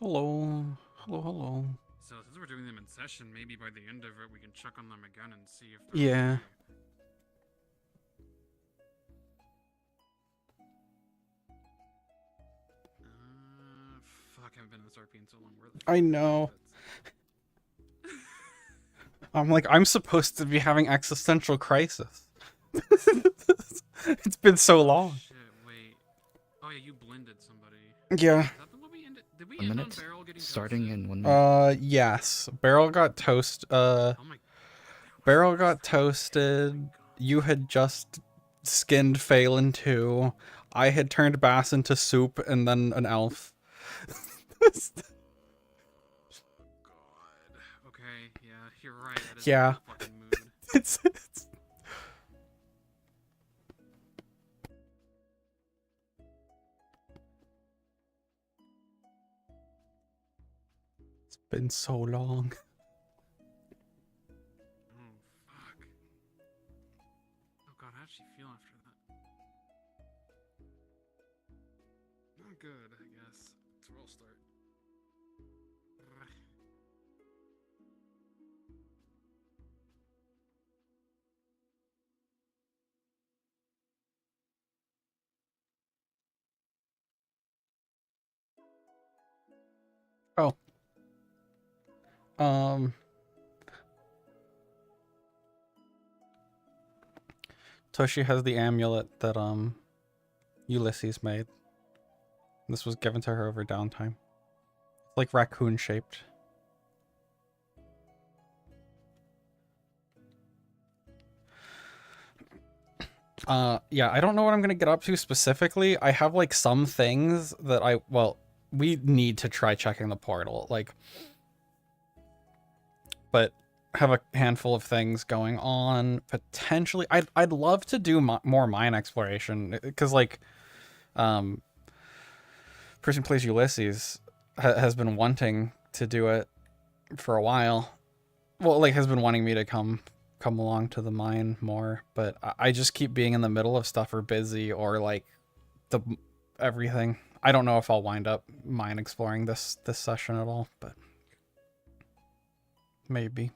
Hello. Hello, hello. So since we're doing them in session, maybe by the end of it we can check on them again and see if they're Yeah. okay. Fuck, I haven't been in this RP in so long. Where the I fuck are know. my outfits? I'm supposed to be having existential crisis. It's been so Oh long. shit, wait. Oh yeah, you blended somebody. Yeah. Is that the one we ended? Did we 1 end on minute. Barrel getting Starting toasted? in 1 minute. Yes. Barrel got Oh my... That was Barrel last got time. Oh my toasted. god. You had just skinned Phelan too. I had turned Bass into soup and then an elf. God. Okay, yeah, you're right. That is Yeah. not the fucking mood. It's been so long. Oh fuck. Oh god, how does she feel after that? Not good, I guess. That's where I'll start. Oh. Um Toshi has the amulet that Ulysses made. This was given to her over downtime. It's like raccoon shaped. Yeah, I don't know what I'm gonna get up to specifically. I have like some things that we need to try checking the portal, like, but have a handful of things going on potentially. I'd love to do more mine exploration because like, um, person who plays Ulysses has been wanting to do it for a while. Well, like has been wanting me to come along to the mine more, but I just keep being in the middle of stuff or busy or like the everything. I don't know if I'll wind up mine exploring this session at all, but maybe.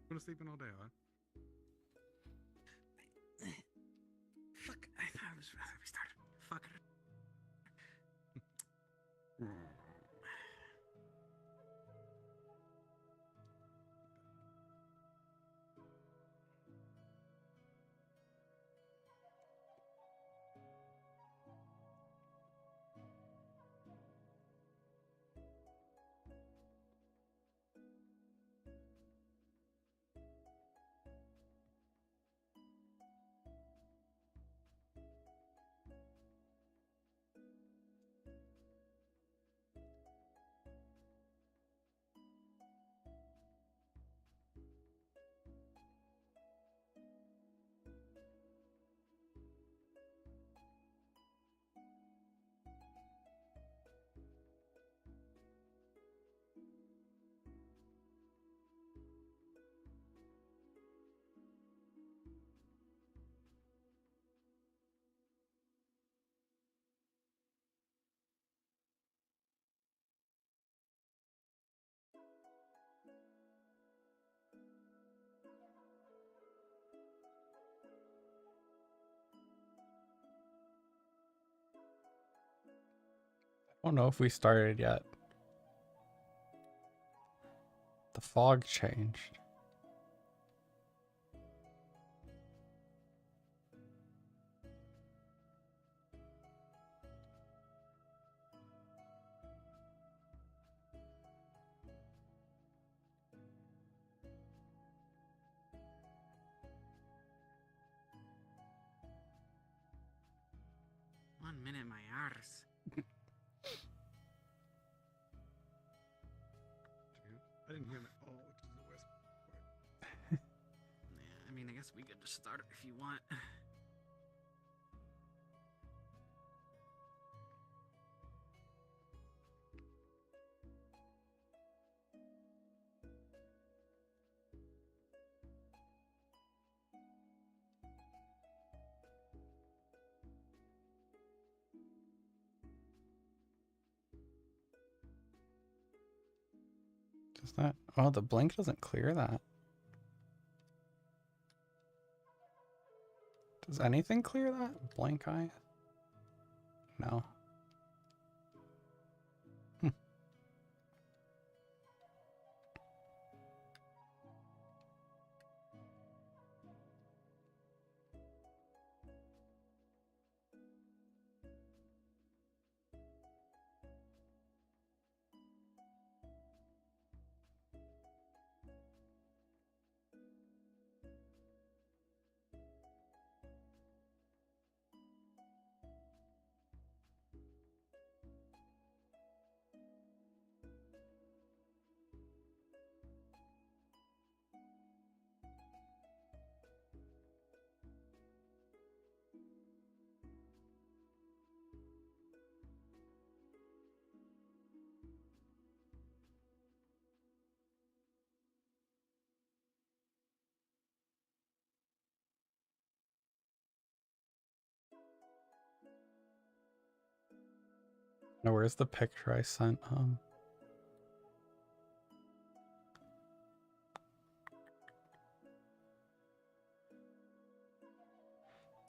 Been sleeping all day, huh? Fuck, I thought it was we started. Fuck it. I don't know if we started yet. The fog changed. One minute, my arse. I didn't hear that. Oh, which is the whisper. Yeah, I mean, I guess we could just start it if you want. Does that? Oh, the blink doesn't clear that. Does anything clear that? Blank eye? No. Now, where's the picture I sent?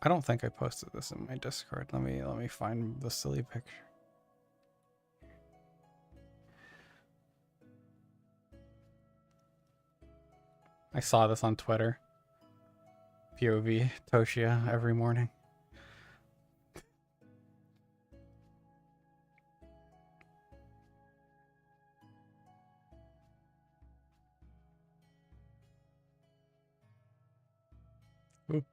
I don't think I posted this in my Discord. Let me find the silly picture. I saw this on Twitter. POV Toshia every morning. Ooh.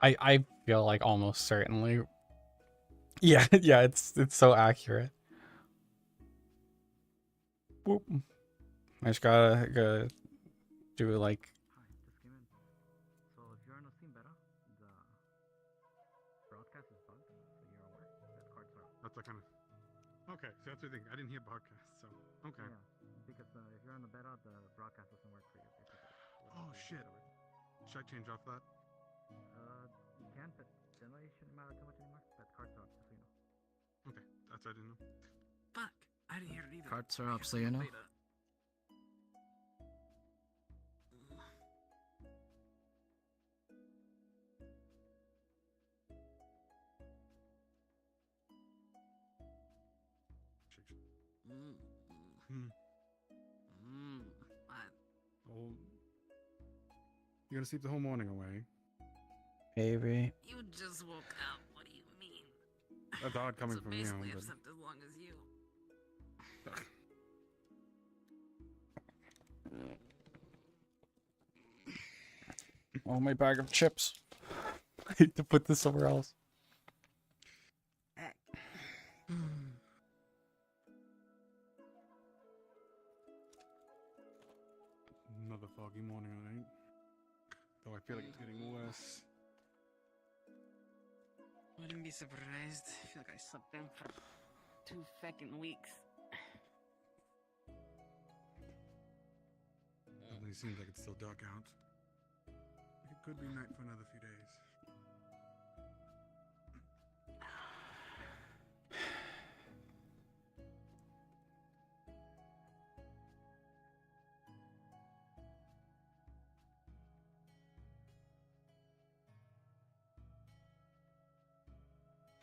I feel like almost certainly. Yeah, yeah, it's so accurate. Boop. I just gotta do like. Hi, just came in. So if you're not seeing better, the broadcast is bugged, so you're aware that cards are up. That's a kind of. Okay, so that's the thing. I didn't hear broadcast, so okay. Yeah, because if you're on the beta, the broadcast doesn't work for you, basically. Oh shit. Should I change off that? You can, but generally it shouldn't matter too much anymore. But cards are up, just so you know. Okay, that's what I didn't know. Fuck, I didn't hear it either. Cards are up, so you know. Oh, you're gonna sleep the whole morning away. Maybe. You just woke up. What do you mean? That's odd coming so from you. basically, But... I've slept as long as you. Oh, my bag of chips. I need to put this somewhere else. Another foggy morning, I think. Though I feel like it's getting worse. Wouldn't be surprised. I feel like I slept in for 2 fucking weeks. It seems like it's still dark out. It could be night for another few days.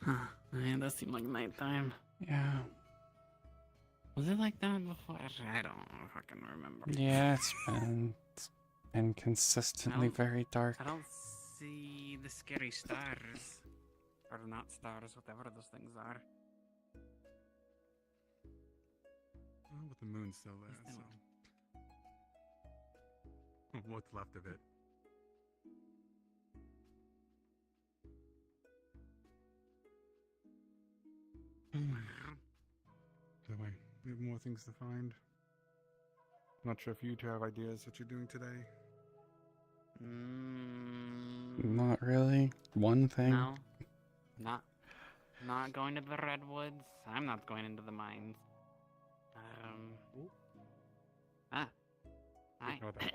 Huh. Man, that seemed like nighttime. Yeah. Was it like that before? I don't fucking remember. Yeah, it's been consistently I don't- very dark. I don't see the scary stars. Or not stars, whatever those things are. Oh, but the moon's still there, It's so. What's left of it? Anyway, we have more things to find. Not sure if you two have ideas what you're doing today. Not really. One thing. No. Not not going to the redwoods. I'm not going into the mines. Ooh. Ah. Hi. Ignore that.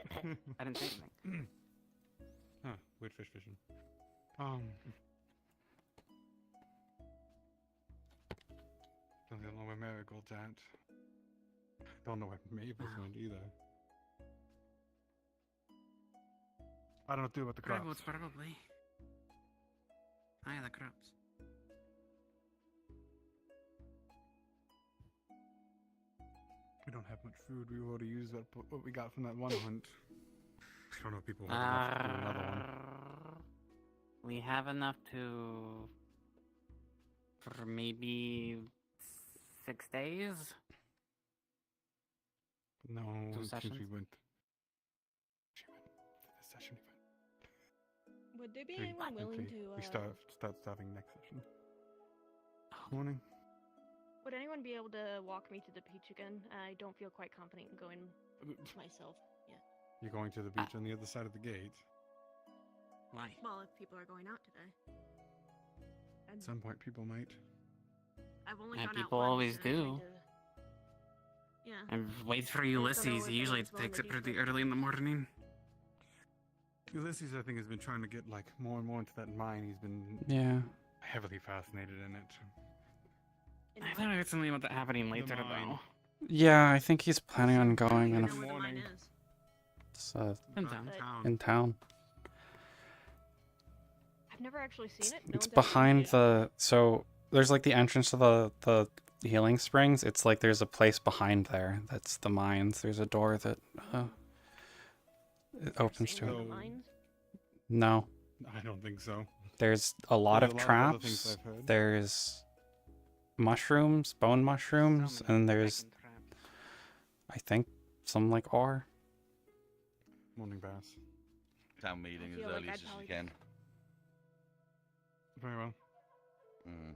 I didn't say anything. Huh, weird fish vision. Don't know where Marigold's at. Don't know where Mabel's went either. I don't know about the crops. Redwoods, probably. Ah, yeah, the crops. We don't have much food. We've already used what we got from that one hunt. I don't know if people have enough to do another one. We have enough to... for maybe 6 days? No, Two since sessions? we went. This session Would there be we anyone willing technically- to? We start starting next session. Morning. Would anyone be able to walk me to the beach again? I don't feel quite confident in going myself. Yeah. You're going to the beach on the other side of the gate. Why? Well, if people are going out today. At some point, people might. I've only Yeah, gone people out once, always and I'm trying do. to- Yeah. And wait for don't know Ulysses. if He usually anyone's willing takes to it do pretty so. early in the morning. Ulysses, I think, has been trying to get like more and more into that mine. He's been Yeah. heavily fascinated in it. In I what? thought I heard something about that happening later, mine. though. Yeah, I think he's planning on I don't going even in, know where the mine morning. is. it's, In Back town. in town. I've never actually seen it. No It's one's ever behind told me. the, so there's like the entrance to the healing springs. It's like there's a place behind there that's the mines. There's a door that it opens Seen to in it. the So- mines? No, I don't think so. there's a lot There's of other things traps. I've heard. There's mushrooms, bone mushrooms, So many and there's, freaking traps. I think, some like ore. Morning, Bass. Town meeting as feel like early I'd as you probably can. Very well. Mm.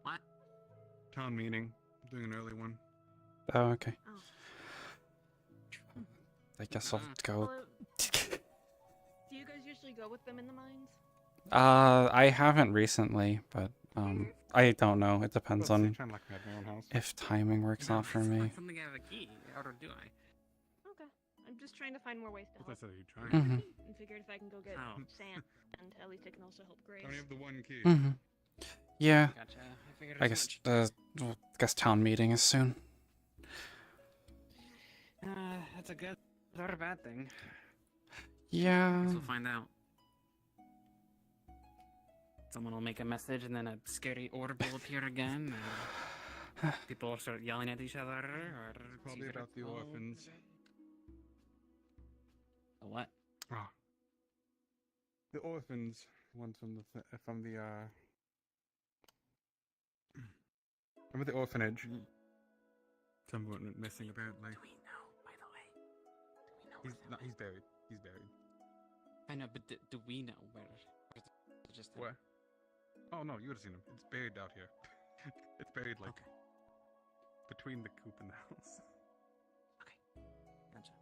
What? Town meeting. Doing an early one. Oh, okay. Oh. I guess I'll Mhm. go. Well, do you guys usually go with them in the mines? I haven't recently, but I don't know. It depends Well, on trying to lock me out of my own house. if timing works No, out for it's me. not something I have a key, or do I? Okay. I'm just trying to find more ways to Well, help. that's how you try. Mm-hmm. And figured if I can go get Oh. sand, and at least I can also help Grace. I only have the one key. Mm-hmm. Yeah, Gotcha. I figured I as guess much. well, I guess town meeting is soon. That's a good or a bad thing. Yeah. Guess we'll find out. Someone will make a message and then a scary orb will appear again. Or people will start yelling at each other. Or Probably about the orphans. A what? Ah. The orphans. Ones from the Remember the orphanage? Someone went missing about like Do we know, by the way? Do we know he's where not, he's buried. He's buried. I know, but do we know where? Just him? Where? Oh no, you would have seen him. It's buried out here. It's buried like Okay. between the coop and the house. Okay. Gotcha.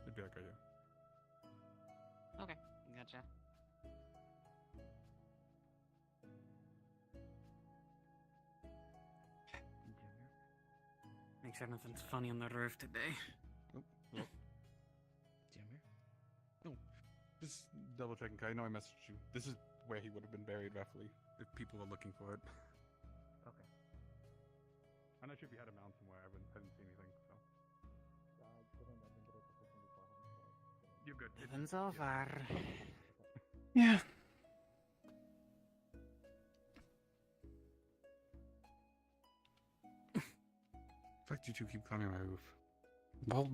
It'd be like right here. Okay. Gotcha. Make sure nothing's funny on the roof today. Nope. No. Just double checking. 'Cause I know I messaged you. This is where he would have been buried roughly if people were looking for it. Okay. I'm not sure if you had a mound somewhere. I didn't see anything. So you're good. Heaven's over. Yeah. In fact, you two keep climbing my roof. Well,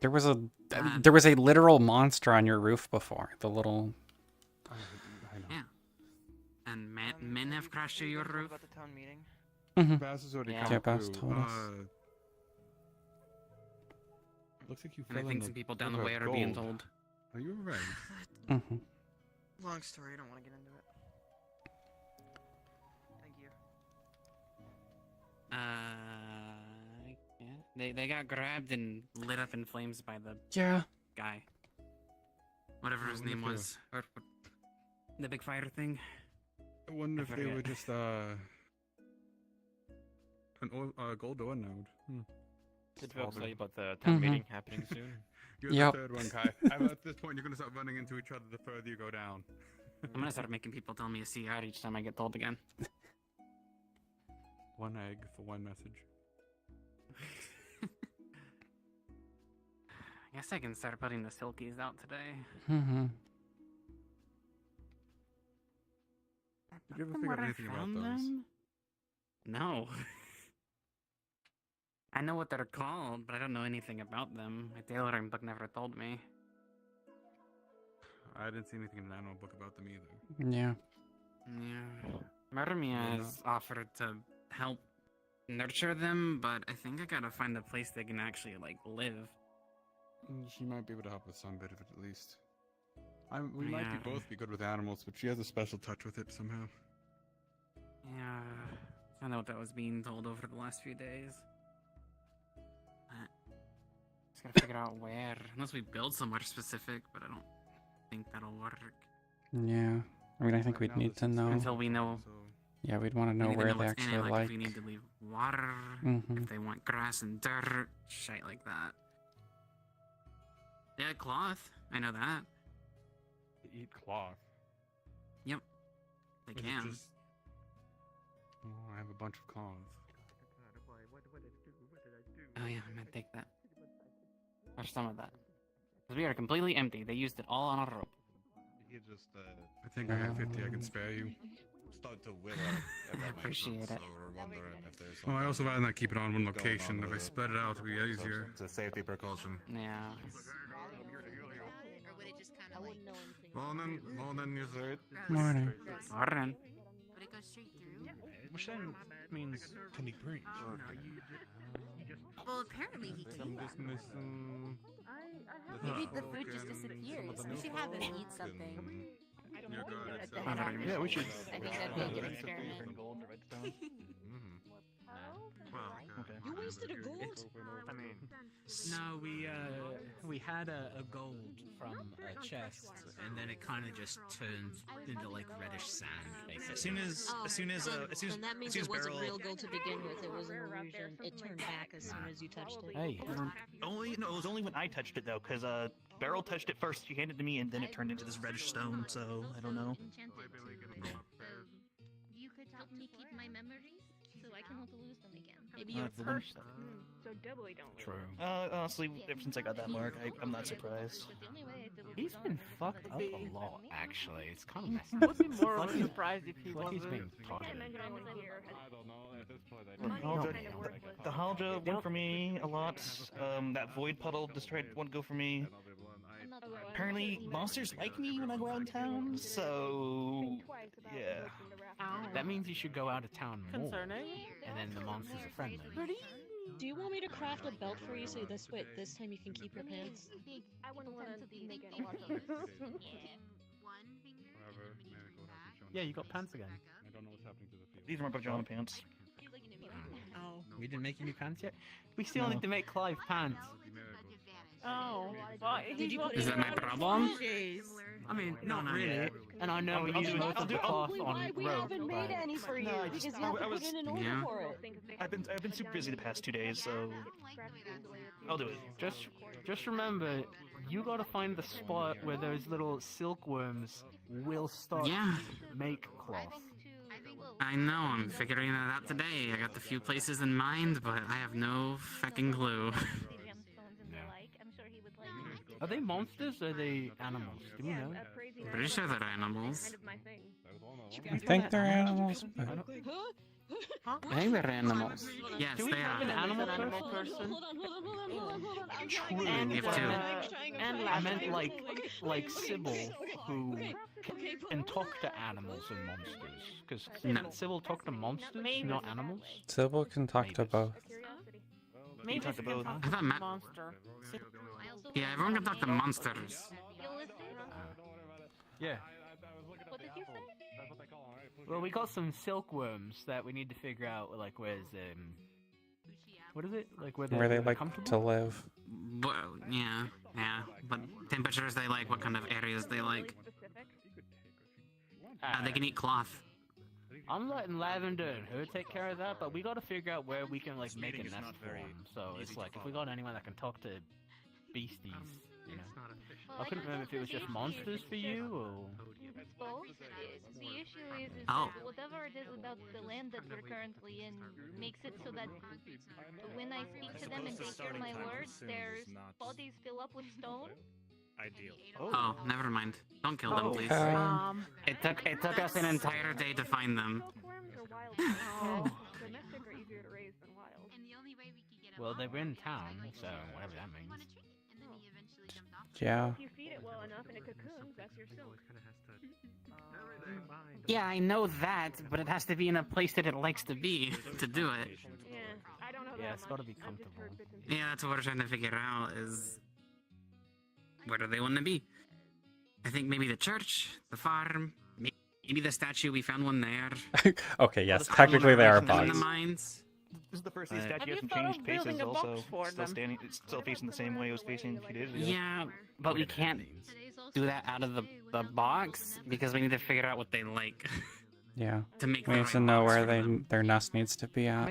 there was a Ah. there was a literal monster on your roof before. The little. I know. Yeah. And men have crashed through your roof. About the town meeting. Mhm. Bass has already Yeah. come Yeah, Bass through. told us. Looks like you And fell I in think the some people down the river way of are being gold. told. Are you alright? Mhm. Long story, I don't want to get into it. Thank you. Yeah. They got grabbed and lit up in flames by the Yeah. guy. Whatever Oh, his wonder name if was. Or, The big fire thing. I wonder if they forget. were just gold ore node. Did Phil tell you about the Mm-hmm. town meeting happening soon? You're Yep. the third one, Kai. At this point, you're gonna start running into each other the further you go down. I'm gonna start making people tell me a CR each time I get told again. One egg for one message. I guess I can start putting the silkies out today. Mm-hmm. Did you ever From figure out where I anything about found those? them? No. I know what they're called, but I don't know anything about them. My tailoring book never told me. I didn't see anything in the animal book about them either. Yeah. Yeah. Marmia has offered to help nurture them, but I think I gotta find a place they can actually, like, live. She might be able to help with some bit of it at least. We might Yeah. both be good with animals, but she has a special touch with it somehow. Yeah. I know what I was being told over the last few days. Just gotta figure out where. Unless we build somewhere specific, but I don't think that'll work. Yeah. I mean, I think Right we'd now, need this to is know. Until we know. So Yeah, we'd want to We know need to where know they what's in actually it, like. if we need to leave water, Mm-hmm. if they want grass and dirt, shit like that. Yeah, cloth. I know that. they eat cloth. They Is it can. just- Oh, I have a bunch of cloths. Oh yeah, I'm gonna take that. Or some of that. Because we are completely empty. They used it all on a rope. You just I think I have 50 I can spare you. start to will out. If that makes Appreciate sense. it. So we're wondering if there's Well, I also something rather not keep it on one going location. on If I with spread it out, it'll be easier. It's a safety precaution. Yeah. Or would it just kind I of like, wouldn't know anything. Morning, you said. Morning. Alright. would it go straight through? Which then means can he breathe? Well, apparently he I'm can. just missing. Maybe the food just disappears. We should have him eat something. You're good. At It's the all head right. office. Yeah, we should. I think that'd be a good experiment. Mhm. Well, Okay. You wasted a gold. I mean, No, we had a gold from a chest, and then it kind of just turned into like reddish sand. Basically. As soon as Then that means as soon it as wasn't Beryl- real gold to begin with. It was an illusion. It turned back as soon as you touched it. hey, It was only when I touched it though, because Beryl touched it first. She handed it to me, and then it turned into this reddish stone. So I don't know. You could help me keep my memories so I can help to lose them again. Maybe your the first. So doubly don't. true. Honestly, ever since I got that mark, I'm not surprised. But the only way I did He's been fucked up a lot, actually. It's kind of messed Would up. be more Like of a he's- surprise if he Like he's wasn't. been I can't targeted. imagine anyone here has I don't know. At this point, I The don't Halja, kind of worthless. the Halja went for me a lot. That void puddle destroyed one go for me. Apparently, monsters like me when I go out in town. So Think twice about yeah. lifting the raft. That means you should go out of town more, Concerning? and then the monsters are friendly. Do you want me to craft a belt for you so this way, this time you can keep your pants? I wouldn't want to make any One watch finger on this. Whatever. Maybe go ahead and show Yeah, me. you got pants again. I don't know what's happening to the field. These are my pajama pants. Oh. We didn't make you new pants yet? We still need to make Clive pants. Oh, well, Did you put Is it that my on? problem? Jeez. I mean, not not really. yet. And I know we I'll use do- most I'll of do- the I'll- cloth Probably on why we rope, haven't made but- any for you, No, I because just- you have I to was- put in an order Yeah. for it. I've been super busy the past 2 days, so I'll do it. Just remember, you gotta find the spot where those little silkworms will start Yeah. to make cloth. I know, I'm figuring that out today. I got the few places in mind, but I have no fucking clue. Are they monsters or are they animals? Do we know? Pretty sure they're animals. Kind of my thing. I think they're animals, but Huh? I think they're animals. Yes, Do we they have an are. animal Animal person? Hold on. I'm True. trying And you have two. I meant like Sybil, who can talk to animals and monsters. Because No. can Sybil talk to monsters, not animals? Sybil can talk to both. Curiosity. Maybe talk to both. I thought Monster. Yeah, everyone can talk to monsters. Yeah. What did you say? Well, we got some silkworms that we need to figure out, like, where's, what is it? Like, where Where they they're like comfortable? to live. Well, yeah. What temperatures they like, what kind of areas they like. Specific. They can eat cloth. I'm letting Lavender and her take care of that, but we gotta figure out where we can like make a nest for them. So it's like if we got anyone that can talk to beasties, you know. I couldn't remember if it was just monsters for you or. It's both. The issue is Oh. that whatever it is about the land that we're currently in makes it so that when I speak to them and they hear my words, their bodies fill up with stone. Ideal. Oh, never mind. Don't kill them, please. It took us an entire day to find them. Silkworms or wild? Domestic are easier to raise than wild. Well, they were in town, so whatever that means. Yeah. If you feed it well enough and it cocoons, that's your silk. Yeah, I know that, but it has to be in a place that it likes to be to do it. Yeah, I don't know Yeah, that it's gotta much. be I've just comfortable. heard bits and pieces. Yeah, that's what we're trying to figure out is where do they want to be? I think maybe the church, the farm, maybe the statue. We found one there. Okay, yes, technically they are In the bugs. mines. This is the first of the Have statue you hasn't thought changed of faces. building a box Also, for still them? standing. It's still facing the same way it was facing a few days ago. Yeah, but we can't do that out of the box because we need to figure out what they like Yeah. to make. We the need to right know box where for them. their nest needs to be at.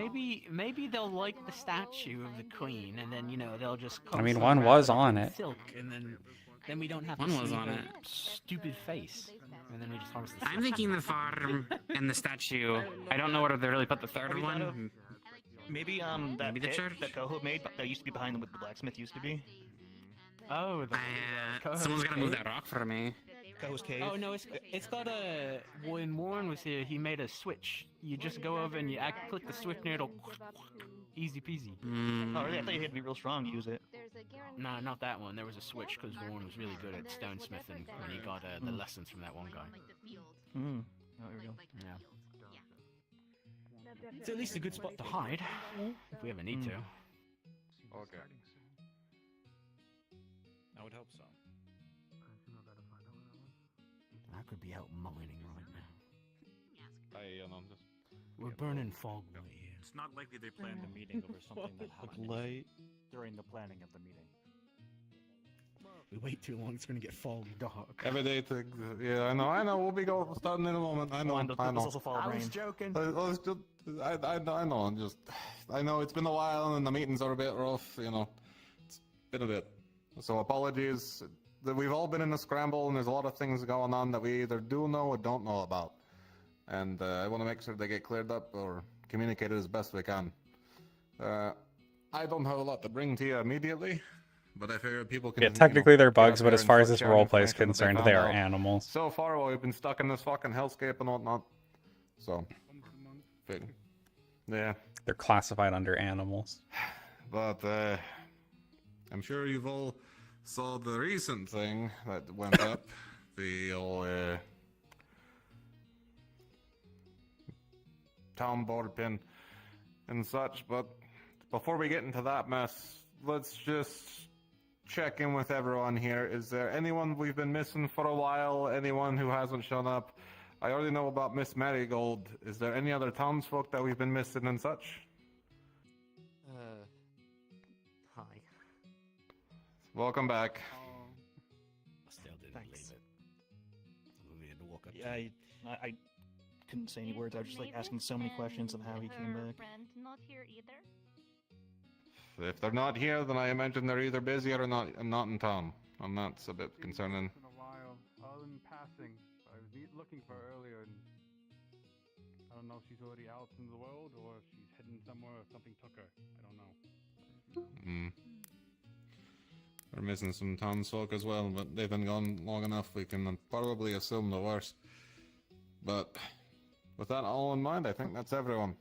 Maybe they'll like the statue of the queen, and then they'll just. I mean, one was on it. Silk, and then we don't have One to was see on her it. stupid face, and then we just harvest the I'm thinking the farm and the statue. I don't know where they really put the third one. Maybe Maybe that the pit church? that Coho made that used to be behind what the blacksmith used to be. Oh, Someone's gotta move that rock for me. Coho's cave. Oh no, it's got a. When Warren was here, he made a switch. You just go over and you click the switch, and it'll easy peasy. Oh, really? I thought you had to be real strong to use it. No, not that one. There was a switch because Warren was really good at stonesmithing, and he got the lessons from that one guy. Hmm. Oh, here we go. Yeah. It's at least a good spot to hide if we ever need to. Okay. I would hope so. I could be out mining right now. Just. We're burning fog right here. It's not likely they planned a meeting over something that happened during the planning of the meeting. We wait too long, it's gonna get fog dark. Everyday things. Yeah, I know. We'll be starting in a moment. I know. There's also fall of rain. joking. I know. I know it's been a while and the meetings are a bit rough. It's been a bit. So apologies. We've all been in a scramble and there's a lot of things going on that we either do know or don't know about. And I want to make sure they get cleared up or communicated as best we can. I don't have a lot to bring to you immediately, but I figure people can. Yeah, technically they're bugs, but as far as this share roleplay is information that concerned, found they are out. animals. So far, we've been stuck in this fucking hellscape and whatnot. So, yeah. They're classified under animals. But I'm sure you've all saw the recent thing that went up. The old town board pin and such. But before we get into that mess, let's just check in with everyone here. Is there anyone we've been missing for a while? Anyone who hasn't shown up? I already know about Miss Marigold. Is there any other townsfolk that we've been missing and such? Hi. Welcome back. Still didn't Thanks. leave it. We had to walk up. Yeah, I couldn't say any words. I was just like asking so many questions of how he came back. Friend not here either. If they're not here, then I imagine they're either busy or not in town. And that's a bit concerning. It's been a while. Other than passing, I was looking for her earlier, and I don't know if she's already out in the world or if she's hidden somewhere or something took her. I don't know. We're missing some townsfolk as well, but they've been gone long enough. We can probably assume the worst. But with that all in mind, I think that's everyone.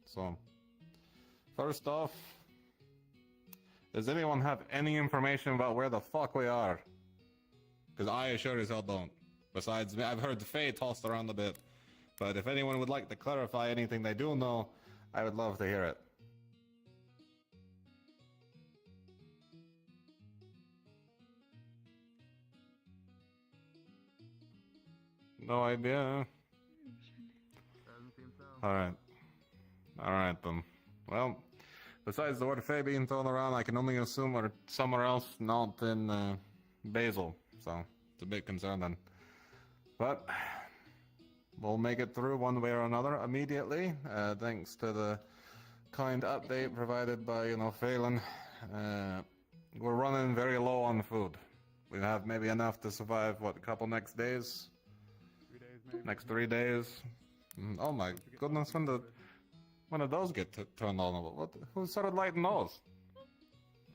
So, first off, does anyone have any information about where the fuck we are? Because I sure as hell don't. Besides me, I've heard the Fae tossed around a bit. But if anyone would like to clarify anything they do know, I would love to hear it. No idea. Alright. Alright then. Well, besides the word Fae being thrown around, I can only assume we're somewhere else, not in Basil. So, it's a bit concerning. But, we'll make it through one way or another immediately, thanks to the kind update provided by, Phelan. We're running very low on food. We have maybe enough to survive, a couple next days? 3 days, maybe. Next 3 days? Oh my goodness, when did those get turned on? Who started lighting those? Oh,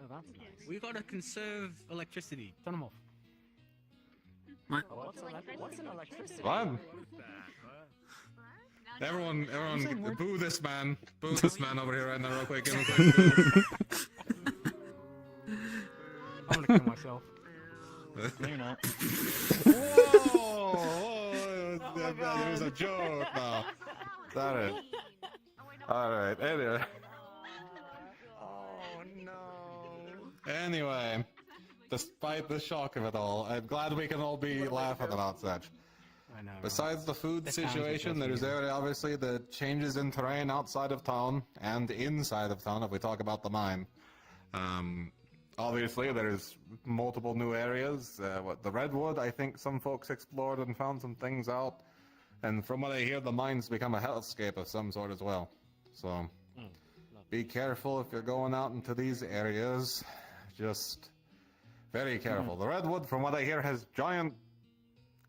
that's nice. We gotta conserve electricity. Turn them off. What? What's an electricity? What? Everyone, boo this man. Boo this man over here right now, real quick. Give him a quick boo. I'm gonna kill myself. No, you're not. Whoa! It was a joke now. Got it. Alright, anyway. Oh no. Anyway, despite the shock of it all, I'm glad we can all be laughing about such. I know. Besides the food The town's situation, there's obviously the changes in terrain outside of town and inside of town if we talk about the mine. Obviously, there's multiple new areas. The Redwood, I think some folks explored and found some things out. And from what I hear, the mine's become a hellscape of some sort as well. So, be careful if you're going out into these areas. Just very careful. The Redwood, from what I hear, has giant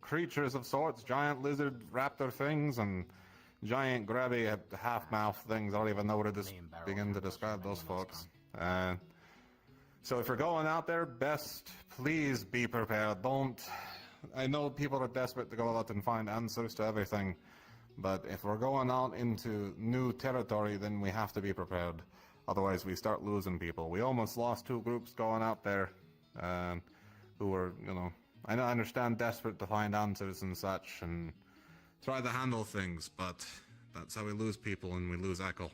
creatures of sorts, giant lizard raptor things, and giant grabby half-mouth things. I don't even know where to begin to describe those folks. So if you're going out there, please be prepared. I know people are desperate to go out and find answers to everything, but if we're going out into new territory, then we have to be prepared. Otherwise, we start losing people. We almost lost 2 groups going out there who were, I understand desperate to find answers and such and try to handle things, but that's how we lose people and we lose Echo.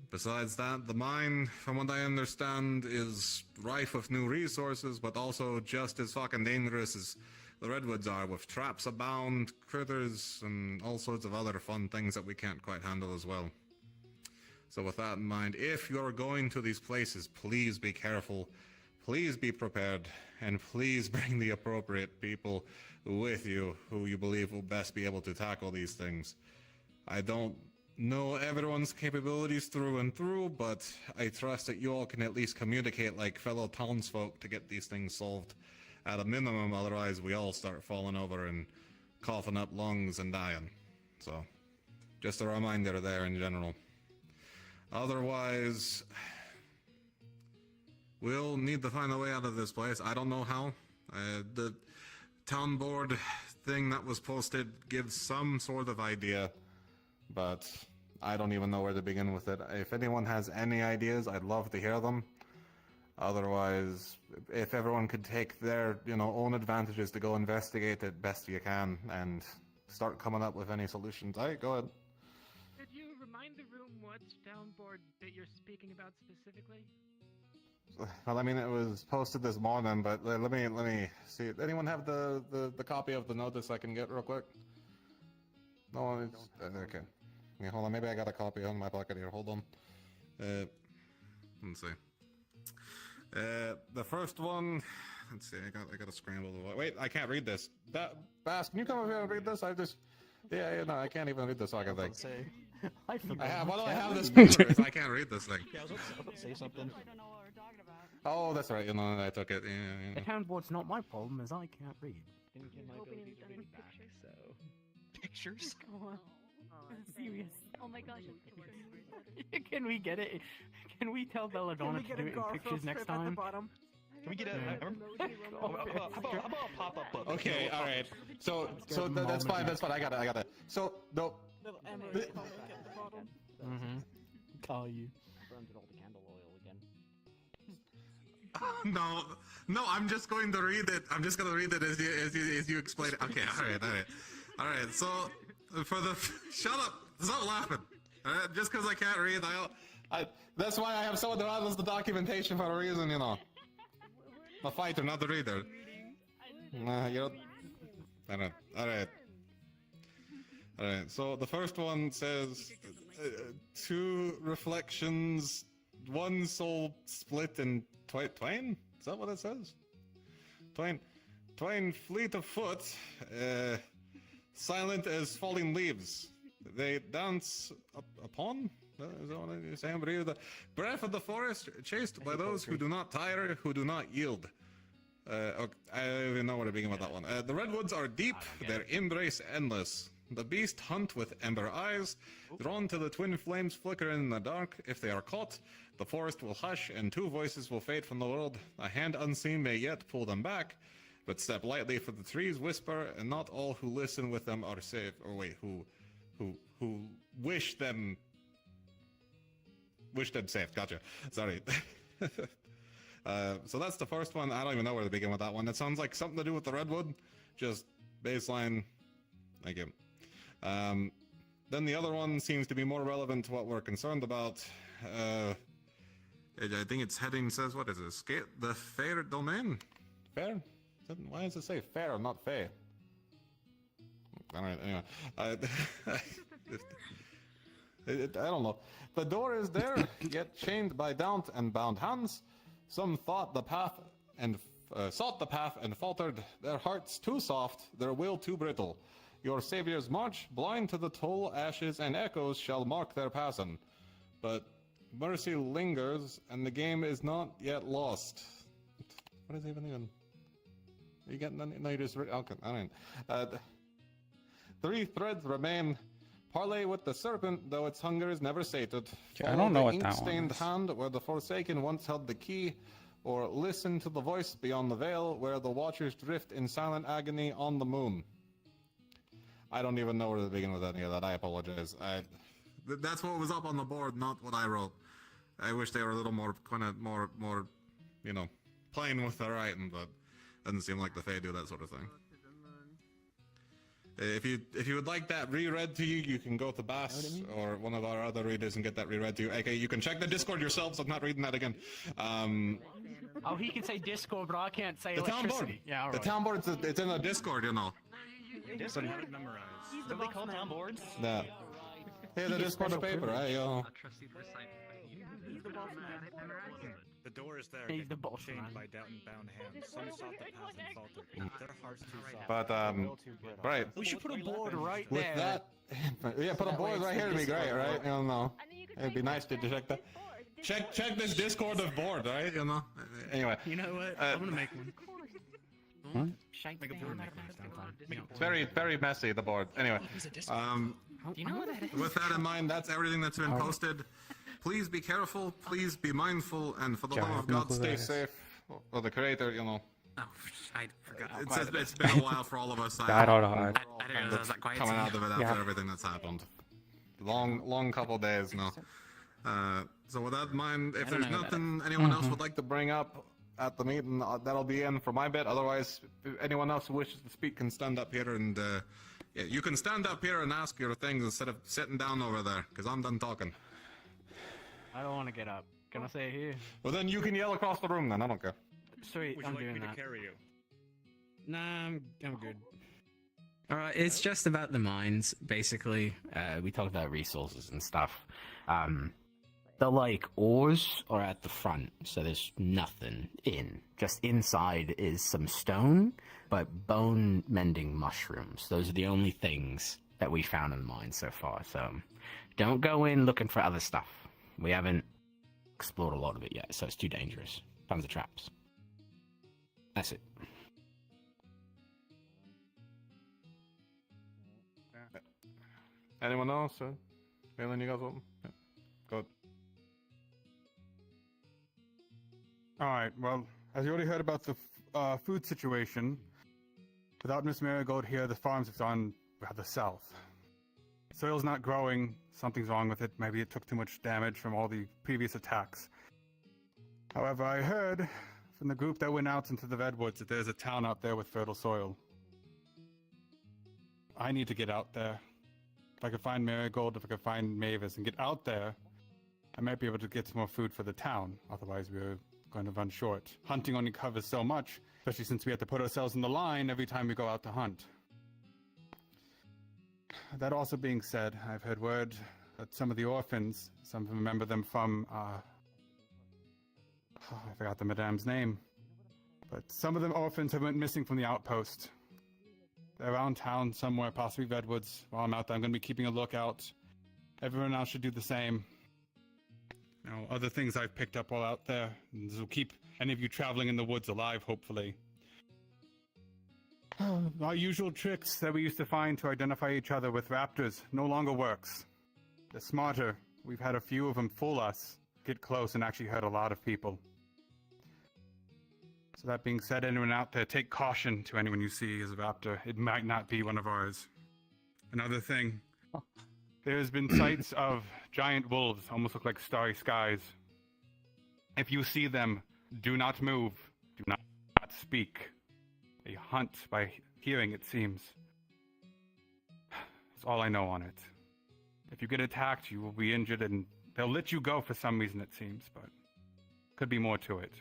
Besides that, the mine, from what I understand, is rife with new resources, but also just as fucking dangerous as the Redwoods are, with traps abound, critters, and all sorts of other fun things that we can't quite handle as well. So with that in mind, if you're going to these places, please be careful, please be prepared, and please bring the appropriate people with you who you believe will best be able to tackle these things. I don't know everyone's capabilities through and through, but I trust that you all can at least communicate like fellow townsfolk to get these things solved at a minimum, otherwise we all start falling over and coughing up lungs and dying. So, just a reminder there in general. Otherwise, we'll need to find a way out of this place. I don't know how. The town board thing that was posted gives some sort of idea, but I don't even know where to begin with it. If anyone has any ideas, I'd love to hear them. Otherwise, if everyone could take their, own advantages to go investigate it best you can and start coming up with any solutions. Alright, go ahead. Could you remind the room what town board that you're speaking about specifically? Well, I mean, it was posted this morning, but let me see. Anyone have the copy of the notice I can get real quick? No, it's okay. Yeah, hold on, maybe I got a copy in my pocket here. Hold on. Let's see. The first one. Let's see. I got to scramble. Wait, I can't read this. Bass, can you come over here and read this? I can't even read this fucking thing. Why do I have this paper? I can't read this thing. Yeah, I was about to say something. Oh, that's right. I took it. Yeah. The town board's not my problem, as I can't read. Pictures? Come on. Serious. Oh my gosh. Can we get it? Can we tell Belladonna to do it in pictures next time? Can we get a how about a pop-up book? Okay, all right. So that's fine. I got it. So no. Call you. Burned all the candle oil again. No, I'm just going to read it. I'm just going to read it as you explain it. Okay, all right. So shut up. Stop laughing. Just because I can't read, that's why I have someone that handles the documentation for a reason, The fighter, not the reader. All right. So the first one says 2 reflections, 1 soul split in twain. Is that what it says? Twain fleet of foot. silent as falling leaves. They dance upon? Is that what you're saying? Breathe the breath of the forest, chased by those who do not tire, who do not yield. Okay, I don't even know where to begin with that one. The redwoods are deep, their embrace endless. The beast hunt with ember eyes, drawn to the twin flames flickering in the dark. If they are caught, the forest will hush, and two voices will fade from the world. A hand unseen may yet pull them back, but step lightly, for the trees whisper, and not all who listen with them are safe. Or wait, who wish them safe. Gotcha. Sorry. So that's the first one. I don't even know where to begin with that one. It sounds like something to do with the redwood. Just baseline. Thank you. Then the other one seems to be more relevant to what we're concerned about. I think its heading says, what is it? Escape the fair domain? Fair? Why does it say fair, not fair? Alright, anyway. I don't know. The door is there, yet chained by doubt and bound hands. Some thought the path and sought the path and faltered. Their hearts too soft, their will too brittle. Your saviors march, blind to the toll, ashes and echoes shall mark their passing. But mercy lingers, and the game is not yet lost. What is even? Are you getting any? No, you just okay. I mean, 3 threads remain. Parley with the serpent, though its hunger is never sated. I don't know what that one ink-stained is. hand where the Forsaken once held the key, or listen to the voice beyond the veil, where the watchers drift in silent agony on the moon. I don't even know where to begin with any of that. I apologize. That's what was up on the board, not what I wrote. I wish they were a little more, more, you know, playing with their writing, but doesn't seem like the Fae do that sort of thing. If you would like that reread to you, you can go to Bass or one of our other readers and get that reread to you. Okay, you can check the Discord yourself, so I'm not reading that again. Oh, he can say Discord, but I can't say The town board. electricity. Yeah, all right. The town board, it's in the Discord, you know. Discord memorized. Don't they call town boards? Yeah. Hey, the Discord of paper, right? Yo. He's the boss man. The door is there. He's the boss chained man. by doubt and bound hands. Some sought the path and faltered. Their hearts too soft. But right. We should put a board right With there. that, yeah, put a board right here would be great, right? You know, it'd be nice to check that. Check this Discord of board, right? You know. Anyway. You know what? I'm gonna make one. Make a board It's very messy, the board. Anyway. Do you know what that is? With that in mind, that's everything that's been posted. Please be careful. Please be mindful, and for the love of God, stay safe. Or the creator, you know. Oh, I forgot. It's been a while for all of us. I don't know. I didn't know that was that quiet. Coming out of it after everything that's happened. Long couple days now. So with that in mind, if there's nothing anyone else would like to bring up at the meeting, that'll be in for my bit. Otherwise, if anyone else who wishes to speak can stand up here and yeah, you can stand up here and ask your things instead of sitting down over there, because I'm done talking. I don't want to get up. Can I say it here? Well, then you can yell across the room then. I don't care. Sweet, Would I'm you like doing me that. to carry you? Nah, I'm good. Alright, it's just about the mines, basically. We talked about resources and stuff. The, like, ores are at the front, so there's nothing in. Just inside is some stone, but bone-mending mushrooms. Those are the only things that we found in the mine so far, so don't go in looking for other stuff. We haven't explored a lot of it yet, so it's too dangerous. Tons of traps. That's it. Anyone else? Galen, you got something? Yeah. Go ahead. Alright, well, as you already heard about the food situation, without Miss Marigold here, the farms have gone rather south. Soil's not growing, something's wrong with it, maybe it took too much damage from all the previous attacks. However, I heard from the group that went out into the redwoods that there's a town out there with fertile soil. I need to get out there. If I could find Marigold, if I could find Mavis and get out there, I might be able to get some more food for the town. Otherwise, we're going to run short. Hunting only covers so much, especially since we have to put ourselves in the line every time we go out to hunt. That also being said, I've heard word that some of the orphans, some of them remember them from, I forgot the madame's name, but some of them orphans have went missing from the outpost. They're around town somewhere, possibly Redwoods. While I'm out there, I'm going to be keeping a lookout. Everyone else should do the same. Now, other things I've picked up while out there. This will keep any of you traveling in the woods alive, hopefully. Our usual tricks that we used to find to identify each other with raptors no longer works. They're smarter. We've had a few of them fool us, get close, and actually hurt a lot of people. So that being said, anyone out there, take caution to anyone you see as a raptor. It might not be one of ours. Another thing, there's been sights of giant wolves, almost look like starry skies. If you see them, do not move, do not speak. They hunt by hearing, it seems. That's all I know on it. If you get attacked, you will be injured, and they'll let you go for some reason, it seems, but could be more to it.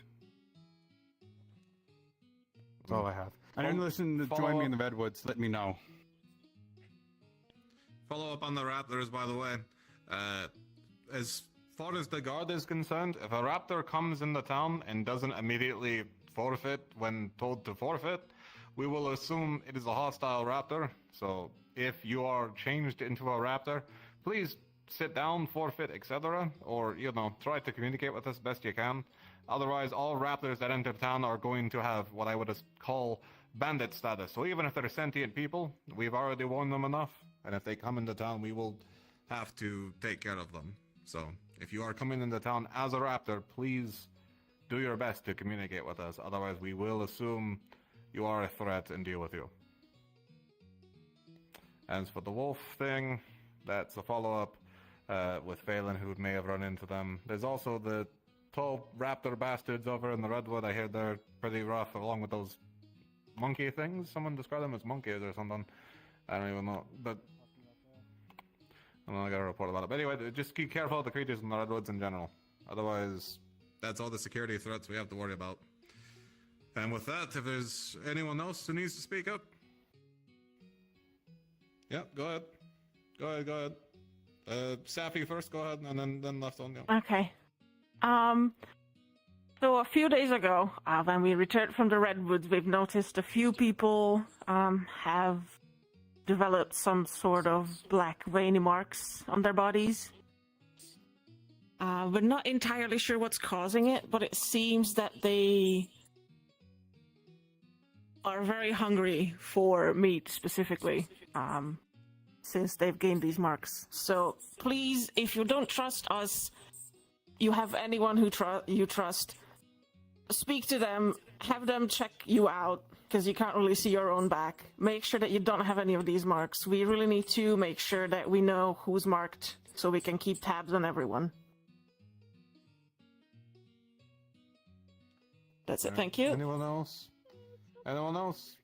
That's all I have. Anyone listen to join me in the Redwoods, let me know. Follow up on the raptors, by the way. As far as the guard is concerned, if a raptor comes into town and doesn't immediately forfeit when told to forfeit, we will assume it is a hostile raptor. So if you are changed into a raptor, please sit down, forfeit, etc. Or, try to communicate with us best you can. Otherwise, all raptors that enter town are going to have what I would call bandit status. So even if they're sentient people, we've already warned them enough. And if they come into town, we will have to take care of them. So if you are coming into town as a raptor, please do your best to communicate with us. Otherwise, we will assume you are a threat and deal with you. As for the wolf thing, that's a follow-up with Phelan, who may have run into them. There's also the tall raptor bastards over in the Redwood. I hear they're pretty rough, along with those monkey things. Someone described them as monkeys or something. I don't even know, but I'm not gonna report about it. But anyway, just keep careful of the creatures in the Redwoods in general. Otherwise, that's all the security threats we have to worry about. And with that, if there's anyone else who needs to speak up. Yeah, go ahead. Go ahead. Safi first, go ahead, and then left on. Yeah. Okay. So a few days ago, when we returned from the Redwoods, we've noticed a few people have developed some sort of black veiny marks on their bodies. We're not entirely sure what's causing it, but it seems that they are very hungry for meat, specifically, since they've gained these marks. So please, if you don't trust us, you have anyone who you trust, speak to them, have them check you out, because you can't really see your own back. Make sure that you don't have any of these marks. We really need to make sure that we know who's marked, so we can keep tabs on everyone. That's it, thank you. Anyone else? Anyone else?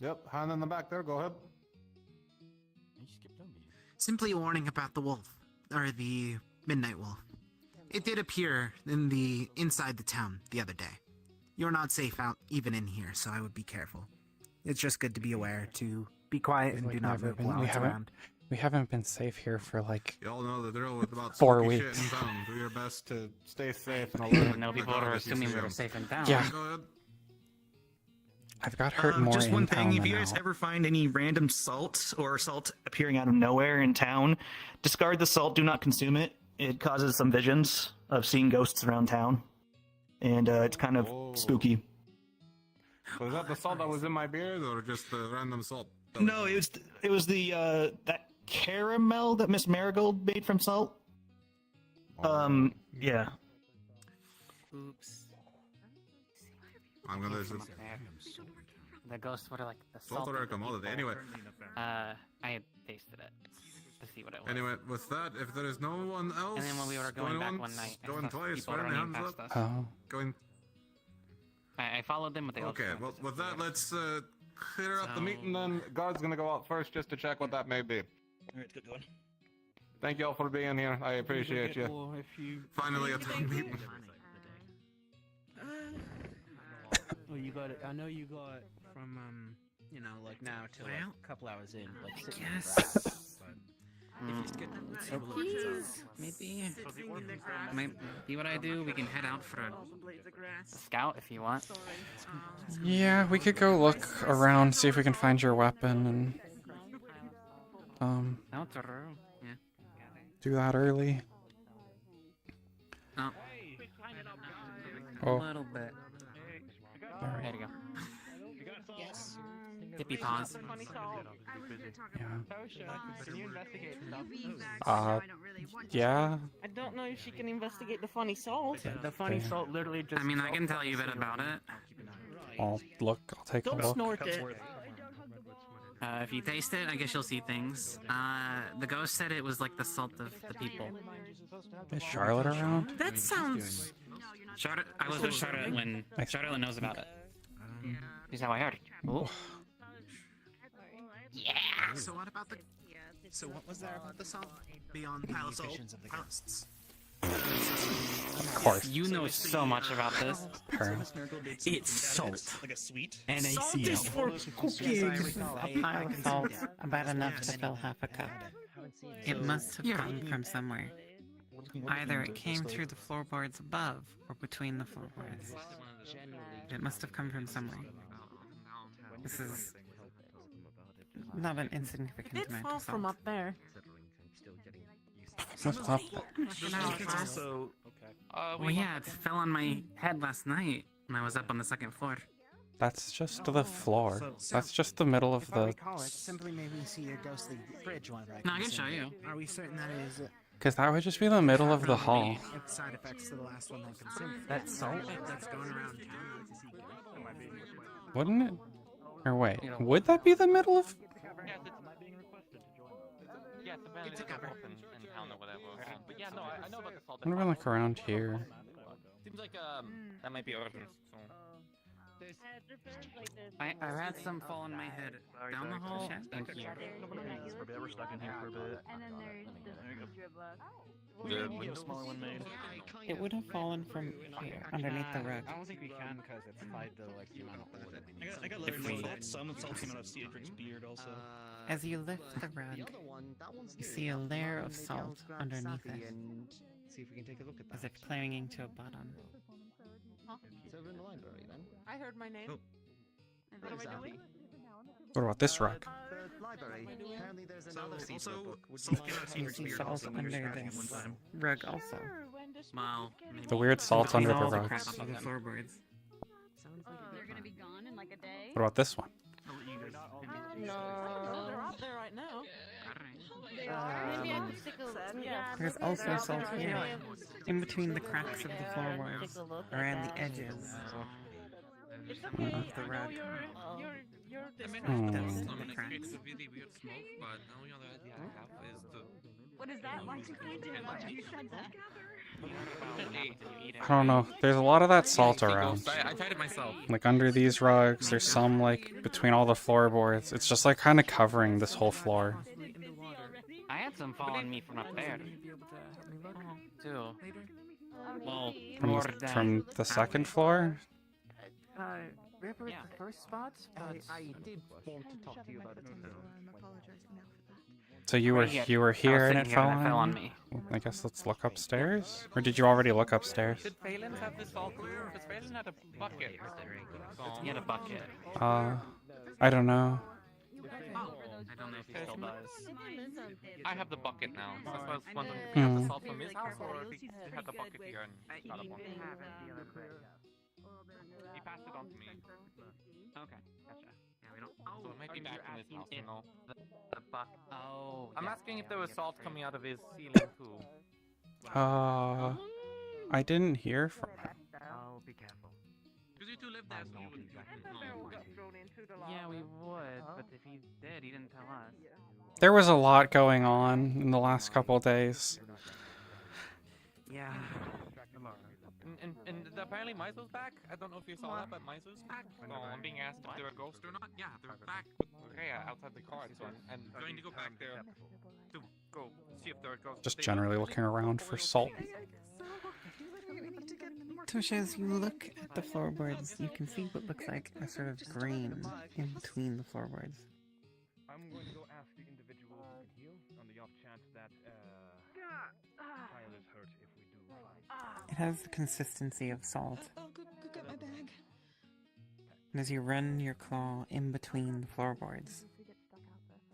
Yep, hand in the back there, go ahead. Simply a warning about the wolf, or the midnight wolf. It did appear inside the town the other day. You're not safe out even in here, so I would be careful. It's just good to be aware to be quiet and do not move while it's around. We haven't been safe here for like Y'all know the drill with about 4 spooky weeks. shit in town. Do your best to stay safe and I alert. didn't know people were assuming we were safe in town. Yeah. Go ahead. I've got hurt more Just in one town thing, if than you guys out. ever find any random salt or salt appearing out of nowhere in town, discard the salt, do not consume it. It causes some visions of seeing ghosts around town. And it's kind of spooky. Was that the salt that was in my beard, or just the random salt? No, it was the that caramel that Miss Marigold made from salt. Yeah. Oops. I'm gonna The ghosts were like the salt or commodity. Anyway. I had tasted it to see what it was. Anyway, with that, if there is no one else, And then when we were going back one night, I going saw twice, people right? running Hands past up. us. Oh. Going. I followed them, but they Okay, also well, with that, let's clear up the meeting then. Guard's gonna go out first just to check what that may be. Alright, good going. Thank you all for being here. I appreciate you. Finally at the meeting. Well, you got it. I know you got from like now till like, a couple hours in, like sitting on the grass. So please, maybe might be what I do. We can head out for a scout if you want. Yeah, we could go look around, see if we can find your weapon, and Yeah. do that early. Oh. Oh. A little bit. Alright. There you go. Yes. Dippy paws. Yeah. Can you investigate stuff? Yeah. I don't know if she can investigate the funny salt. The funny Okay. salt literally just. I mean, I can tell you a bit about it. I'll take a Don't look. snort it. If you taste it, I guess you'll see things. The ghost said it was like the salt of the people. Is Charlotte around? That sounds. Charlotte, I was with Charlotte when Charlotte knows about it. Is how I heard. Oh. Yeah. So what about the? So what was there about the salt beyond pile of salt? Of course. You know so much about this. It's salt. Like a sweet? Salt is for cooking. A pile of salt, about enough to fill half a cup. It must have come from somewhere. Either it came through the floorboards above or between the floorboards. It must have come from somewhere. This is not an insignificant It amount fall of from salt. up there. What's up? Also, Well, yeah, it fell on my head last night when I was up on the second floor. That's just the floor. That's just the middle of If I the. recall, it's simply maybe see a ghostly bridge whenever I No, I can consume show you. it. Are we certain that it is? Because that would just be the middle of the hall. Side effects to the last one I consumed. That's salt? That's going around town. Wouldn't it? Or wait, would that be the middle of? Yes, apparently it's open in town or whatever. But yeah, no, I know about the salt. What about like around here? Seems like that might be ordnance. So. I've had some fall on my head down the hall and here. we're stuck in here for a bit. And then there's the We have a smaller one made. It would have fallen from here, underneath the rug. I don't think we can because it's tied to like the amount of order. I got leather salt. Some salt came out of Cedric's beard also. As you lift the rug, you see a layer of salt underneath it, See if we can take a look at that. as if clinging to a bottom. It's over in the library then. I heard my name. What am I doing? What about this rug? Library. Apparently there's another You see salt under this rug also. Wow. The weird salt under Between the all the rugs. cracks of the floorboards. They're gonna be gone in like a day. What about this one? No, they're up there right now. They are. Maybe I could take a look. There's also salt here, in between the cracks of the floorboards, around the edges of the rug. Hmm. The cracks. What is that? Why you said that? I don't know. There's a lot of that salt around. I tried it myself. Like under these rugs, there's some like between all the floorboards. It's just like kind of covering this whole floor. I had some fall on me from up there. Too. Well, From the second floor? River at the first spot? I did want to talk to you about it. So you were here and it sitting fell here and it fell on on me. you? I guess let's look upstairs. Or did you already look upstairs? Did Phelan have this all clear? Because Phelan had a bucket. He had a bucket. I don't know. I don't know if he still does. I have the bucket now. So that's why I was wondering if Hmm. he had the salt from his house or if he had the bucket here and got a bucket. He passed it on to me. Okay, gotcha. Yeah, we don't. So it might be back in his house, you know. The buck. Oh. I'm yeah, asking if yeah, there was yeah, salt yeah. coming out of his ceiling too. I didn't hear from him. Oh, be careful. Because you two live there, so you wouldn't. Yeah, we would, but if he did, he didn't tell us. There was a lot going on in the last couple days. Yeah. And apparently Mizo's back. I don't know if you saw that, but Mizo's back. No, I'm being asked if they're a ghost or not. Yeah, they're back with Rhea outside the car. So I'm going to go back there to go see if they're a ghost. Just generally looking around for salt. Toshia, as you look at the floorboards, you can see what looks like a sort of green in between the floorboards. I'm going to go ask the individuals who can heal on the off chance It has the consistency of salt. Go get my bag. And as you run your claw in between the floorboards,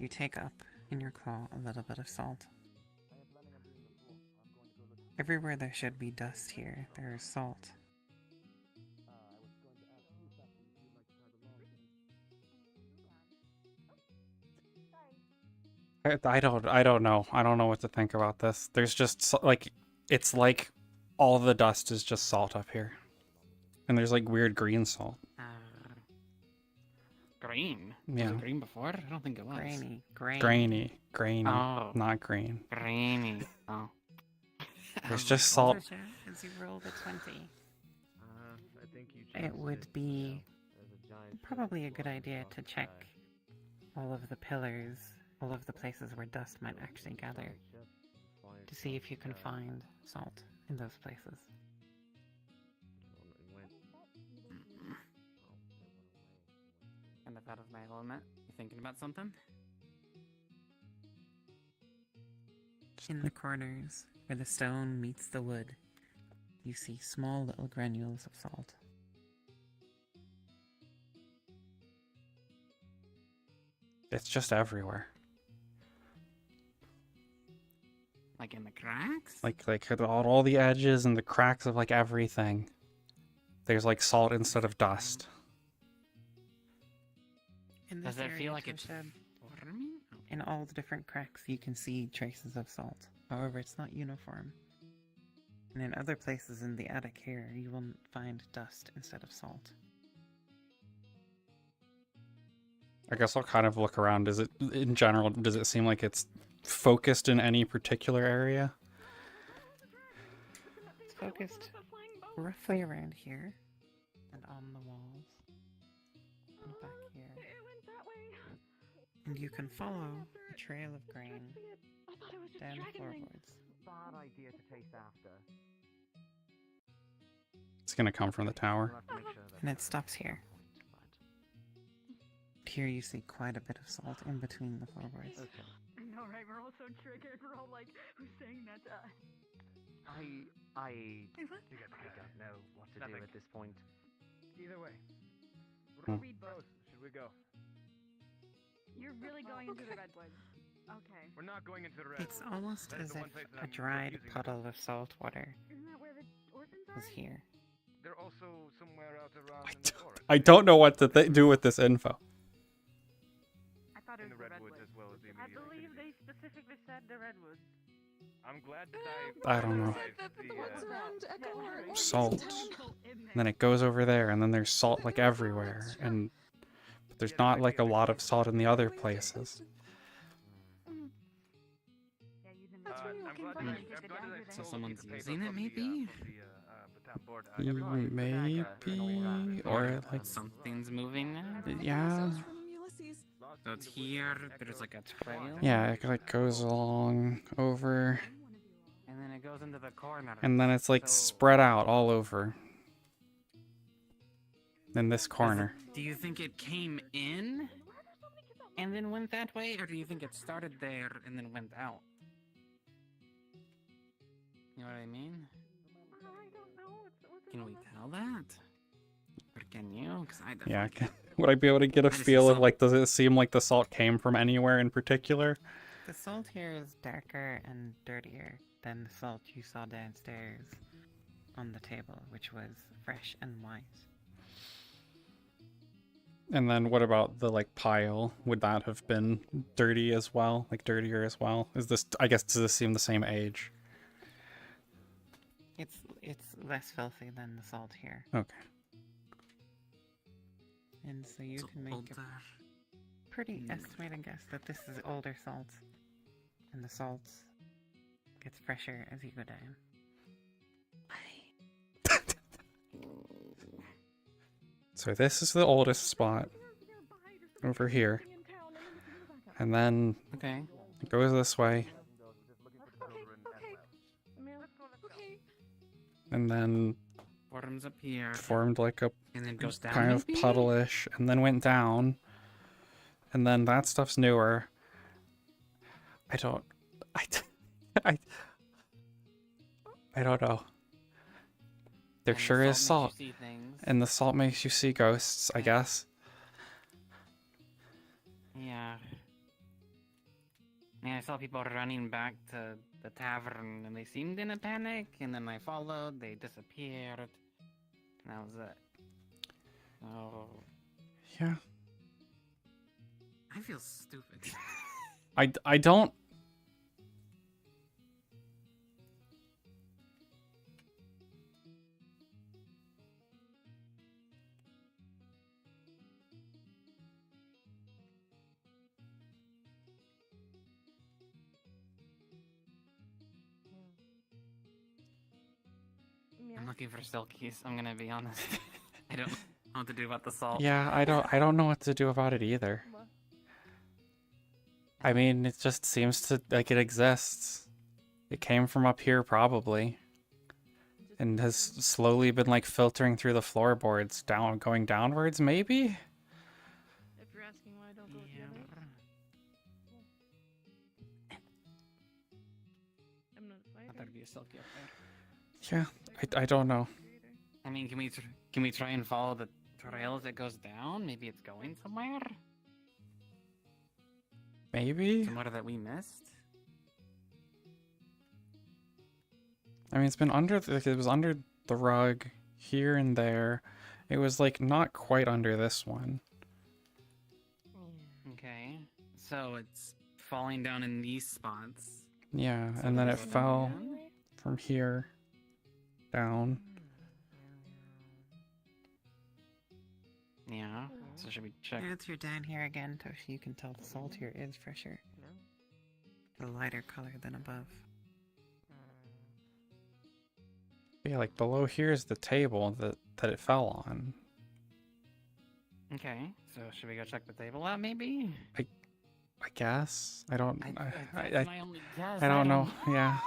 you take up in your claw a little bit of salt. Everywhere there should be dust here, there is salt. I don't know. I don't know what to think about this. There's just like, it's like all the dust is just salt up here. And there's like weird green salt. Green? Yeah. Was it green before? I don't think it was. Grainy. Grainy, Oh. not green. Grainy. Oh. There's just salt. Toshia, as you roll the 20, I think you it would be probably a good idea to check all of the pillars, all of the places where dust might actually gather, to see if you can find salt in those places. Kind of out of my element. You thinking about something? In the corners, where the stone meets the wood, you see small little granules of salt. It's just everywhere. Like in the cracks? Like all the edges and the cracks of like everything. There's like salt instead of dust. In Does this it area, feel like it's Toshia, forming? in all the different cracks, you can see traces of salt. However, it's not uniform. And in other places in the attic here, you will find dust instead of salt. I guess I'll kind of look around. Is it, in general, does it seem like it's focused in any particular area? It's focused roughly around here, and on the walls, and back here. And you can follow a trail of grain down the floorboards. Bad idea to taste after. It's gonna come from the tower. And it stops here. Here you see quite a bit of salt in between the floorboards. I know, right? We're all so triggered. We're all like, who's saying that to us? I What? don't know what to do at this point. Either way. Read both. Rose, should we go? You're really going into the redwoods. Okay. We're not going into the red. It's almost That is as the if one place that a I'm dried refusing to puddle of salt water Isn't that where the orphans was are? here. They're also somewhere out around in the forest. I don't know what to do with this info. I thought it In was the redwoods as well as the I immediate believe vicinity. they specifically said the redwoods. I'm glad that I don't know. the Salt. And then it goes over there, and then there's salt like everywhere, and but there's not like a lot of salt in the other places. So someone's using it, maybe? Maybe, or like Something's moving now? yeah, So it's here, there's like a trail. yeah. It like goes along over, And then it goes into the corner. and then it's like spread out all over. In this corner. Do you think it came in and then went that way, or do you think it started there and then went out? You know what I mean? Can we tell that? Or can you? Because I Yeah. Would I be able to get a feel of like, does it seem like the salt came from anywhere in particular? The salt here is darker and dirtier than the salt you saw downstairs on the table, which was fresh and white. And then what about the like pile? Would that have been dirty as well? Like dirtier as well? Is this, I guess, does this seem the same age? It's less filthy than the salt here. Okay. And so you can make a pretty estimated guess that this is older salt. And the salt gets fresher as you go down. So this is the oldest spot over here. And then okay. It goes this way. And then Forms up here. formed like a And then goes down, kind of maybe? puddle-ish, and then went down. And then that stuff's newer. I don't know. There And the sure is salt salt. makes you see things. And the salt makes you see ghosts, I guess. Yeah. Yeah, I saw people running back to the tavern, and they seemed in a panic, and then I followed, they disappeared. And that was it. Oh. Yeah. I feel stupid. I don't... I'm looking for silkies, I'm gonna be honest. I don't know what to do about the salt. Yeah, I don't know what to do about it either. I mean, it just seems to like it exists. It came from up here probably. And has slowly been like filtering through the floorboards going downwards maybe? If you're asking why I don't go with the others. I'm not I thought fighting. it'd be a silky up there. Yeah, I don't know. I mean, can we try and follow the trail as it goes down? Maybe it's going somewhere? Maybe? Somewhere that we missed? I mean, it's been under it was under the rug here and there. It was like not quite under this one. Okay. So it's falling down in these spots. Yeah, So and then we it go fell down? from here down. Yeah. So should we check? Now that you're down here again, Toshi, you can tell the salt here is fresher. A lighter color than above. Yeah, like below here is the table that it fell on. Okay. So should we go check the table out maybe? I guess. I don't That's my only guess. I don't know. Yeah.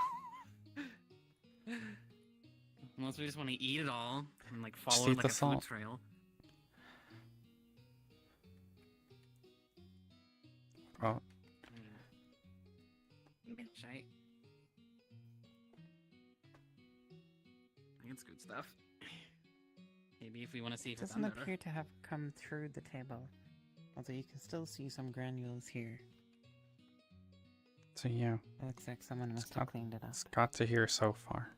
Unless we just want to eat it all and like Just follow eat like the a food salt. trail. Oh, Should I think it's good stuff. Maybe if we want to see if It it's doesn't under. appear to have come through the table, although you can still see some granules here. so yeah. It looks like someone must have cleaned it up. It's got to here so far.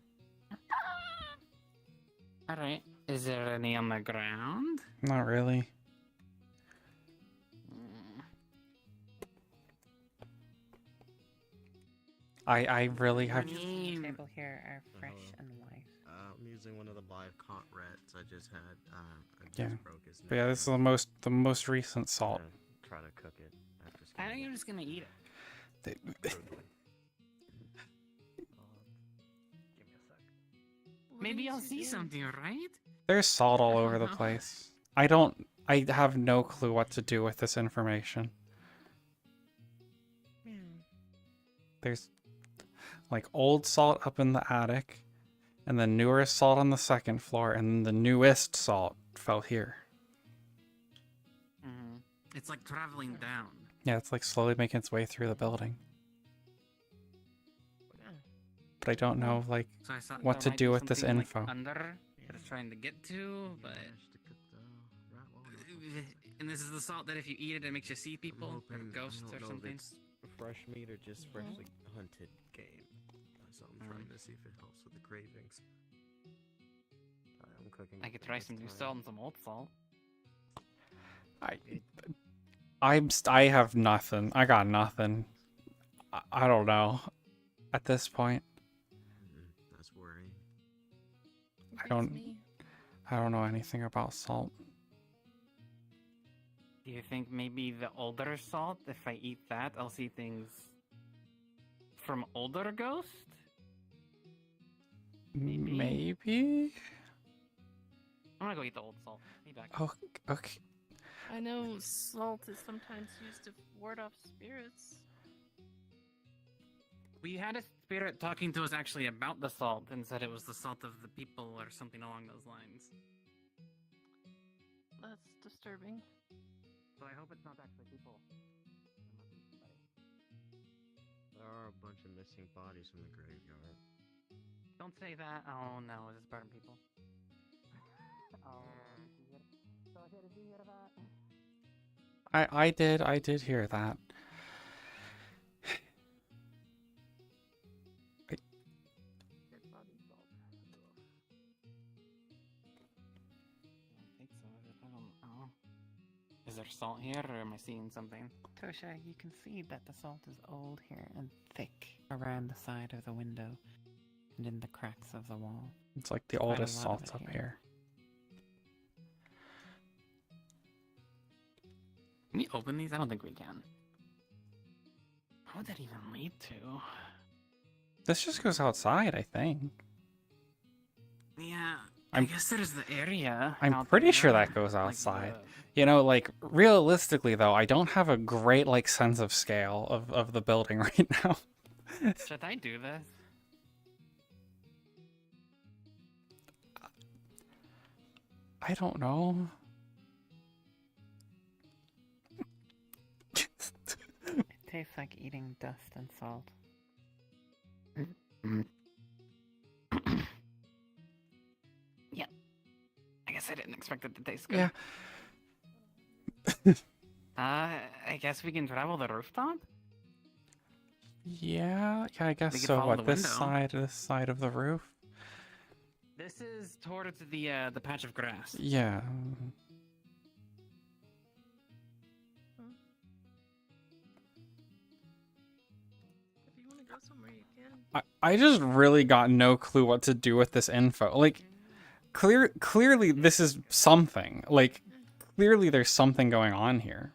Alright. Is there any on the ground? Not really. I really have The table here are fresh and live. I'm using one of the live caught rats. I just had. I yeah. just broke his But yeah, this is the most recent salt. Try to cook it after I think I'm just gonna eat it. Maybe I'll see something, right? There's salt all over the place. I have no clue what to do with this information. There's like old salt up in the attic, and then newer salt on the second floor, and then the newest salt fell here. It's like traveling down. Yeah, it's like slowly making its way through the building. But I don't know like So I thought what there to might do be with this something, like, info. under that it's trying to get to, but and this is the salt that if you eat it, it makes you see people or ghosts or something. Fresh meat or just freshly hunted game. So I'm trying to see if it helps with the cravings. I'm cooking. I could try some new salt and some old salt. I have nothing. I got nothing. I don't know. At this point, That's worrying. I don't know anything about salt. Do you think maybe the older salt, if I eat that, I'll see things from older ghosts? Maybe? I'm gonna go eat the old salt. Be back. Oh, okay. I know salt is sometimes used to ward off spirits. We had a spirit talking to us actually about the salt and said it was the salt of the people or something along those lines. That's disturbing. So I hope it's not actually people. There are a bunch of missing bodies from the graveyard. Don't say that. Oh no, is this burn people? Did you hear that? I did hear that. I think so. I don't know. Is there salt here, or am I seeing something? Toshia, you can see that the salt is old here and thick around the side of the window and in the cracks of the wall. It's like the Quite a oldest lot of salt it up here. Can we open these? I don't think we can. How would that even lead to? This just goes outside, I think. Yeah, I guess there's the area. I'm out pretty there, sure that goes like outside. the- You know, like, realistically, though, I don't have a great, like, sense of scale of the building right now. Should I do this? I don't know. It tastes like eating dust and salt. Yeah. I guess I didn't expect it to taste good. Yeah. I guess we can travel the rooftop? Yeah, I guess We could so. follow What, the this window. side of the roof? This is towards the patch of grass. Yeah. If you want to go somewhere, you can. I just really got no clue what to do with this info. Like, clearly this is something. Like, clearly there's something going on here.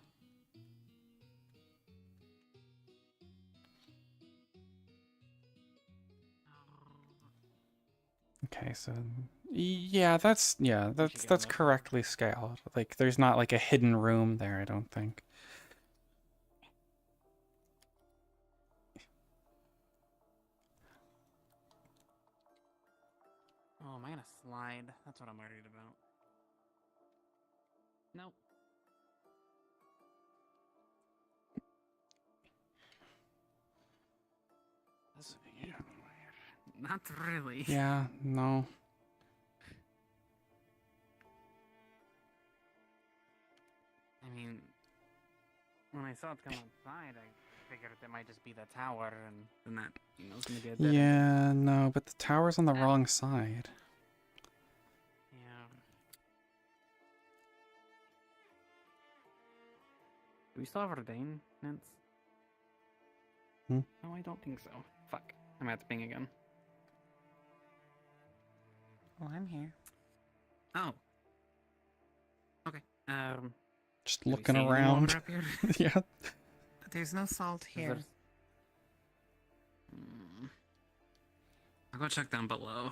Okay, so yeah, that's correctly scaled. Like, there's not like a hidden room there, I don't think. Oh, am I gonna slide? That's what I'm worried about. Nope. That's weird. Not really. Yeah, no. I mean, when I saw it come outside, I figured it might just be the tower, and then that, it's gonna be a dead end. Yeah, no, but the tower's on the wrong side. Yeah. Do we still have ordainments? Hmm? No, I don't think so. Fuck. I'm at the ping again. Well, I'm here. Oh. Okay. Just do we looking see any around. water up here? Yeah. There's no salt here. I'll go check down below.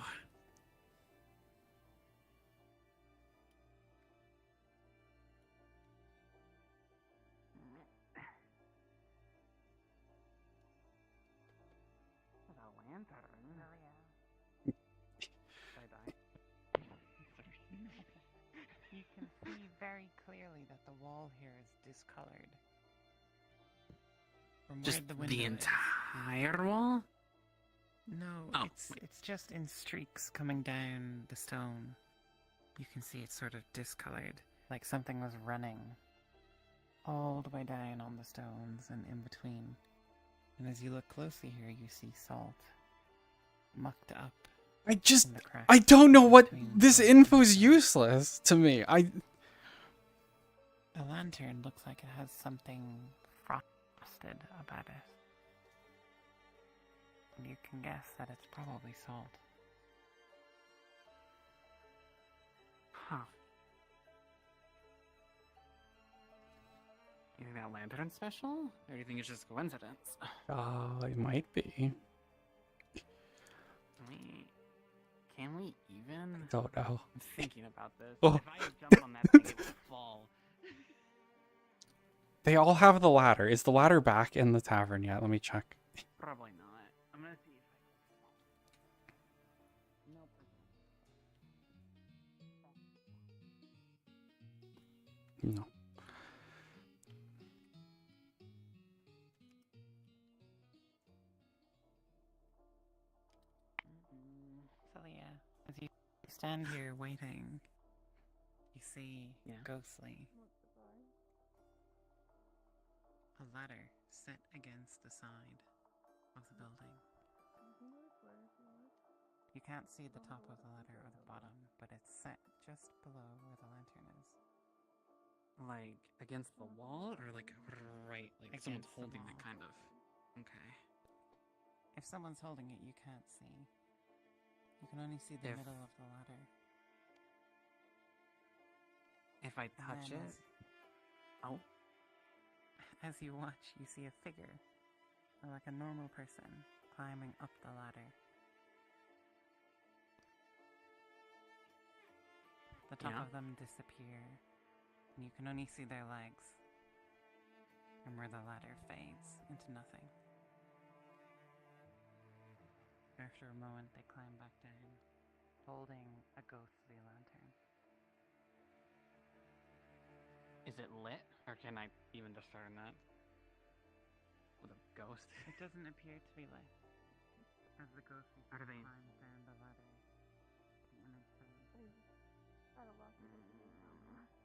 There's a lantern. Oh, yeah. Should I die? You can see very clearly that the wall here is discolored. From Just where the the window is. entire wall? No, Oh, it's just in streaks coming down the stone. You can see it's sort of discolored, like something was running all the way down on the stones and in between. And as you look closely here, you see salt mucked up. I just, in the cracks I don't know what, between this the info's useless to me. The lantern looks like it has something frosted about it. And you can guess that it's probably salt. Huh. You think that lantern's special? Or do you think it's just coincidence? It might be. Can we even? I don't know. I'm thinking about this. Oh. If I had jumped on that thing, it would fall. They all have the ladder. Is the ladder back in the tavern yet? Let me check. Probably not. I'm gonna see if I Nope. No. So yeah, as you stand here waiting, You see, ghostly, a ladder set against the side of the building. You can't see the top of the ladder or the bottom, but it's set just below where the lantern is. Like against the wall, or like right, like Against someone's the holding it, wall. kind of. Okay. If someone's holding it, you can't see. You can only see the If- middle of the ladder. If I And touch then it, oh, as you watch, you see a figure, like a normal person, climbing up the ladder. The top Yeah. of them disappear, and you can only see their legs, and where the ladder fades into nothing. After a moment, they climb back down, holding a ghostly lantern. is it lit, or can I even discern that with a ghost? It doesn't appear to be lit, as the ghostly Are figure they- climbs down the ladder. The image fades.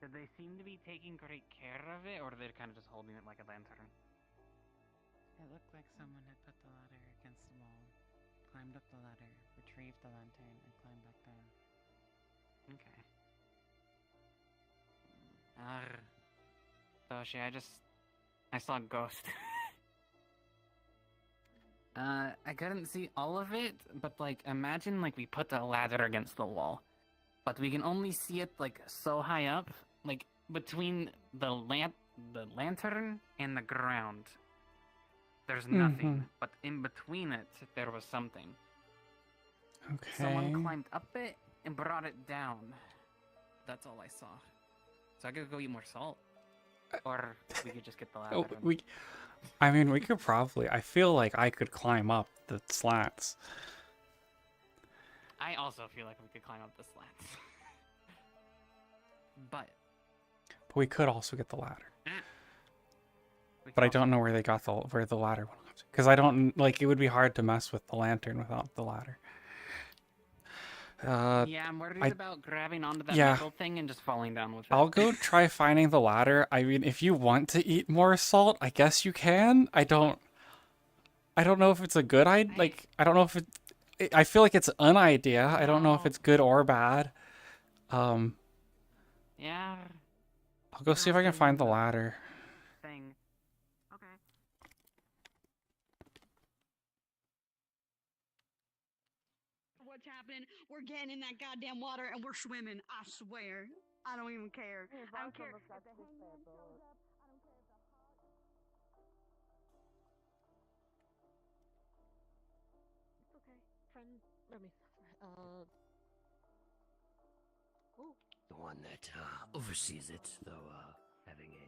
Did they seem to be taking great care of it, or they're kind of just holding it like a lantern? It looked like someone had put the ladder against the wall, climbed up the ladder, retrieved the lantern, and climbed back down. Okay. Toshia, I saw a ghost. I couldn't see all of it, but like, imagine like we put the ladder against the wall, but we can only see it like so high up, like between the lantern and the ground. There's nothing, but in between it, there was something. Okay. Someone climbed up it and brought it down. That's all I saw. So I could go eat more salt, or we could just get the ladder. Oh, and- I mean, we could probably. I feel like I could climb up the slats. I also feel like we could climb up the slats. But We could also get the ladder. we But I could don't know where they got where the ladder went. Because I don't like it would be hard to mess with the lantern without the ladder. yeah, I'm worried I- about grabbing onto that yeah. metal thing and just falling down with it. I'll go try finding the ladder. I mean, if you want to eat more salt, I guess you can. I don't know if it's a good idea. Like, I don't know if I feel like it's an idea. I don't know if it's good or bad. Yeah. I'll go see if I can find the ladder. Thing. Okay. What's happening? We're getting in that goddamn water and we're swimming. I swear. I don't even care. I don't care if the hangman shows up. I don't care if the hog. It's okay. Friend, I mean, oh. The one that oversees it, though, having a.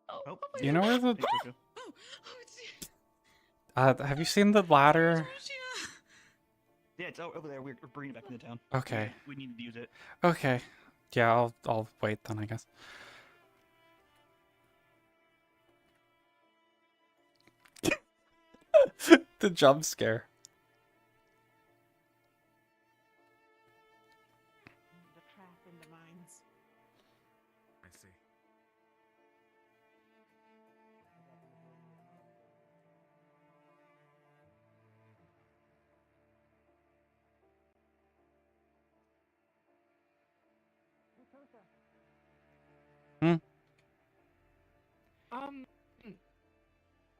Oh, You know where the Oh, it's have you seen the ladder? Yeah, it's over there. We're bringing it back into town. Okay. We need to use it. Okay. Yeah, I'll wait then, I guess. The jump scare. The trap in the mines. I see. Hmm.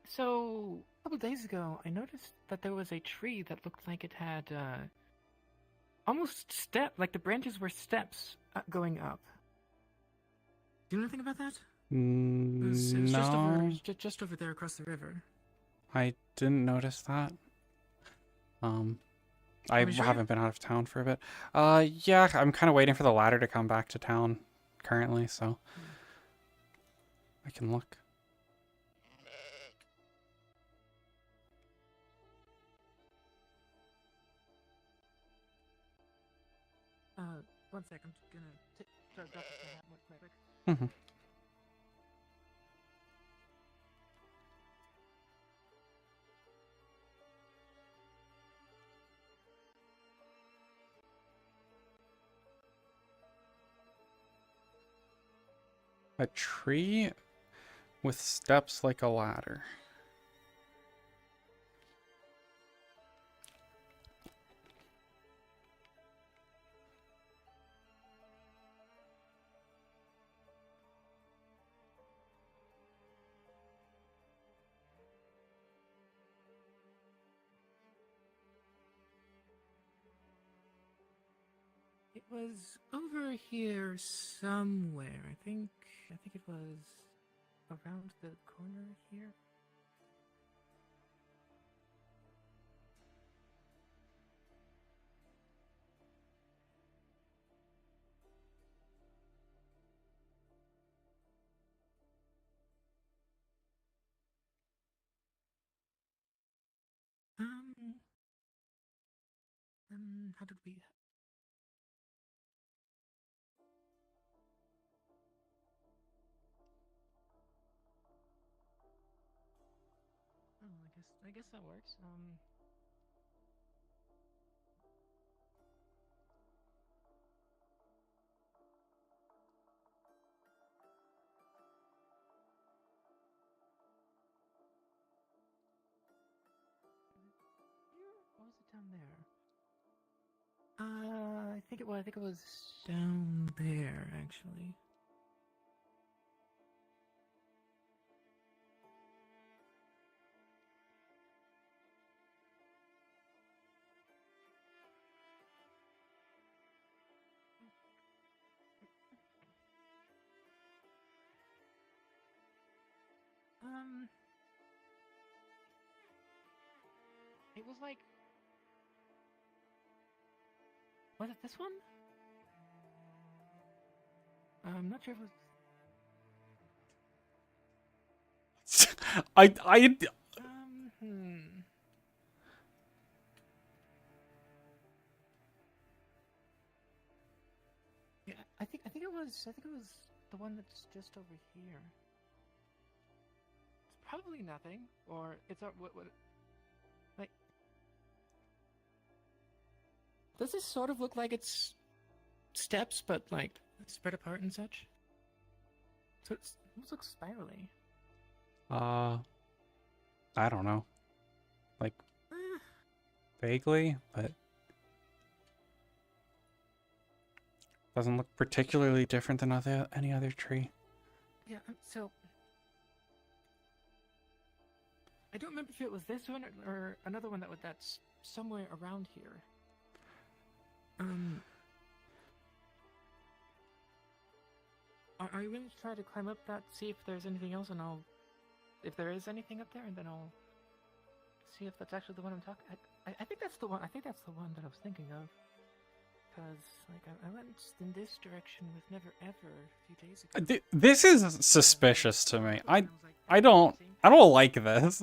So a couple days ago, I noticed that there was a tree that looked like it had almost like the branches were steps going up. Do you know anything about that? Mm, It was no, just over there across the river. I didn't notice that. I Are you sure? haven't been out of town for a bit. Yeah, I'm kind of waiting for the ladder to come back to town currently, so I can look. One sec. I'm just gonna drop this to hat real quick. A tree with steps like a ladder. It was over here somewhere. I think it was around the corner here. How did we? Oh, I guess that works. What was it down there? I think it was down there actually. It was like, was it this one? I'm not sure if it was. I Yeah, I think it was the one that's just over here. It's probably nothing, or it's what like. Does this sort of look like it's steps, but like spread apart and such? So it almost looks spirally. I don't know. Like, vaguely, but doesn't look particularly different than any other tree. Yeah, so I don't remember if it was this one or another one that's somewhere around here. Are you willing to try to climb up that, see if there's anything else, and if there is anything up there, and then I'll see if that's actually the one I'm talking. I think that's the one. I think that's the one that I was thinking of. Because like I went in this direction with Never Ever a few days ago. This is suspicious to me. I don't like this.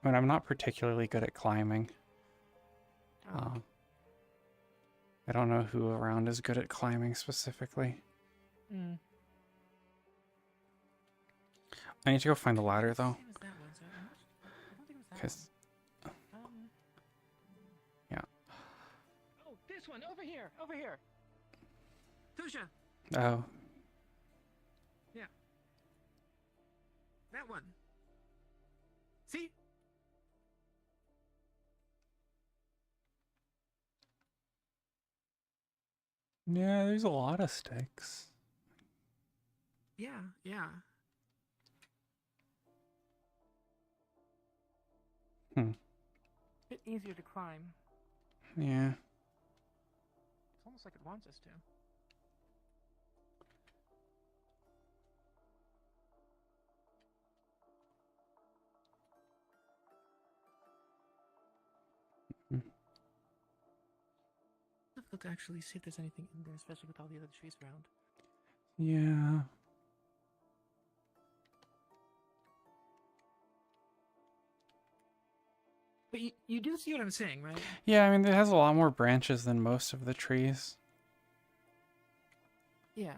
I mean, I'm not particularly good at climbing. I don't know who around is good at climbing specifically. I need to go find a ladder though. Because yeah. Oh, this one over here, over here. Toshia. Oh. Yeah. That one. See? Yeah, there's a lot of sticks. Yeah, yeah. Bit easier to climb. Yeah. It's almost like it wants us to. Difficult to actually see if there's anything in there, especially with all the other trees around. Yeah. But you do see what I'm saying, right? Yeah, I mean, it has a lot more branches than most of the trees. Yeah.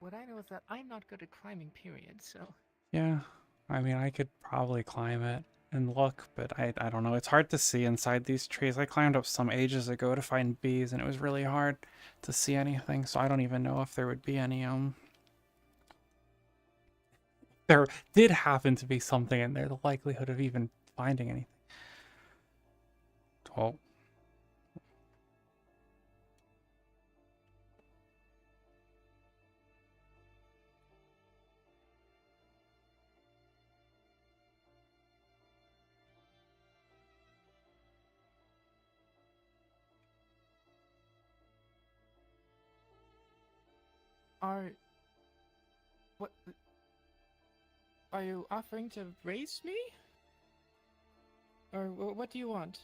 what I know is that I'm not good at climbing, period, so... Yeah, I mean, I could probably climb it and look, but I don't know. It's hard to see inside these trees. I climbed up some ages ago to find bees, and it was really hard to see anything, so I don't even know if there would be any, There did happen to be something in there, the likelihood of even finding anything. Oh. What... Are you offering to raise me? Or what do you want?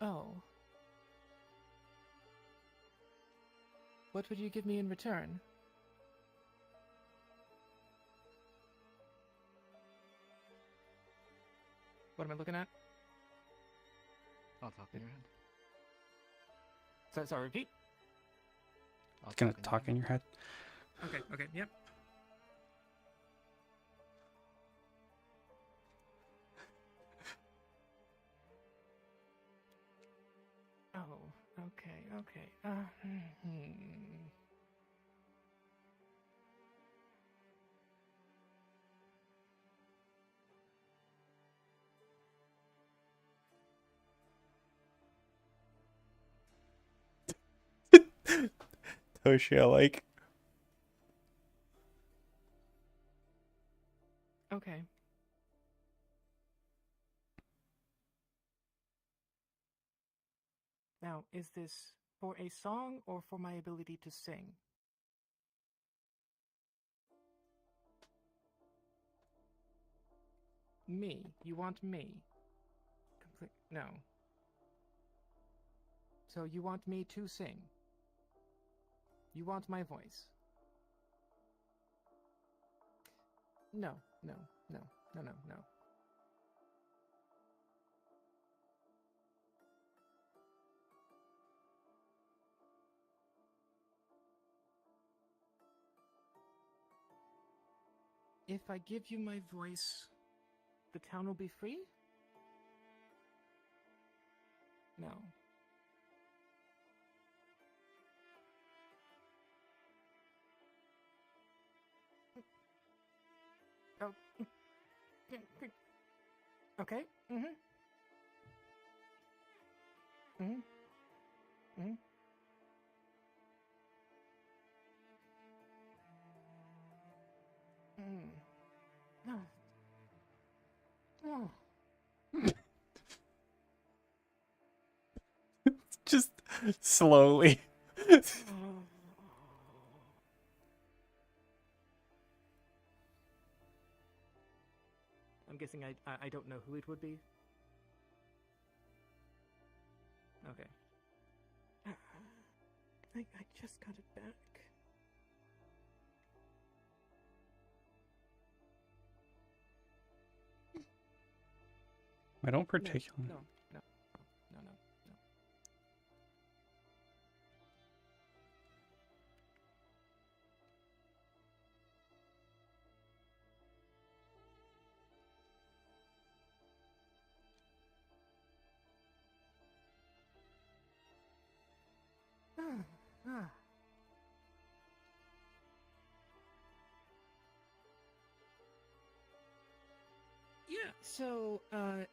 Oh. What would you give me in return? What am I looking at? I'll talk in your head. Sorry, repeat? It's gonna talk in your head. Okay, yep. Oh, okay. Toshia, like... Okay. Now, is this for a song or for my ability to sing? Me. You want me? No. So you want me to sing? You want my voice? No. If I give you my voice, the town will be free? No. Oh. Okay. No. No. Just slowly. I'm guessing I don't know who it would be. Okay. I just got it back. I don't particularly... No. Yeah, so,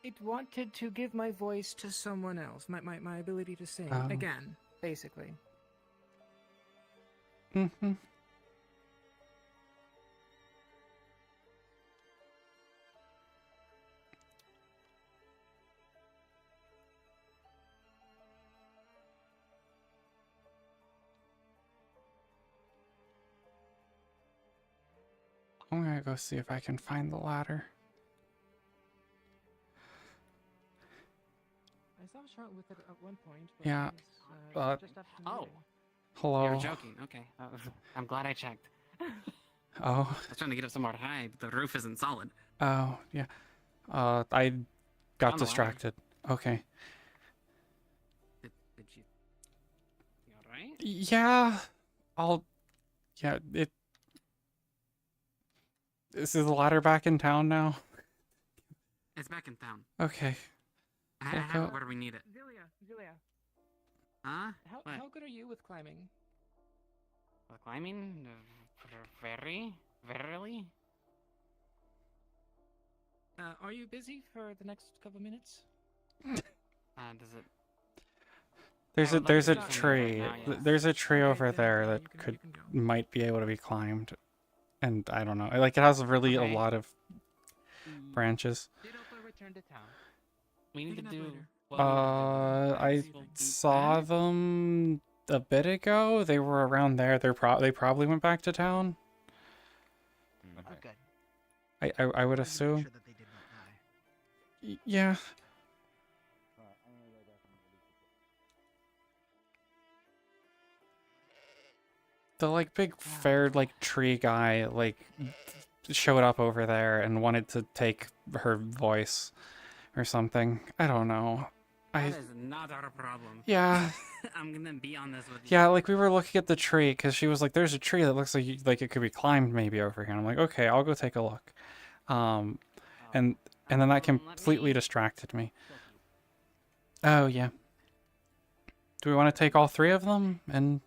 it wanted to give my voice to someone else. My ability to sing. Oh. Again, basically. Mm-hmm. I'm gonna go see if I can find the ladder. I saw Charlotte with it at one point, but Yeah, just after the Oh. meeting. Hello. You're joking. Okay. I'm glad I checked. Oh. I was trying to get up somewhere high, but the roof isn't solid. Oh, yeah. I got Found the distracted. Okay. Did you... You alright? Yeah, I'll. Yeah, it. Is the ladder back in town now? It's back in town. Okay. I We'll have go- it where we need it. Julia. Huh? What? How good are you with climbing? With climbing? Verily? Are you busy for the next couple minutes? Does it... There's a to do tree. right now, yes. There's a tree over there that might be able to be climbed, and I don't know. Like it has really a lot of branches. Did Opal return to town? We need to do... I saw them a bit ago. They were around there. They probably went back to town. Good. I would assume. Yeah. The like big fair like tree guy like showed up over there and wanted to take her voice or something. I don't know. That is not our problem. Yeah. I'm gonna be on this with you. Yeah, like we were looking at the tree because she was like, "There's a tree that looks like it could be climbed maybe over here." And I'm like, "Okay, I'll go take a look." And then that completely distracted me. Oh yeah. Do we want to take all three of them and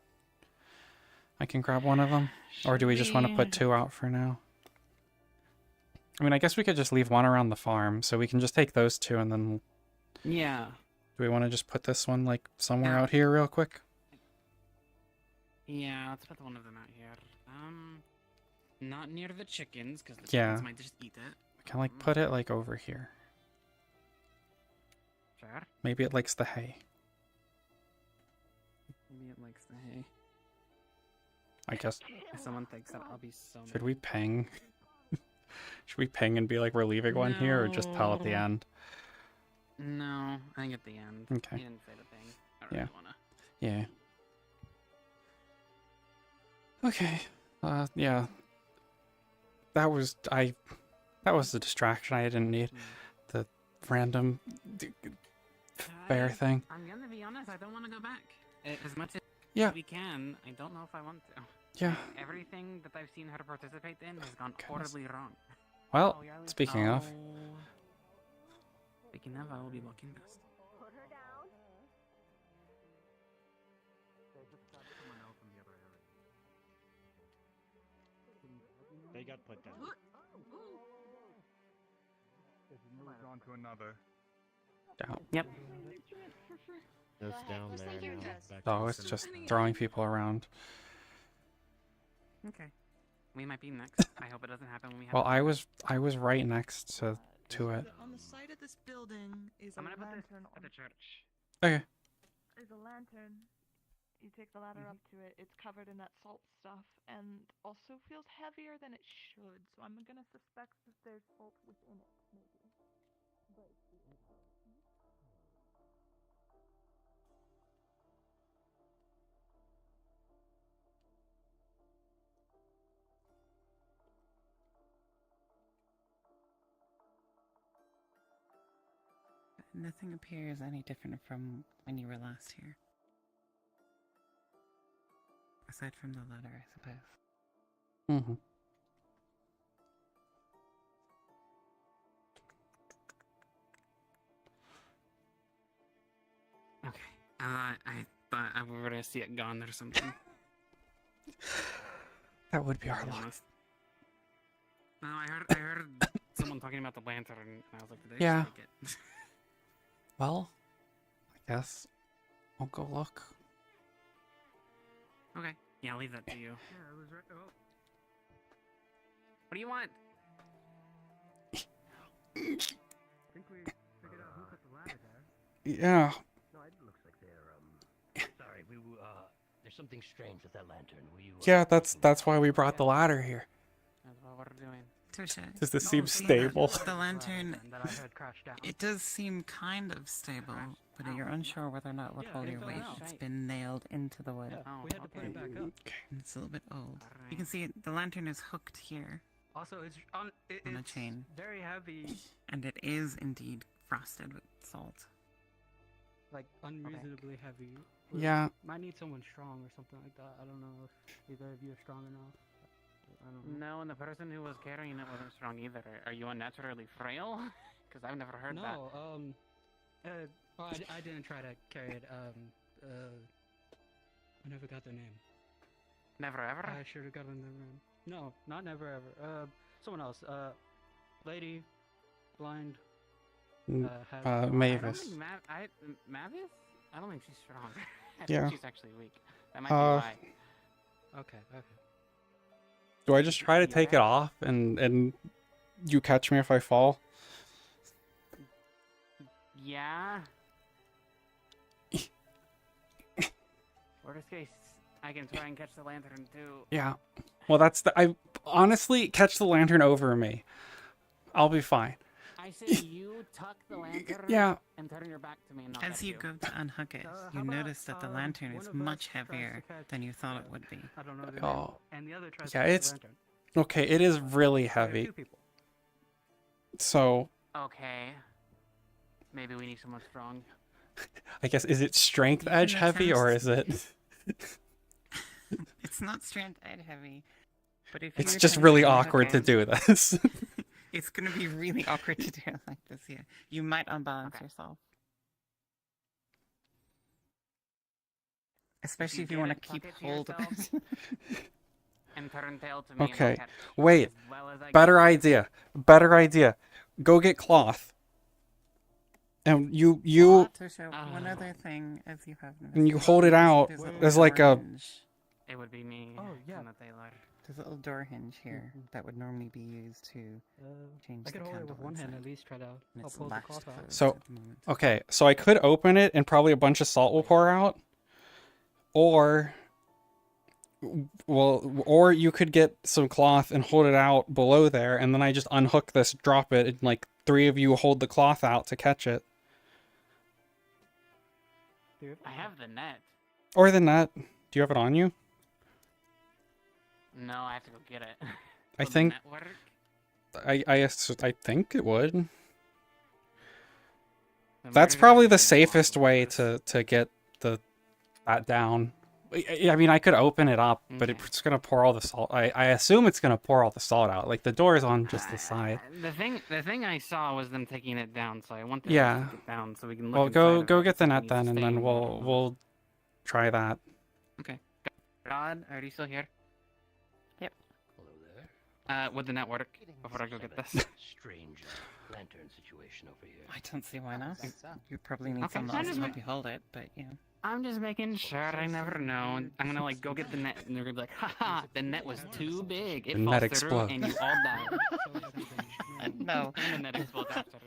I can grab one of them, or do we just want to put two out for now? I mean, I guess we could just leave one around the farm, so we can just take those two and then. Yeah. Do we want to just put this one like somewhere out here real quick? Yeah, let's put one of them out here. Not near the chickens, because the Yeah. chickens might just eat it. We can like put it like over here. Sure. Maybe it likes the hay. Maybe it likes the hay. I guess. If someone thinks that, I'll be so Should we ping? Should we ping and be like we're leaving one here, or just tell at the No. end? No, I think at the end. Okay. He didn't say the thing. I really Yeah. wanna. Yeah. Okay. Yeah. That was the distraction I didn't need. The random bear thing. I'm gonna be honest, I don't want to go back. As much as Yeah. we can, I don't know if I want to. Yeah. Everything that I've seen her participate in has gone horribly wrong. Well, speaking of. Speaking of, I will be walking past. They got put down. Moved on to another. Down. Yep. It's down there now. Back to Oh, the it's center. just throwing people around. Okay. We might be next. I hope it doesn't happen when we have. Well, I was right next to it. On the side of this building is I'm a gonna put this lantern. at the church. Okay. There's a lantern. You take the ladder up to it. It's covered in that salt stuff, and also feels heavier than it should. So I'm gonna suspect that there's salt within it, maybe. But Nothing appears any different from when you were last here. Aside from the ladder, I suppose. Mm-hmm. Okay. I thought I were gonna see it gone or something. That would be our To be luck. honest. No, I heard someone talking about the lantern, and I was like, did they Yeah. just take it? Well, I guess I'll go look. Okay. Yeah, I'll leave that to you. Yeah, it was right. Oh. What do you want? I think we figured out who put the ladder there. Yeah. No, it looks like they're sorry, there's something strange with that lantern. Were you Yeah, that's why we brought the ladder here. That's what we're doing. Toshia. Does this seem stable? The lantern, that I heard crashed down. it does seem kind of stable, but you're unsure whether or not it would hold your weight. It's been nailed into the wood. We had to put it back up. And it's a little bit old. You can see the lantern is hooked here Also, it's on on a chain. very heavy. And it is indeed frosted with salt. Like unreasonably heavy. Yeah. Might need someone strong or something like that. I don't know if either of you are strong enough. I don't know. No, and the person who was carrying it wasn't strong either. Are you unnaturally frail? Because I've never heard that. No, well, I didn't try to carry it. I never got their name. Never ever? I should have gotten their name. No, not never ever. Someone else. Lady, blind. Mavis. Mavis? I don't think she's strong. I Yeah. think she's actually weak. That might be why. Okay. Do I just try to take it off and you catch me if I fall? Yeah. Worst case, I can try and catch the lantern too. Yeah. Well, I honestly catch the lantern over me. I'll be fine. I say you tuck the lantern Yeah. and turn your back to me and I'll As catch you go to unhook it, you notice that the lantern is much heavier than you thought it would be. I don't know. Oh. And the other tries Yeah, to catch the it's lantern. okay. It is really There are heavy. 2 people. So Okay. Maybe we need someone strong. I guess, is it strength can edge heavy or is attempt- it? It's not strength edge heavy, but if It's you're just trying really to unhook awkward to it- do this. It's gonna be really awkward to do it like this. Yeah, you might unbalance yourself, especially if you want to keep hold of it. And turn tail to me and Okay. I'll catch Wait. as well as I Better can. idea. Better idea. Go get cloth. And you Toshia, one other thing, as you have and you hold it out there's a little as like door a hinge. It would be me. Oh, yeah. And the tailor. There's a little door hinge here that would normally be used to change I the could hold it candle with one hand inside. at least. Try to And I'll it's pull the latched cloth out. closed So, at the moment. okay, so I could open it and probably a bunch of salt will pour out. Or you could get some cloth and hold it out below there, and then I just unhook this, drop it, and like 3 of you hold the cloth out to catch it. I have the net. Or the net. Do you have it on you? No, I have to go get it. I Will the think net work? I think it would. Then That's where probably did the I get safest way to get that down. I mean, I could open it up, but it's gonna pour all the salt. I assume it's gonna pour all the salt out. Like the door is on just the side. The thing I saw was them taking it down, so I want them Yeah. to take it down so we can look Well, inside go of go it get the if it net needs then, and then staying. we'll try that. Okay. God, are you still here? Yep. Hello there. Would the net work before I go get this? Strange lantern situation over here. I don't see why not. You probably need Okay, someone I else just to ma- help you hold it, but yeah. I'm just making sure. I never know. And I'm gonna like go get the net, and they're gonna be like, "Haha, the net was too big. It The falls net through, explodes. and you all die." No. And the net explodes after.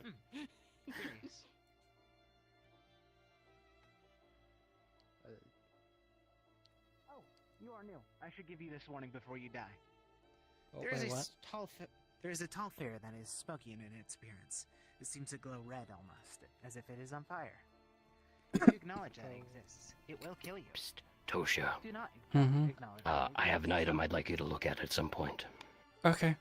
Oh, you are new. I should give you this warning before you die. Oh, There is wait, a what? tall fare that is smoky in its appearance. It seems to glow red almost, as if it is on fire. If you acknowledge that it exists, it will kill you. Toshia, Do not Mhm. acknowledge that I have an item I'd like you to look at some point. Okay.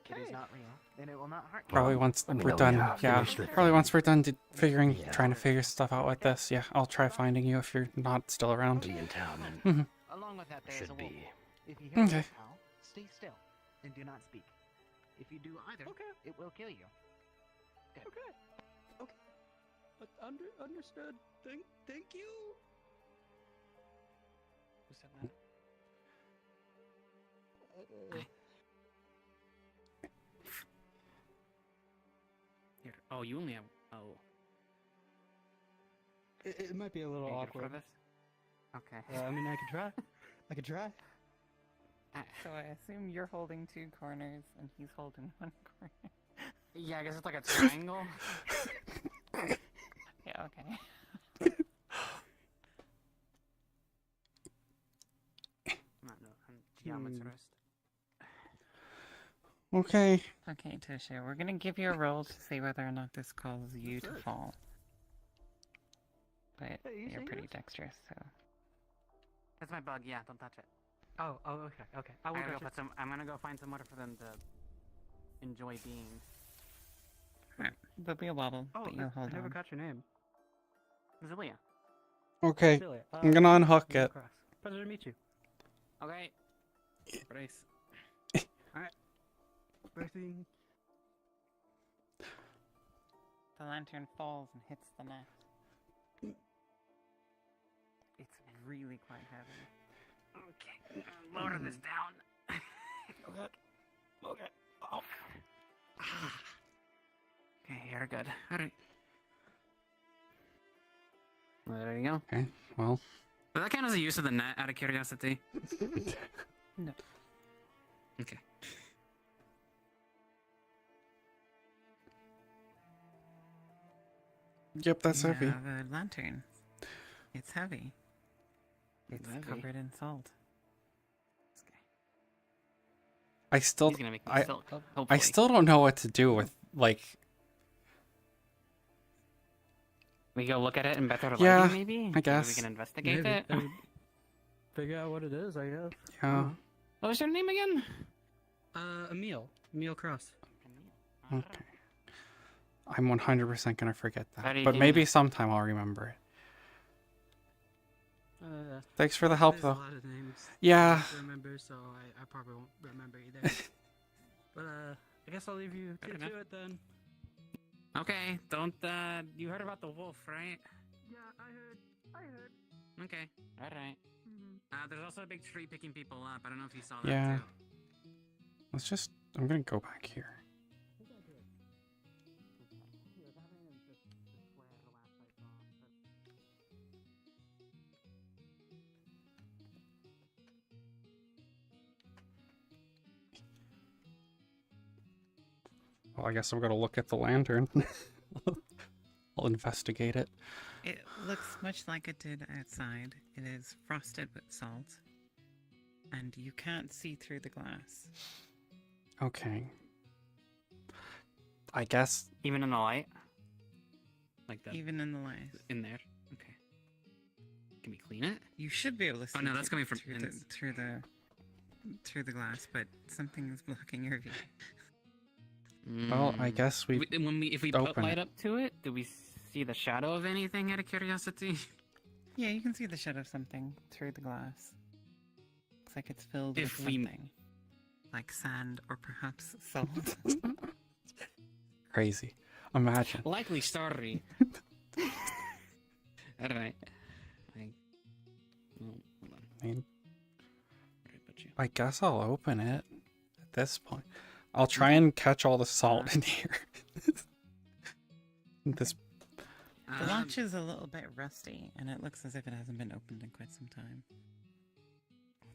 it is not real, then it will not hurt you. Probably once let me we're know done. when you're Yeah. finished with Probably it. once we're done trying to figure stuff out with this. Yeah, I'll try finding you if you're not still around. Be in town and Mhm. Along with that, there is a should wolf. be. If you hear Okay. a wolf howl, stay still and do not speak. If you do either, it will kill you. Good. Okay. Understood. Thank you. Who said that? Here. Oh, you only have. Oh. It might be a little Are you good awkward. for this? Okay. I mean, I could try. I could try. So I assume you're holding 2 corners and he's holding 1 corner. Yeah, I guess it's like a triangle. Yeah, okay. Geometrist. Okay. Okay, Toshia, we're gonna give you a roll to see whether or not this causes you to fall. But Hey, you you're see pretty this? dexterous, so. That's my bug. Yeah, don't touch it. Oh, okay. I will I'm gonna touch go it. put some. I'm gonna go find somewhere for them to enjoy being. There'll be a wobble, Oh, but you'll hold I never on. got your name. Zilia. Okay, Celia, I'm gonna unhook Neil it. Cross. Pleasure to meet you. Okay. Brace. Alright. Bracing. The lantern falls and hits the net. It's really quite heavy. Okay. Lower this down. Okay. Okay. Oh. Okay, you're good. Alright. Well, there you go. Okay, well. Does that count as a use of the net out of curiosity? No. Okay. Yep, that's heavy. The lantern. It's heavy. It's Heavy. covered in salt. I still, He's gonna make me I silk, hopefully. still don't know what to do with, like... We go look at it in better lighting, Yeah, maybe? I Maybe guess. we can investigate Maybe. it. I mean, figure out what it is, I guess. Yeah. What was your name again? Emil. Emil Cross. Okay. I'm 100% gonna forget How that. do you But do maybe that? sometime I'll remember it. Thanks for the help, there's though. a lot of names Yeah. I have to remember, so I probably won't remember either. But I guess I'll leave you to it then. Okay, don't, you heard about the wolf, right? Yeah, I heard. Okay, alright. There's also a big tree picking people up. I don't know if you saw that Yeah. too. Let's just... I'm gonna go back here. Well, I guess I'm gonna look at the lantern. I'll investigate it. It looks much like it did outside. It is frosted with salt. And you can't see through the glass. Okay. I guess... Even in the light? Like that? Even in the light. In there? Okay. Can we clean it? You should be able to see Oh no, that's coming from through the glass, but something is blocking your view. Well, I guess we... If we put light up to it, do we see the shadow of anything out of curiosity? Yeah, you can see the shadow of something through the glass. Looks like it's filled If with we- something. Like sand or perhaps salt. Crazy. Imagine. Likely story. Alright. Hold on. I mean, I guess I'll open it at this point. I'll try and catch all the salt in here. This... The latch is a little bit rusty, and it looks as if it hasn't been opened in quite some time.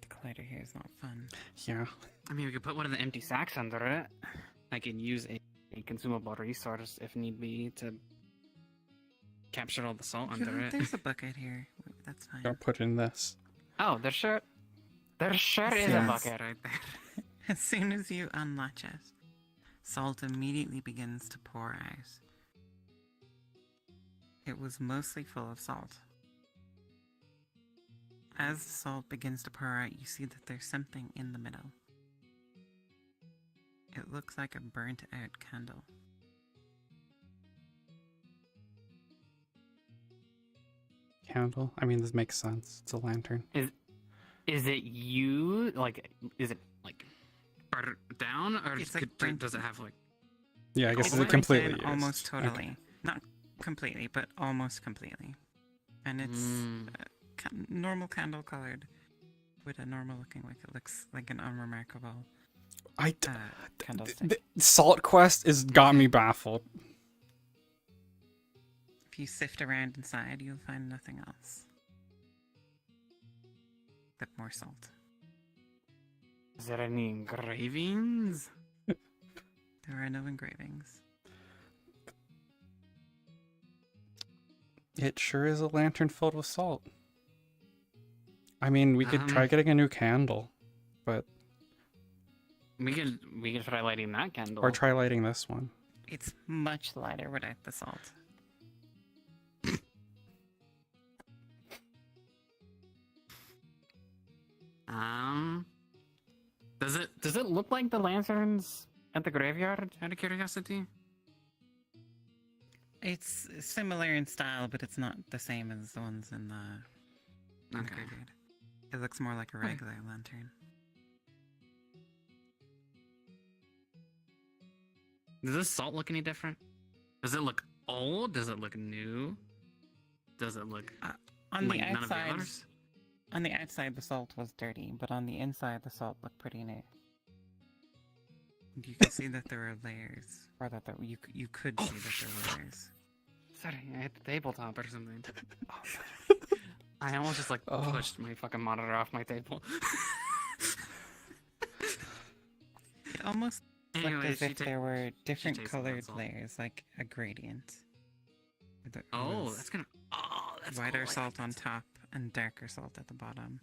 The collider here is not fun. Yeah. I mean, we could put one of the empty sacks under it. I can use a consumable resource if need be to capture all the salt under it. There's a bucket here. That's fine. I'll put in this. Oh, there sure is a bucket right there. As soon as you unlatch it, salt immediately begins to pour out. It was mostly full of salt. As the salt begins to pour out, you see that there's something in the middle. It looks like a burnt out candle. Candle? I mean, this makes sense. It's a lantern. Is it you? Like, is it like burnt down, or It's like does it have like? Yeah, I guess It's it's burnt completely in used. almost totally. Okay. Not completely, but almost completely. And it's normal candle colored with a normal looking wick. It looks like an unremarkable candlestick. The Salt Quest has got me baffled. If you sift around inside, you'll find nothing else but more salt. Is there any engravings? There are no engravings. It sure is a lantern filled with salt. I mean, we could try getting a new candle, but... We could try lighting that candle. Or try lighting this one. It's much lighter without the salt. Does it look like the lanterns at the graveyard? Out of curiosity. It's similar in style, but it's not the same as the ones in the graveyard. It looks more like a regular lantern. Does this salt look any different? Does it look old? Does it look new? Does it look On like the none of the outside, others? on the outside, the salt was dirty, but on the inside, the salt looked pretty new. You can see that there are layers, or that you could see that there were layers. Sorry, I hit the tabletop or something. I almost just like pushed my fucking monitor off my table. It almost looked Anyways, as she if there were different tasted that colored salt. layers, like a gradient. It Oh, was that's gonna. Oh, that's whiter cool. I salt like on that. top and darker salt at the bottom.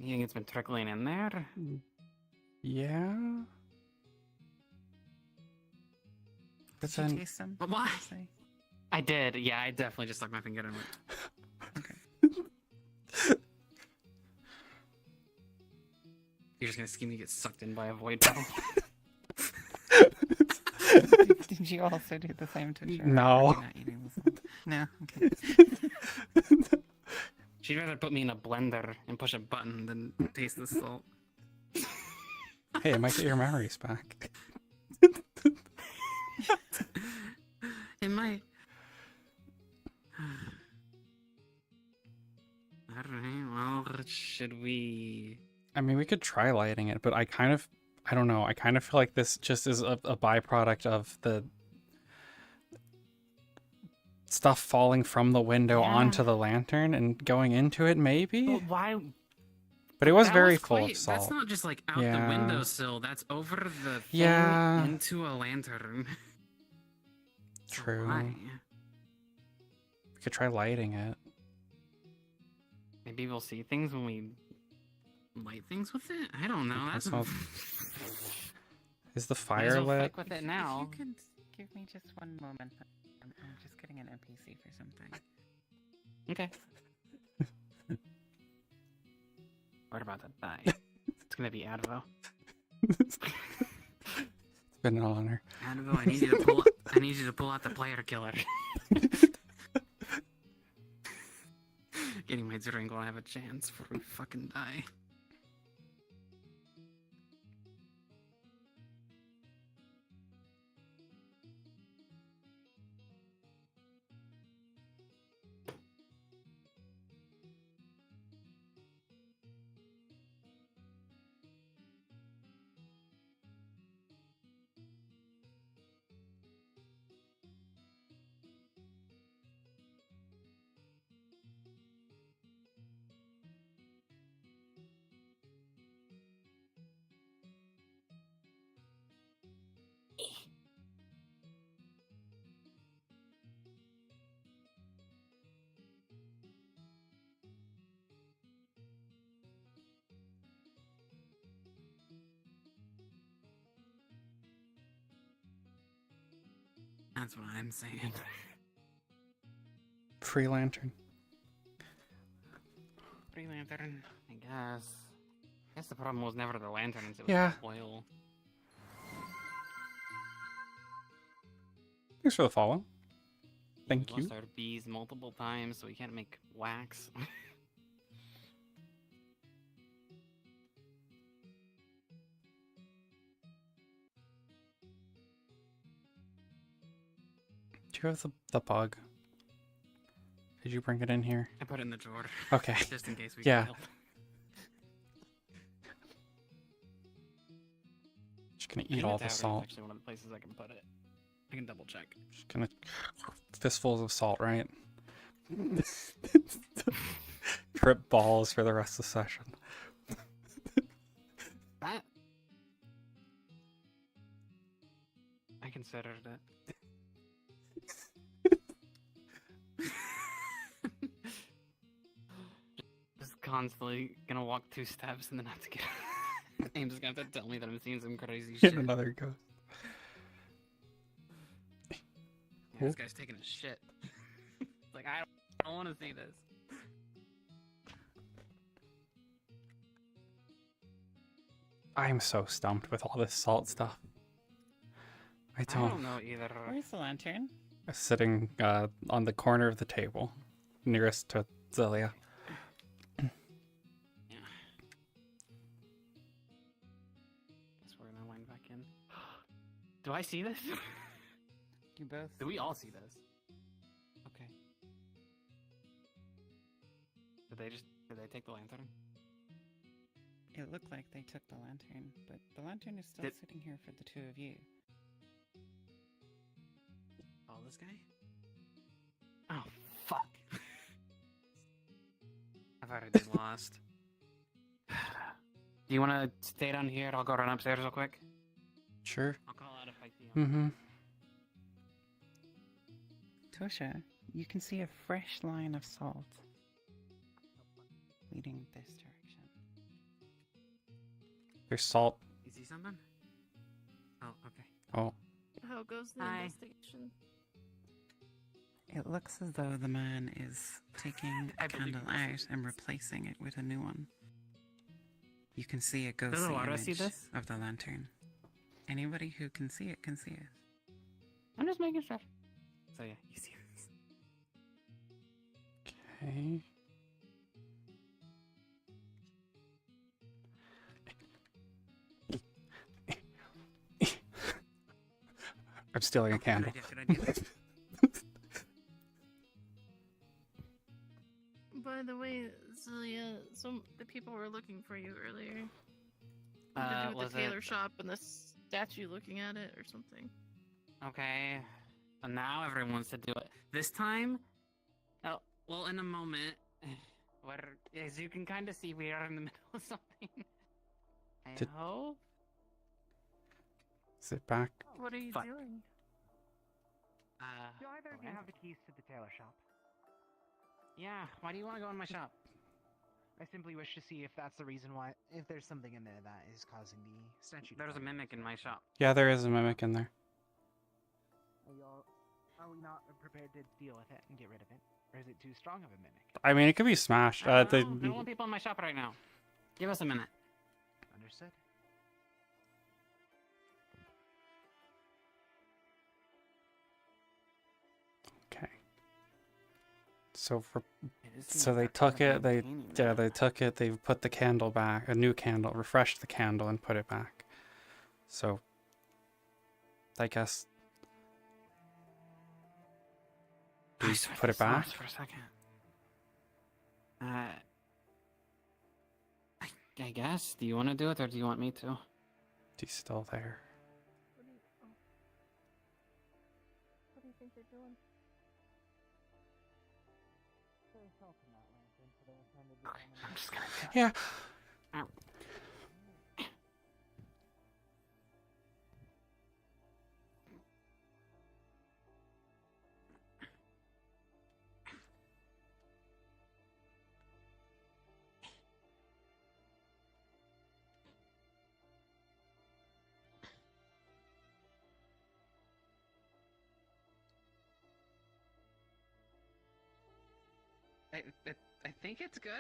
You think it's been trickling in there? Yeah. But Did you then, taste them? But why? Did you say? I did. Yeah, I definitely just stuck my finger in it. You're just gonna see me get sucked in by a void bubble. Did you also do the same to Sure? No. Are you not eating the salt? No? Okay. She'd rather put me in a blender and push a button than taste the salt. hey, it might get your memories back. It might. Alright, well, should we... I mean, we could try lighting it, but I don't know. I kind of feel like this just is a byproduct of the stuff falling from the window onto the lantern and going into it, maybe? But why... But it was That very was full quite- of salt. That's not just like out the Yeah. windowsill. That's over the thing Yeah. into a lantern. True. Why? We could try lighting it. Maybe we'll see things when we light things with it? I don't know. That's Well, is the Might as fire well lit? fuck with it now. If you could give me just one moment. I'm just getting an NPC for something. Okay. What about that die? It's gonna be Advo. It's been an honor. Advo, I need you to pull. I need you to pull out the player killer. Getting my drink while I have a chance before we fucking die. That's what I'm saying. Free lantern. Free lantern, I guess. I guess the problem was never the lanterns, it was Yeah. the oil. Thanks for the follow. Thank We you. lost our bees multiple times, so we can't make wax. Do you have the bug? Did you bring it in here? I put it in the drawer. Okay. Just in case we Yeah. fail. Just gonna I think eat all the the tavern is salt. actually one of the places I can put it. I can double check. Just gonna fistfuls of salt, right? Trip balls for the rest of the session. That I considered it. Just constantly gonna walk 2 steps and then have to get. Aim's just gonna have to tell me that I'm seeing some crazy Get shit. another ghost. Yeah, this guy's taking a shit. It's like I don't want to see this. I'm so stumped with all this salt stuff. I I don't. don't know either. Where's the lantern? Sitting on the corner of the table, nearest to Zelia. Guess we're gonna wind back in. Do I see this? You both. Do we all see this? Okay. Did they take the lantern? It looked like they took the lantern, but the lantern is still sitting here for the two of you. Oh, this guy? Oh, fuck. I've already lost. Do you want to stay down here? I'll go run upstairs real quick. Sure. I'll call out if I see him. Mm-hmm. Toshia, you can see a fresh line of salt leading this direction. There's salt. You see something? Oh, okay. Oh. How goes the Hi. investigation? It looks as though the man is taking a candle out and replacing it with a new one. You can see a ghostly Laura image see this? of the lantern. Anybody who can see it can see it. I'm just making sure. So yeah, you see this. Okay. I'm stealing a candle. Good idea. By the way, Zelia, the people were looking for you earlier. To do with Was the tailor it- shop and the statue looking at it or something. Okay. And now everyone wants to do it. This time? Oh, well, in a moment. As you can kind of see, we are in the middle of something. I Did- hope. Sit back. What are you Fuck. doing? Do either of you have the keys to the tailor shop? Yeah, why do you want to go in my shop? I simply wish to see if that's the reason why, if there's something in there that is causing the statue. There's a mimic in my shop. Yeah, there is a mimic in there. Are we not prepared to deal with it and get rid of it? Or is it too strong of a mimic? I mean, it could be smashed. I don't want people in my shop right now. Give us a minute. Understood. Okay. So for seems so they darker took than it. They painting yeah they took it. They put the candle back, a new candle, refreshed the candle, and put it back. So I guess we put it back. For a second. I guess. Do you want to do it or do you want me to? He's still there. What do you think they're doing? I'm just gonna do it. Yeah. I think it's good.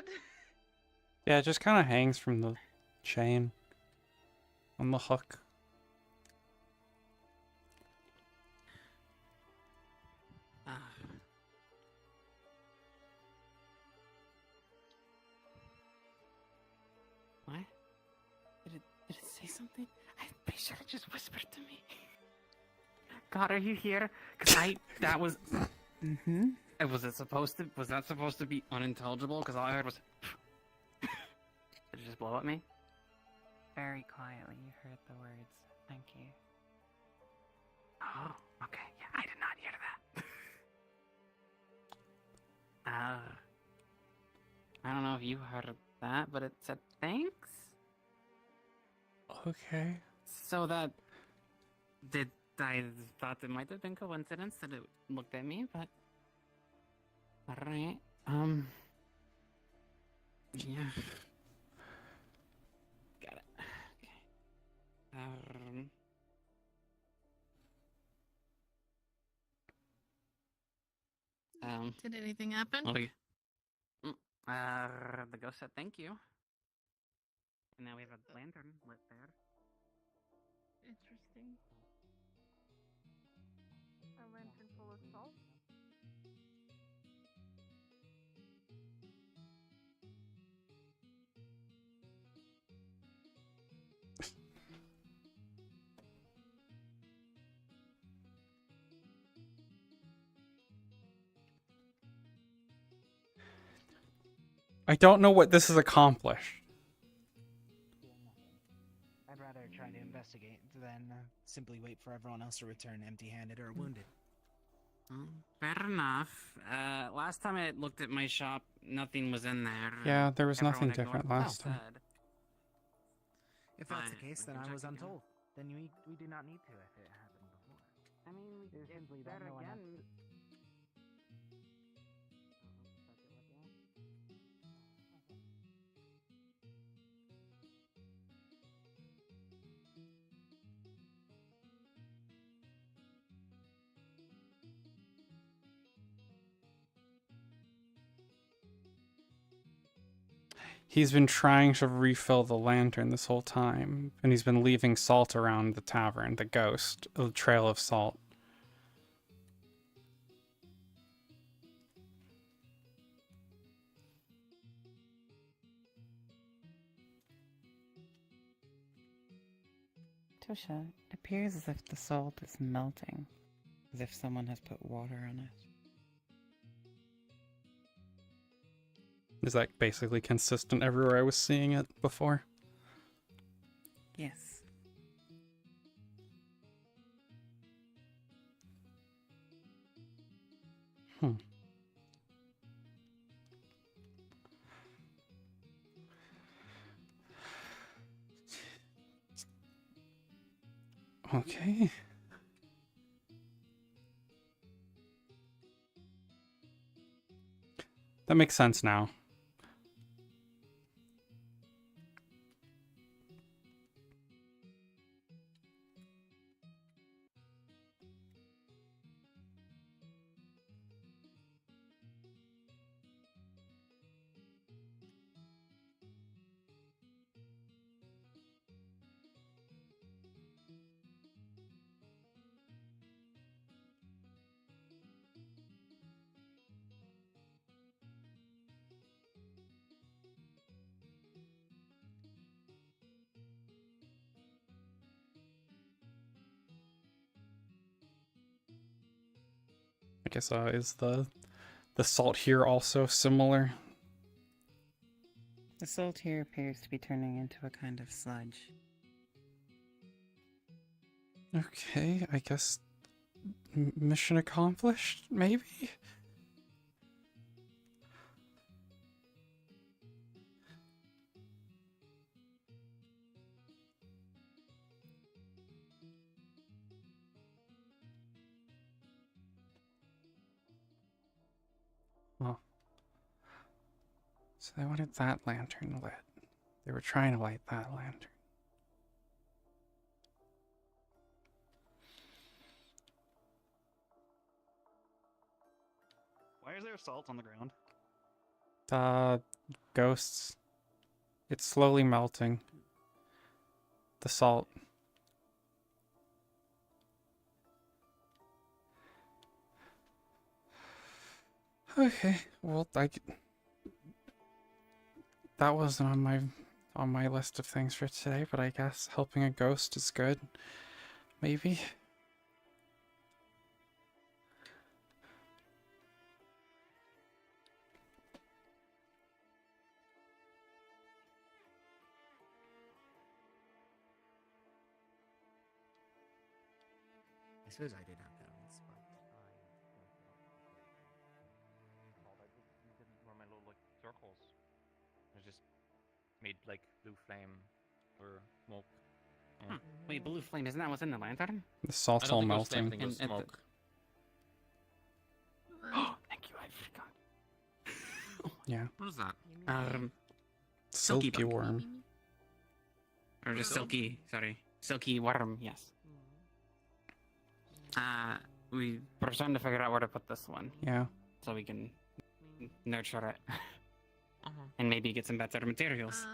Yeah, it just kind of hangs from the chain on the hook. What? Did it say something? I'm pretty sure it just whispered to me. God, are you here? Cause that was. Mm-hmm. Was that supposed to be unintelligible? Cause all I heard was. Did it just blow at me? Very quietly, you heard the words. Thank you. Oh, okay. Yeah, I did not hear that. I don't know if you heard that, but it said thanks. Okay. So that I thought it might have been coincidence that it looked at me, but alright. Yeah. Got it. Okay. Did anything happen? Okay. The ghost said thank you. And now we have a lantern lit there. Interesting. A lantern full of salt? I don't know what this has accomplished. I'd rather try to investigate than simply wait for everyone else to return empty-handed or wounded. Fair enough. Last time I looked at my shop, nothing was in there. Yeah, there was Everyone nothing ignored different what I last time. said. If that's the But case, then we I can was check again. untold. Then we do not need to if it happened before. I mean, There's simply that there no one has again. He's been trying to refill the lantern this whole time, and he's been leaving salt around the tavern, the ghost, a trail of salt. Toshia, it appears as if the salt is melting, as if someone has put water on it. Is that basically consistent everywhere I was seeing it before? Yes. Hmm. Okay. That makes sense now. I guess is the salt here also similar? The salt here appears to be turning into a kind of sludge. Okay, I guess mission accomplished, maybe? Well, so they wanted that lantern lit. They were trying to light that lantern. Why is there salt on the ground? Ghosts. It's slowly melting. The salt. Okay, well, that wasn't on my list of things for today, but I guess helping a ghost is good. Maybe. I suppose I did have that one spot. You didn't run my little like circles. I just made like blue flame or smoke. Wait, blue flame, isn't that what's in the lantern? The salt's all melting. And smoke. Oh, thank you, I forgot. Yeah. What is that? Silky worm. Or just silky, sorry. Silky worm, yes. We're trying to figure out where to put this one. Yeah. So we can nurture it. And maybe get some better materials.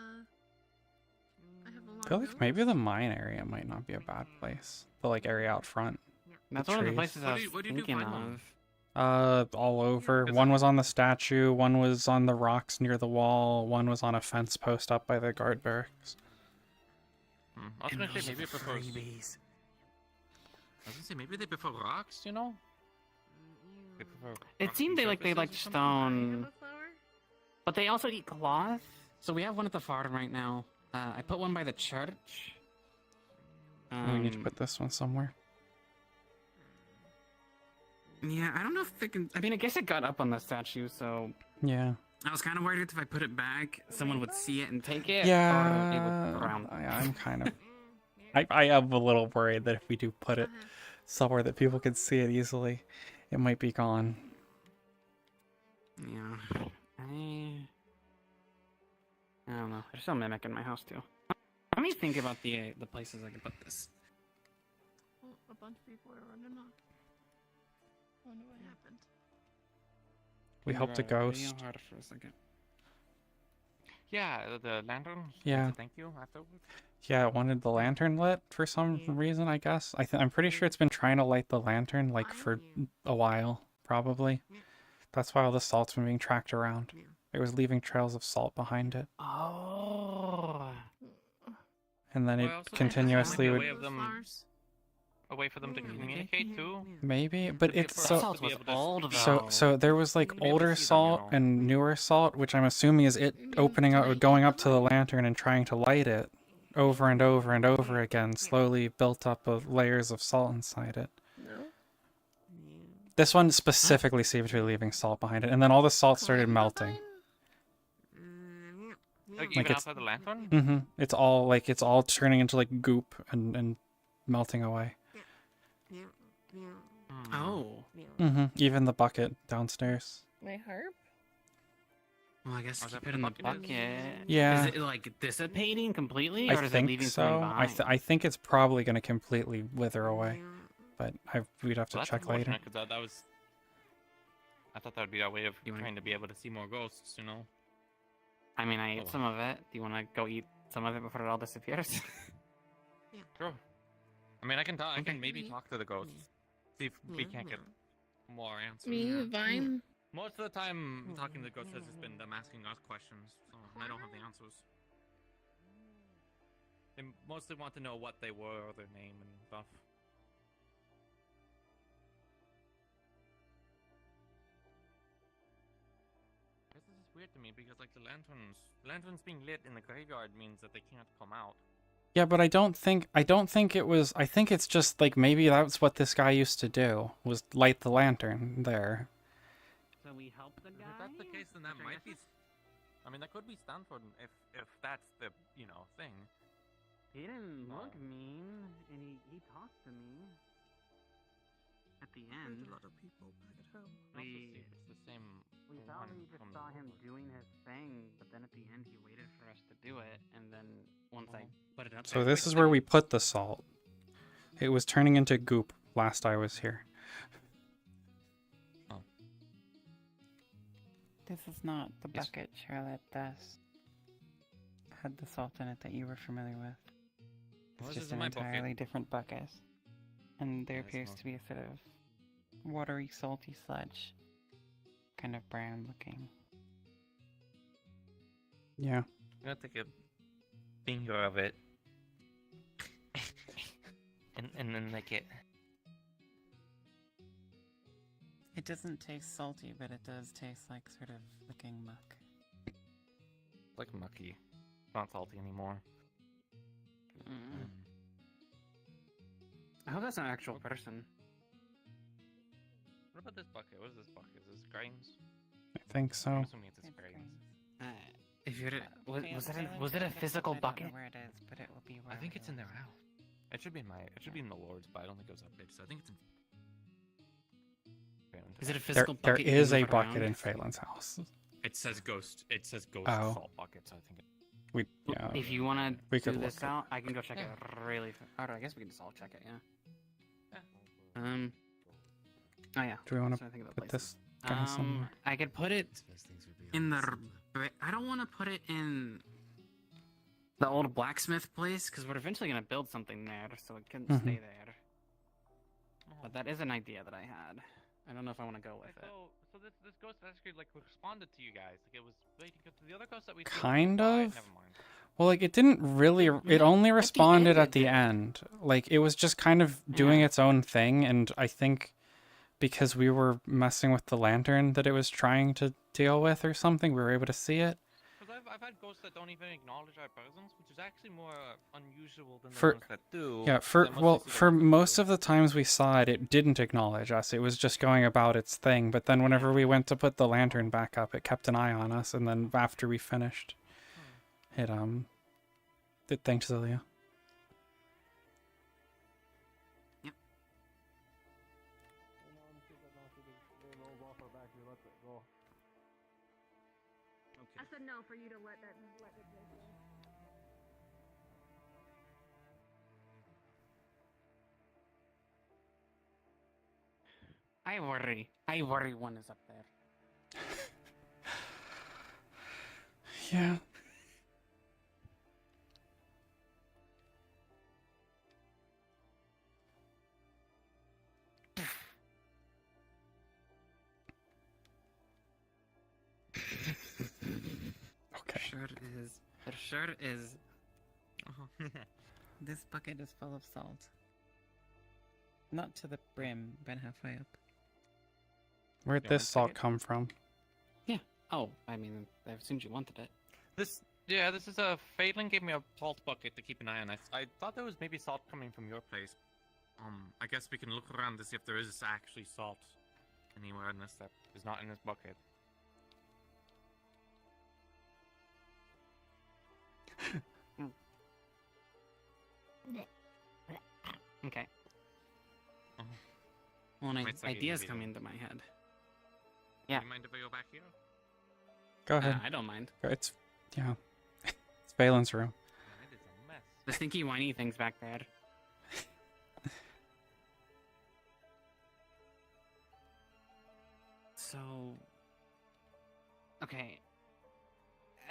I feel like maybe the mine area might not be a bad place. The like area out front. That's the one of the trees. places I was thinking of. All over. One was on the statue, one was on the rocks near the wall, one was on a fence post up by the guard barracks. I was gonna say maybe it prefers. I was gonna say maybe they prefer rocks, you know? They prefer It seemed they liked stone, but they also eat cloth. So we have one at the farm right now. I put one by the church. We need to put this one somewhere. Yeah, I don't know if it can. I mean, I guess it got up on the statue, so. Yeah. I was kind of worried if I put it back, someone would see it and take it. Yeah, Or it would drown. I'm kind of. I am a little worried that if we do put it somewhere that people can see it easily, it might be gone. Yeah. I don't know. There's still mimic in my house too. Let me think about the places I can put this. Well, a bunch of people are running off. I wonder what happened. We helped a ghost. Hard for a second. Yeah, the lantern. Yeah. Thank you afterwards. Yeah, it wanted the lantern lit for some reason, I guess. I'm pretty sure it's been trying to light the lantern like for a while, probably. That's why all the salt's been being tracked around. It was leaving trails of salt behind it. Oh. And then it Well, also, continuously maybe would... a way for them to communicate too. Maybe, but it's so... Salt was old, So there was like older salt and newer salt, which I'm assuming is it opening up, going up to the lantern and trying to light it over and over and over again, slowly built up of layers of salt inside it. This one specifically seemed to be leaving salt behind it, and then all the salt started melting. Like even outside the lantern? Mm-hmm. It's all turning into like goop and melting away. Oh. Mm-hmm. Even the bucket downstairs. My harp? Well, I guess keep it in the bucket. Yeah. Is it like dissipating completely, I or is it think leaving so. something behind? I think it's probably going to completely wither away, but we'd have to Well, that's check later. unfortunate, 'cause that was. I thought that would be our way of trying to be able to see more ghosts, you know. I mean, I ate some of it. Do you want to go eat some of it before it all disappears? Sure. I mean, I can maybe talk to the ghosts, see if we can't get more answers. Me, Vine? Most of the time, talking to the ghosts has just been them asking us questions, so I don't have the answers. They mostly want to know what they were, or their name and stuff. This is weird to me because, like, the lanterns being lit in the graveyard means that they can't come out. Yeah, but I don't think it was. I think it's just like maybe that's what this guy used to do, was light the lantern there. So we help the guy? If that's the case, then that might be. I mean, that could be Stanford if that's the thing. He didn't look mean, and he talked to me. At the end, a lot of people back at home. It's the same. We thought we just saw him doing his thing, but then at the end he waited for us to do it, and then once I put it up. So this is where we put the salt. It was turning into goop last I was here. This is not the bucket, Charlotte. This had the salt in it that you were familiar with. Well, It's this just is an my bucket. entirely different bucket. And there Yeah, it's appears not- to be a sort of watery, salty sludge. Kind of brown looking. Yeah. I'm gonna take a finger of it, and then lick it. It doesn't taste salty, but it does taste like sort of licking muck. Like mucky. It's not salty anymore. I hope that's an actual person. What about this bucket? What is this bucket? Is this grains? I think so. I'm assuming it's grains. If you're Failing was it a to physical I don't know bucket? where it is, but it will be where I think it it's in is. there now. It should be in the Lord's, but I don't think it was updated. So I think it's in. Is it a physical There bucket? is you a move bucket around? in Phelan's house. It says ghost. It says ghost Oh. salt bucket. So I think. If you want we to could do look this it. out, I can go check it really. Or I guess we can just all check it. Yeah. Oh yeah. Do we want So I to think about put places. this guy somewhere? I could put it in the. I don't want to put it in the old blacksmith place because we're eventually gonna build something there, so it can Mhm. stay there. But that is an idea that I had. I don't know if I want to go with it. So this ghost actually like responded to you guys. Like it was waiting to the other ghost that we Kind died. of. Never mind. Well, like, it didn't really. It only responded at the it end. Like, it was just kind of doing its own thing, and I think because we were messing with the lantern that it was trying to deal with or something, we were able to see it. Because I've had ghosts that don't even acknowledge our presence, which is actually more unusual than the For ones that do. yeah, 'cause for I mostly well, see them for as most of the times we saw it, it didn't acknowledge us. It was just going about its thing. But then whenever we went to put the lantern back up, it kept an eye on us, and then after we finished, it thanks, Zilia. I said no for you to let it go. I worry one is up there. Yeah. Okay. Sure is. There sure is. This bucket is full of salt. Not to the brim, but halfway up. Where'd this salt come from? Yeah. Oh, I mean, I assumed you wanted it. This is a Phelan gave me a salt bucket to keep an eye on. I thought there was maybe salt coming from your place. I guess we can look around to see if there is actually salt anywhere in this that is not in this bucket. Okay. Well, Might suck ideas even come be into my head. Yeah. Do you mind if I go back here? Go ahead. I don't mind. It's it's Valen's room. It is a mess. The stinky, whiny things back there. So, okay.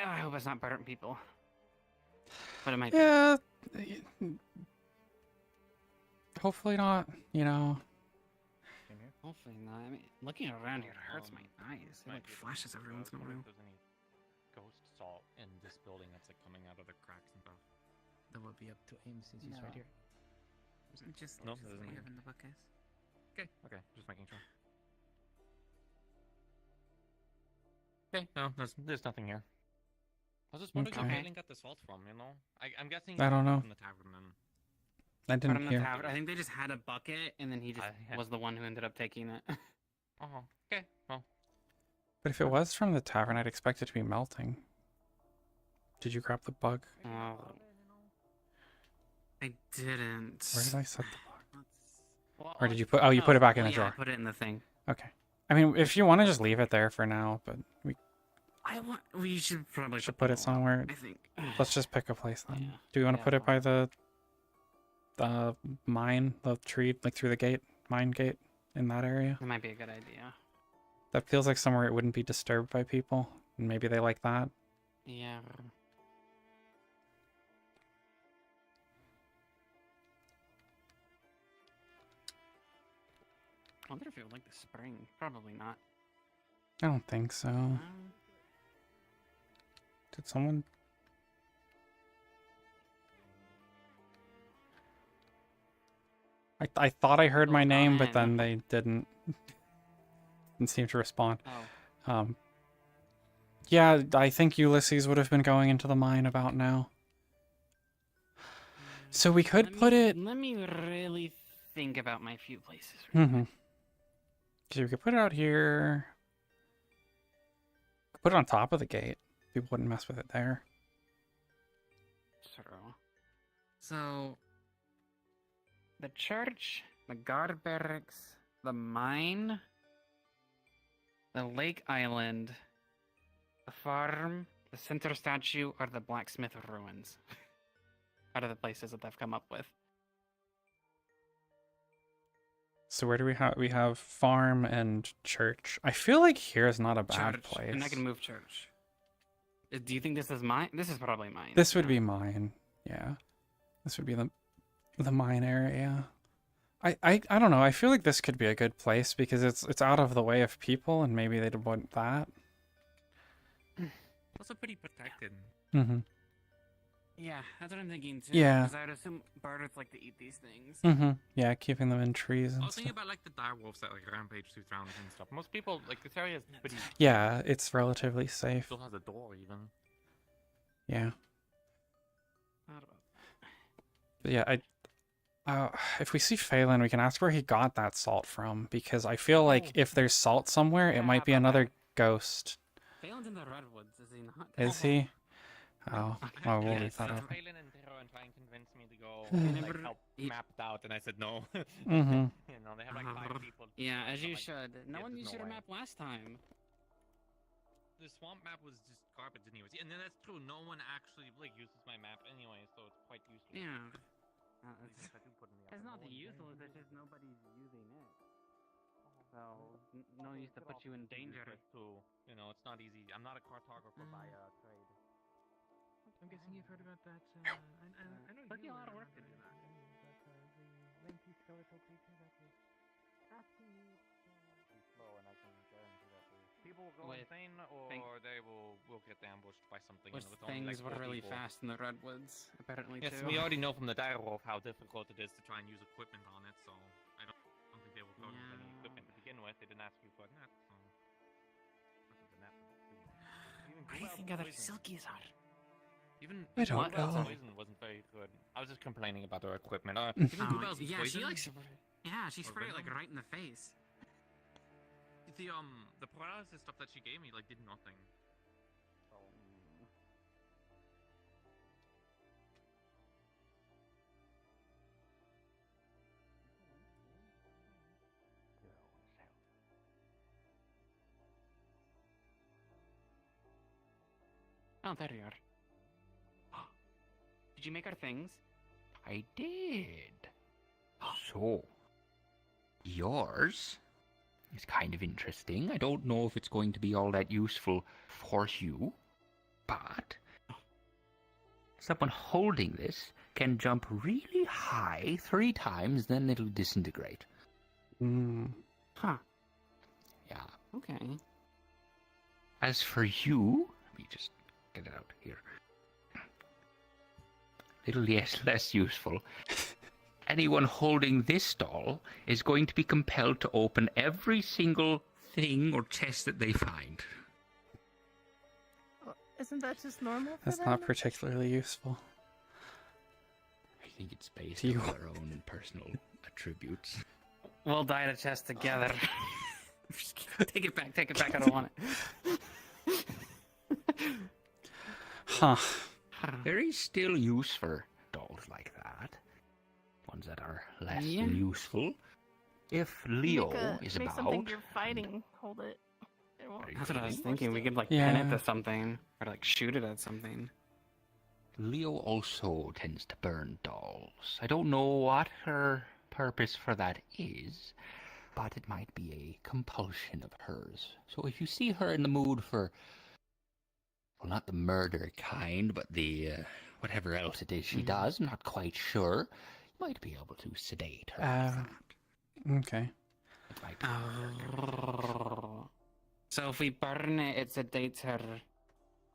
I hope it's not burnt people. But it might Yeah. Hopefully not. You know. Hopefully not. I mean, looking around here hurts my eyes. It like flashes every once in a while. If there's any ghost salt in this building that's like coming out of the cracks and stuff. That would be up to him since he's No. right here. Just No, what there isn't you any. have in the bucket. Okay, just making sure. Okay, no, there's nothing here. I was just wondering where Okay. Phelan got the salt from, you know? I'm guessing I don't know. from the tavern then. I didn't From the hear. tavern. I think they just had a bucket, and then he just yeah. was the one who ended up taking it. Oh, okay, well. But if it was from the tavern, I'd expect it to be melting. Did you grab the bug? Oh. I didn't. Where did I set the bug? Well, Or did you put? Oh, you put it back in the yeah, drawer. I put it in the thing. Okay. I mean, if you want to just leave it there for now, but We should probably should put it somewhere. I think. Let's just pick a place then. Yeah. Do you want to Yeah, put it by the mine, the tree, like through the gate, mine gate, in that area? That might be a good idea. That feels like somewhere it wouldn't be disturbed by people. And maybe they like that. Yeah. I wonder if it would like the spring. Probably not. I don't think so. Did someone? I thought I heard my name, but then they didn't seem to respond. Oh. Yeah, I think Ulysses would have been going into the mine about now. So we could put it. Let me really think about my few places. Mm-hmm. So we could put it out here. Put it on top of the gate. People wouldn't mess with it there. So, the church, the guard barracks, the mine, the lake island, the farm, the center statue, or the blacksmith ruins. Out of the places that I've come up with. So where do we have? We have farm and church. I feel like here is not a bad Church. place. I'm not gonna move church. Do you think this is mine? This is probably mine. This would be mine. Yeah. This would be the mine area. I don't know. I feel like this could be a good place because it's out of the way of people, and maybe they'd want that. Also pretty protected. Mm-hmm. Yeah, that's what I'm thinking too. Yeah. Because I would assume birds like to eat these things. Mm-hmm. Yeah, keeping them in trees I and was thinking stuff. about like the dire wolves that like rampage through towns and stuff. Most people like this area is pretty. Yeah, it's relatively safe. Still has a door even. Yeah. But yeah, if we see Phelan, we can ask where he got that salt from, because I feel like if there's salt somewhere, it might be another ghost. Phelan's in the redwoods, is he not? Is he? Oh, we'll Yeah, leave that open. Phelan and Taro and try and convince me to go Remember- like help map it out, and I said no. Mhm. You know, they have like 5 people. Yeah, as you like, should. No yeah, one there's used no your way. map last time. The swamp map was just garbage anyways. And then that's true. No one actually like uses my map anyway, so it's quite useless. Yeah. Even if I do put in the It's upper not one. useless, it's just nobody's using it. So, no use to put you in danger. Too. You know, it's not easy. I'm not a cartographer by trade. I'm guessing you've heard about that. I know Took you a lot of were work to do that. The lengthy skeletal creature that was asking me. Slow, and I can guarantee that people will go With insane, or they will get ambushed by something. Which with only, things like, were 4 really people. fast in the redwoods, apparently Yes, too. we already know from the direwolf how difficult it is to try and use equipment on it, so I don't think they will go with any equipment to begin with. They didn't ask you for a net, so. What do you think other silkies are? Even I don't Bluebell's know. poison wasn't very good. I was just complaining about their equipment. Mhm. Even Bluebell's yeah, poison. she likes. Yeah, she Or sprayed it like venom? right in the face. The paralysis stuff that she gave me like did nothing. So, Oh, there you are. Did you make our things? I did. So, yours is kind of interesting. I don't know if it's going to be all that useful for you, but someone holding this can jump really high 3 times, then it'll disintegrate. Huh. Yeah. Okay. As for you, let me just get it out here. Little less useful. Anyone holding this doll is going to be compelled to open every single thing or chest that they find. Isn't that just normal for That's them? not particularly useful. I think it's based To you. on their own personal attributes. We'll die to chest together. Take it back, I don't want it. Huh. There is still use for dolls like that. Ones that are less Yeah. than useful. If Leo is make about, something you're fighting. Hold it. It won't. That's what I was thinking. We could like pin it Yeah. to something, or like shoot it at something. Leo also tends to burn dolls. I don't know what her purpose for that is, but it might be a compulsion of hers. So if you see her in the mood for, well, not the murder kind, but the whatever else it is she does, I'm not quite sure, you might be able to sedate her. Okay. It might be So if we burn it, it sedates her,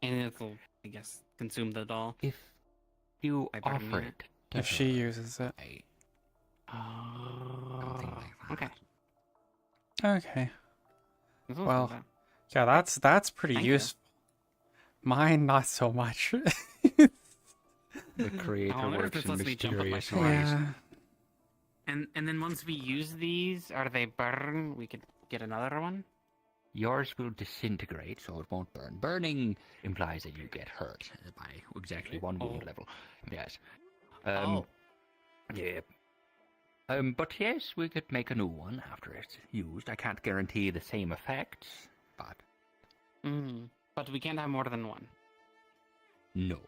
and it'll, I guess, consume the doll. If you By burning offer it to If she uses it. Okay. Okay. This wasn't Well, bad. yeah, that's pretty Thank you. useful. Mine, not so much. The creator I wonder if works this in lets me jump up my mysterious tree. ways. Yeah. And then once we use these, or they burn, we could get another one? Yours will disintegrate, so it won't burn. Burning implies that you get hurt by exactly 1 wound level. Yes. Yeah. But yes, we could make a new one after it's used. I can't guarantee the same effects, but But we can't have more than one. no.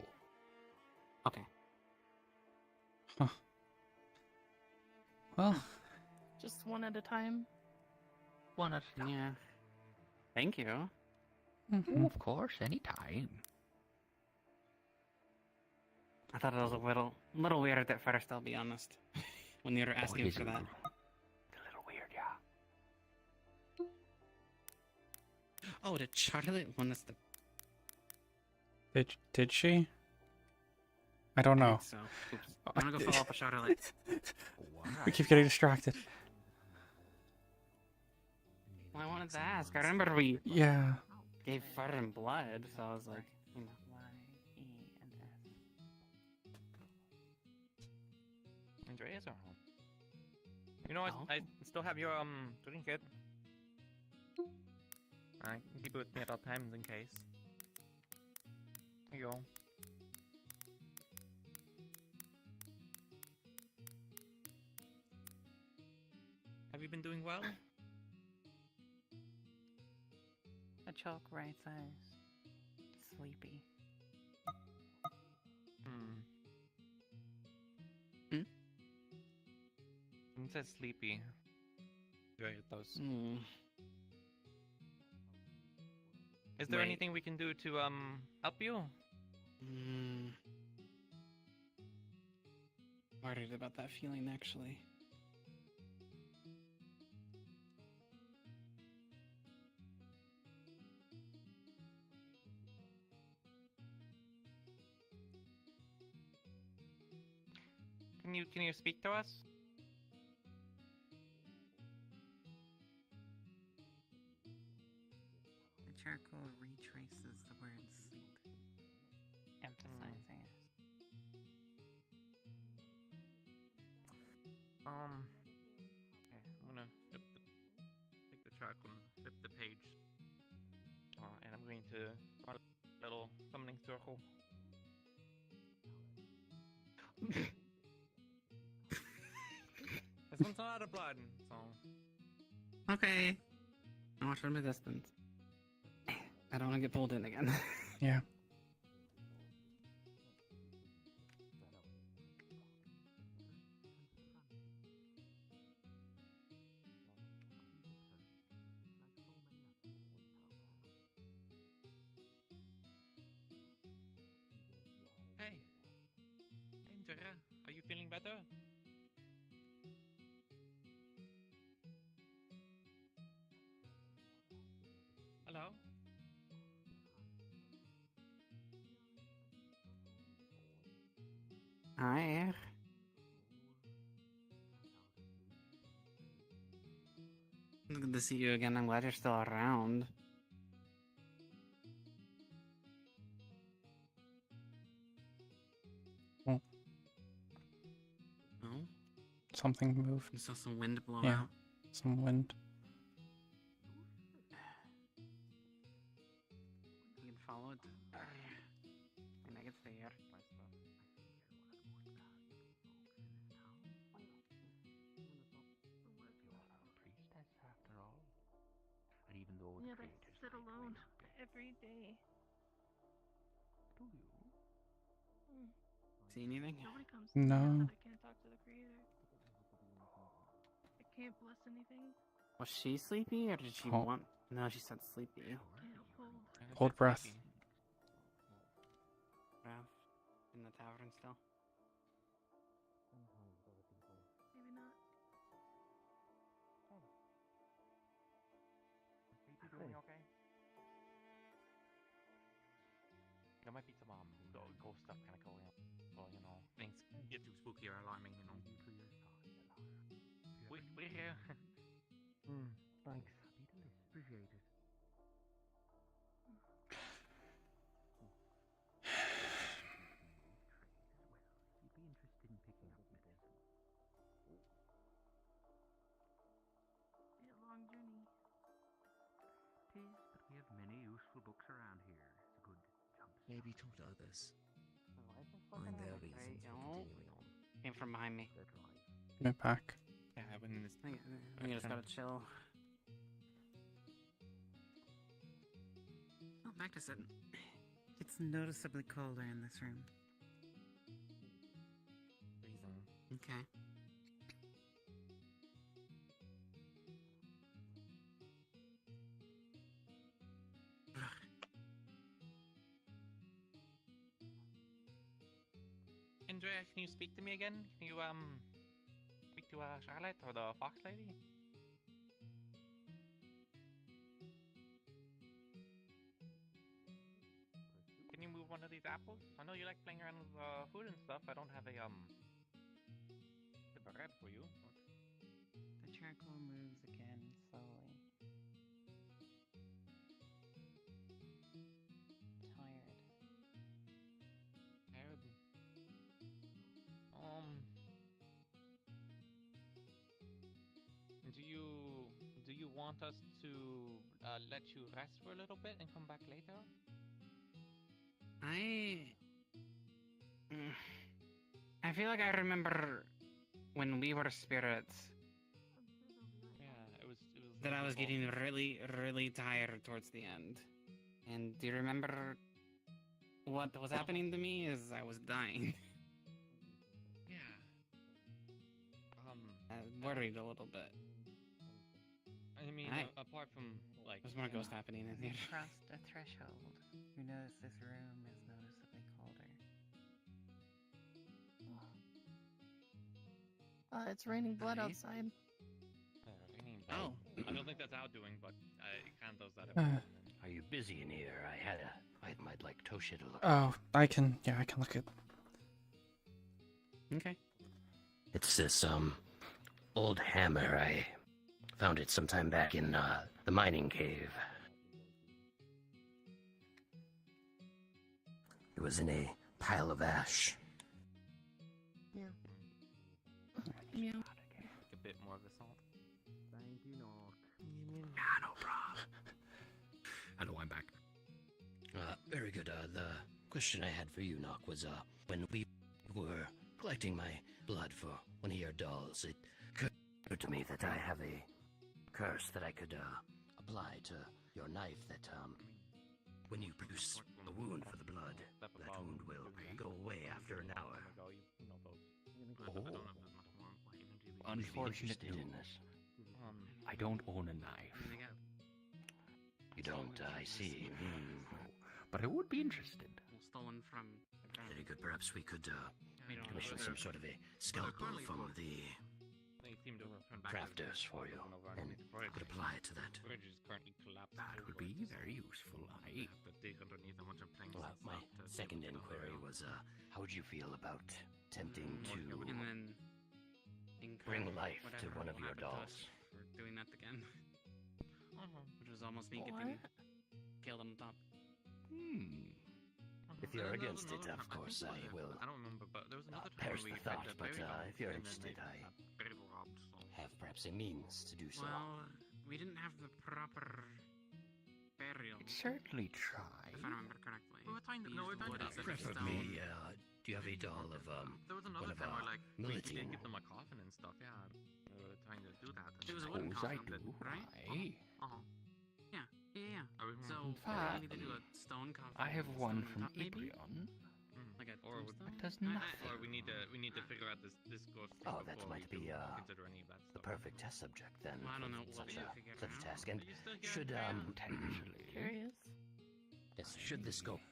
Okay. Well, Just one at a time. One at a time. Yeah. Thank you. Oh, of course, anytime. I thought it was a little weird at first, I'll be honest. When you were asking is for it? that. Oh, did Charlotte won us the... Did she? I don't know. So, oops. I'm gonna go follow up with Charlotte. We keep getting distracted. Well, I wanted to ask. I remember we gave fire and blood, so I was like, you know. Andrea's around. You know, I still have your drinking kit. I can keep it with me at all times in case. Here you go. Have you been doing well? A choke right size. Sleepy. It says sleepy. Very close. Is there anything we can do to help you? Worried about that feeling, actually. Can you speak to us? The charcoal retraces the word sleep, emphasizing it. Okay, I'm gonna take the charcoal and flip the page. And I'm going to draw a little summoning circle. This one's not out of blood, so. Okay. I'll watch from a distance. I don't want to get pulled in again. Yeah. Hey, Andrea, are you feeling better? Hello? Hi. Good to see you again. I'm glad you're still around. Oh. Oh? Something moved. You saw some wind blow Yeah. out. Some wind. You can follow it. And I can stay here. Priestess, after all. And even though Yeah, the but I creators sit alone every day. do you? See anything? Nobody comes to me. No. I said I can't talk to the creator. I can't bless anything. Was she sleepy or did she Oh. want? No, she said sleepy. Can't hold. Hold breath. Breath in the tavern still. Maybe not. You doing okay? There might be some ghost stuff kind of going on. Well, you know, things get too spooky or alarming, you know. We're here. Thanks. Appreciate it. You'd be interested in picking up medicine. Be a long journey. Tis, but we have many useful books around here. It's a good jump. Maybe talk to others. Find their reasons for continuing on. Came from behind me. Give it back. Yeah, when this. I just gotta chill. Oh, back to sitting. It's noticeably colder in this room. Okay. Andrea, can you speak to me again? Can you speak to Charlotte or the fox lady? can you move one of these apples? I know you like playing around with food and stuff. I don't have a bread for you. The charcoal moves again slowly. Tired. Terrible. Do you want us to let you rest for a little bit and come back later? I feel like I remember when we were spirits Yeah, it was that I was getting really, really tired towards the end. And do you remember what was happening to me? Is I was dying. Yeah. I was worried a little bit. I mean, Hi. apart from like There's more ghosts happening in here. You crossed a threshold. You notice this room is noticeably colder. It's raining blood Hi. outside. Oh, I don't think that's our doing, but it kind of does that every now and then. Are you busy in here? I'd like Toshia to look. Oh, I can look at. Okay. It's this old hammer. I found it sometime back in the mining cave. It was in a pile of ash. Yeah. A bit more of the salt. Thank you, Nock. No problem. I know I'm back. Very good. The question I had for you, Nock, was when we were collecting my blood for one of your dolls, it occurred to me that I have a curse that I could apply to your knife that when you produce a wound for the blood, that wound will go away after an hour. Oh. Unfortunate news. I don't own a knife. You don't, I see. But I would be interested. Stolen from. Very good. Perhaps we could commission some sort of a scalpel from the They seem to turn back crafters for you, and could apply it to that. Bridge is currently collapsed. That would be very useful. I have to dig underneath a bunch of planks. Well, and my stuff to second get it down inquiry there. was, how would you feel about attempting to And then bring life to whatever one of will your happen to us dolls? for doing that again. Which was almost me getting killed on top. If you're against it, of course, I will I don't remember, but there was another time perish we the picked thought, a but berry dog if you're and then interested, they I berry were robbed, so. have perhaps a means to do so. Well, we didn't have the proper burial. Certainly try. If I remember correctly. We were trying to. No, we were trying to. Preferably, do you have a doll of There was one another of time where like we Militin? didn't give them a coffin and stuff. Yeah, we were trying to do that. It was a wooden Suppose I coffin, do. right? Aye. Yeah. So In we fact, need to do a stone coffin. I have with one stone from top, maybe? Ibrion. Like a Or tombstone? It does I- nothing. Or we need to figure out this ghost thing Oh, that before might we be can consider any of that the stuff. perfect test subject then. Well, I don't for know what such we a figure such a out. task. And Are you still here, should Andrea? Potentially. Curious. yes, should this go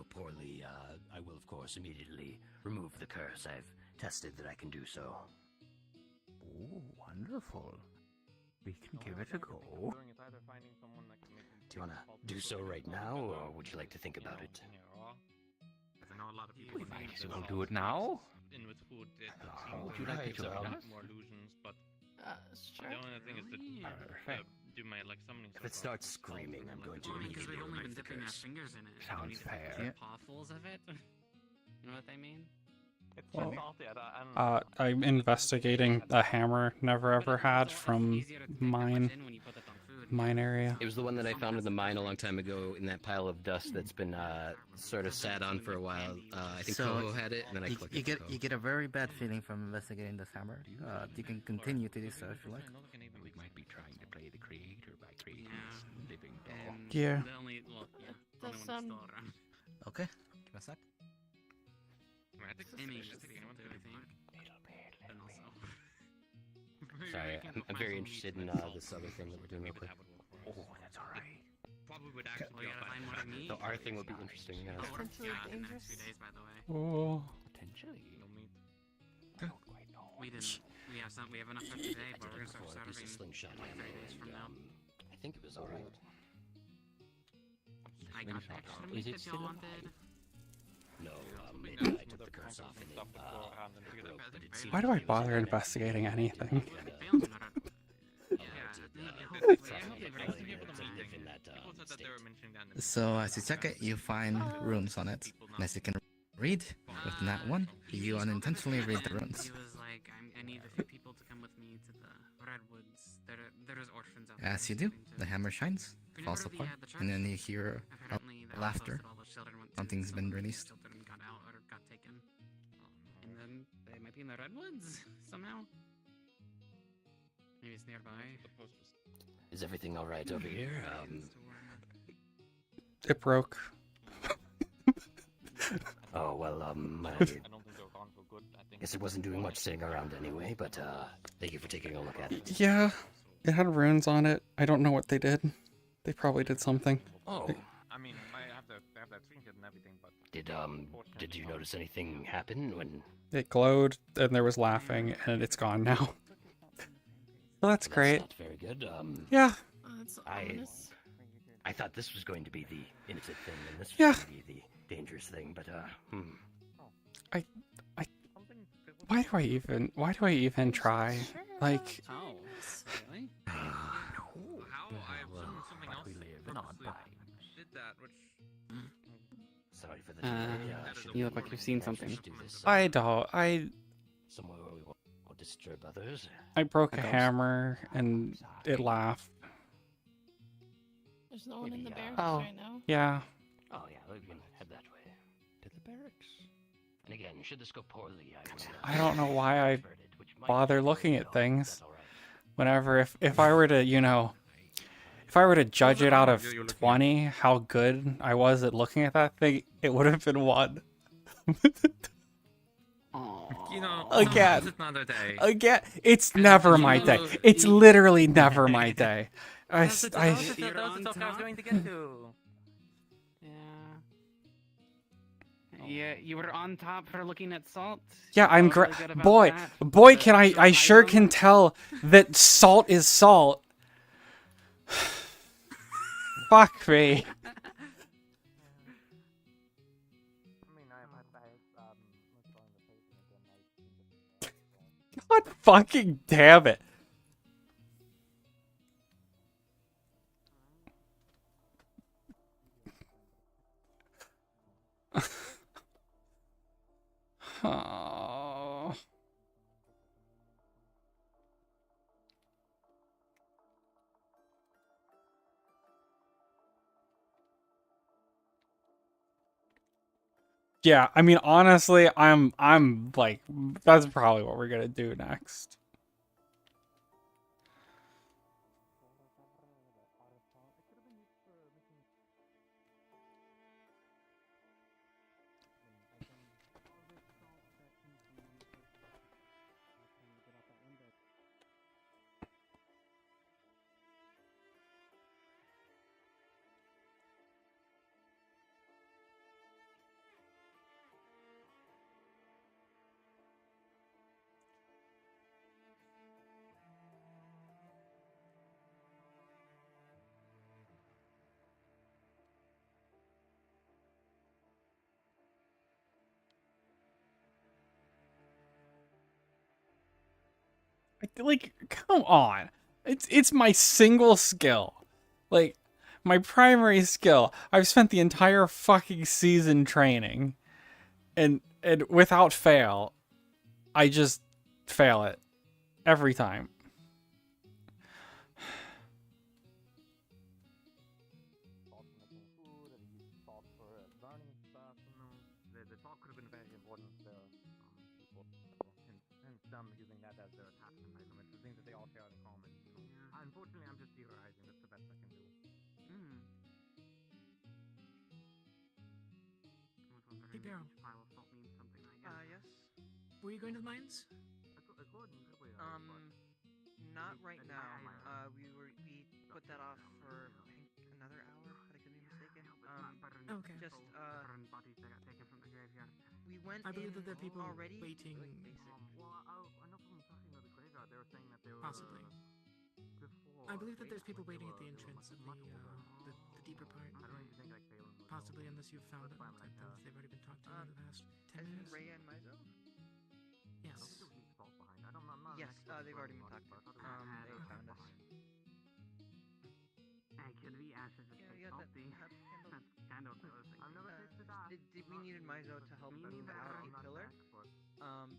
poorly, I will of course immediately remove the curse. I've tested that I can do so. Oh, wonderful. We can give it a go. It's either finding someone that can make them Do you wanna do so right now, or would you like to think about it? I know a lot of people. We might as well do it now. In with food, it Would you like to join us? more illusions, but Sure. the only thing is to Perfect. do my like summoning. If it starts screaming, I'm going to Well, because immediately we've only been remove the dipping our curse. fingers in it. Sounds We need to fair. take potfuls of it. You know what I mean? It's Well, salty. I'm investigating a hammer never ever had from mine area. It was the one that I found in the mine a long time ago in that pile of dust that's been sort of sat on for a while. I think Toho had it, and then I clicked it. You get a very bad feeling from investigating this hammer. You can continue to do so if you like. We might be trying to play the creator by creating this living doll. Yeah. The only, well, yeah. Does, only one still around. Okay, give me a sec. Amy should take one too, I think. And also. Sorry, I'm very interested in this other thing that we're doing real quick. Oh, that's alright. Probably would actually We gotta find more of me. The R thing would be interesting. Yeah. Potentially in the next dangerous. 2 days, by the way. Oh. Potentially. No meat. I don't quite know. We didn't. We have some. We have enough for today, I but did we're it gonna before. start Piece of serving slingshot like 3 ammo, days from and now. I think it was all right. I got the extra Is meat it that still y'all alive? wanted. No, I took the curse off and it broke, but it seems Why do I like it was bother an investigating anything? So as you check it, you find runes on it. And as you can read, with that one, you unintentionally read the runes. He was like, I need a few people to come with me to the redwoods. There's orphans out there. As you do, the hammer shines, falls apart, and then you hear laughter. Something's been released. Children got out or got taken. And then they might be in the redwoods somehow. Maybe it's nearby. Is everything all right over here? It broke. Oh well, I guess it wasn't doing much sitting around anyway. But thank you for taking a look at it. Yeah, it had runes on it. I don't know what they did. They probably did something. Oh. I mean, I have that trinket and everything, but Did you notice anything happen when? It glowed, and there was laughing, and it's gone now. Well, that's great. That's very good. Yeah. I thought this was going to be the innocent thing, and this was Yeah. going to be the dangerous thing, but Why do I even try? Like, Oh, really? did that, which sorry for the You look like you've seen something. I don't. Somewhere where we won't disturb others. I broke a hammer, and it laughed. There's no one in the barracks Oh, right now. yeah. Oh yeah, we can head that way to the barracks. And again, should this go poorly, I don't know why I bother looking at things. Whenever, if I were to, if I were to judge it out of 20, how good I was at looking at that thing, it would have been 1. Again, it's another day. Again, it's never my day. It's literally never my day. That's the talk I was going to get to. Yeah, you were on top for looking at salt. Yeah, I'm Really great. good about Boy, that. boy, can I sure can tell that salt is salt. Fuck me. God fucking damn it. Oh. Yeah, I mean, honestly, I'm like, that's probably what we're gonna do next. Like, come on. It's my single skill. Like, my primary skill. I've spent the entire fucking season training. And without fail, I just fail it. Every time. The talk could have been very important to people, hence them using that as their attachment item. It's the things that they all share in common. Unfortunately, I'm just theorizing. That's the best I can do. Hey, Baron. Yes. Were you going to the mines? Not right now. We put that off for I think another hour. I could be mistaken. Okay. Just we went. I believe that there are people already waiting. Well, I know from talking to the graveyard, they were saying that they were Possibly. I believe that there's people waiting at the entrance of the deeper part. Possibly, unless you've found them, unless they've already been talked to in the past 10 minutes. Rhea and Mizo? Yes. Yes, they've already been talked to. They found us. Hey, could we ashes just salty? That's kind of closing. Did we needed Mizo to help move out a pillar?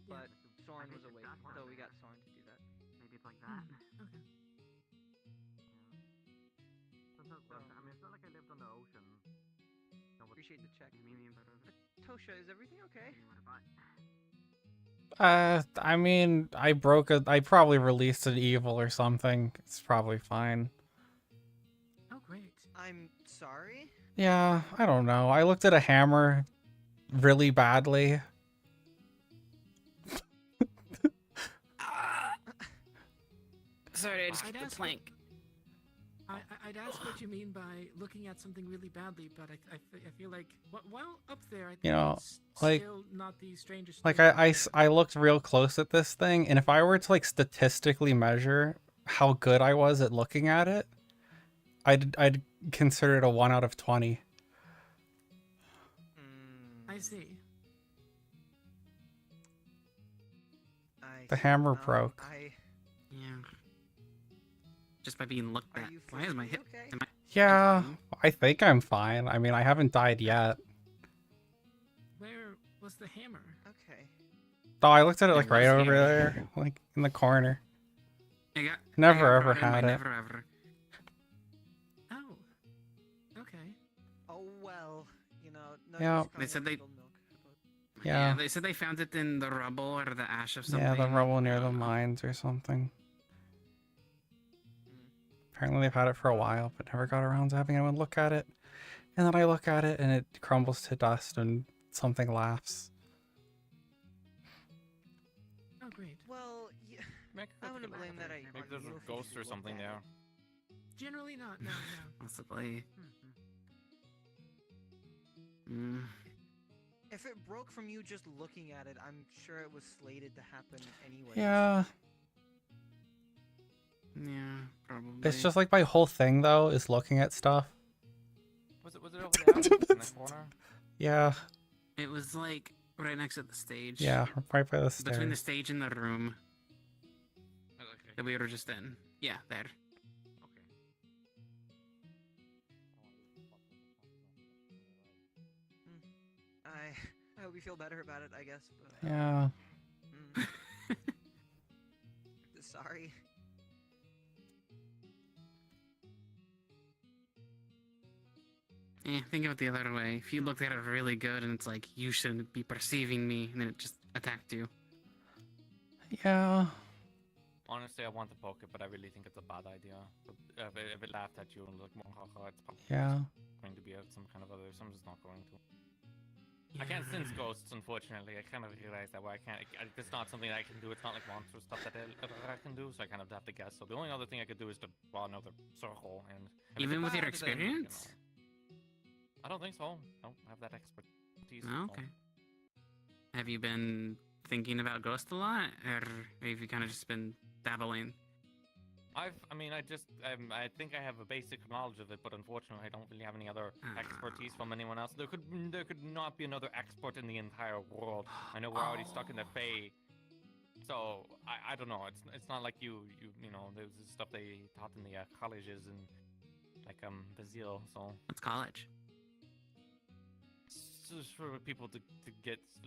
But Soren was awake, so we got Soren to do that. Maybe it's like that. Okay. I mean, it's not like I lived on the ocean. Appreciate the check. Toshia, is everything okay? I mean, I probably released an evil or something. It's probably fine. Oh, great. I'm sorry? Yeah, I don't know. I looked at a hammer really badly. Sorry, I just hit the plank. I'd ask what you mean by looking at something really badly, but I feel like while up there, I think You know, it's like, still not the strangest like thing. I looked real close at this thing, and if I were to like statistically measure how good I was at looking at it, I'd consider it a 1 out of 20. I see. The hammer broke. Yeah. Just by being looked at. Why is my hip? Yeah, I think I'm fine. I mean, I haven't died yet. Where was the hammer? Okay. Oh, I looked at it like It right was over here. there, like in the corner. I got, Never I ever got had it. Never ever. Oh. Okay. Oh well, you know. No, Yeah. They said they. Yeah. They said they found it in the rubble or the ash of something. Yeah, the rubble near the mines or something. Apparently they've had it for a while, but never got around to having anyone look at it. And then I look at it and it crumbles to dust and something laughs. Oh, great. Well, yeah, I wouldn't blame that. Maybe there's a ghost or something there. Generally not. No. Possibly. Mm. If it broke from you just looking at it, I'm sure it was slated to happen anyway. Yeah. Yeah, probably. It's just like my whole thing though is looking at stuff. Was it over there in the corner? Yeah. It was like right next to the stage. Yeah, right by the stairs. Between the stage and the room that we were just in. Yeah, there. I hope you feel better about it, I guess. But, Yeah. Sorry. Yeah, think of it the other way. If you looked at it really good and it's like, you shouldn't be perceiving me, and then it just attacked you. Yeah. Honestly, I want to poke it, but I really think it's a bad idea. But if it laughed at you and looked more haha, it's probably Yeah. going to be some kind of other. I'm just not going to. I can't sense ghosts, unfortunately. I kind of realized that. Where I can't. It's not something that I can do. It's not like monster stuff that I can do. So I kind of have to guess. So the only other thing I could do is to draw another circle. And if Even it's with your bad, then, experience? I don't think so. I don't have that expertise. Oh, okay. Have you been thinking about Ghost a lot, or have you kind of just been dabbling? I think I have a basic knowledge of it, but unfortunately, I don't really have any other expertise from anyone else. There could not be another expert in the entire world. I know we're already stuck in the Fae, so I don't know. It's not like you know. There's this stuff they taught in the colleges and like Bazil. So what's college? It's just for people to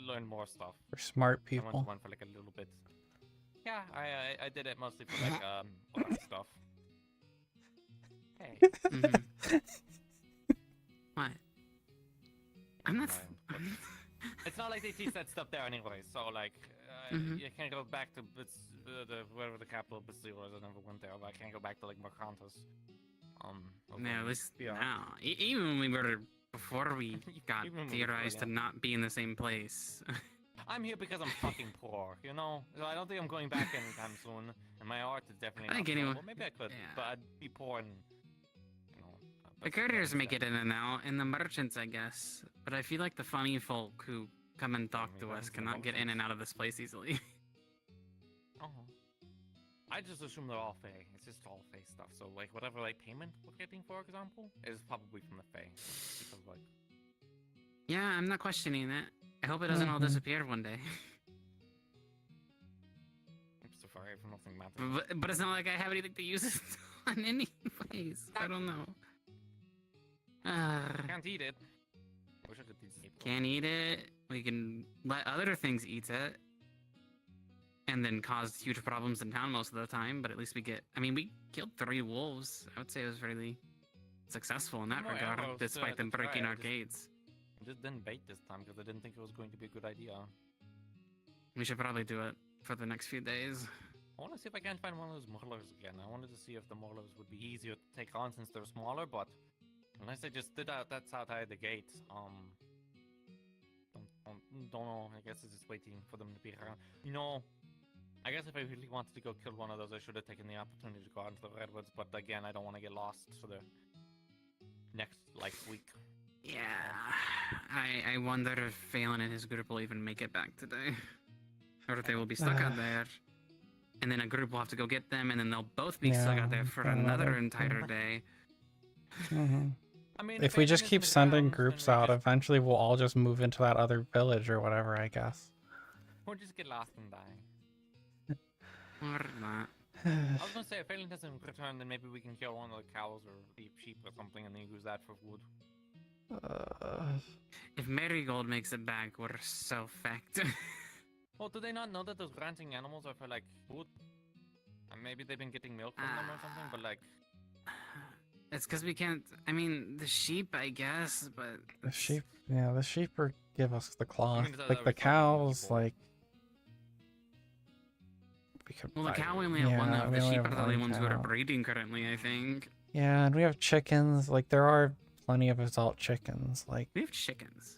learn more stuff. For smart I went people. to one for like a little bit. Yeah, I did it mostly for like other stuff. Hey. What? I'm not. It's not like they teach that stuff there anyway. So like, you can't go back to wherever the capital of Basile is. I never went there, but I can't go back to like Mercantus. No, this yeah. no. Even when we were before we got Even when we theorized were, to not be in the same place. I'm here because I'm fucking poor, you know? So I don't think I'm going back anytime soon. And my art is definitely I think not anyone- well, maybe I could, but I'd be poor and, The couriers make it in and out, and the merchants, I guess. But I feel like the funny folk who come and talk to us cannot get in and out of this place easily. I just assume they're all Fae. It's just all Fae stuff. So like whatever like payment we're getting, for example, is probably from the Fae. Because like. Yeah, I'm not questioning that. I hope it doesn't all disappear one day. I'm so sorry for nothing matters. But it's not like I have anything to use it on anyways. I don't know. Can't eat it. I wish I could eat it. Can't eat it. We can let other things eat it. And then cause huge problems in town most of the time, but at least we get... I mean, we killed 3 wolves. I would say it was really successful in that More regard, arrows, despite them to try. breaking I our just- gates. I just didn't bait this time because I didn't think it was going to be a good idea. We should probably do it for the next few days. I want to see if I can find one of those Maulers again. I wanted to see if the Maulers would be easier to take on since they're smaller, but unless they just did that's outside the gate. Don't know. I guess it's just waiting for them to be around. You know, I guess if I really wanted to go kill one of those, I should have taken the opportunity to go out into the redwoods. But again, I don't want to get lost for the next like week. Yeah, I wonder if Phelan and his group will even make it back today. Or if they will be stuck out there. And then a group will have to go get them, and then they'll both be stuck out there for another entire day. I mean, If we just keep sending groups out, eventually we'll all just move into that other village or whatever, I guess. Or just get lost and die. Or not. I was gonna say, if Phelan doesn't return, then maybe we can kill one of the cows or the sheep or something, and then use that for wood. If Marigold makes it back, we're so fucked. Well, do they not know that those ranting animals are for like food? And maybe they've been getting milk from them or something, but like... It's because we can't... I mean, the sheep, I guess, but... The sheep, yeah, the sheep give us the cloth. mean, Like the cows, like... We could Well, the buy- cow we only have one of. we The only sheep have are the only one ones who are cow. breeding currently, I think. Yeah, and we have chickens. Like, there are plenty of adult chickens. Like, We have chickens.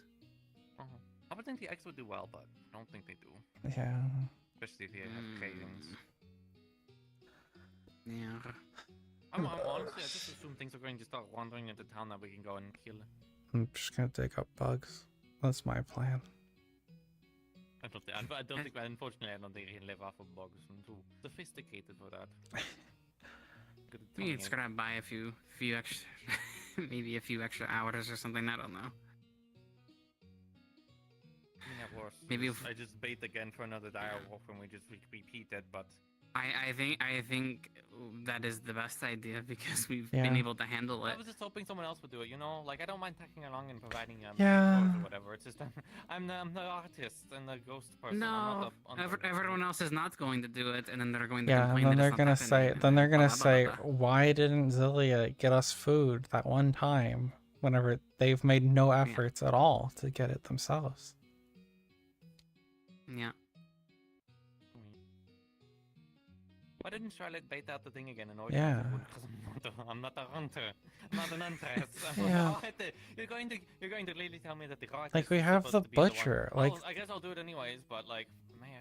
I would think the eggs would do well, but I don't think they do. yeah. Especially if they have cravings. Yeah. Honestly, I just assume things are going to start wandering into town that we can go and kill. I'm just gonna dig up bugs. That's my plan. I don't think, unfortunately, I don't think I can live off of bugs. I'm too sophisticated for that. Good at We tongue can scrap by a few extra, maybe a few extra hours or something. I don't know. Yeah, worse. Maybe I just bait again for another dire wolf and we just repeat it, but I think that is the best idea because we've Yeah. been able to handle I it. was just hoping someone else would do it, you know? Like, I don't mind tagging along and providing Yeah. photos or whatever. It's just I'm the artist and the ghost person. No, I'm not the everyone else is not going to do it, and then they're going to Yeah, and complain then that they're it's gonna not say, happening. then they're gonna Blah, blah, say, blah, blah. why didn't Zilia get us food that one time? Whenever they've made no efforts at all to get it themselves. Yeah. Why didn't Charlotte bait out the thing again and Yeah. I'm not a hunter. I'm not an huntress. Yeah. You're going to really tell me that the artist Like, we is have supposed the to be one- butcher, Well, like- I guess I'll do it anyways, but like, man,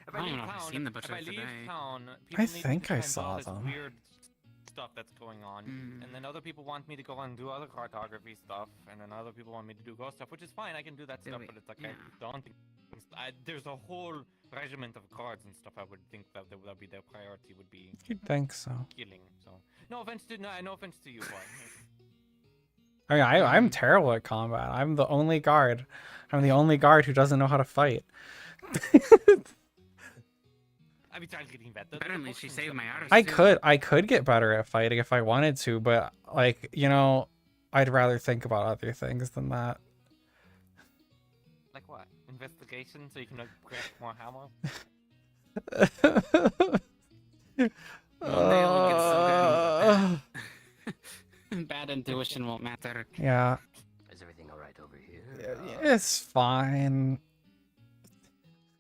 if I don't leave know if I've town, seen the if butcher I leave today. town, I people need me think to I tend to saw all this them. weird stuff that's going on, and then other people want me to go and do other cartography stuff, and then other people want me to do ghost stuff, which is fine. I can do that stuff, but it's like I don't think there's a whole regiment of cards and stuff. I would think that would be their priority would be You'd think so. killing. So no offense to you, boy. I mean, I'm terrible at combat. I'm the only guard. I'm the only guard who doesn't know how to fight. I've been trying getting better. Apparently, she saved my artist. I could get better at fighting if I wanted to, but like, you know, I'd rather think about other things than that. Like what? Investigation, so you can like grab more hammer. One day it'll get so good. Bad intuition won't matter. Yeah. Is everything all right over here? It's fine.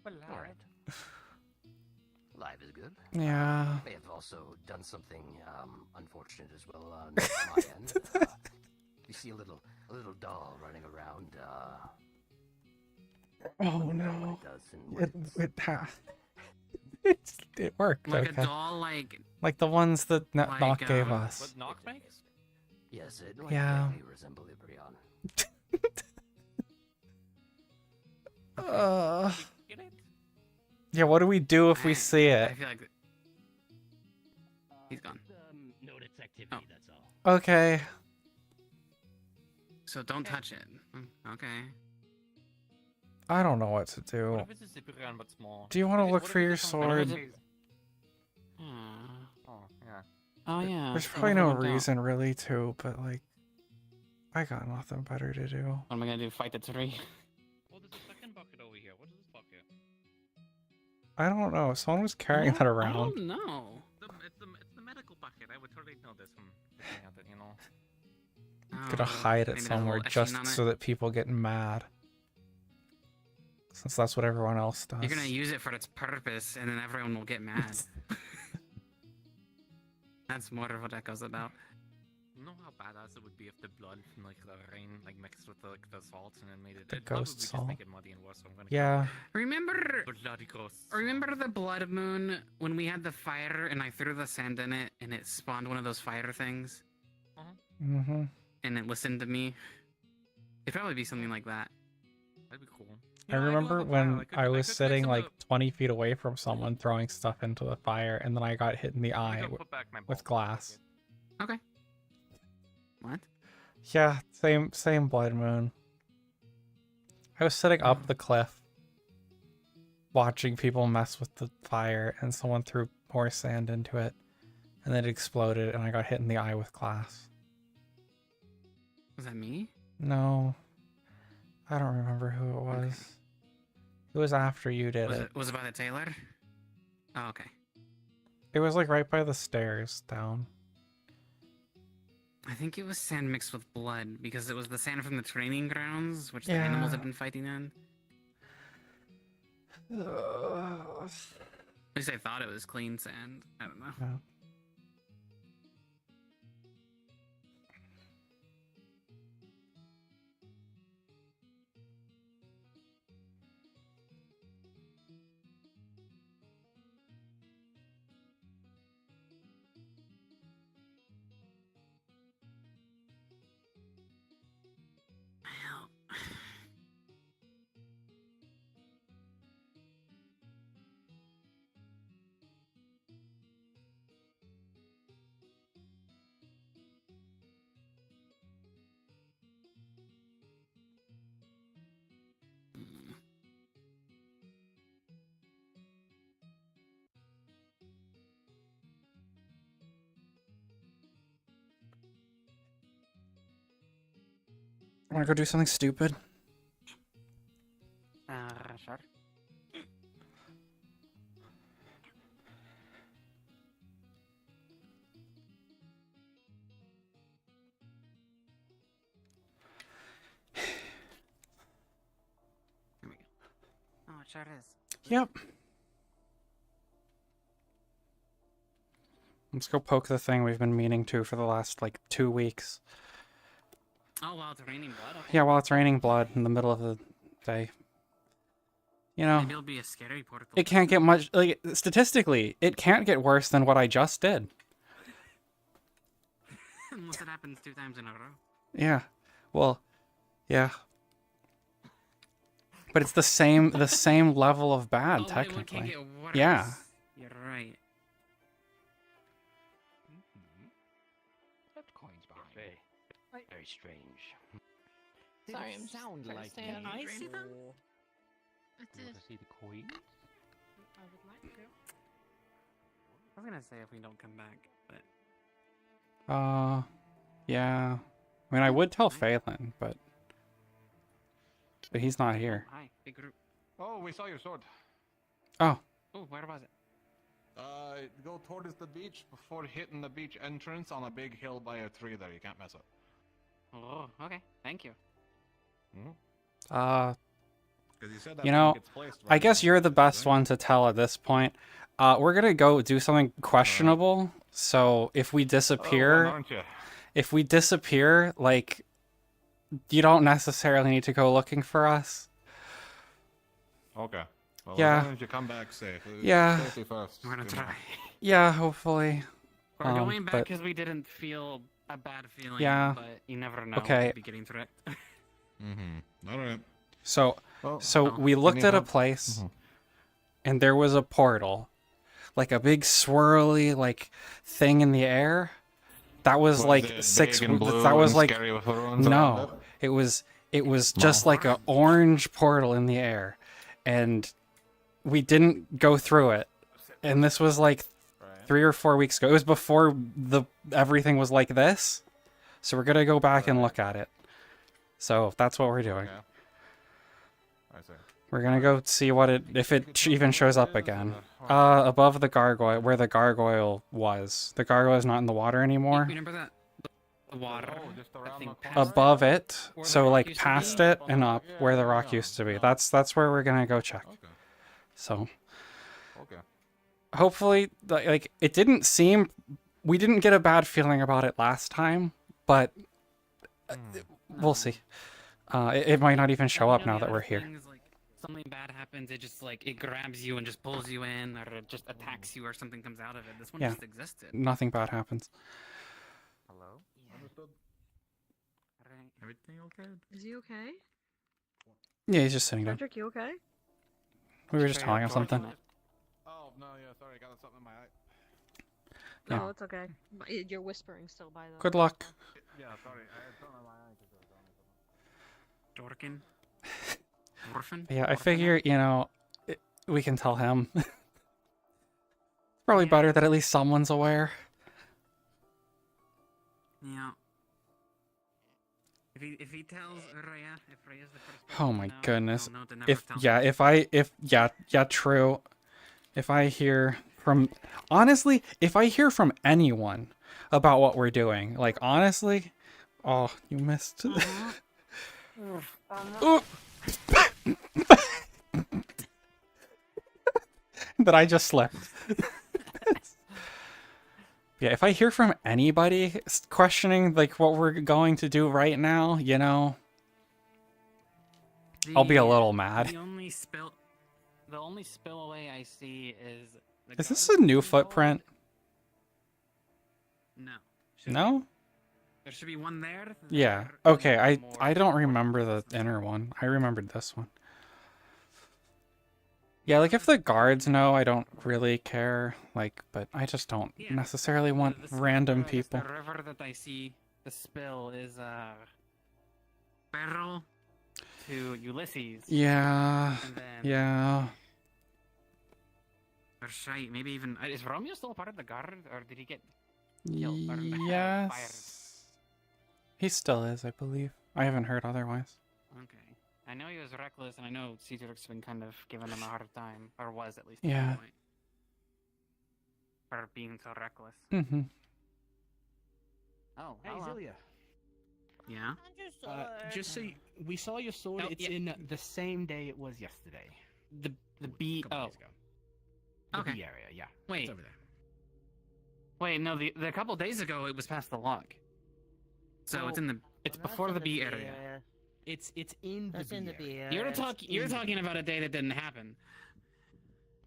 All right. Life is good. Yeah. May have also done something unfortunate as well on my end. You see a little doll running around. Oh what no. it does and It worked. Like okay. a doll, like the ones that like, Nock gave what us. What Nock makes? Yes, it Yeah. vaguely resemble Iberion. Yeah, what do we do if we see I it? feel like he's gone. Notice activity, that's all. Okay. So don't touch it. Okay. I don't know what to do. What if it's a zipper gun but small? Do you want to What if look it's for your something- sword? Oh, yeah. Oh yeah. There's probably no reason really to, but like, I got nothing better to do. What am I gonna do? Fight the tree? Oh, there's a second bucket over here. What is this bucket? I don't know. Someone was carrying that around. No. It's the medical bucket. I would totally know this from looking at it, you know. Gonna hide it maybe there's a somewhere little just eshine on so it. that people get mad. Since that's what everyone else does. You're gonna use it for its purpose, and then everyone will get mad. That's more of what that goes about. You know how badass it would be if the blood from like the rain like mixed with the salt and then made it. The It'd probably ghost just salt. make it muddy and worse. So I'm gonna. Yeah. Remember Bloody ghosts. Remember the blood moon when we had the fire and I threw the sand in it and it spawned one of those fire things Mm-hmm. and it listened to me? It'd probably be something like that. That'd be cool. I remember when I was sitting like 20 feet away from someone throwing stuff into the fire, and then I got hit in the eye put back my with glass. Okay. What? Yeah, same blood moon. I was sitting up the cliff, watching people mess with the fire, and someone threw more sand into it, and then it exploded, and I got hit in the eye with glass. Was that me? No, I don't remember who it was. Okay. It was after you did Was it. it was it by the tailor? Oh, okay. It was like right by the stairs down. I think it was sand mixed with blood because it was the sand from the training grounds, which the Yeah. animals had been fighting in. At least I thought it was clean sand. I don't know. Yeah. Want to go do something stupid? Sure. Oh, it sure is. Yep. Let's go poke the thing we've been meaning to for the last, like, 2 weeks. Oh, wow, it's raining blood? Okay. Yeah, while it's raining blood in the middle of the day. You know, Maybe it'll be a scary portal. it can't get much, like, statistically, it can't get worse than what I just did. Unless it happens 2 times in a row. Yeah. Well, yeah. But it's the same level of bad, Oh, wait, what can technically. get worse? Yeah. You're right. That coin's behind. Very strange. Sorry, Didn't I'm just sound trying to like stay on me. my I train. see them. It You want did. to see the coin? I would like to. I was gonna say if we don't come back, but Yeah. I mean, I would tell Phelan, but he's not here. hi, big group. Oh, we saw your sword. Oh. Oh, where was it? Go towards the beach before hitting the beach entrance on a big hill by a tree there. You can't mess up. Oh, okay. Thank you. Because you said that You thing know, gets placed I right guess in you're the the best one to tell at this point. We're gonna go do something questionable. So if we disappear, aren't you? like, you don't necessarily need to go looking for us. Okay. Well, Yeah. as long as you come back safe. Yeah. Safety first. We're gonna you know. try. Yeah, hopefully. We're going back but- because we didn't feel a bad feeling. Yeah. But you never know. Okay. We'll be getting through it. All right. So, Well, we looked any at a help? place. and there was a portal, like a big swirly like thing in the air. That was Was like it 6. big and blue That was and like scary with ruins around no. It was just like a orange portal in the air, and we didn't go through it. And this was like 3 or 4 weeks ago. It was before everything was like this. So we're gonna go back and look at it. So that's what we're doing. Okay. I see. We're gonna go see what if it even shows up again. Above the gargoyle, where the gargoyle was. The gargoyle is not in the water anymore. Remember that? The water. That thing past Above it, where the so rock like used to past be? it and up where the rock used to be. That's where we're gonna go check. So. Okay. Hopefully, like it didn't seem. We didn't get a bad feeling about it last time, but we'll see. It might not even show up now that we're here. Like, something bad happens, it just like it grabs you and just pulls you in, or it just attacks you, or something comes out of it. This one Yeah, just existed. nothing bad happens. Hello? Understood. Everything okay? Is he okay? Yeah, he's just sitting down. Patrick, you okay? We were just telling him something. Oh no, yeah, sorry, I got something in my eye. Yeah. No, it's okay. But you're whispering still, by the way. Good luck. Yeah, sorry, I had something in my eye because I was on it. Dorkin? Orphan? Yeah, I figure we can tell him. Probably better that at least someone's aware. Yeah. If he tells Rhea, if Rhea's the first person Oh to my know, goodness. he'll know to never If tell yeah, if I true. If I hear from honestly, if I hear from anyone about what we're doing, like honestly, oh, you missed. Oh. That I just slept. Yeah, if I hear from anybody questioning like what we're going to do right now, I'll be a little mad. The only spillaway I see is. Is this a new footprint? No. No? There should be one there. Yeah. Okay, I don't remember the inner one. I remembered this one. Yeah, like if the guards know, I don't really care. Like, but I just don't necessarily want random people. The river that I see, the spill is Perro to Ulysses. Yeah. And then Yeah. Or shite, maybe even is Romeo still a part of the guard, or did he get killed? Or, Yes. fired? He still is, I believe. I haven't heard otherwise. Okay. I know he was reckless, and I know Cedric's been kind of giving him a hard time, or was at least. At Yeah. one point, for being so reckless. Mm-hmm. Oh, Hey, hello. Zilia. Yeah. Just so we saw your sword. Oh, it's yeah. in the same day it was yesterday. The B. Couple Oh. days ago. The Okay. B area, yeah. Wait. It's over there. Wait, no. The couple days ago it was past the log. So it's in the. It's before the B area. It's in the B area. You're talking about a day that didn't happen.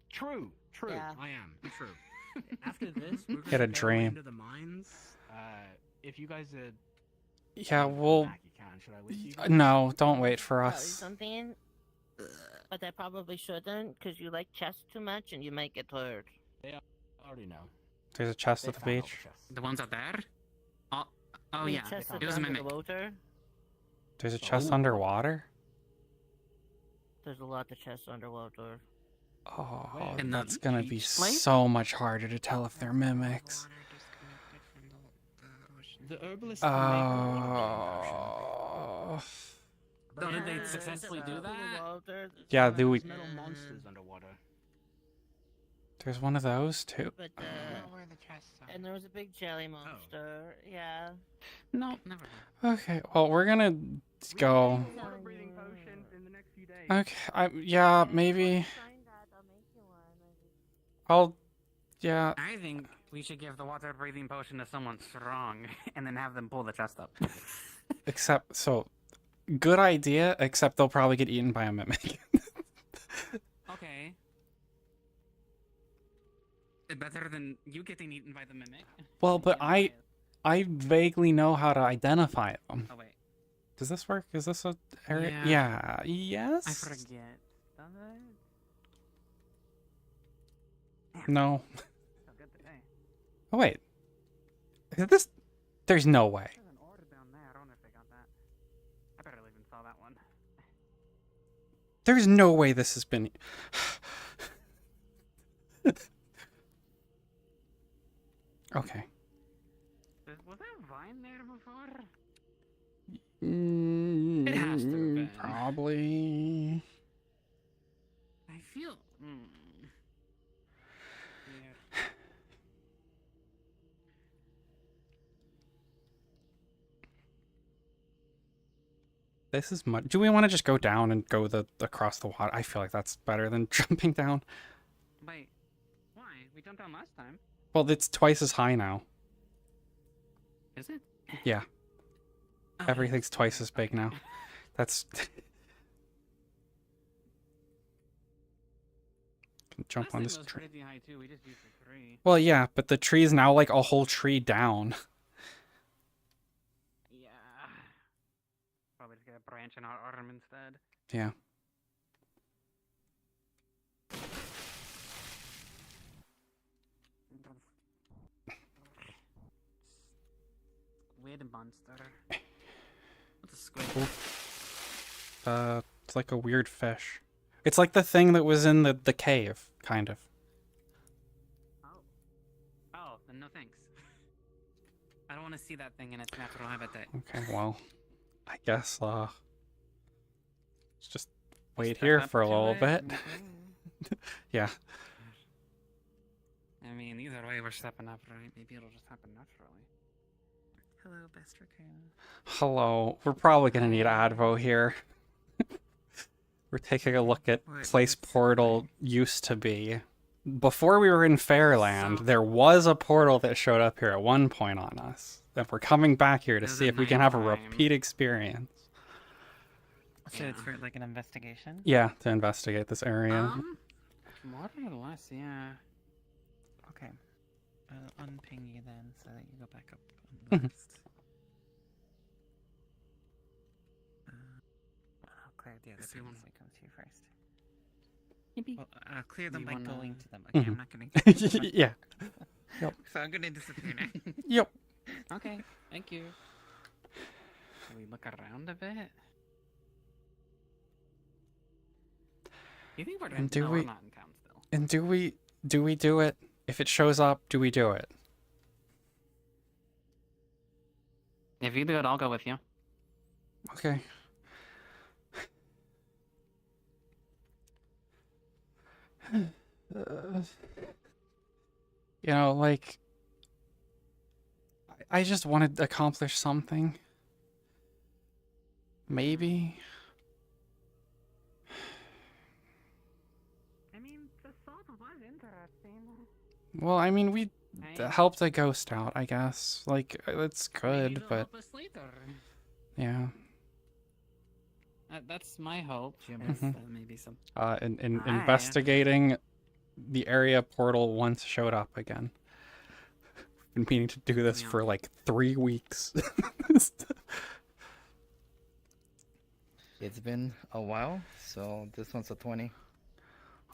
True. Yeah. I am. True. After this, we're Had a gonna go dream. into the mines. If you guys Yeah, well, back, you can. Should I wait for you guys? no, don't wait for Tell you us. something, but I probably shouldn't, because you like chess too much and you might get hurt. They already know. There's a chest at the beach. The ones out there? Oh I mean, yeah. chest It was a mimic. underwater. There's a chest Oh. underwater? There's a lot of chests underwater. Oh, In that's the gonna be beach lake? so much harder to tell if they're mimics. The herbalist can make a Oh. So did they successfully do that? Yeah, There's metal monsters underwater. there's one of those too. But, and there was a big jelly monster. Yeah. No, never. Okay, well, we're gonna go. Okay, yeah, maybe. Yeah. I think we should give the water breathing potion to someone strong, and then have them pull the chest up. Except, so, good idea, except they'll probably get eaten by a mimic. Okay. Better than you getting eaten by the mimic. Well, but I vaguely know how to identify them. Oh wait. Does this work? Is this a area? Yeah. Yeah. Yes. I forget. Does it? No. So good today. Oh wait. Is this? There's no way. There's an order down there. I don't know if they got that. I barely even saw that one. There's no way this has been. Okay. Was that vine there before? It has to have been. Probably. I feel. This is much. Do we want to just go down and go across the water? I feel like that's better than jumping down. Wait, why? We jumped down last time. Well, it's twice as high now. Is it? Yeah. Oh, Everything's twice as big now. That's. Can jump Last on time this was tree. crazy high too. We just used the tree. Well, yeah, but the tree's now like a whole tree down. Yeah. Probably just get a branch in our arm instead. Yeah. Squid monster. What's a squid? It's like a weird fish. It's like the thing that was in the cave, kind of. Oh, then no thanks. I don't want to see that thing in its natural habitat. Okay, well, I guess let's just wait Step here up for a to little it bit. and- Yeah. I mean, either way, we're stepping up, right? Maybe it'll just happen naturally. Hello, best raccoon. Hello. We're probably gonna need Advo here. We're taking a look at place portal used to be. Before we were in Fairland, there was a portal that showed up here at one point on us. And we're coming back here to see if we can have a repeat experience. So it's for like an investigation? Yeah, to investigate this area. More or less, yeah. Okay. I'll unping you then so that you go back up on the Mhm. list. I'll clear the other people so we come to you first. Well, I'll clear them You by wanna- going to them. Okay, I'm Mhm. not gonna. Yeah. Yep. So I'm gonna disappear now. Yep. Okay, thank you. Can we look around a bit? You think we're in? And do No, we? we're not in town still. And do we do it? If it shows up, do we do it? If you do it, I'll go with you. Okay. You know, like, I just wanted to accomplish something. Maybe. I mean, the salt was interesting. Well, I mean, we Right. helped a ghost out, I guess. Like, it's good, Maybe they'll but help us later. yeah. That's my hope. Maybe some. In Aye. investigating the area portal once showed up again. Been meaning to do this for like 3 weeks. It's been a while, so this one's a 20.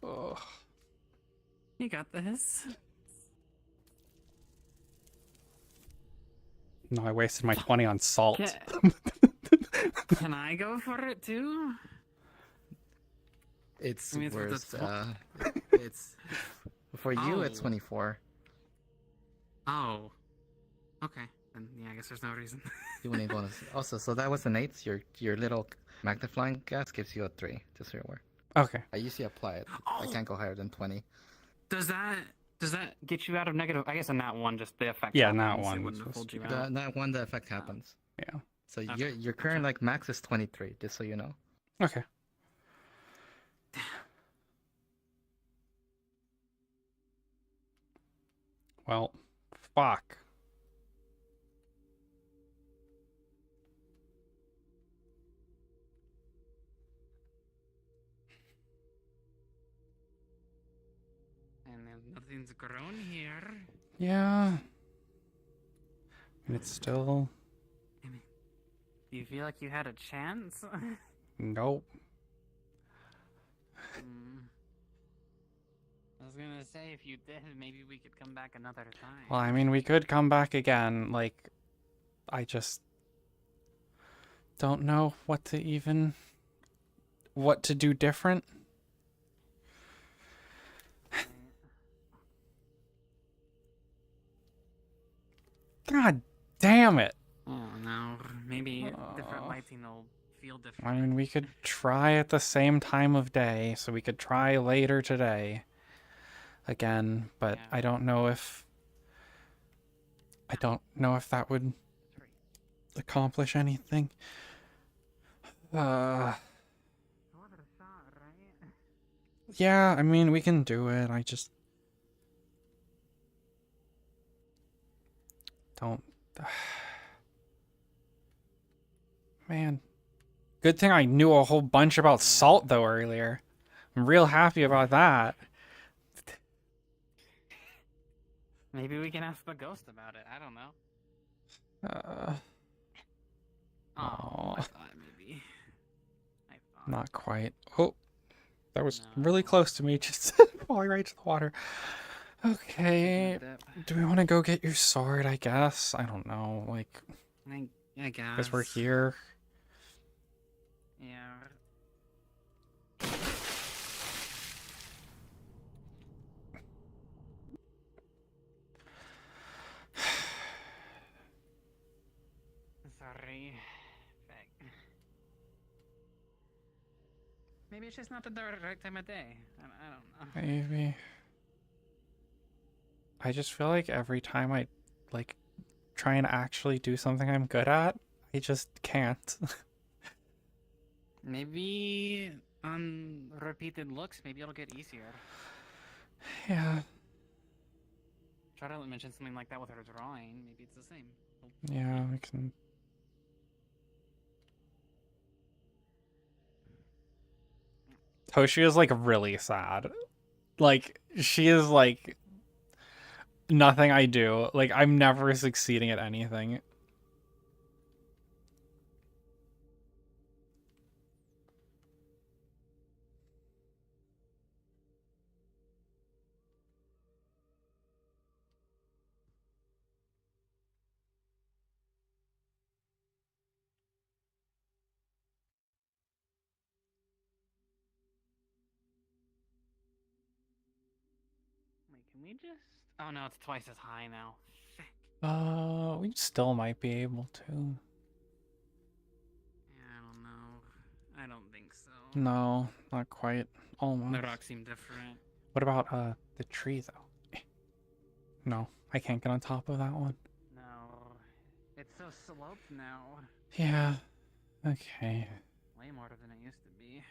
Oh. You got this. No, I wasted my 20 on salt. Can I go for it too? It's I mean, it's with worse. the It's for you. It's Oh. 24. Oh. Okay. Then yeah, I guess there's no reason. You wouldn't even want to. Also, so that was an 8. Your little magnifying glass gives you a 3. Just so you're aware. Okay. I usually apply it. I can't go higher than 20. Does that get you out of negative? I guess in that one, just the effect. Yeah, happens, not it one. wouldn't have pulled you out. That one, the effect happens. Yeah. So Okay, your current like max is 23. Just so you know. Okay. Well, fuck. And then nothing's grown here. Yeah. And it's still... Do you feel like you had a chance? Nope. I was gonna say, if you did, maybe we could come back another time. Well, I mean, we could come back again. Like, I just don't know what to do different. God damn it. Oh no, maybe different lighting will feel different. I mean, we could try at the same time of day, so we could try later today again, but I don't know if that would accomplish anything. Yeah, I mean, we can do it. I just don't. Man. Good thing I knew a whole bunch about salt, though, earlier. I'm real happy about that. Maybe we can ask the ghost about it. I don't know. Oh, I thought maybe. not quite. Oh, that was really close to me, just falling right to the water. Okay, do we want to go get your sword, I guess? I don't know, like... I guess. Because we're here. Yeah. Sorry. Maybe it's just not the right time of day. I don't know. Maybe. I just feel like every time I, like, try and actually do something I'm good at, I just can't. Maybe on repeated looks, maybe it'll get easier. Yeah. Try to mention something like that with her drawing. Maybe it's the same. Yeah, we can... Toshia is, like, really sad. Like, she is, like... Nothing I do. Like, I'm never succeeding at anything. Wait, can we just... Oh no, it's twice as high now. We still might be able to. Yeah, I don't know. I don't think so. No, not quite. Almost. The rocks seem different. What about, the tree, though? No, I can't get on top of that one. No. It's so sloped now. Yeah. Okay. Way more than it used to be.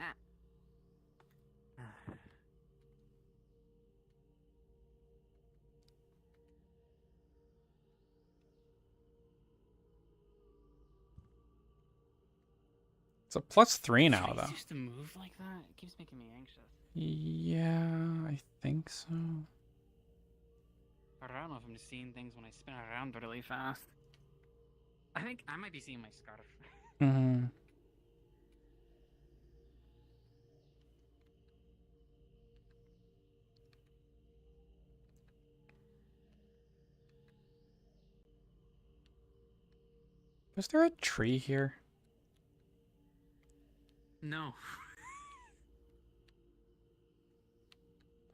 Ah. It's a +3 now, Trees though. used to move like that? It keeps making me anxious. Yeah, I think so. But I don't know if I'm just seeing things when I spin around really fast. I think I might be seeing my scarf. Mm-hmm. Was there a tree here? No.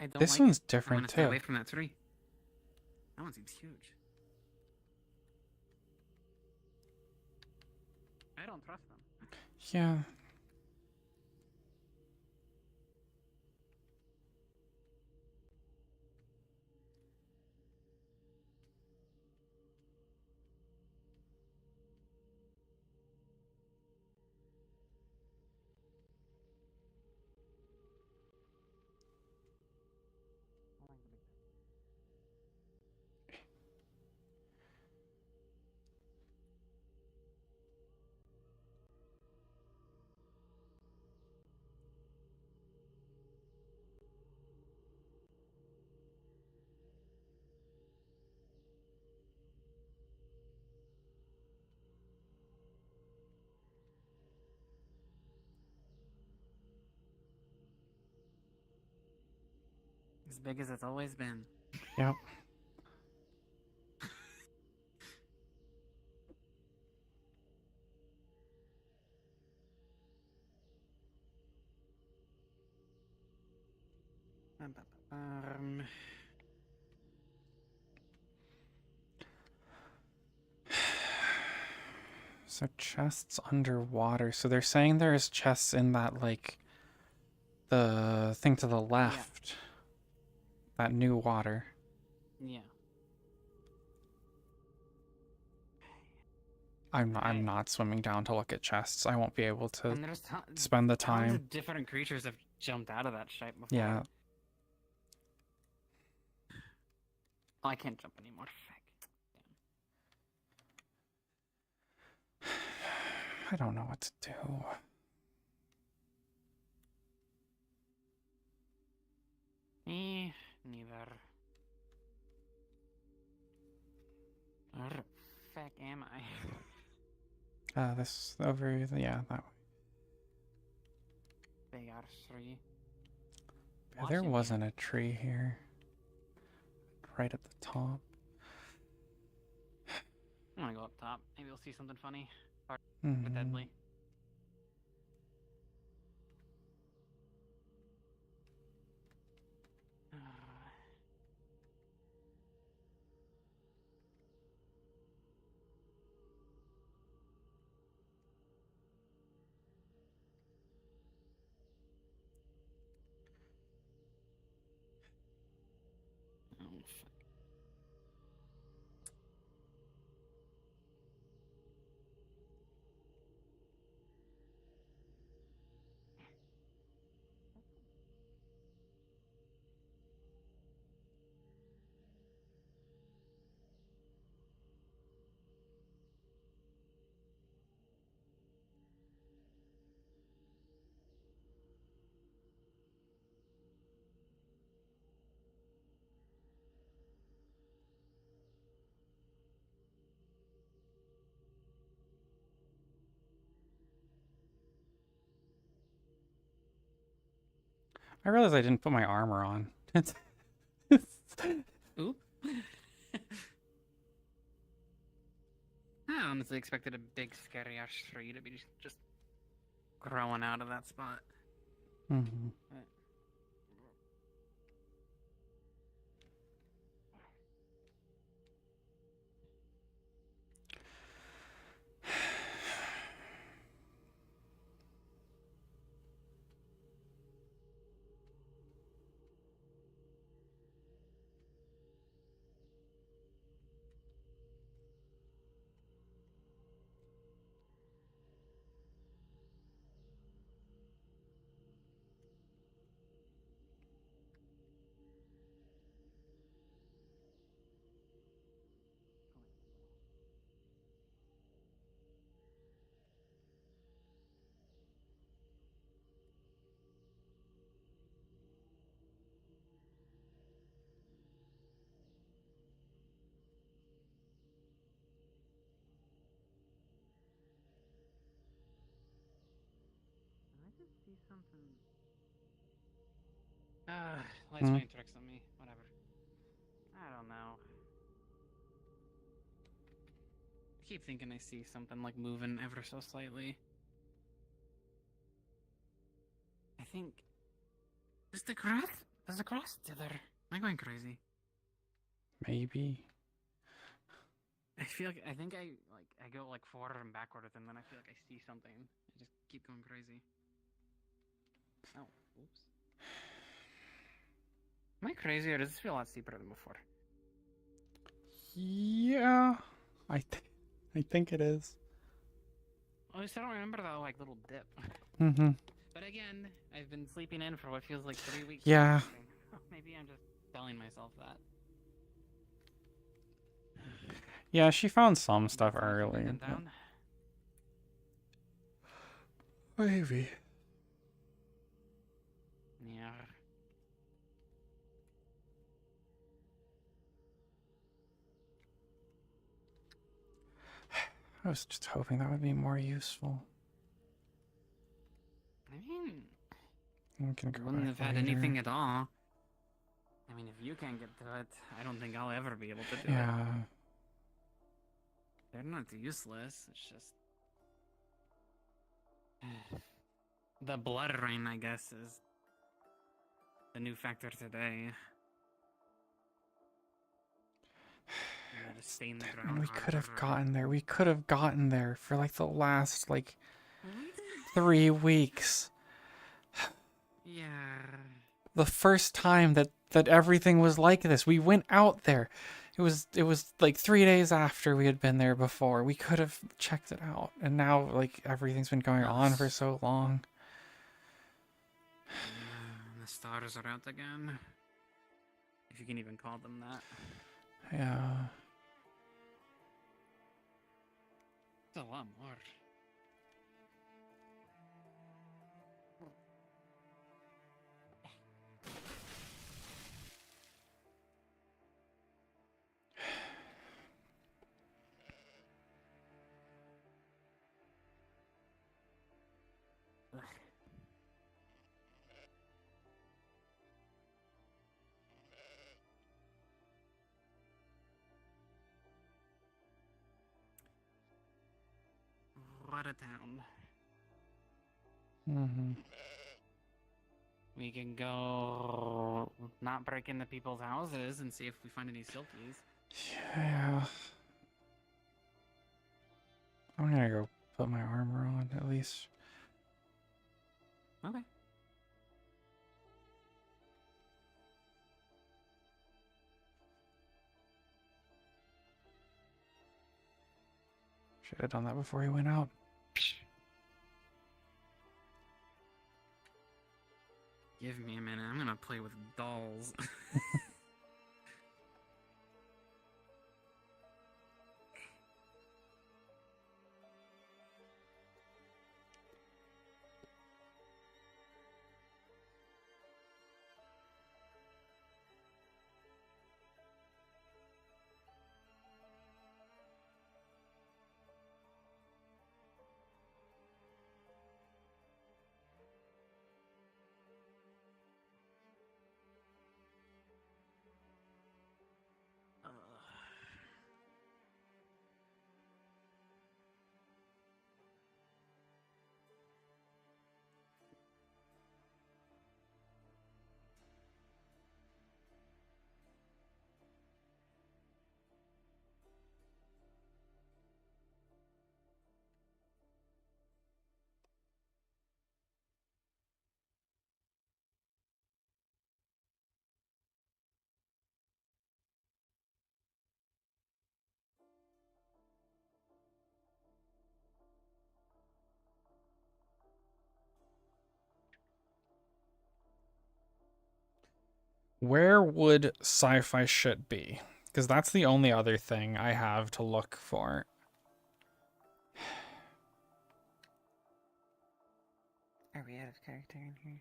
I don't This like one's it. different, I'm gonna stay too. away from that tree. That one seems huge. I don't trust them. Yeah. As big as it's always been. Yep. So chests underwater. So they're saying there's chests in that, like, the thing to the left. That new water. Yeah. I'm not swimming down to look at chests. I won't be able to And there's spend the tons time. of different creatures have jumped out of that shape before. Yeah. Oh, I can't jump anymore. I don't know what to do. Me neither. Where the fuck am I? This over, yeah, that way. Big R3. Yeah, there wasn't a tree here. Right at the top. I'm gonna go up top. Maybe we'll see something funny. Or Mhm. deadly. Oh, fuck. I realized I didn't put my armor on. Oop. I honestly expected a big scary ash tree to be just growing out of that spot. Mhm. Did I just see something? Lights playing tricks on me. Whatever. I don't know. I keep thinking I see something like moving ever so slightly. I think. Is the grass? Is the grass still there? Am I going crazy? Maybe. I feel like I think I go like forward and backwards, and then I feel like I see something. I just keep going crazy. Oh, oops. Am I crazy, or does this feel a lot steeper than before? Yeah, I think it is. At least I don't remember that like little dip. Mm-hmm. But again, I've been sleeping in for what feels like 3 weeks. Yeah. Maybe I'm just telling myself that. Yeah, she found some stuff early. Down. Maybe. Yeah. I was just hoping that would be more useful. I mean, We can go wouldn't back have had later. anything at all. mean, if you can't get to it, I don't think I'll ever be able to do it. Yeah. They're not useless. It's just the blood rain, I guess, is the new factor today. Just stain the I ground mean, we could have harder. gotten there. We could have gotten there for like the last like 3 weeks. Yeah. The first time that everything was like this, we went out there. It was like 3 days after we had been there before. We could have checked it out, and now like everything's been going on for so long. The stars are out again. If you can even call them that. Yeah. It's a lot more. What a town. Mm-hmm. We can go not break into people's houses and see if we find any silkies. Yeah. I'm gonna go put my armor on at least. Okay. Should have done that before he went out. Give me a minute. I'm gonna play with dolls. Where would sci-fi shit be? Because that's the only other thing I have to look for. Are we out of character in here?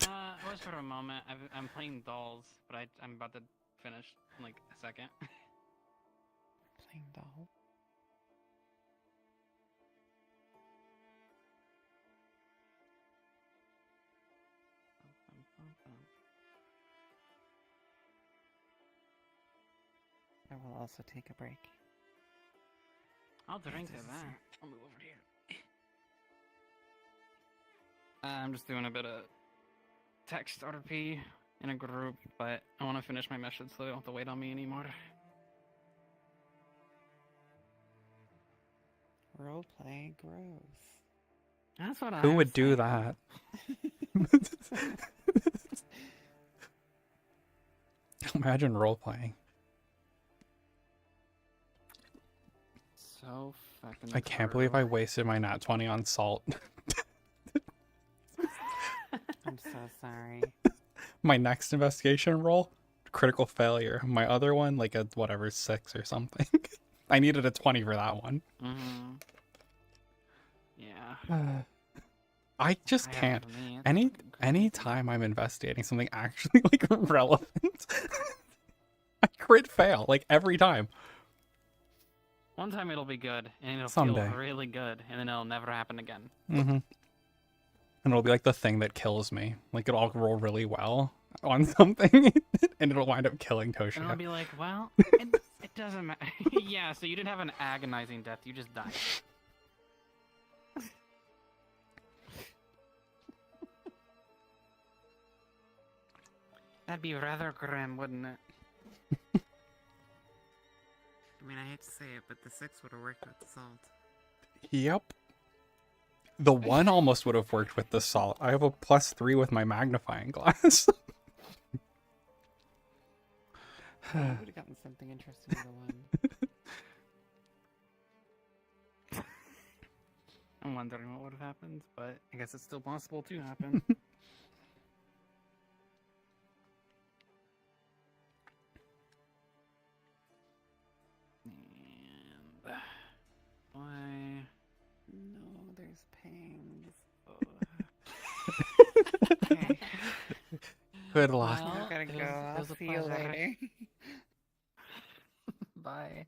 It was for a moment. I'm playing dolls, but I'm about to finish in like a second. Playing doll? I will also take a break. I'll drink to that. I'll move over here. I'm just doing a bit of text RP in a group, but I want to finish my message so they don't have to wait on me anymore. Roleplay growth. That's what I Who was would do saying. that? Imagine role-playing. So fucking. I can't believe I wasted my nat 20 on salt. I'm so sorry. My next investigation roll, critical failure. My other one, like a whatever 6 or something. I needed a 20 for that one. Mm-hmm. Yeah. I just I can't. have me, it's Any time I'm investigating something actually like relevant, I crit fail like every time. One time it'll be good, and it'll Someday. feel really good, and then it'll never happen again. Mm-hmm. And it'll be like the thing that kills me. Like it'll all roll really well, on something, and it'll wind up killing And I'll Toshia. be like, well, it doesn't matter. Yeah, so you didn't have an agonizing death, you just died. That'd be rather grim, wouldn't it? I mean, I hate to say it, but the 6 would have worked with the salt. Yep. The 1 almost would have worked with the salt. I have a +3 with my magnifying glass. I would have gotten something interesting with the 1. I'm wondering what would have happened, but I guess it's still possible to happen. And why? No, there's pangs. Okay. Good luck. Well, I gotta go. it I'll was a see you pleasure. later. Bye.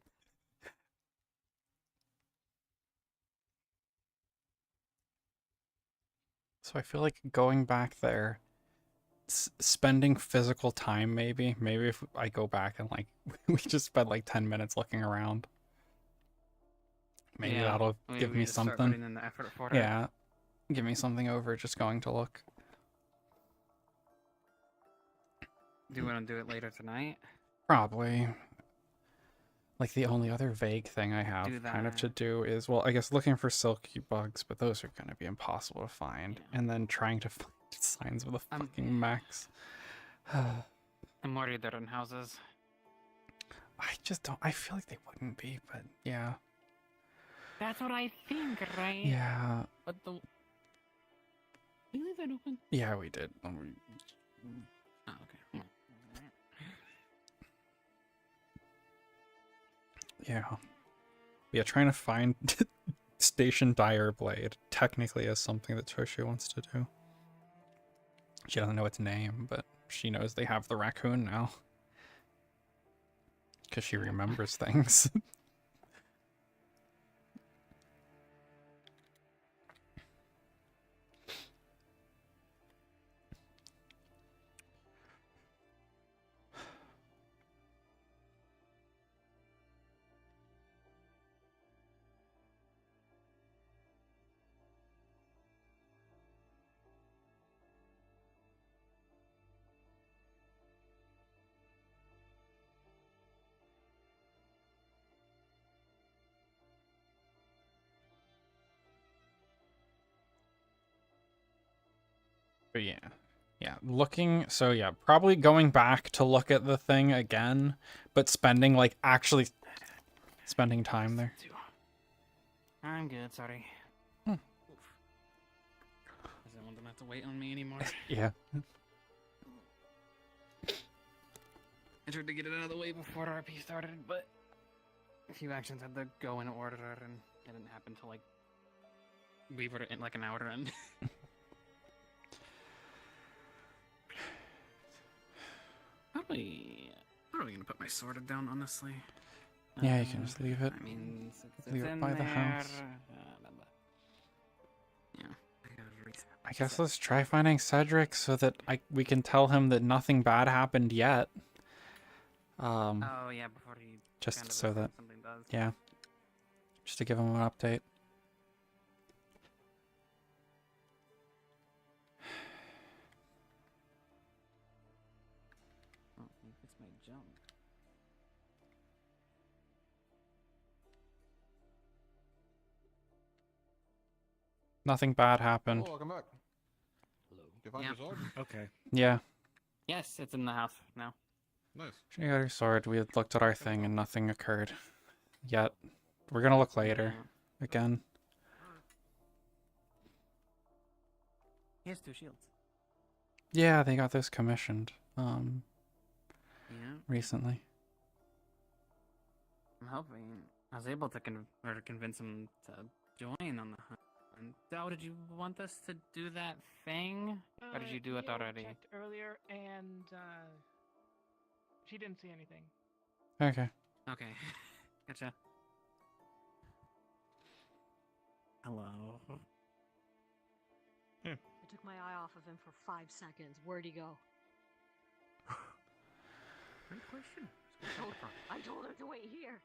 So I feel like going back there, spending physical time maybe if I go back and like we just spend like 10 minutes looking around, maybe Yeah, that'll maybe give we me just start something. putting in the effort for it. Yeah, give me something over just going to look. Do you want to do it later tonight? Probably. Like the only other vague thing I have Do kind of that. to do is, well, I guess looking for silky bugs, but those are going to be impossible to find. And then trying to find signs of the fucking mechs. I'm worried they're in houses. I just don't, I feel like they wouldn't be, but yeah. That's what I think, right? Yeah. But the... Did we leave that open? Yeah, we did. Oh, okay. Yeah. Yeah, trying to find Station Dire Blade technically is something that Toshia wants to do. She doesn't know its name, but she knows they have the raccoon now. Because she remembers things. But yeah. Yeah, looking, so yeah, probably going back to look at the thing again, but spending, like, actually spending time there. I'm good, sorry. Hmm. Doesn't want them to have to wait on me anymore. Yeah. I tried to get it out of the way before RP started, but a few actions had to go in order, and it didn't happen till, like, we were in, like, an hour to end. Probably gonna put my sword down, honestly. Yeah, you can just leave it. I mean, it's Leave it in by the house. Yeah. I guess let's try finding Cedric so that we can tell him that nothing bad happened yet. Oh yeah, before he Just kind of so that, assumes something does. yeah, just to give him an update. Oh, it's my jump. Nothing bad happened. Oh, welcome back. Hello. Did you find your sword? Okay. Yeah. Yes, it's in the house now. Nice. She got her sword. We had looked at our thing and nothing occurred yet. We're gonna look later. Again. He has 2 shields. Yeah, they got those commissioned. Yeah. Recently. I'm hoping I was able to convince him to join on the hunt. And oh, did you want us to do that thing, or did you do it Neil already? checked earlier, and she didn't see anything. Okay. Okay, gotcha. Hello. I took my eye off of him for 5 seconds. Where'd he go? Great question. I told her to wait here.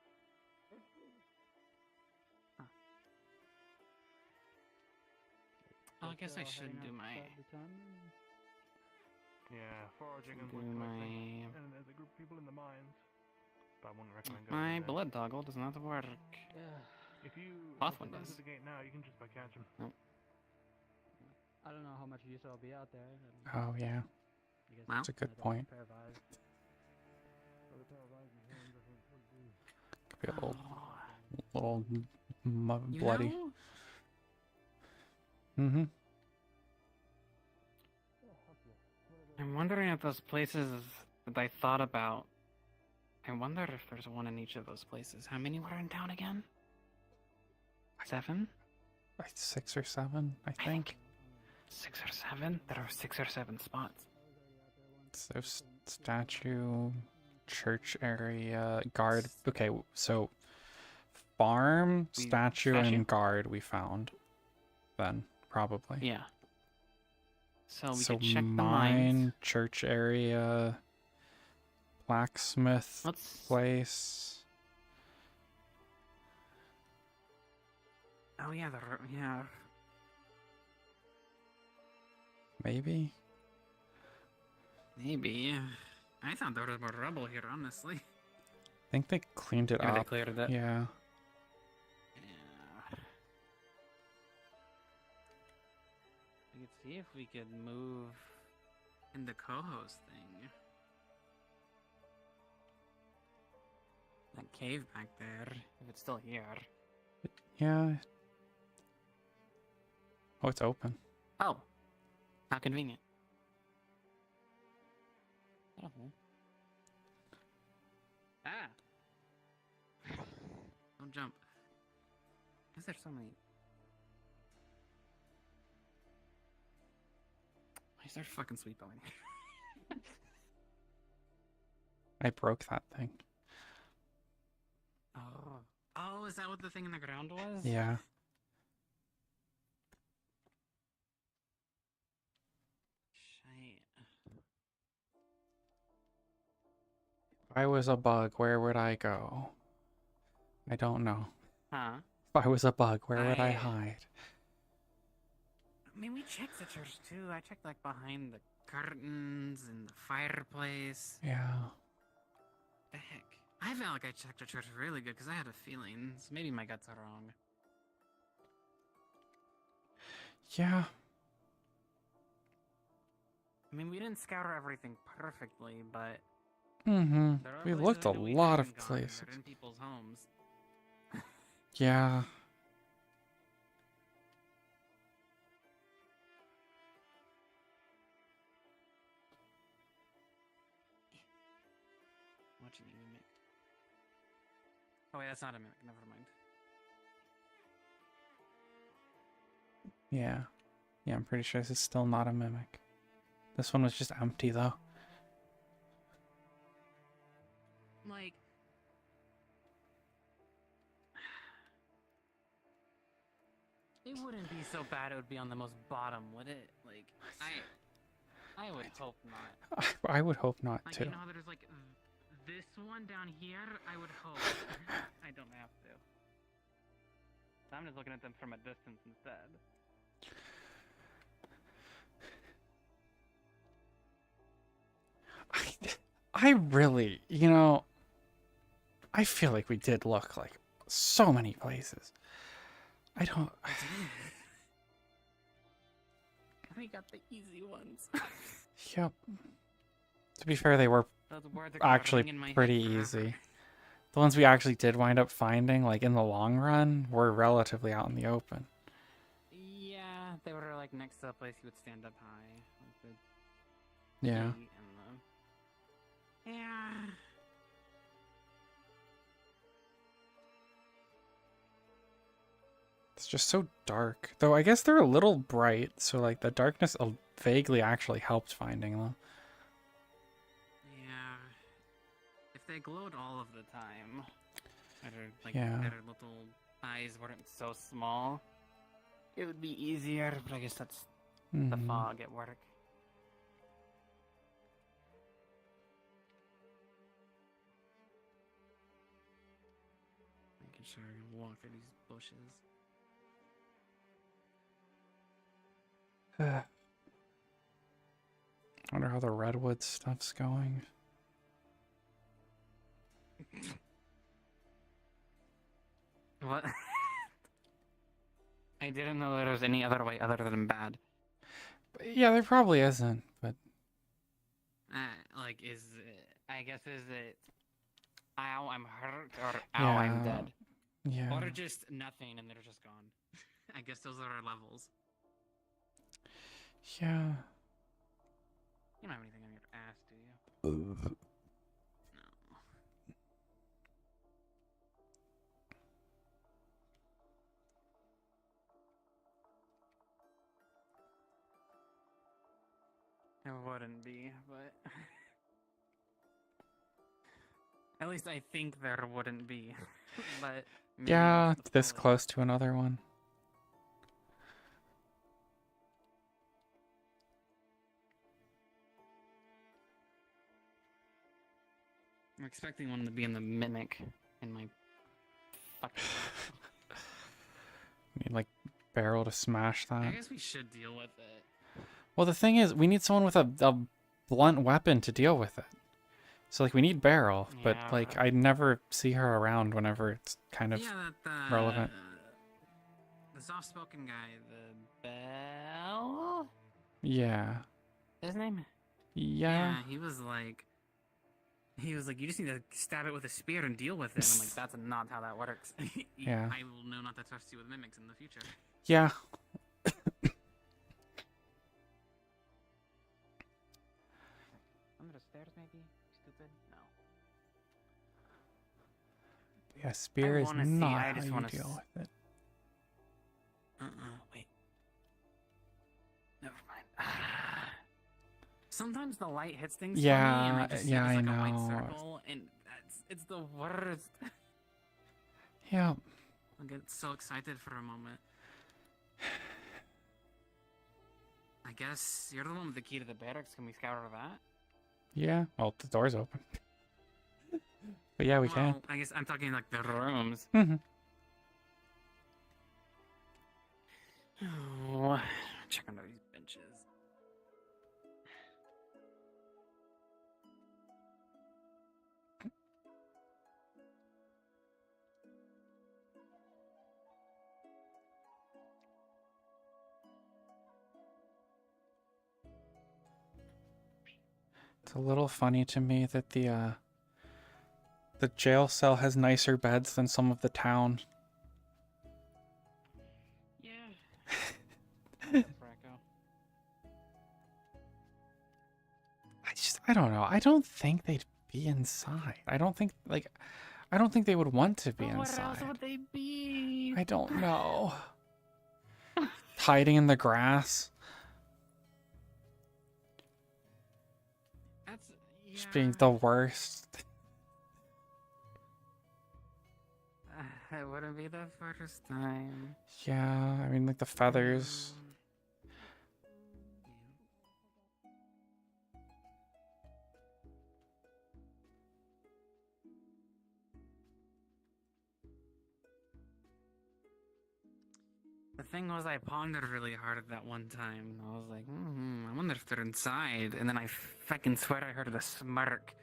Oh, I guess I should do my. Yeah, foraging and Do woodcutting, my- and there's a group of people in the mines. But I wouldn't recommend going My in there. blood toggle does not work. If you Path if one you run does. through the gate now, you can just by catch him. Oh. I don't know how much use I'll be out there. Oh yeah, I guess that's a good another point. pair of eyes. Could be a little bloody. know? Mm-hmm. I'm wondering if those places that I thought about. I wonder if there's one in each of those places. How many were in town again? 7? Like 6 or 7, I think. 6 or 7? There are 6 or 7 spots. So statue, church area, guard. Okay, so farm, statue, and guard we found. Then probably. Yeah. So we So could check the mine, mines. church area, blacksmith place. Oh yeah, yeah. Maybe. Maybe. I thought there was more rubble here, honestly. I think they cleaned it Maybe they up. cleared it. Yeah. We could see if we could move in the co-host thing. That cave back there, if it's still here. Yeah. Oh, it's open. Oh, how convenient. Oh. Ah. Don't jump. Why is there so many? Why is there fucking sweet going here? I broke that thing. Oh. Oh, is that what the thing in the ground was? Yeah. Shite. If I was a bug, where would I go? I don't know. Huh? If I was a bug, where would I hide? I mean, we checked the church too. I checked like behind the curtains and the fireplace. Yeah. The heck? I felt like I checked the church really good because I had a feeling. So maybe my guts are wrong. Yeah. I mean, we didn't scour everything perfectly, but Mm-hmm. there are We places looked a I know we lot haven't of gone places. that are in people's homes. Yeah. Watching you mimic. Oh wait, that's not a mimic. Never mind. Yeah. Yeah, I'm pretty sure this is still not a mimic. This one was just empty, though. Like, it wouldn't be so bad. It would be on the most bottom, would it? Like, I would hope not. I would hope not, Like, too. you know how there's like this one down here? I would hope. I don't have to. So I'm just looking at them from a distance instead. I really, you know, I feel like we did look like so many places. I don't. We got the easy ones. Yep. To be fair, they were Those words are gonna actually ring in my head pretty forever. easy. The ones we actually did wind up finding, like in the long run, were relatively out in the open. Yeah, they were like next to a place you would stand up high. Like the Yeah. gate and the... Yeah. It's just so dark. Though I guess they're a little bright, so like the darkness vaguely actually helped finding them. Yeah. If they glowed all of the time, or like Yeah. their little eyes weren't so small, it would be easier. But I guess that's the Mhm. fog at work. Sorry, walk through these bushes. I wonder how the redwood stuff's going. What? I didn't know there was any other way other than bad. Yeah, there probably isn't, but Like, is it, I guess, is it, ow, I'm hurt, or ow, I'm Yeah, dead? yeah. Or just nothing and they're just gone. I guess those are our levels. Yeah. You don't have anything on your ass, do you? No. It wouldn't be, but at least I think there wouldn't be. But maybe Yeah, that's the this point. close to another one. I'm expecting one to be in the mimic in my fucking. Need like barrel to smash I that. guess we should deal with it. Well, the thing is, we need someone with a blunt weapon to deal with it. So like we need barrel, but like I never see her around whenever it's kind of relevant. The soft-spoken guy, the Bell. Yeah. His name? Yeah. He was like, you just need to stab it with a spear and deal with it. And I'm like, that's not how that works. Yeah. I will know not to trust you with mimics in the future. Yeah. Under the stairs, maybe? Stupid? No. Yeah, spear is wanna see, not I how just you wanna deal with it. Wait. Never mind. Sometimes the light hits things for me, and I just see Yeah, it as I like a white know. circle, and it's the worst. Yeah. I get so excited for a moment. I guess you're the one with the key to the barracks. Can we scour that? Yeah. Well, the door's open. But yeah, we can. Well, I guess I'm talking like the rooms. Mm-hmm. Oh, check under these benches. It's a little funny to me that the jail cell has nicer beds than some of the town. Yeah. I don't know. I don't think they'd be inside. I don't think they would want to be What else inside. would they be? I don't know. Hiding in the grass. That's Just being the worst. It wouldn't be the first time. Yeah, I mean like the feathers. The thing was, I pondered really hard at that one time. I was like, I wonder if they're inside. And then I fucking swear I heard a smirk.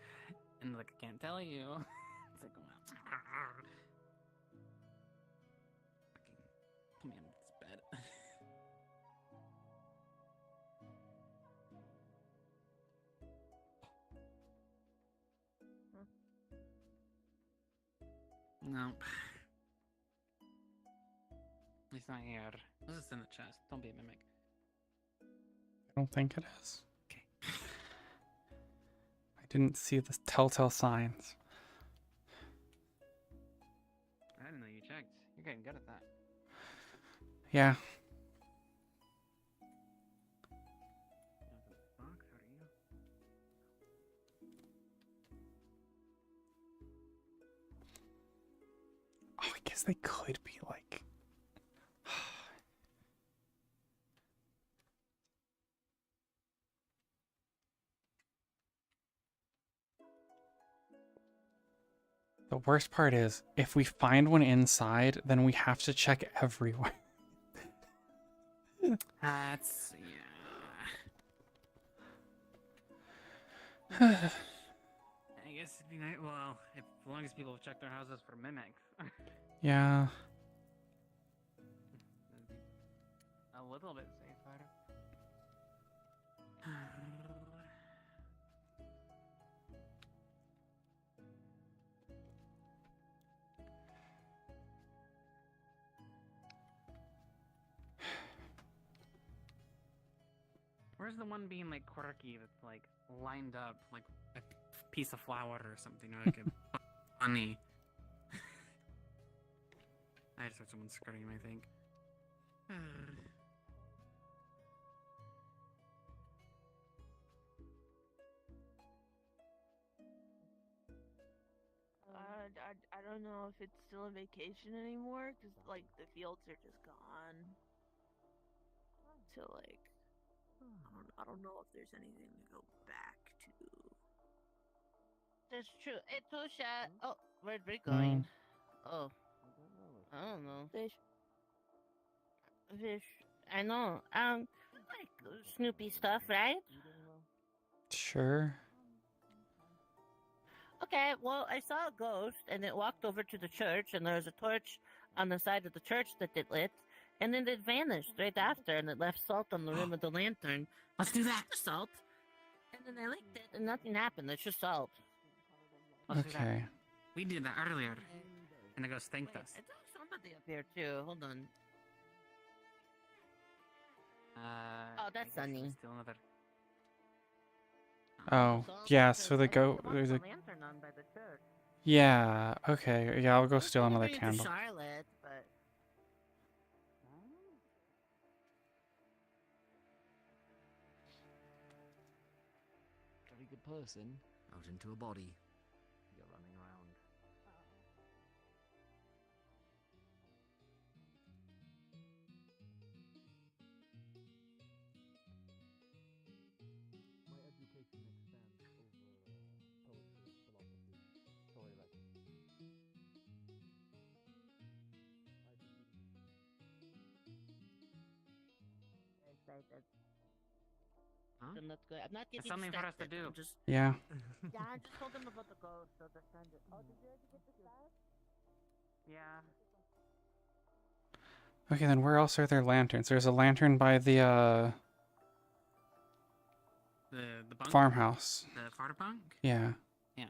And like, I can't tell you. It's like, fucking put me under this bed. Nope. He's not here. This is in the chest. Don't be a mimic. I don't think it is. Okay. I didn't see the telltale signs. I didn't know you checked. You're getting good at that. Yeah. Oh, I guess they could be like. The worst part is, if we find one inside, then we have to check everywhere. That's Yeah. I guess it'd be nice. Well, as long as people check their houses for mimics. Yeah. A little bit safer. Where's the one being like quirky that's like lined up like a piece of flour or something, or like a bunny? I just heard someone scream, I think. I don't know if it's still a vacation anymore, because, like, the fields are just gone. So, like, I don't know if there's anything to go back to. That's true. Hey, Toshia. Oh, where'd we Hmm. going? Oh. I don't know. Fish. Fish. I know. Like Snoopy stuff, right? Sure. Okay, well, I saw a ghost, and it walked over to the church, and there was a torch on the side of the church that it lit, and then it vanished right after, and it left salt on the rim of the lantern. Let's do that. Salt. And then I licked it, and nothing happened. It's just salt. Let's do that. Okay. We did that earlier, and the ghost thanked us. I saw somebody up here, too. Hold on. Oh, that's Sunny. Still another. Oh, yeah, so the there's a... lantern on by the church. Yeah, okay. Yeah, I'll go steal another Bring it to candle. Charlotte, but... Very good person. Out into a body. You're running around. My education extends over poetry, philosophy, storytelling. Excited. Huh? Then let's go. I'm not getting There's something for us to distracted. do. I'm just... Yeah. Yeah, I just told them about the ghost, so they're trying to... Oh, did you already get the stuff? Yeah. Okay, then where else are there lanterns? There's a lantern by the The bunk? farmhouse. The fart bunk? Yeah. Yeah.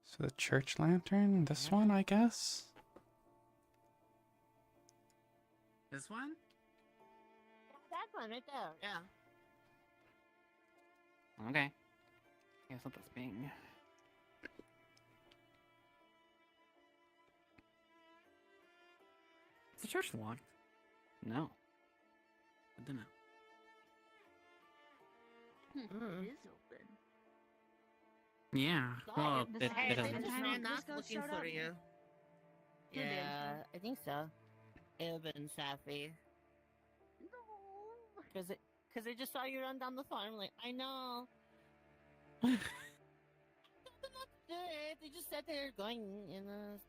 So the church lantern? This one, I guess? This one? That one right there, yeah. Okay. Guess what this being. Is the church locked? No. I don't know. Mm. It is open. Yeah. Well, it Hey, they doesn't. just ran This off ghost looking showed for up. you. Who did? Yeah, I think so. It would have been Safi. No. Cause they just saw you run down the farm. Like, I know. They just sat there going, you know.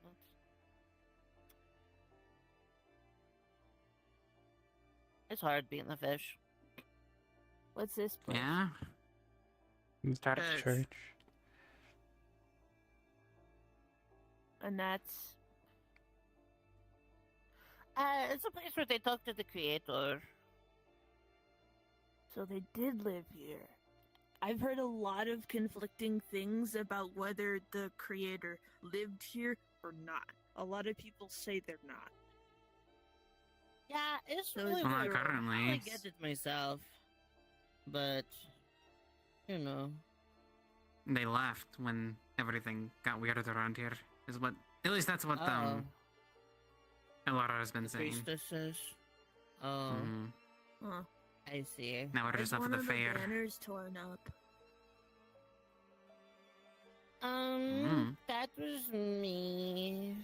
It's hard being a fish. What's this place? Yeah. Church. Church. And that's... It's a place where they talk to the creator. So they did live here. I've heard a lot of conflicting things about whether the creator lived here or not. A lot of people say they're not. Yeah, it's So really it's weird. currently. I get it myself. But, you know. They left when everything got weird around here. Is what. At least that's what Elara has been saying. Priestesses. Oh. Mhm. Huh. I see. Now we're just Why is off of one the of fair. banners torn up? That was me.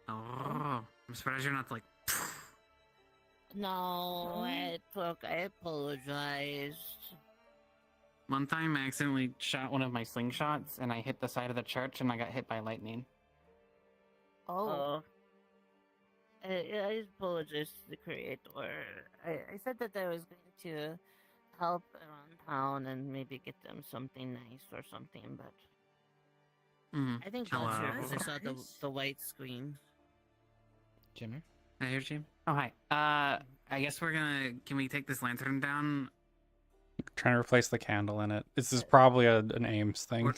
Oh. I'm surprised you're not like. No, I apologized. One time I accidentally shot one of my slingshots and I hit the side of the church and I got hit by lightning. Oh. I apologize to the creator. I said that I was going to help around town and maybe get them something nice or something, but I think that's her because I saw the white screen. Jimmer? I hear Jim. Oh, hi. I guess can we take this lantern down? Trying to replace the candle in it. This is probably an Ames thing.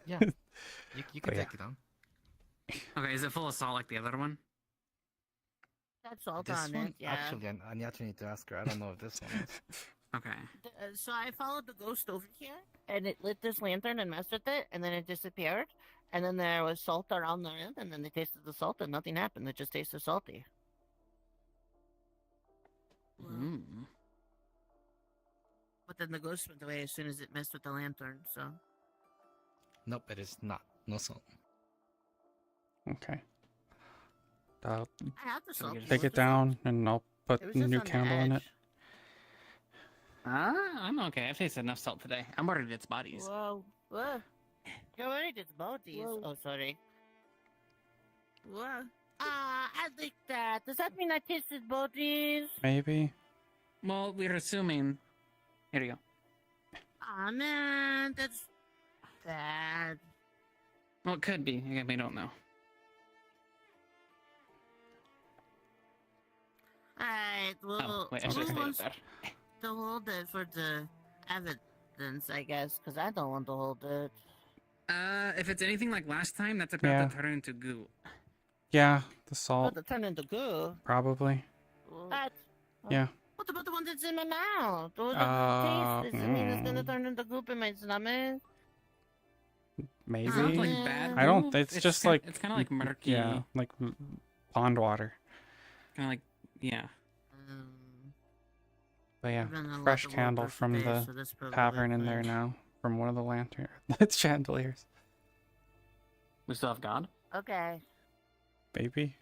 Yeah. You can But take it on. Okay, is it full of salt like the other one? That's all This on one, it, yeah. actually, I actually need to ask her. I don't know if this one is. Okay. So I followed the ghost over here, and it lit this lantern and messed with it, and then it disappeared. And then there was salt around the rim, and then they tasted the salt, and nothing happened. It just tasted salty. Mm. But then the ghost went away as soon as it messed with the lantern, so... Nope, it is not. No salt. Okay. I have the salt. Take it down, and I'll put It was a just new on the candle in it. edge. I'm okay. I've tasted enough salt today. I'm worried it's bodies. Whoa. Whoa. You're worried it's bodies. Oh, sorry. Whoa. I like that. Does that mean I tasted bodies? Maybe. Well, we're assuming. Here you go. Aw, man. That's bad. Well, it could be. We don't know. Alright, well, wait, I should who have stayed up wants there. to hold it for the evidence, I guess, because I don't want to hold it. If it's anything like last time, that's about Yeah. to turn into goo. Yeah, the About salt, to turn into goo. probably. What? Yeah. What about the one that's in my mouth? What the taste? I mean, it's gonna turn into goop in my stomach. Maybe. Sounds like bad I don't. goo. It's It's just kin- like it's kinda like murky. Yeah, like pond water. Kind of like, yeah. But yeah, I've been a fresh lot of candle work from today, the so that's probably tavern in fine. there now, from one of the lantern, it's chandeliers. We still have God? Okay. Maybe.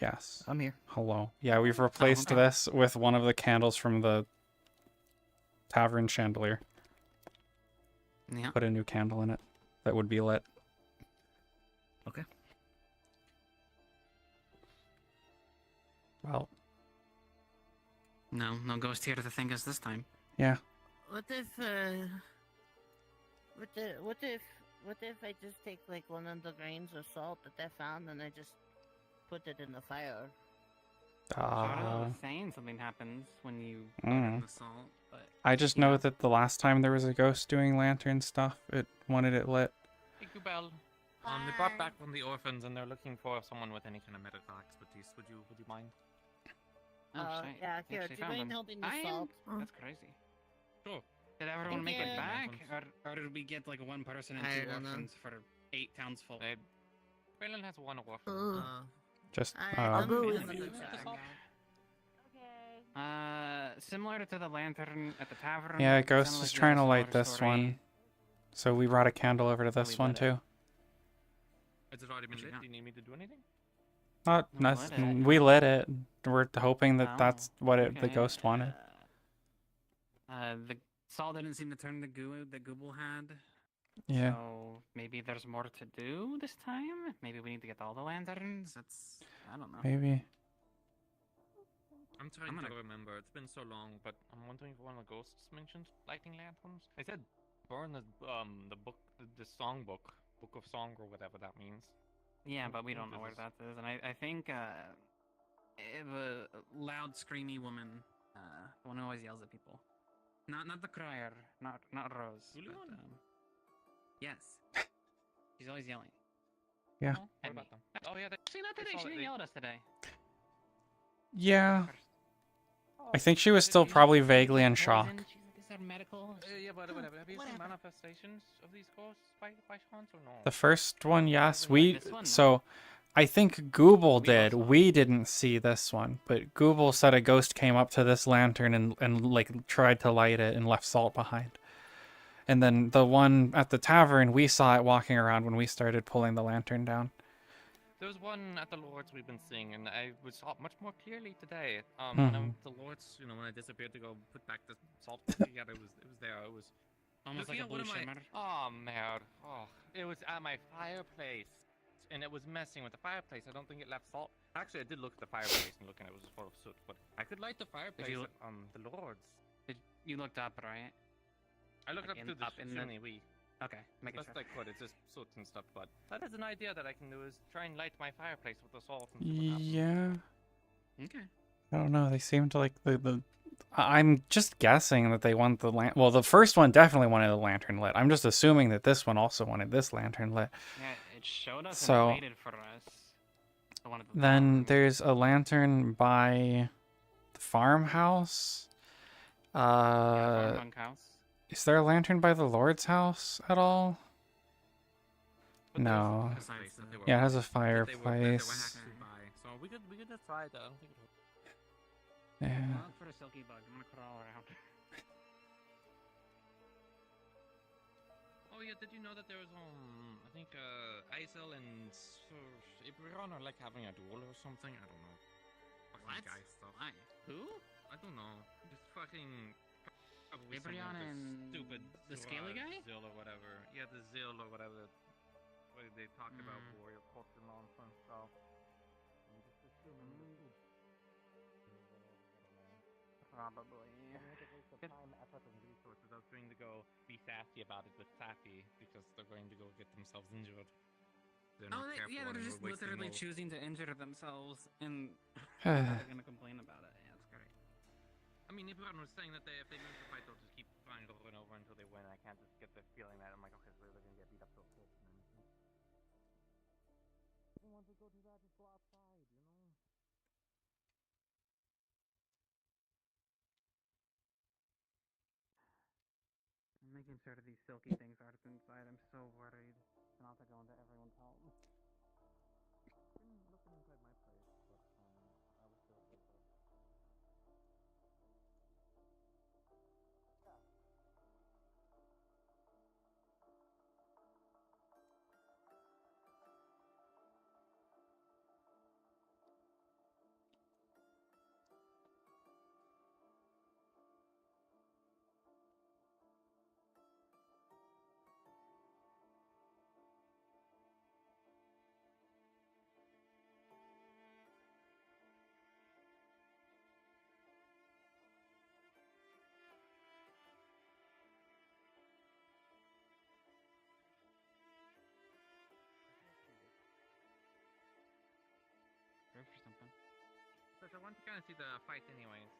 Yes. I'm here. Hello. Yeah, we've replaced okay. this with one of the candles from the tavern chandelier. Yeah. Put a new candle in it that would be lit. Okay. Well, No ghost here to thank us this time. yeah. What if I just take like one of the grains of salt that I found and I just put it in the fire? Shadow was saying something happens when you put in Mm. the salt, but I just know that the last time there was a ghost doing lantern stuff, it wanted it lit. Hey, Goobel. They brought back one of the orphans, and they're looking for someone with any kind of medical expertise. Would you mind? shit. Yeah, We here, actually do you found mind them. holding the I am- salt? That's crazy. Sure. Did everyone Thank make you. it back, or did we get like one person and I two don't know. orphans for 8 towns full? Phelan has one orphan. Just I'll go with Phelan, you. do the salt? Similar to the lantern at the tavern. Yeah, it Ghost sounded is like trying to you had a light similar this story. one. So we brought a candle over to this one too. Has it already been lit? Do you need me to do anything? Not No, nice. lit it. We lit it. We're hoping that Oh, that's what the okay. ghost wanted. The salt didn't seem to turn the goo that Google had. Yeah. So maybe there's more to do this time. Maybe we need to get all the lanterns. I don't know. Maybe. I'm trying to remember. It's been so long, but I'm wondering if one of the ghosts mentioned lighting lanterns. They said burn the book, the song book of song or whatever that means. Yeah, but we don't know where that is, and I think the loud, screamy woman, the one who always yells at people, not the crier, not Rose. But, yes, she's always yelling. Yeah. Oh, what about them? Oh yeah, Actually, not today. She didn't yell at us today. Yeah. I think she was still probably vaguely in shock. She's like, is that medical? Yeah, but whatever. Have you seen manifestations of these ghosts by chance or no? The first one, yes. This one, no. So I think Google did. We didn't see this one, but Google said a ghost came up to this lantern and like tried to light it and left salt behind. And then the one at the tavern, we saw it walking around when we started pulling the lantern down. There was one at the Lords we've been seeing, and I saw it much more clearly today. When I went to the Lords, when I disappeared to go put back the salt, yeah, it was there. It was Almost like a blue shimmer. Oh man. Oh, it was at my fireplace, and it was messing with the fireplace. I don't think it left salt. Actually, I did look at the fireplace and looking, it was full of soot. But I could light the fireplace. The Lords. You looked up, right? I looked up in- to the up in the- chimney. Okay, As making best sure. I could. It's just soot and stuff. But that is an idea that I can do: is try and light my fireplace with the salt. And see what happens. Yeah. Okay. I don't know. They seem to like the. I'm just guessing that they want the Well, the first one definitely wanted the lantern lit. I'm just assuming that this one also wanted this lantern lit. Yeah, it showed us So- and waited for us. I wanted to Then there's a lantern by the farmhouse. bunkhouse. Is there a lantern by the Lord's house at all? No. Fireplace that they were Yeah, it has a that they were fireplace. actually by. So we could decide that. I don't think it would. Yeah. Look for a silky bug. I'm gonna crawl around. Oh yeah, did you know that there was I think Isel and Ibron are like having a duel or something? I don't know. Fucking What? guy stuff. Why? Who? I don't know. Just fucking. Probably Ibron someone with and stupid the scaly guy? Zill or whatever. Yeah, the Zill or whatever. Where they talked about warrior culture nonsense. So. I'm just assuming. Probably. Time, effort, and resources. I was going to go be sassy about it with Safi because they're going to go get themselves injured. They're not careful yeah, and they're just we're wasting literally all- choosing to injure themselves, and they're gonna complain about it. Yeah, that's great. I mean, everyone was saying that if they lose the fight, they'll just keep trying over and over until they win. I can't just get the feeling that I'm like, okay, so they're gonna get beat up so quick. I want to go to that, just go outside, you know. I'm making sure that these silky things aren't inside. I'm so worried. Not to go into everyone's home. Been looking inside my place, but I was still good though. Proof or something. But I want to kind of see the fight anyways.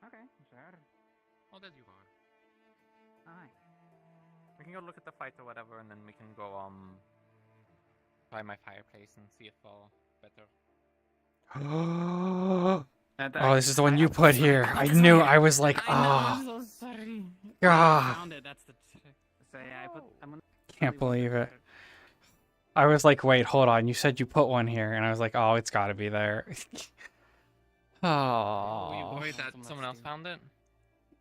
Okay, sure. Oh, there you are. Hi. We can go look at the fight or whatever, and then we can go by my fireplace and see if better. Oh, this is the one you put here. I knew. I was like, I'm oh. so sorry. Ah. I found it. That's the trick. So yeah, I'm gonna. Can't believe it. I was like, wait, hold on. You said you put one here, and I was like, oh, it's got to be there. Oh. Were you worried that someone else found it?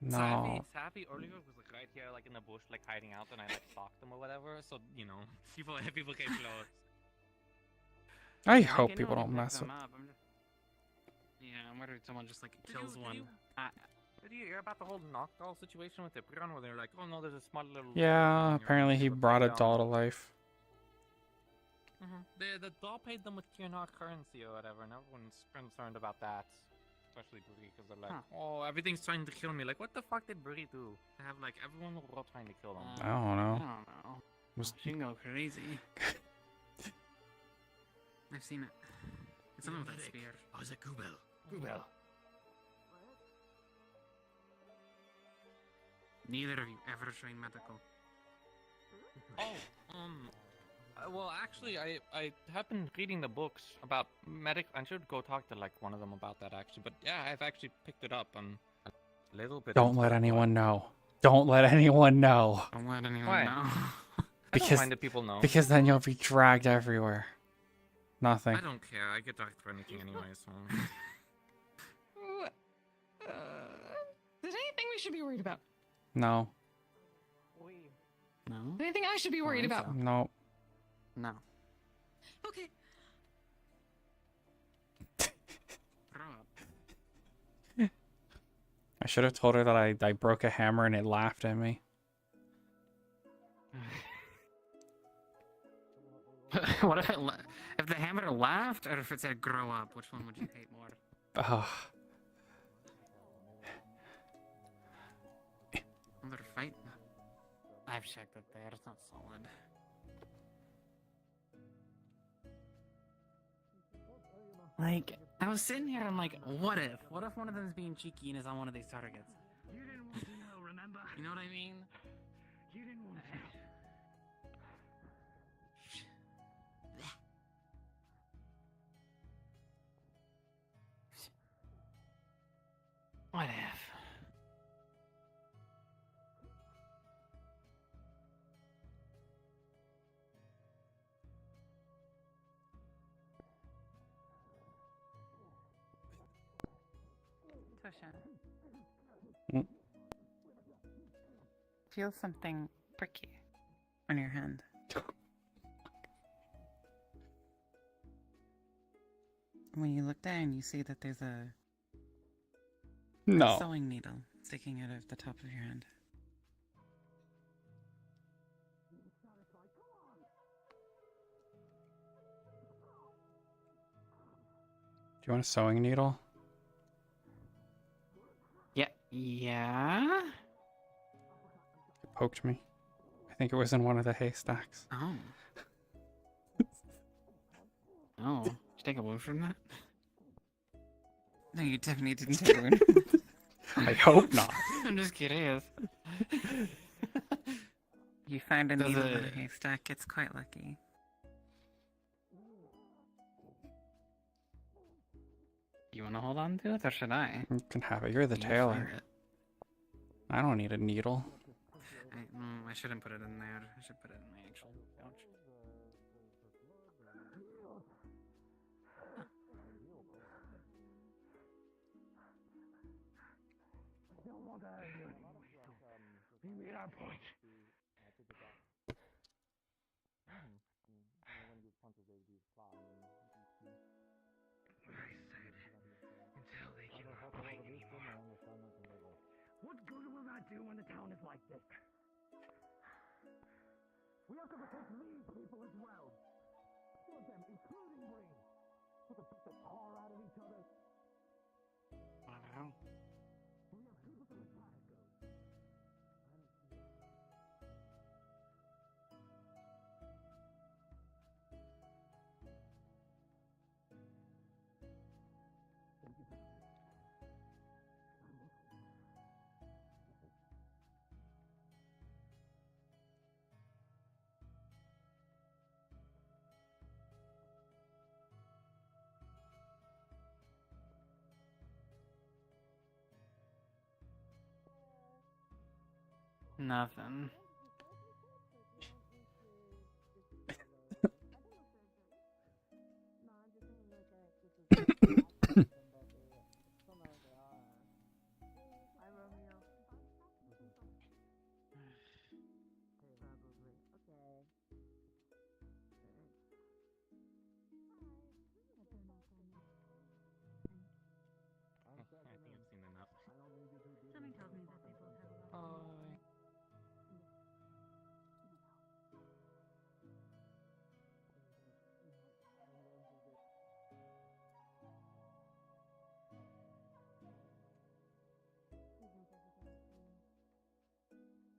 No. Sappy earlier was like right here, like in the bush, like hiding out, and I like stalked them or whatever. So you know, people came close. I hope people don't mess with. Yeah, I'm worried someone just like kills one. Did you hear about the whole knockdoll situation with the Ibron, where they're like, oh no, there's a small little. Yeah, apparently he brought a doll to life. The doll paid them with Kiernar currency or whatever, and everyone's concerned about that. Especially Bree, because they're like, oh, everything's trying to kill me. Like, what the fuck did Bree do? To have, like, everyone were all trying to kill them. I don't know. I don't know. She can go crazy. I've seen it. It's some of that spear. Oh, is it Kubel? Kubel. Neither of you ever trained medical. Well, actually, I have been reading the books about medic. I should go talk to like one of them about that actually. But yeah, I've actually picked it up and a little bit. Don't let anyone know. Don't let anyone know. Don't let anyone Why? know. Because I don't mind if people know. Because then you'll be dragged everywhere. Nothing. I don't care. I get dragged for anything anyway. So. There's anything we should be worried about? No. No. Anything I should be worried about? No. No. Okay. I should have told her that I broke a hammer and it laughed at me. What if if the hammer laughed, or if it said "grow up"? Which one would you hate more? Another fight? I've checked it there. It's not solid. Like, I was sitting here and like, what if? What if one of them is being cheeky and is on one of these targets? You didn't want to know, remember? You know what I mean? You didn't want to. What if? Toshia. Mm. Feel something pricky on your hand. When you look down, you see that there's a sewing needle sticking out of the top of your hand. Do you want a sewing needle? Yeah? It poked me. I think it was in one of the haystacks. Oh. Oh. Did you take a wound from that? No, you definitely didn't take a wound. I hope not. I'm just curious. You found a needle in a haystack, it's quite lucky. You want to hold on to it, or should I? You can have it. You're the tailor. I don't need a needle. I shouldn't put it in there. I should put it in my actual pouch. I don't want to hurt you anyway, so we made our point. Until they cannot bite anymore. What good will that do when the town is like this? We have to protect these people as well. All of them, including Breen. So they beat the tar out of each other. I don't know. We have people from the Catacomb. Nothing. I think I've seen enough. Something tells me that they both have a lot.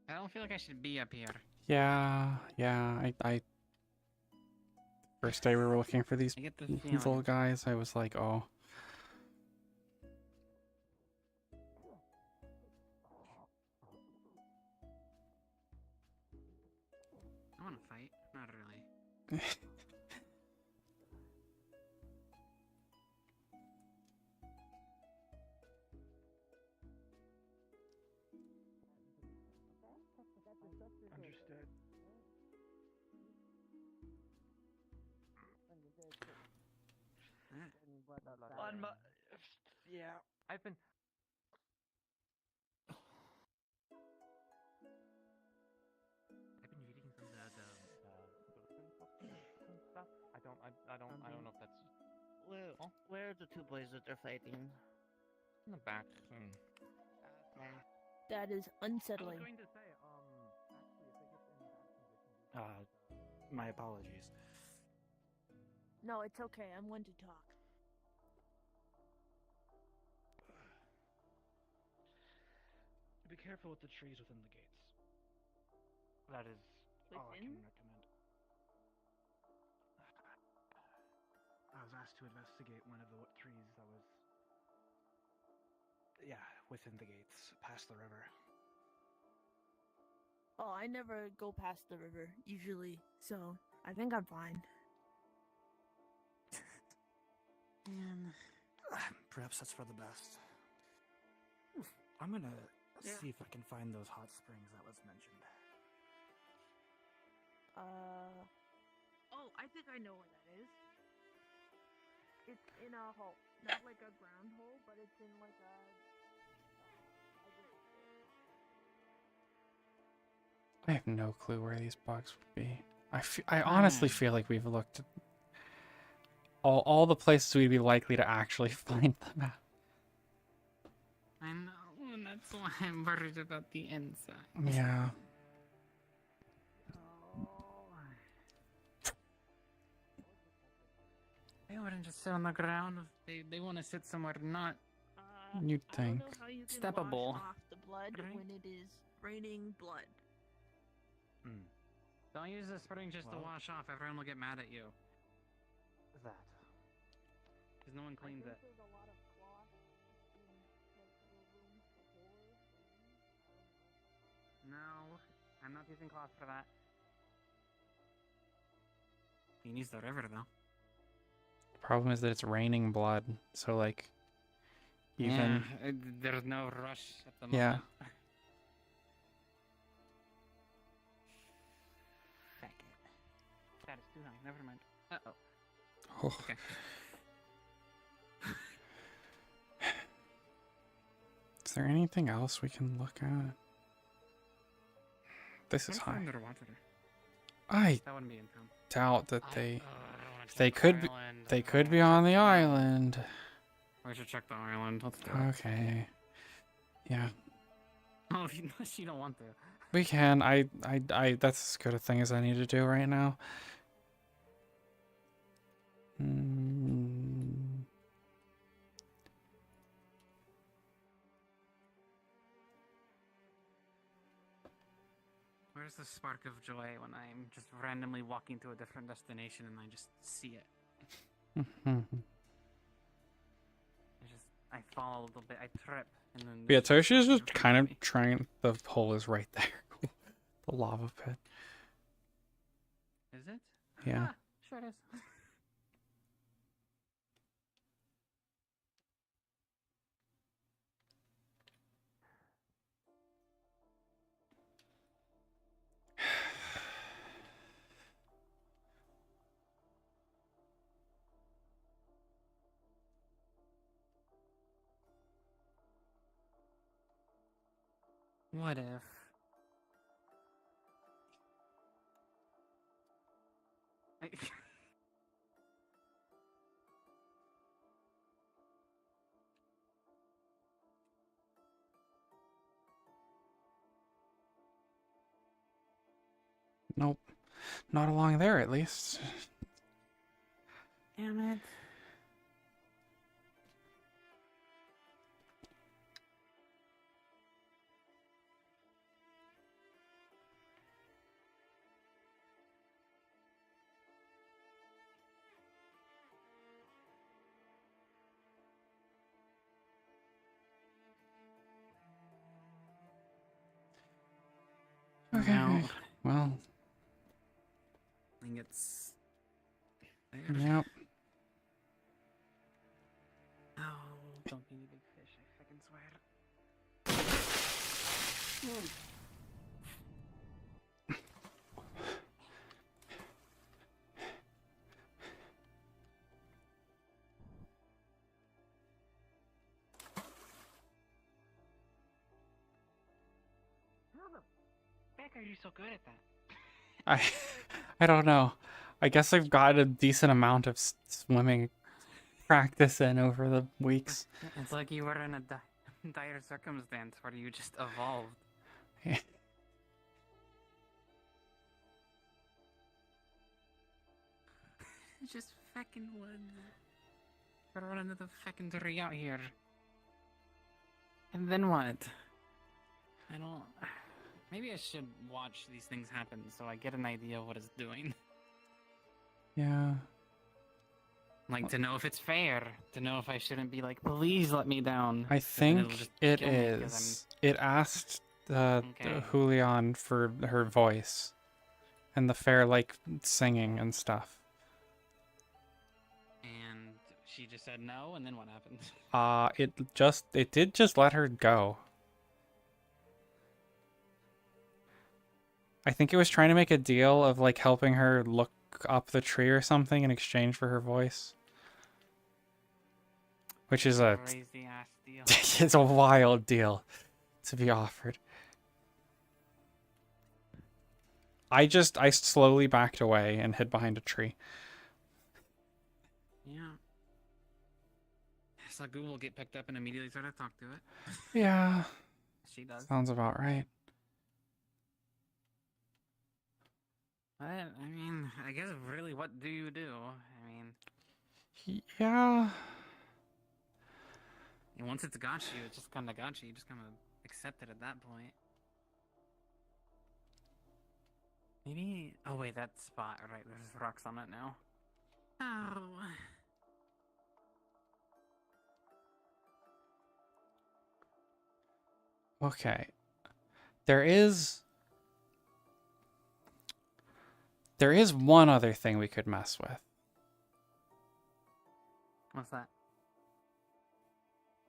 I don't feel like I should be up here. Yeah. I first day we were looking for these I get the little feeling. guys, I was like, oh. I want to fight. Not really. Understood. On my... Yeah, I've been... I've been reading some of the blueprint books and stuff. I don't know if that's Where are the two boys that are fighting? in the back. That is unsettling. going to say, actually, if they get in bad My apologies. No, it's okay. I'm one to talk. Be careful with the trees within the gates. That is all I can Within? recommend. I was asked to investigate one of the trees that was, within the gates, past the river. Oh, I never go past the river, usually, so I think I'm fine. And perhaps that's for the best. I'm gonna see if I can find those hot springs that was mentioned. Oh, I think I know where that is. It's in a hole. Not like a ground hole, but it's in like a... I have no clue where these bugs would be. I honestly feel like we've looked at all the places we'd be likely to actually find them at. I know, and that's why I'm worried about the inside. Yeah. They wouldn't just sit on the ground. They want to sit somewhere not You'd I think. don't know how you can steppable. wash off the blood when it is raining blood. Don't use the spring just to Well- wash off. Everyone will get mad at you. That. Because no one cleans it. There's a lot of cloth in like the room before. No, I'm not using cloth for that. You can use the river though. Problem is that it's raining blood, so like, even Yeah, there's no rush at the yeah. moment. That is too high. Never mind. Uh-oh. Oh. Okay. Is there anything else we can look at? This is high. Underwater. I That wouldn't be in town. doubt that they check the could be, island. they could be on the island. We should check the island. Let's do it. Okay. Yeah, Oh, unless you don't want to. we can. I that's as good a thing as I need to do right now. Where's the spark of joy when I'm just randomly walking to a different destination and I just see it? I fall a little bit, I trip, and then... Yeah, Toshia's just kind of trying. The hole is right there. The lava pit. Is it? Yeah. Ah, sure it is. What if? Nope. Not along there, at least. Damn it. Okay. Now- Well. I think it's... Yep. Oh, don't be a big fish, I fucking swear. How the heck are you so good at that? I don't know. I guess I've got a decent amount of swimming practice in over the weeks. It's like you were in a dire circumstance where you just evolved. It's just fucking woods. Gotta run into the fucking tree out here. And then what? I don't... Maybe I should watch these things happen so I get an idea of what it's doing. Yeah. Like, to know if it's fair. To know if I shouldn't be like, please let me down. I Then it'll think just it kill me 'cause is. It asked Okay. Julian for her voice. And the fair, like, singing and stuff. And she just said no, and then what happened? It did just let her go. I think it was trying to make a deal of, like, helping her look up the tree or something in exchange for her voice. Which is a... Crazy ass deal. it's a wild deal to be offered. I slowly backed away and hid behind a tree. Yeah. So Google will get picked up and immediately start to talk to it. Yeah. She does. Sounds about right. But, I mean, I guess really what do you do? I mean... Yeah. And once it's got you, it just kind of got you. You just kind of accept it at that point. Maybe... Oh, wait, that spot. Right, there's rocks on it now. Oh... Okay. There is one other thing we could mess with. What's that?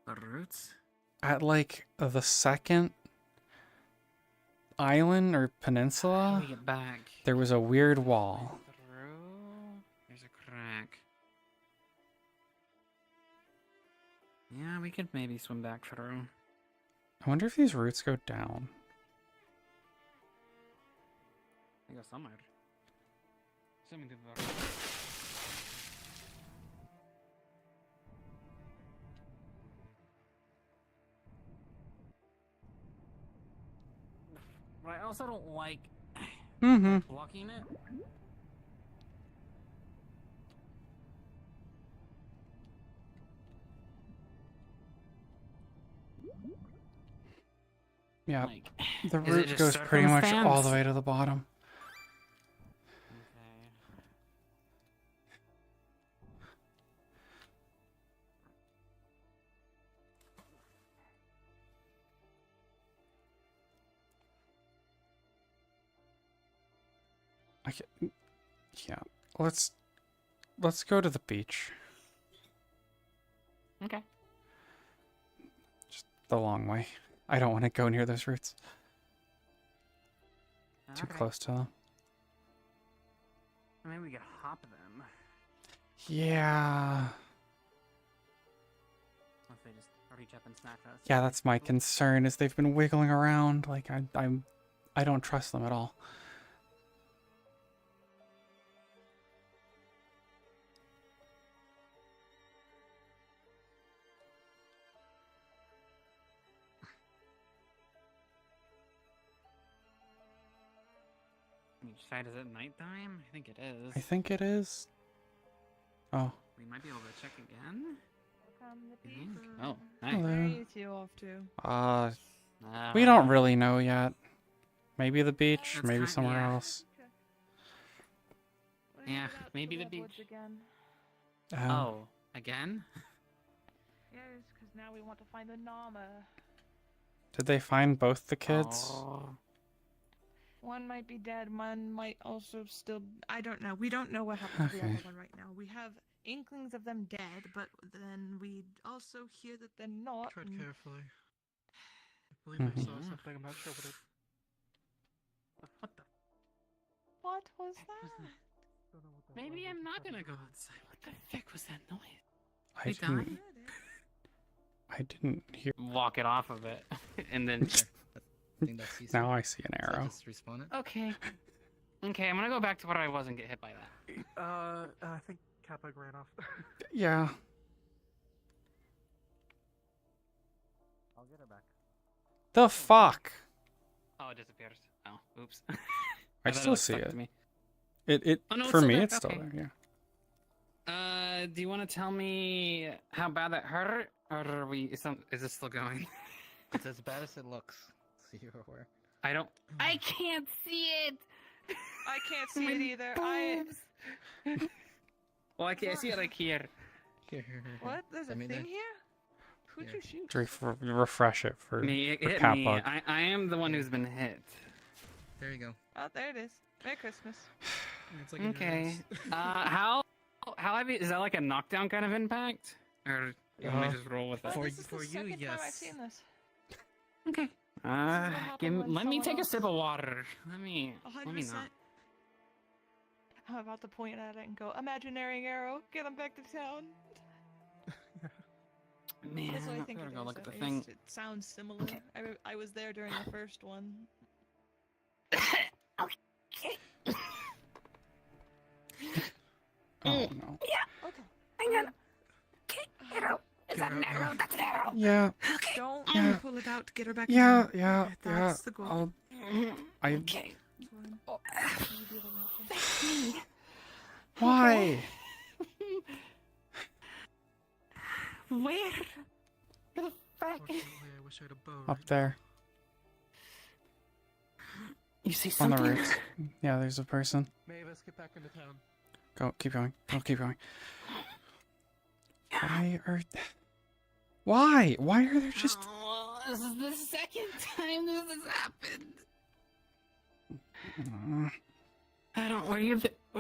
The roots? At, like, the second island or peninsula, How do we get back? there was a weird wall. Through? There's a crack. Yeah, we could maybe swim back through. I wonder if these roots go down. They go somewhere. Swimming to the... Right, I also don't like blocking it. Yeah, Like, the is it root just goes pretty much all the circumstance? way to the bottom. Okay. Yeah, let's go to the beach. Okay. Just the long way. I don't want to go near those roots. Too Okay. close to them. Maybe we could hop them. Yeah. Unless they just reach up and snatch us. Yeah, that's my concern, is they've been wiggling around. Like, I don't trust them at all. Which side is it? Nighttime? I think it is. I think it is. Oh. We might be able to check again. You think? Hello. Oh, nice. Where are you two off to? We don't really know yet. Maybe the beach, That's maybe kind- somewhere yeah. else. Yeah, maybe the beach. Again. Oh, again? Yes, because now we want to find the Nama. Did they find both the kids? Oh. One might be dead, one might also still... I don't know. We don't know what happened to the Okay. other one right now. We have inklings of them dead, but then we also hear that they're not. Tread and- carefully. I believe I saw Mhm. something. I'm not sure what it. What the? What was that? Maybe I'm not gonna go outside. What the fuck was that noise? I They didn't, died? I didn't hear. Walk it off of it, and then. I think that's Now I see an So arrow. just respawn it. Okay. Okay, I'm gonna go back to where I was and get hit by that. I think Kappa ran off. Yeah. I'll get her back. The fuck? Oh, it disappears. Oh, oops. I thought still was see stuck it. to me. It Oh, no, it's for still me there. it's still Okay. there, yeah. Do you want to tell me how bad that hurt, or are we? Is this still going? It's as bad as it looks. So you're aware. I can't see it. I can't see it either. Well, I can't see it like here. Here. What? There's a Let me thing know. here? Who'd you shoot? To refresh it for, Me, it for hit cat me. bug. I am the one who's been hit. There you go. Oh, there it is. Merry Christmas. It's like Okay. How heavy is that? Like a knockdown kind of impact, or you want me to just roll with it? For This is the you, second time I've yes. seen this. Okay. Let me take a sip of water. Let me 100%. not. I'm about to point at it and go, imaginary arrow, get him back to town. Man, That's what I I'm think gonna it go is, look at the at thing. least. It sounds similar. I was there during the first one. Oh no. Yeah. Okay. Hang on. Okay, arrow. Is that an arrow? That's an arrow. Yeah. Okay. Don't Yeah. pull it out to get her back. Yeah, in. yeah, That's yeah. the goal. Okay. Why? Where? The fuck? I wish I had a bow. Up there. You see On the something? roots. Yeah, there's a person. Mavis, get back into town. Go, keep going. Go, keep going. Why are there just... Oh, this is the second time this has happened. I don't. Were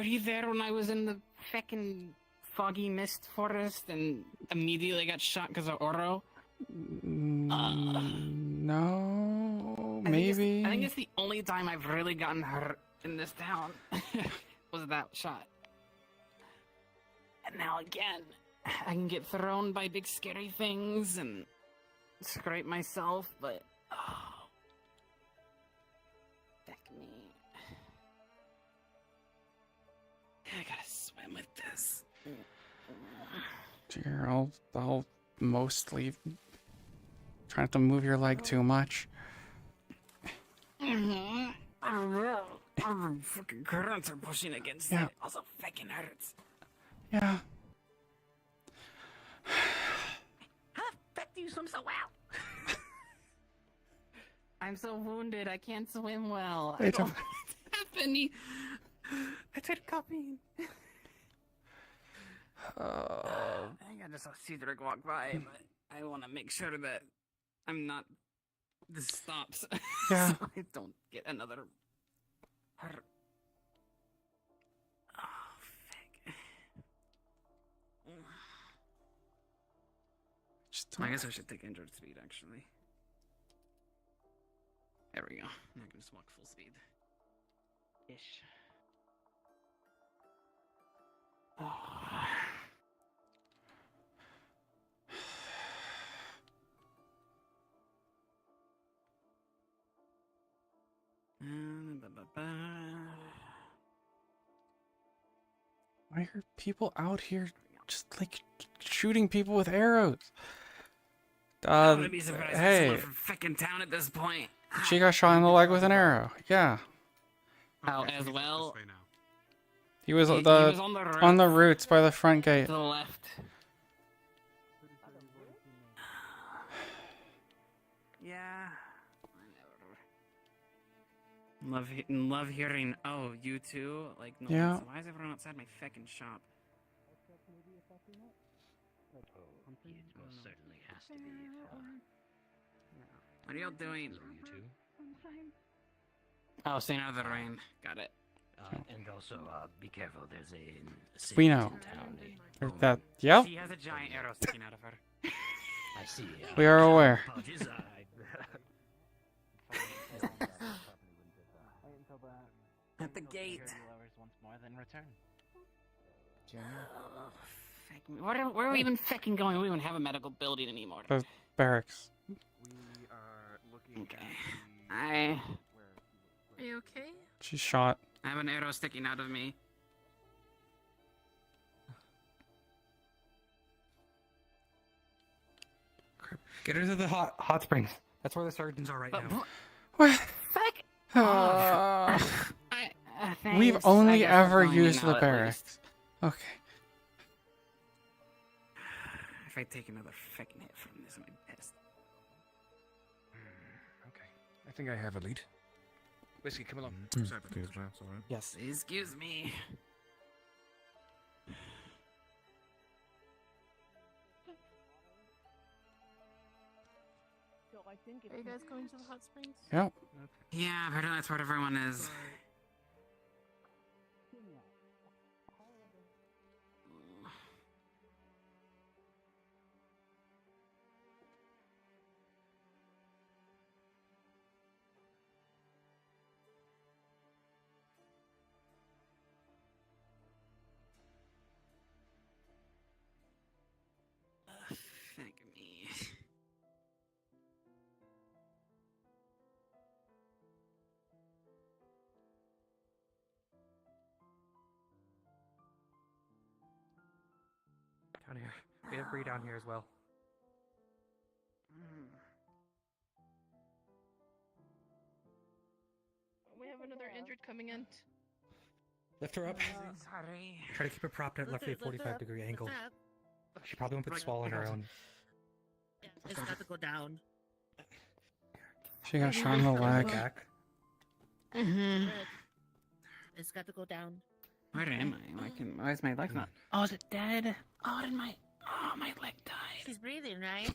you there when I was in the feckin' foggy mist forest and immediately got shot because of Oro? No, I maybe. think it's the only time I've really gotten hurt in this town. Was that shot? And now again, I can get thrown by big scary things and scrape myself, but fuck me. I gotta swim with this. Here, I'll mostly try not to move your leg too much. I don't know. Fucking currents are pushing against Yeah. it. Also, fucking hurts. Yeah. How the fuck do you swim so well? I'm so wounded. I can't swim well. Wait, I don't have any. I tried copying. I think I just saw Cedric walk by, but I want to make sure that I'm not. This stops. Yeah. So I don't get another hurt. Oh, fuck. I guess I should take injured speed, actually. There we go. Now I can just walk full speed. Ish. Why are people out here just like shooting people with arrows? I wouldn't be surprised if Hey, someone from frickin' town at this point. she got shot in the leg with an arrow. Yeah, Oh, as well. he was He was on the on the roots by the front gate. To the left. Yeah. Love hearing. Oh, you too. Like, no. Yeah. Why is everyone outside my feckin' shop? It most certainly has to be. What are y'all doing? You two. Oh, staying out of the rain. Got it. And also, be careful. There's a city We know. in town. Or that. Yep. She has a giant arrow sticking out of her. I see. We are aware. Apologies. At the gate. Once more, then return. Where are we even feckin' going? We don't even have a medical building anymore. The barracks. We are looking Okay. I Are you okay? She's shot. have an arrow sticking out of me. Get her to the hot springs. That's where the surgeons are right now. What? Fuck. We've Thanks. only I guess we're ever going in used now the at barracks. least. Okay. if I take another fucking hit from this, I'm pissed. Okay. I think I have a lead. Whiskey, come along. Sorry about that. That's all right. Yes. Excuse me. Are you guys going to the hot springs? Yep. Yeah, I've heard that's where everyone is. Fuck me. Down here. We have Bree down here as well. We have another injured coming in. Lift her up. Sorry. Try to keep her propped at roughly a 45-degree angle. She probably won't put the swallow on her own. It's got to go down. She got shot in the leg. Back. Red. It's got to go down. Where am I? Why is my leg not? Oh, is it dead? Oh, did my leg died. She's breathing, right?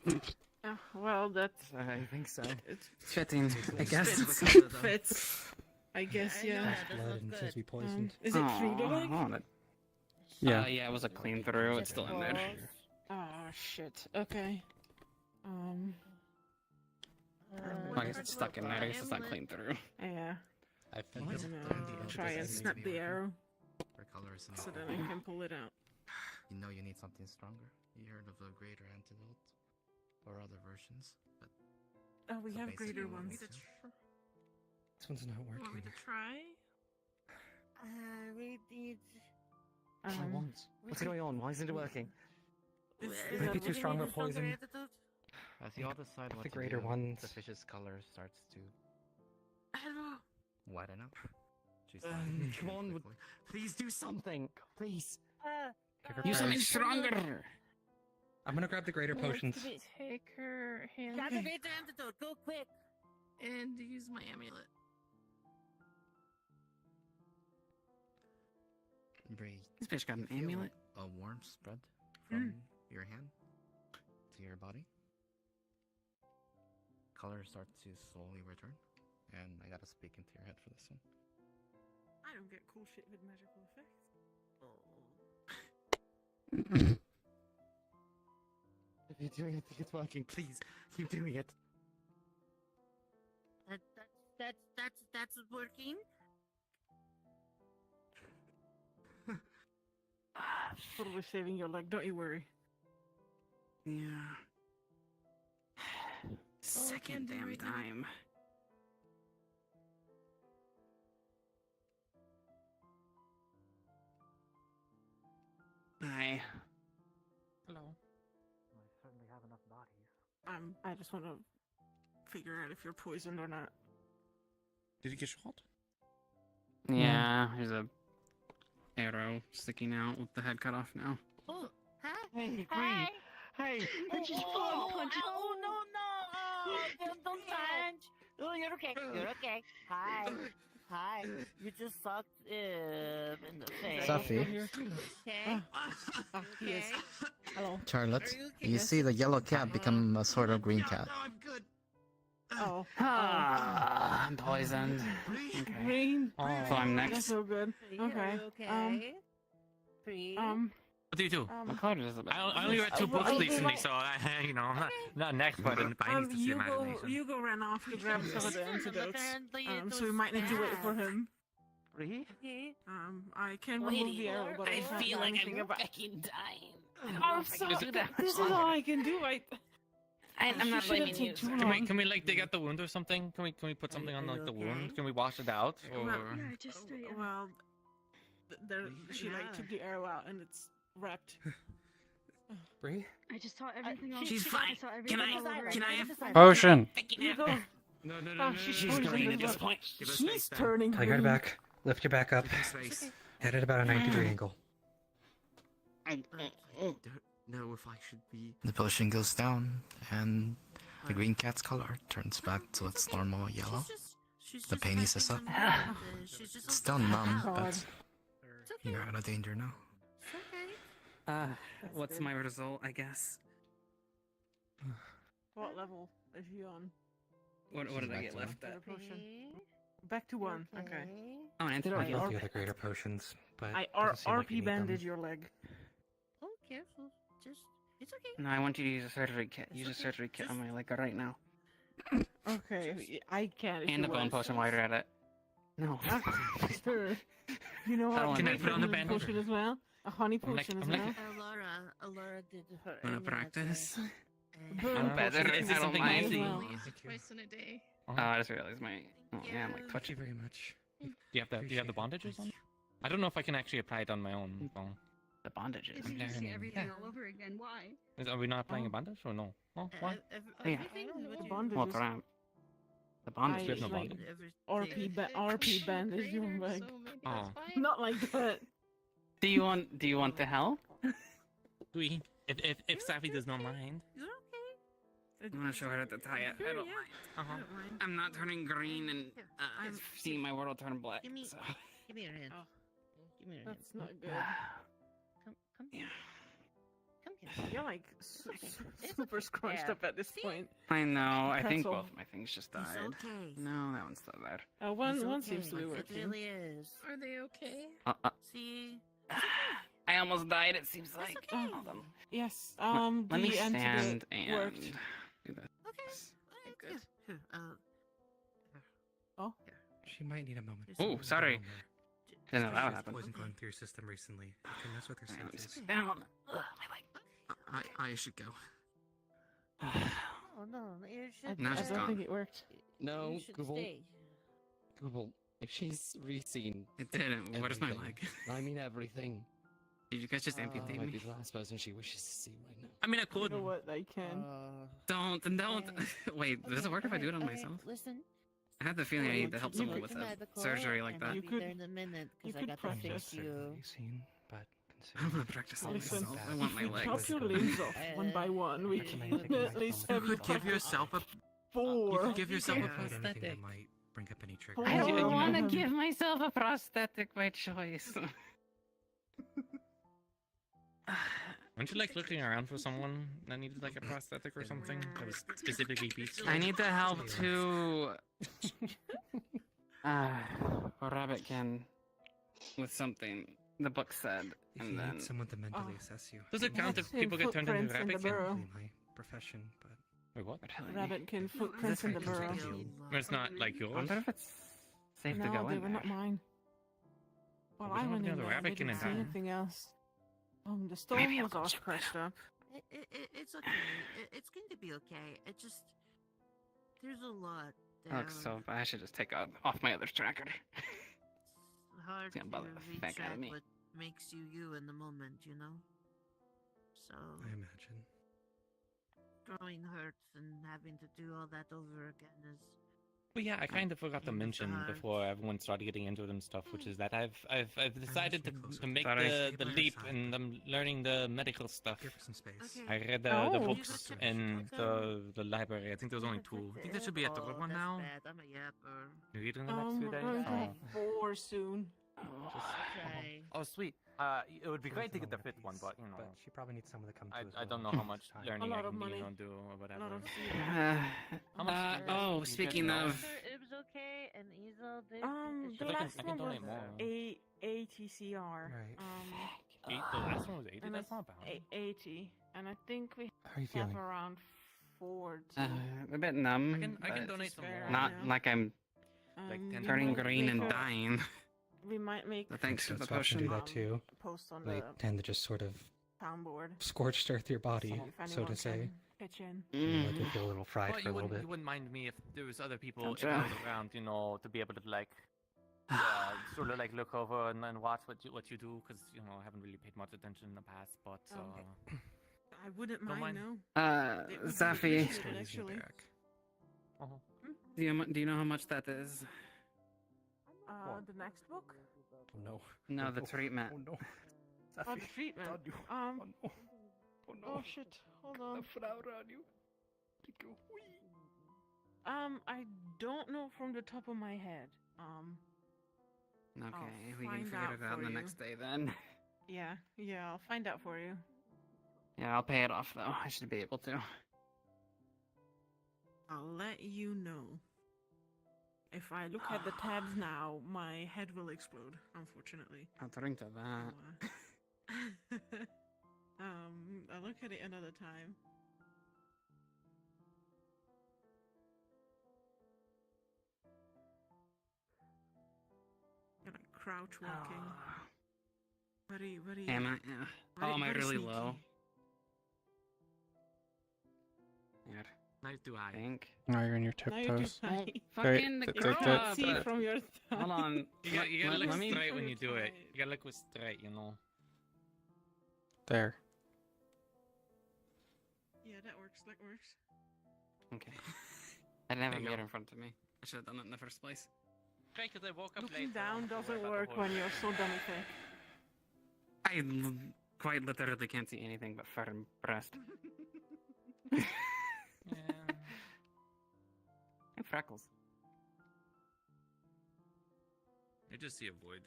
Well, that's I think so. It's fitting, I guess. fits. I guess, yeah. Blood and seems to be poisoned. Is it through the leg? Yeah. Yeah, it was a clean through. It's still in there. Oh shit. Okay. I guess it's stuck in there. I guess it's not clean through. Yeah. I I'm think gonna try and snap the arrow for colors and so that I can pull it out. You know you need something stronger. You heard of a greater antidote or other versions, but Oh, we so have basically greater what we ones. do- This one's not Want me working. to try? We need. My wands. What's going on? Why isn't it working? Is Might be that too strong really with poison. antidote? As you all decide what The to greater do, ones. the fish's color starts to I don't know. widen up. She Come on, please do something. Please. Give her Use something courage. stronger. I'm gonna grab the greater potions. Take her hand Got the greater antidote. Go quick. and use my amulet. Bree, This bitch got an you feel amulet. A warm spread from your hand to your body. Color starts to slowly return, and I gotta speak into your head for this one. I don't get cool shit with magical effects. If you're doing it, it's working. Please keep doing it. That's working. Totally saving your leg. Don't you worry. Yeah. Second damn time. Hi. Hello. I certainly have enough bodies. I just want to figure out if you're poisoned or not. Did you get shot? Yeah, there's a arrow sticking out with the head cut off now. Oh, huh? Hey, Hi. Hey, Punch it. Oh, no. Oh, don't punch. Oh, you're okay. You're okay. Hi. You just sucked in the face. Safi. Okay. Okay. Hello. Charlotte, Are you okay? you see the yellow cat become a sort of green cat. I'm good. Oh. I'm poisoned. Okay. Green. So I'm That's next. so good. Okay. Okay. Free. What do you do? My card is about. I only read two books recently, so I'm not an expert in by any stretch of the imagination. Hugo ran off to grab some of the antidotes. So we might need to wait for him. Bree? I can remove the arrow, but I can't feel do like anything I'm about. fucking dying. I'm sorry. This is all I can do. I'm not blaming you. Can we like dig out the wound or something? Can we put something on like the wound? Can we wash it out? Or... Well, she like took the arrow out and it's wrapped. Bree? I just saw everything else. She's fine. Can I have Potion. Hugo. No. She's green at this point. She's turning Tell your head green. back. Lift your back up. Head at about a 90-degree angle. know if I should be. The potion goes down, and the green cat's color turns back to its normal yellow. The pain eases up. It's still numb, but you're out of danger now. What's my result, I guess? What level is he on? What did I get left at? Back to 1. Okay. Oh, an Did I antidote. felt the other greater potions, but I it doesn't seem like you RP need them. bandage your leg. Oh, careful. Just, it's okay. No, I want you to use a surgery kit. Use a surgery kit on my leg right now. Okay, I can't. if And a you bone want. potion while you're at it. No. Sure. You know I don't what? want Can I to put on the bandage? potion as well? A honey potion as well? Alora did her. Wanna practice? Burn I'm better. potion is I don't something mind. as well. Twice in a day. Oh, I just realized my. Oh, yeah, I'm like Thank touchy. you very much. Do you have the bandages on? I don't know if I can actually apply it on my own. So. The bandages. If you just see everything all over again, why? Are we not applying a bandage or no? Oh, why? Yeah. The bandages. What's wrong? The bandage. We have no like, bandage. RP bandage your leg. Oh. Not like that. Do you want the help? If Safi does not mind. I'm gonna show her how to tie it. I don't mind. I'm not turning green and seeing my world turn black. Give me, so. give me your hand. Give me your hand. That's not good. Come here. Come here. You're like super scrunched Yeah. up at this point. I know. I think Pretzel. both my things just It's died. okay. No, that one's still there. One It's seems to be okay. working. It really is. Are they okay? See? I almost died. It seems like. okay. Hold on. Yes. Let The me antidote stand and worked. do this. Good. Here, Oh. She might need a moment. Oh, sorry. Didn't know that would happen. Poison going through your system recently. You can mess with her Hang on, senses. sit down. Ugh, my leg. I should go. Oh no, you should. Now I she's don't gone. think it worked. No, You should Google. stay. Google. If she's re-seen. It didn't. Where's my everything, leg? I mean everything. Did you guys just I amputate might me? be the last person she wishes to see right now. I mean, I You could. know what? I can. Don't. Wait, does it work if I do it on Alright, myself? Listen. I have the feeling I need to help You someone go with to a medical, surgery like and that. I'll You be could- there in a minute you because I could got to practice. fix you. Seen, but I'm gonna practice on Listen, myself. I want my if we legs. chop your limbs off one by one, we can at least have You could give yourself a. 4. You could give yourself a avoid anything prosthetic. that might bring up any triggers. I I don't don't want to know. give myself a prosthetic by choice. Aren't you like looking around for someone that needed like a prosthetic or something that was specifically beats? I need to help to Rabbitkin with something the book said, If and you then need someone to mentally assess you. Does it count if people get turned into rabbits? Probably my profession, but Wait, what? Rabbitkin footprints in the burrow. It's not like I yours. wonder if it's safe No, to go they in were there. not mine. Well, We I don't went have in the there. I rabbitkin didn't in see town. anything else. The Maybe stone I'll was go all check scratched up. It's okay. It's going to be okay. It just there's a lot. That looks so bad. I should just take off my other tracker. It's hard It's gonna bother to the heck out of retrack me. what makes you you in the moment, you know. So I imagine. growing hurts and having to do all that over again is. Well, yeah, I kind of forgot to mention before everyone started getting into it and stuff, which is that I've decided to make the leap and I'm learning the medical stuff. Give her some space. I read the books in the library. I think there's only 2. I think there should be a third one now. Bad. I'm a yapper. You read in the next few days? I'm Oh. 4 soon. Okay. Oh, sweet. It would be great to get the 5th one, but you know, But she probably needs someone to come to as I don't well. know how much Time. learning A I lot of can money. do or whatever. Lot of How much oh, you speaking guys know? of, It was okay, and Easel did. The I can- last I can one was donate more. ATCR. Right. The last one was 80. and That's not bad. 80, and I think we How are you have feeling? around 4. a bit numb. I can but donate some more. Not Yeah. like I'm Like 10 turning might green and make a- dying. We might make. But thanks for the So often potion. do that too. Post on They the tend to just sort of soundboard. scorched earth your body, See if so anyone to say. can pitch in. You let it feel a little fried Well, for a little bit. you wouldn't mind me if there was other people Gotcha. around, you know, to be able to like sort of like look over and watch what you do, because you know I haven't really paid much attention in the past, but I wouldn't Don't mind, mind. no. It would be Safi, appreciated, actually. do you know how much that is? The next book? Oh, no. No, Oh, the no. treatment. Oh no. Oh, the treatment. Oh no. Oh shit! Hold on. The flower on you. I don't know from the top of my head. Okay, we can find figure out it out for the you. next day then. Yeah, I'll find out for you. Yeah, I'll pay it off though. I should be able to. I'll let you know. If I look at the tabs now, my head will explode, unfortunately. I'll drink to that. I'll look at it another time. You're like crouch walking. Very. Am I? Oh, am I very really sneaky. low? Yeah. Nice do I. Think. Now you're on your Now you're tiptoes. too high. Fucking Wait, the th- crop. See from your thigh. Hold on. You gotta let look me. straight when you do it. You gotta look with straight, you know. There. Yeah, that works. Okay. I didn't have a There you mirror go. in front of me. I should have done it in the first place. Great, because I woke up Looking late. down doesn't work when you're so dummy thick. Quite literally can't see anything but firm breast. And freckles. I just see a void.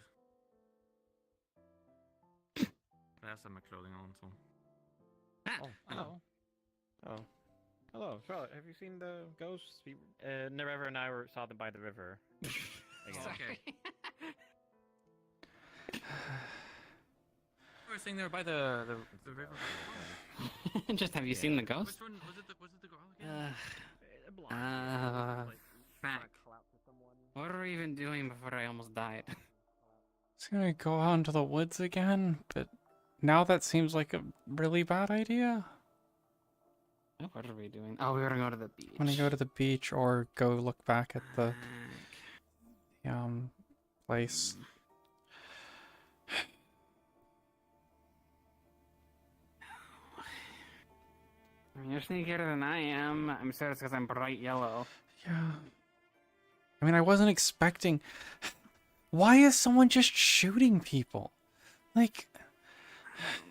I have some of my clothing on, so. Oh, hello. Oh. Hello, Charlotte, have you seen the ghosts? The river and I saw them by the river. Again. Okay. I was saying they were by the river. Just have you seen the ghost? Which one was it the girl again? Fact. What are we even doing before I almost died? I was gonna go out into the woods again, but now that seems like a really bad idea. What are we doing? Oh, we're gonna go to the beach. I'm gonna go to the beach or go look back at the place. I mean, you're sneakier than I am. I'm sure it's because I'm bright yellow. Yeah. I mean, I wasn't expecting. Why is someone just shooting people? Like,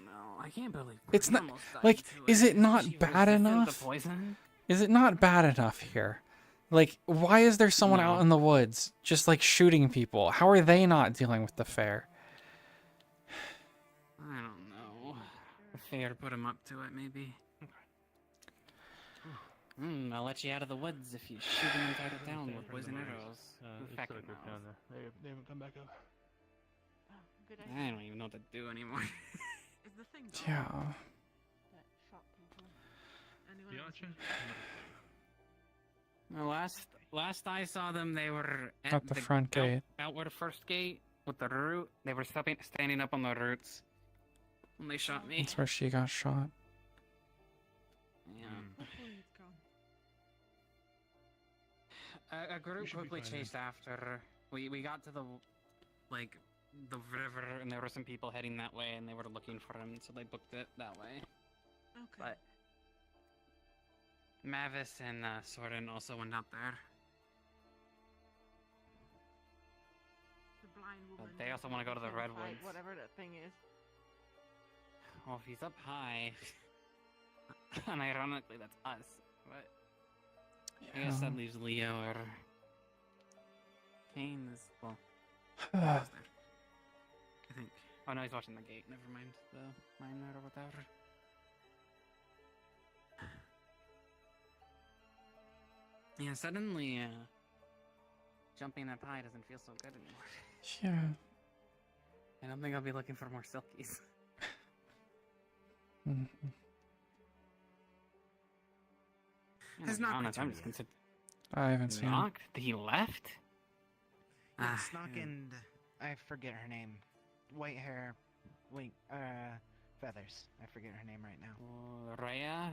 No, I can't believe it's we not almost died like. to Is it not She bad resisted enough? The poison? Is it not bad enough here? Like, why is there someone No. out in the woods just like shooting people? How are they not dealing with the fair? I don't know. The fair put him up to it, maybe. I'll let you out of the woods if you shoot him inside of town with poison arrows. Who fucking knows? They haven't come back up. Good I don't even know what to do anymore. Is the thing Yeah. that shot people? Anyone else? Well, last I saw them, they were At the front gate. Outward first gate with the root. They were standing up on the roots when they shot me. That's where she got shot. Yeah. Hopefully it's gone. A group should be quickly fine then. chased after. We got to the river, and there were some people heading that way, and they were looking for him, so they booked it that way. Okay. But Mavis and Soren also went up there. The blind But woman. they also want to go to the can fight redwoods. Whatever that thing is. Well, if he's up high, and ironically, that's us. But I guess that leaves Leo or Kane as well. Who's there? I think. Oh no, he's watching the gate. Never mind the miner or whatever. Yeah, suddenly, jumping up high doesn't feel so good anymore. Yeah. I don't think I'll be looking for more silkies. Mhm. Has To be Knock honest, I'm returned just yet? considered. I haven't seen him. Knock? He left? Yeah, Snock and I forget her name. White hair, feathers. I forget her name right now. Rhea?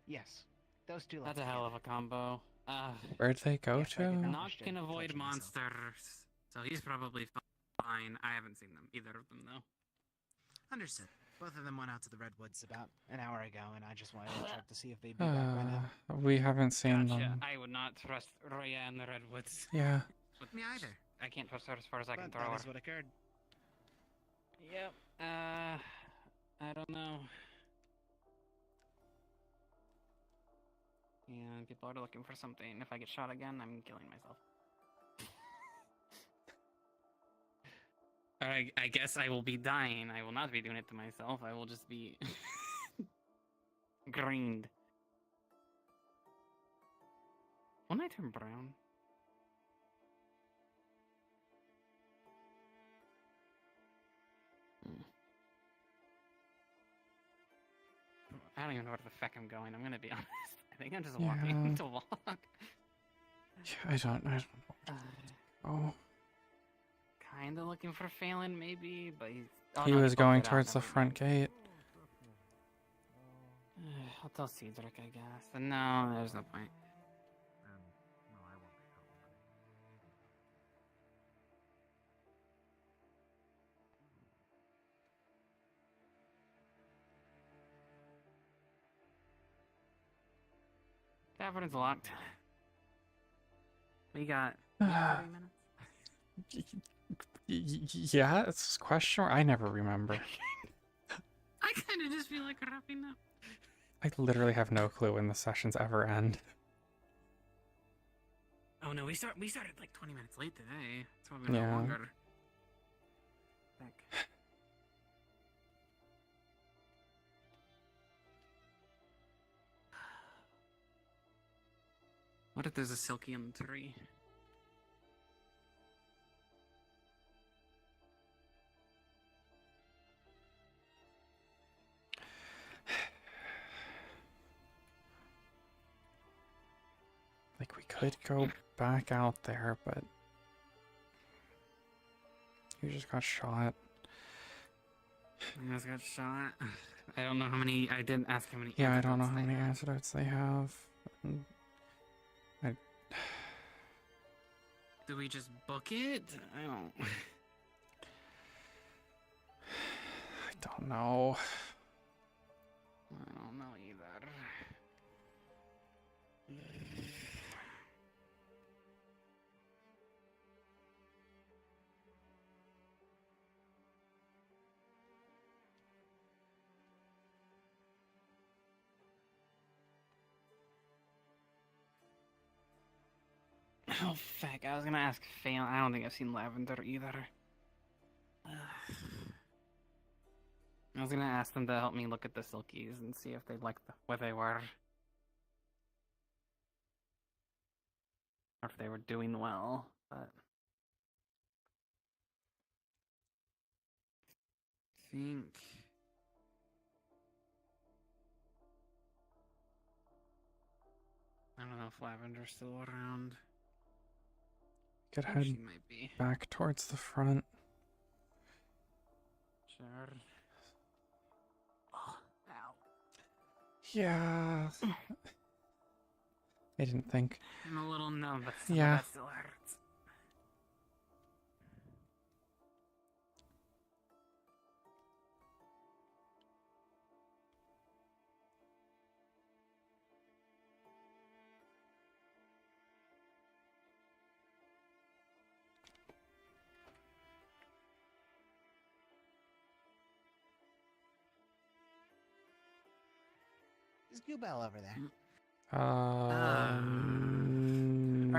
Yes, those two. That's a hell of a combo. Where'd they go Yes, I did to? not- Knock can avoid touching myself. monsters, so he's probably fine. I haven't seen them, either of them, though. Understood. Both of them went out to the redwoods about an hour ago, and I just wanted to check to see if they'd be back by now. We haven't seen Gotcha. them. I would not trust Rhea in the redwoods. Yeah. But Me either. I can't trust her as far as I can But throw that her. is what occurred. Yep. I don't know. And people are looking for something. If I get shot again, I'm killing myself. I guess I will be dying. I will not be doing it to myself. I will just be greened. When I turn brown. I don't even know where the feck I'm going. I'm gonna be honest. I think I'm just walking to walk. Yeah, I don't know. Oh. Kinda looking for Phelan, maybe, but he's. Oh, He no, was booked going it out, towards the never front gate. I'll tell Cedric, I guess. But no, there's no point. Tavern's locked. We got 3 minutes. Yeah, it's a question. I never remember. I kind of just feel like wrapping up. I literally have no clue when the sessions ever end. Oh no, we started like 20 minutes late today. It's probably Yeah. longer. What if there's a Silky on the tree? Like, we could go back out there, but you just got shot. You guys got shot. I don't know how many. I didn't ask how many. Yeah, I don't know how many antidotes they have. Do we just book it? I don't. I don't know. I don't know either. Oh, fuck. I was gonna ask Phelan. I don't think I've seen Lavender either. I was gonna ask them to help me look at the Silkies and see if they liked where they were. Or if they were doing well, but... I think... I don't know if Lavender's still around. Could I think she head might be. back towards the front. Sure. Oh, ow. Yeah. I didn't think. I'm a little numb, but Yeah. that still hurts. Is Goobell over there? Or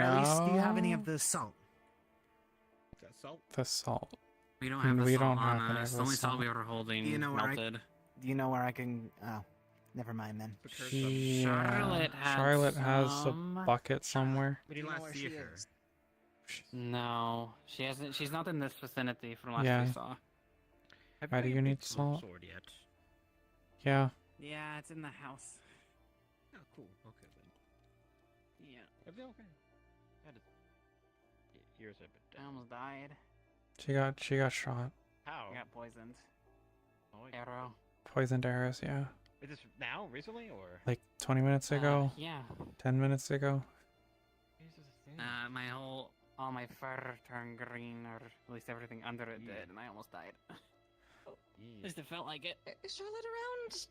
at least, do you have no. any of the salt? Salt? The salt. We don't have the We salt don't on have any us. of The only the salt salt. we were holding Do you know where melted. do you know where I can? Oh, never mind then. Charlotte had Charlotte has a some. bucket somewhere. We did Do you know not where see she her. is? No, she hasn't. She's not in this vicinity from last Yeah. we saw. Why do you need salt? Sword yet? Yeah. Yeah, it's in the house. Oh, cool. Okay then. Yeah. Everything okay? That is. Here's a bit. I almost died. She got shot. How? I got poisoned. Oh, wait. Arrow. Poisoned arrows, yeah. Is this now, recently, or? Like 20 minutes ago. Yeah. 10 minutes ago. All my fur turned green, or at least everything under it did, and I almost died. At least it felt like it. Is Charlotte around?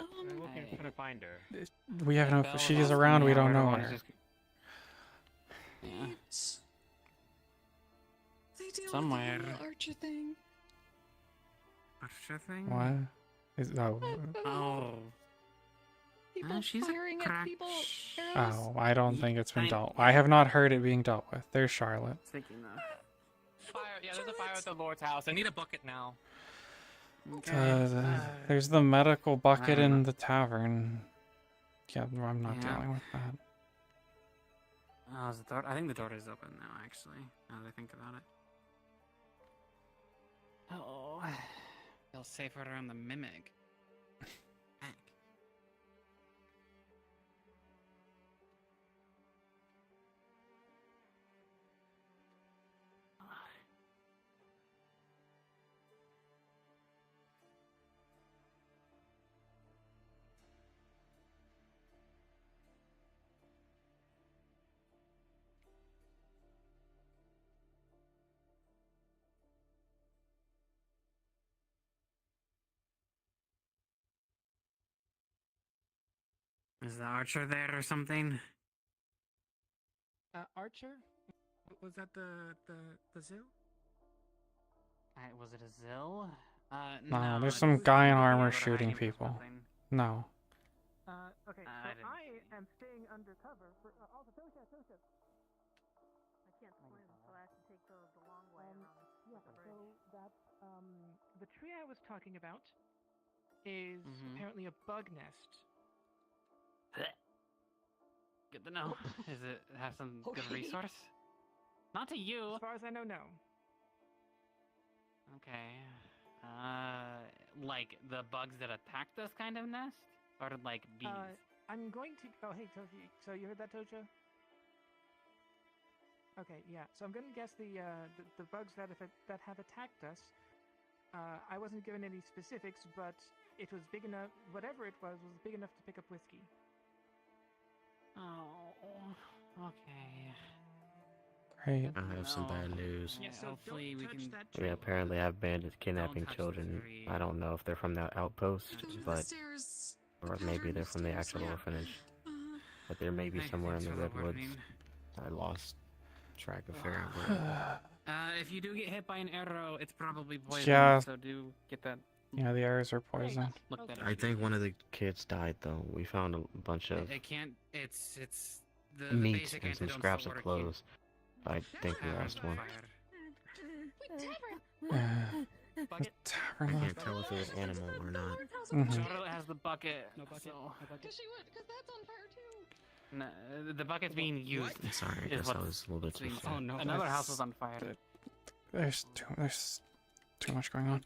I'm looking to find her. We have no. Bell She's was around. asking We me don't where know it was, her. just- Yeah. They deal Somewhere. with the whole Archer thing. Archer thing? What? Is oh. Oh. people she's a firing at crack people arrows? Oh, I don't think it's been dealt. I have not heard it being dealt with. There's Charlotte. Thinking though. Fire! Yeah, there's a fire at the Lord's house. I need a bucket now. There's the medical bucket I don't in know. the tavern. Yeah, I'm not Yeah. dealing with that. Oh, is the door? I think the door is open now. Actually, now that I think about it. Oh, feel safer around the mimic. Heck. Is the archer there or something? Archer? Was that the zoo? Was it a Zill? No, there's it's some guy in armor a shooting hiding or people. something. No. Okay, I so didn't I am staying undercover for. Also, Toshia. I can't swim, so I have to take the long way around. Yeah, the so bridge. that the tree I was talking about is apparently a bug nest. Good to know. Is it have some good resource? Not to you. As far as I know, no. Okay. Like the bugs that attacked us kind of nest? Or like bees? I'm going to. Oh, hey, Toshi. So you heard that, Toshia? Okay, yeah. So I'm going to guess the bugs that have attacked us. I wasn't given any specifics, but it was big enough. Whatever it was big enough to pick up whiskey. Oh, okay. Great. I have some bad news. Yeah, so hopefully we can. We apparently have bandits kidnapping children. I don't know if they're from the outpost, but or maybe they're from the actual orphanage. But there may be somewhere in the redwoods. I lost track of figuring where. If you do get hit by an arrow, it's probably poison. Yeah. So do get that. Yeah, the arrows are poisoned. Look that up. I think one of the kids died though. We found a bunch of It can't. It's the meat basic and some antidotes scraps that of work. clothes. I think we lost one. The tavern. I can't tell if it was animal or not. Charlotte has the bucket. No bucket. Because that's on fire too. No, the bucket's being used. Sorry, I is guess what I was a little bit too being far. said. Another house was on fire. There's too much going on.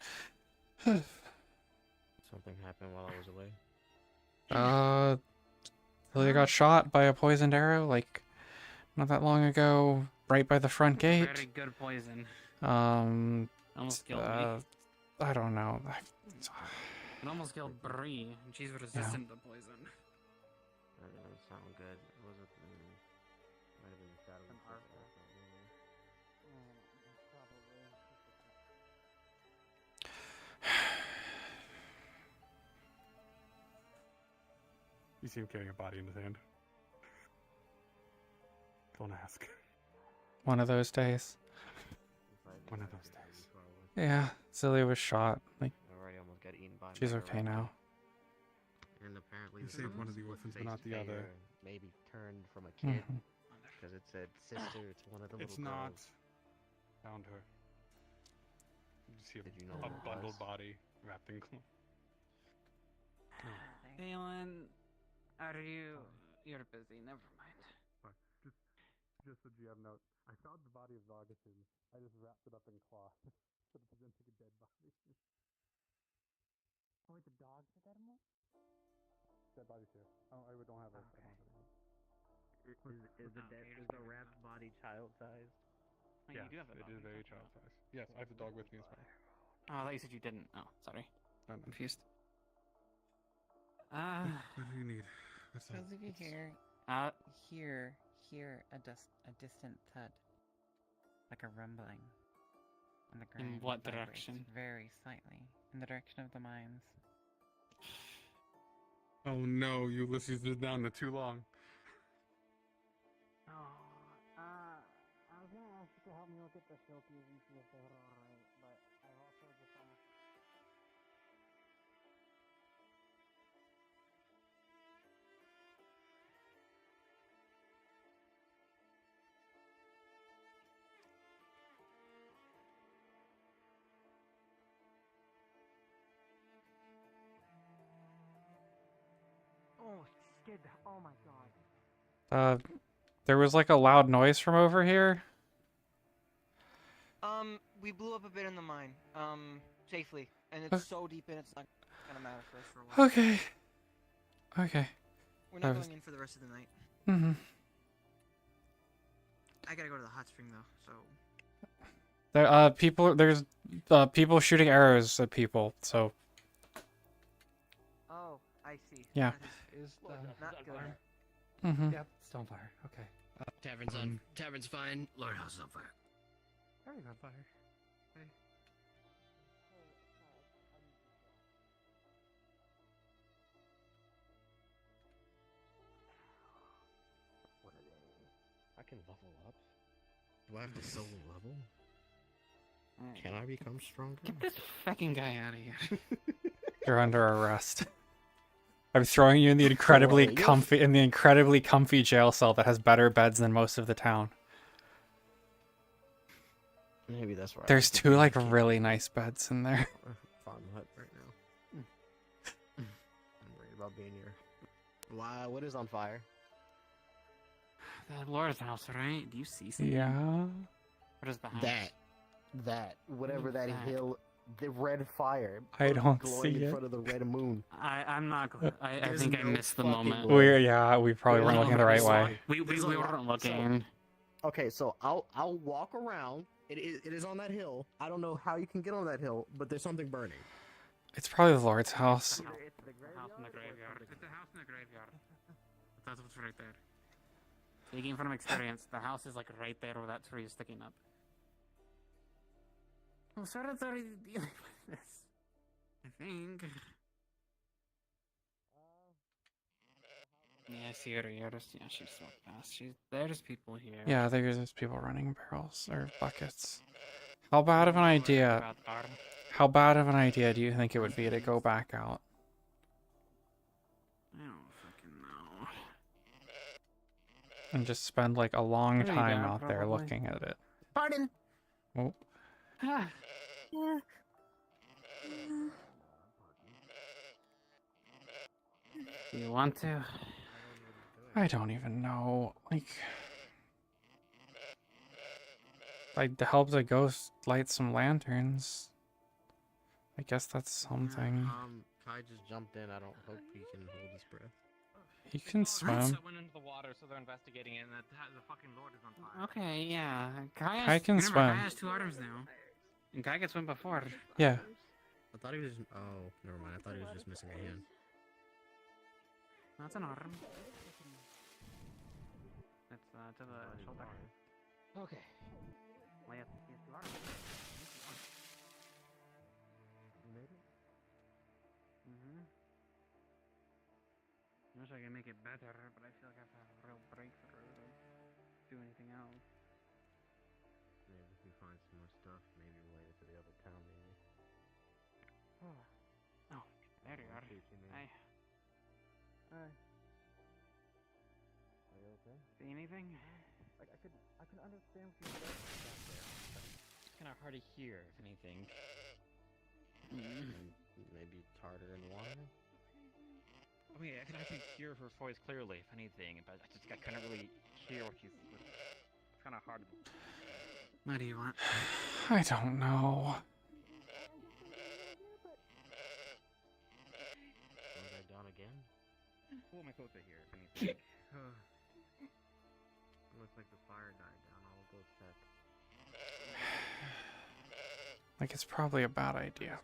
Something happened while I was away. Lilia got shot by a poisoned arrow, like, not that long ago, right by the front gate. Very good poison. Almost killed me. I don't know. It almost killed Bree, and she's resistant to poison. That doesn't sound good. Was it? Might have been the shadow. You see him carrying a body in his hand. Don't ask. One of those days. One of those days. Yeah, Zilia was shot. Like, Already almost got eaten by. she's okay now. And apparently, You the saved one of the orphans, but not the other. Maybe turned from a kid Mhm. because it said sister to one of the It's little not. girls. Found her. You see Did you know a what it bundled was? body wrapped in cloth. Phelan, are you? You're busy. Never mind. Just so you have note, I found the body of Vargason. I just wrapped it up in cloth so to present like a dead body. Oh, the dogs are dead more? Dead body's here. Oh, I don't have a. Is the wrapped body child sized? Oh, Yeah, you do have a it dog. is very child size. Yes, I have the dog with me as well. Oh, I thought you said you didn't. Oh, sorry. No, no. Confused. What do you need? What's that? Those of you here, hear a distant thud, like a rumbling on the ground. what It vibrates direction? Very slightly, in the direction of the mines. Oh no, Ulysses is down to too long. I was gonna ask you to help me look at the filters and see if they're alright, but I've also just almost. scared the. Oh my god. There was like a loud noise from over here. We blew up a bit in the mine. Safely, and it's so deep in, it's not gonna matter for us for a while. Okay. Okay. We're not going in for the rest of the night. Mm-hmm. I gotta go to the hot spring though, so. There's people shooting arrows at people, so. Oh, I see. Yeah. Is not good. Mm-hmm. Yep, it's on fire. Okay. Tavern's on. Tavern's fine. Lord House is on fire. Everything's on fire. Okay. What are they? I can level up. Do I have to solo level? Can I become stronger? Get this fucking guy out of here. You're under arrest. I'm throwing you in the incredibly comfy jail cell that has better beds than most of the town. Maybe that's right. There's two like really nice beds in there. Farm hut right now. I'm worried about being here. Wow, what is on fire? The Lord's house, right? Do you see something? Yeah. What is the house? Whatever that hill, the red fire. I don't glowing see in it. front of the red moon. I'm not. I There's think I no missed the fucking moment. way. We probably weren't looking the right way. We weren't looking. Okay, so I'll walk around. It is on that hill. I don't know how you can get on that hill, but there's something burning. It's probably the Lord's house. It's the house in the graveyard. It's the house in the graveyard. That's what's right there. Speaking from experience, the house is like right there where that tree is sticking up. Well, Sarah's already dealing with this. I think. Yeah, I see her. Yeah, she's so fast. There's people here. Yeah, there's people running barrels or buckets. How bad of an idea? How bad of an idea do you think it would be to go back out? I don't fucking know. And just spend like a long Pretty time bad, out there probably. looking at it. Pardon. Oh. Do you want to? I don't even know. Like, I'd help the ghost light some lanterns. I guess that's something. Kai just jumped in. I don't hope he can hold his breath. He can swim. Went into the water, so they're investigating it, and the fucking Lord is on fire. Okay, yeah. Kai can remember, swim. Kai has 2 arms now. And Kai can swim before. Yeah. I thought he was. Oh, never mind. I thought he was just missing a hand. That's an arm. It's to the shoulder. Okay. Well, yes, the arm. You made it? Mm-hmm. I wish I could make it better, but I feel like I have to have a real breakthrough to do anything else. Maybe if we find some more stuff, maybe related to the other town, maybe. Oh, there you are. Hi. Hi. Are you okay? See anything? Like I can understand what you're saying back there. It's kind of hard to hear, if anything. Maybe it's harder in water? I mean, I can actually hear her voice clearly, if anything, but I couldn't really hear what she's. It's kind of hard. What do you want? I don't know. Was I done again? Who am I supposed to hear, if anything? Looks like the fire died down. I'll go check. Like, it's probably a bad idea.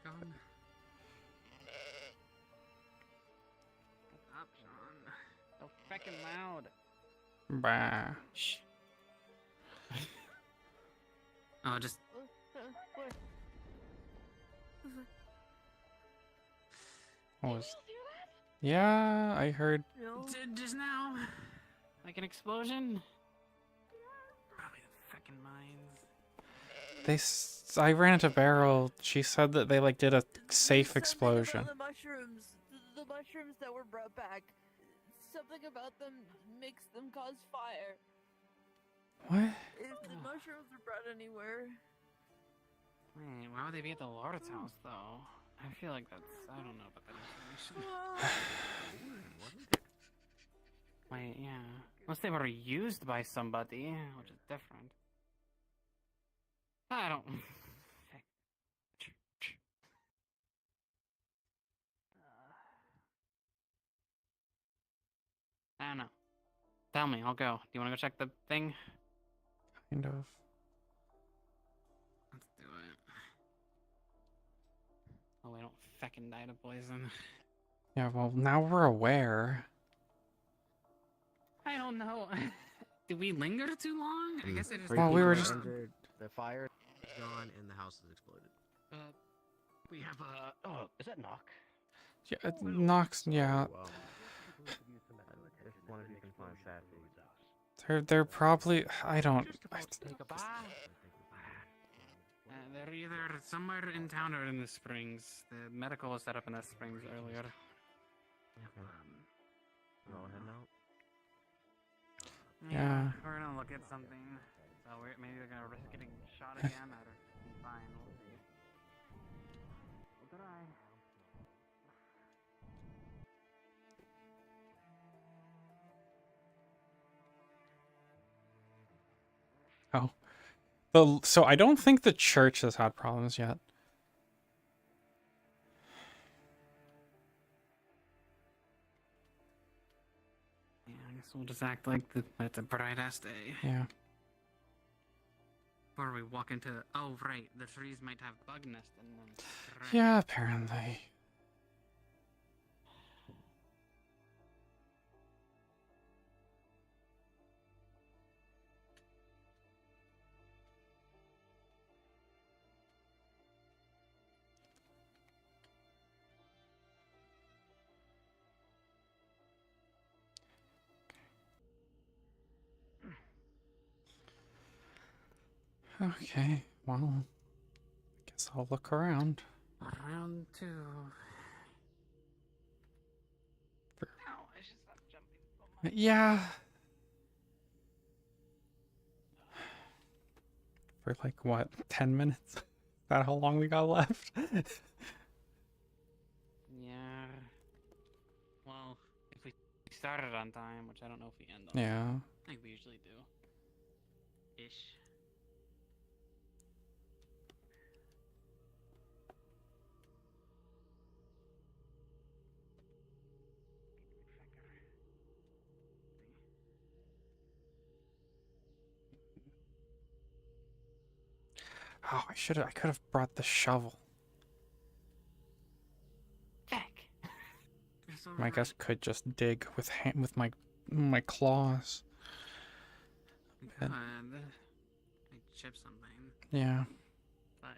What's up, Sean? So fucking loud. Bah. Shh. Oh, just. What was? Yeah, I heard. Just now. Like an explosion? Probably the fucking mines. I ran into Beryl. She said that they like did a safe explosion. The mushrooms that were brought back. Something about them makes them cause fire. What? If the mushrooms were brought anywhere. Wait, why would they be at the Lord's house, though? I feel like that's. I don't know about that information. Wait, yeah. Unless they were used by somebody, which is different. I don't. I don't know. Tell me, I'll go. Do you want to go check the thing? Kind of. Let's do it. Oh, we don't feckin' die to poison. Yeah, well, now we're aware. I don't know. Did we linger too long? I guess I just. Well, we were just. Injured, the fire is gone and the house has exploded. We have oh, is that Knock? Yeah, Nox. Yeah, If one of you can find Safi. they're probably. I don't. They're either somewhere in town or in the springs. The medical was set up in the springs earlier. Go ahead now. Yeah. We're gonna look at something. So maybe we're gonna risk getting shot again or be fine. We'll see. We'll try. Oh. So I don't think the church has had problems yet. Yeah, I guess we'll just act like it's a bright ass day. Yeah. Before we walk into. Oh, right. The trees might have bug nest in them. Right. Yeah, apparently. Okay, well, I guess I'll look around. Round two. Ow, I should stop jumping so much. Yeah. For like, what, 10 minutes? Is that how long we got left? Yeah. Well, if we started on time, which I don't know if we end on. Yeah. I think we usually do. Ish. Oh, I could have brought the shovel. Heck. I guess could just dig with my claws. But, Like chip something. yeah. But.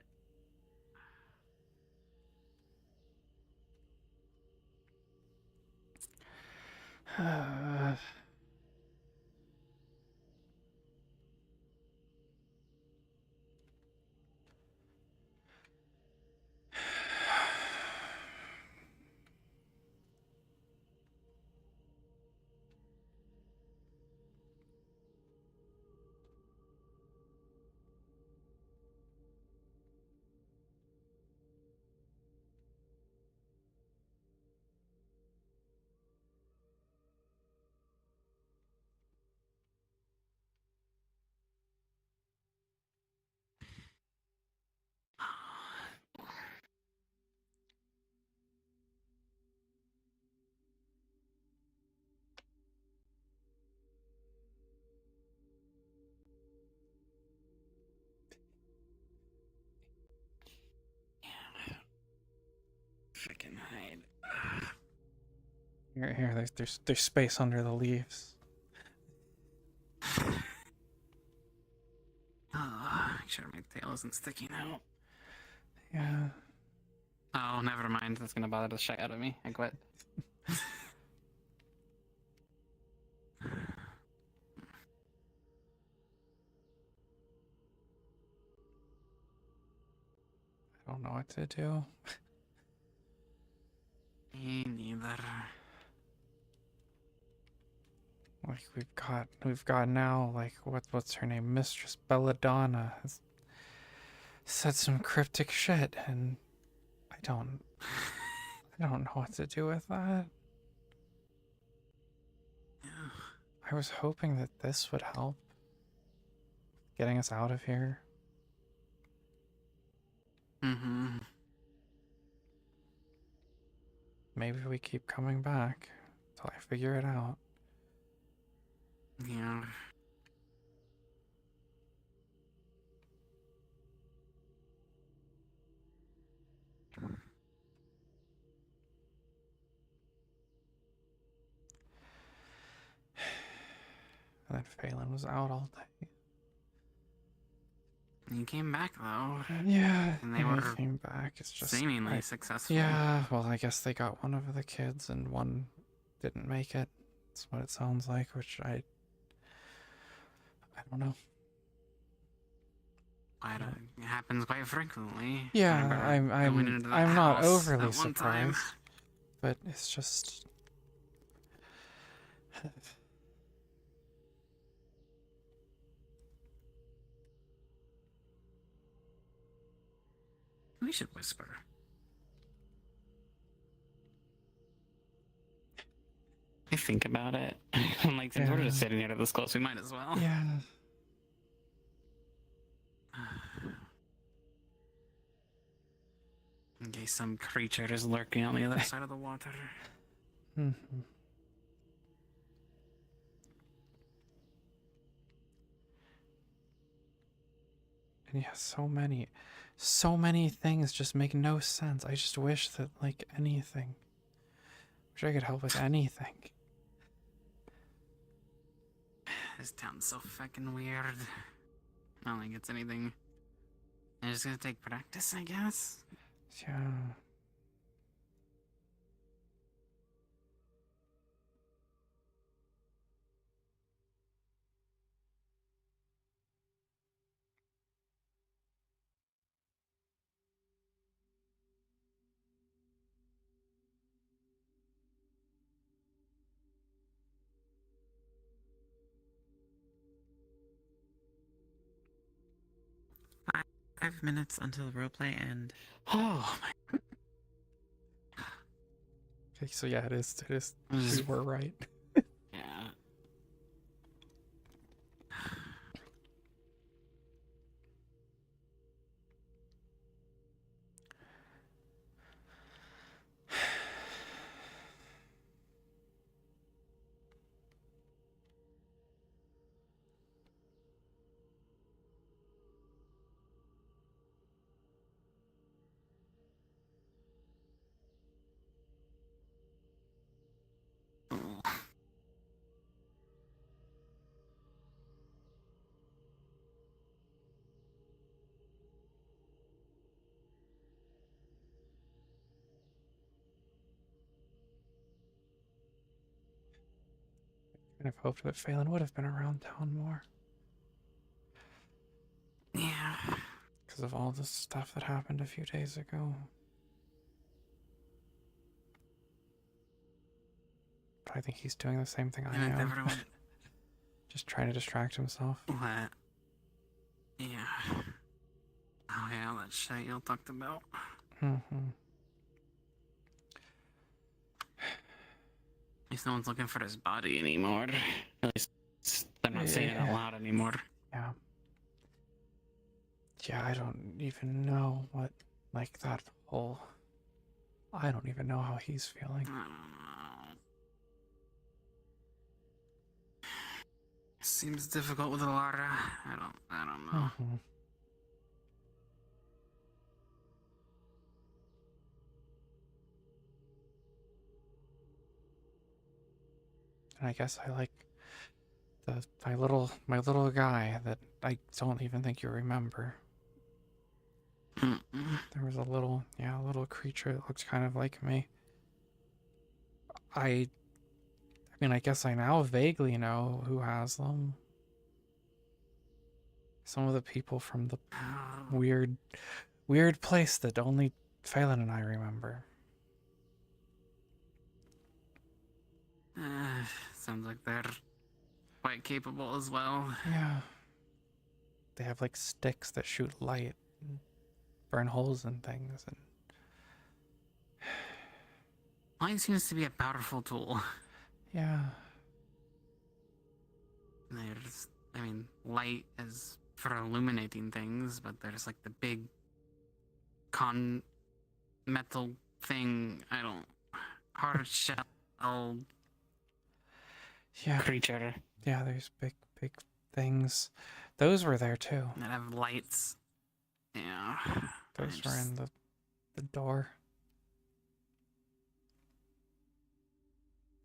Freaking hide. Here, there's space under the leaves. Oh, make sure my tail isn't sticking out. Yeah. Oh, never mind. That's gonna bother the shit out of me. I quit. I don't know what to do. Me neither. Like we've got now, like what's her name? Mistress Belladonna has said some cryptic shit, and I don't know what to do with that. Yeah. I was hoping that this would help getting us out of here. Mm-hmm. Maybe we keep coming back till I figure it out. Yeah. And then Phelan was out all day. You came back though. Yeah, And they I were came back. It's just seemingly successful. Yeah, well, I guess they got one of the kids and one didn't make it. That's what it sounds like, which I don't know. It happens quite frequently. Yeah, Remember going into that I'm not house overly that one time? surprised, but it's just We should whisper. I think about it. I'm like, since we're just sitting here this close, we might as well. Yeah. In case some creature is lurking on the other side of the water. And yeah, so many things just make no sense. I just wish that, like, anything. Wish I could help with anything. This town's so fucking weird. I don't think it's anything. It's just gonna take practice, I guess. Yeah. Five minutes until the roleplay end. Oh my. Okay, so yeah, it is. You were right. Yeah. Kind of hoped that Phelan would have been around town more. Yeah. Because of all the stuff that happened a few days ago. But I think he's doing the same thing I Yeah, am. everyone- Just trying to distract himself. What? Yeah. Oh yeah, that shit you talked about. Mm-hmm. At least no one's looking for his body anymore. At least they're not saying it out loud anymore. Yeah. Yeah, I don't even know what, like, that whole... I don't even know how he's feeling. Seems difficult with Lara. I don't know. Mm-hmm. And I guess I like my little guy that I don't even think you remember. There was a little creature that looked kind of like me. I mean, I guess I now vaguely know who has them. Some of the people from the weird place that only Phelan and I remember. Sounds like they're quite capable as well. Yeah. They have like sticks that shoot light and burn holes in things, and Light seems to be a powerful tool. yeah. There's, I mean, light is for illuminating things, but there's like the big metal thing. I don't hard shell Yeah. creature Yeah, there's big things. Those were there too. that have lights. Yeah. Those were in the door.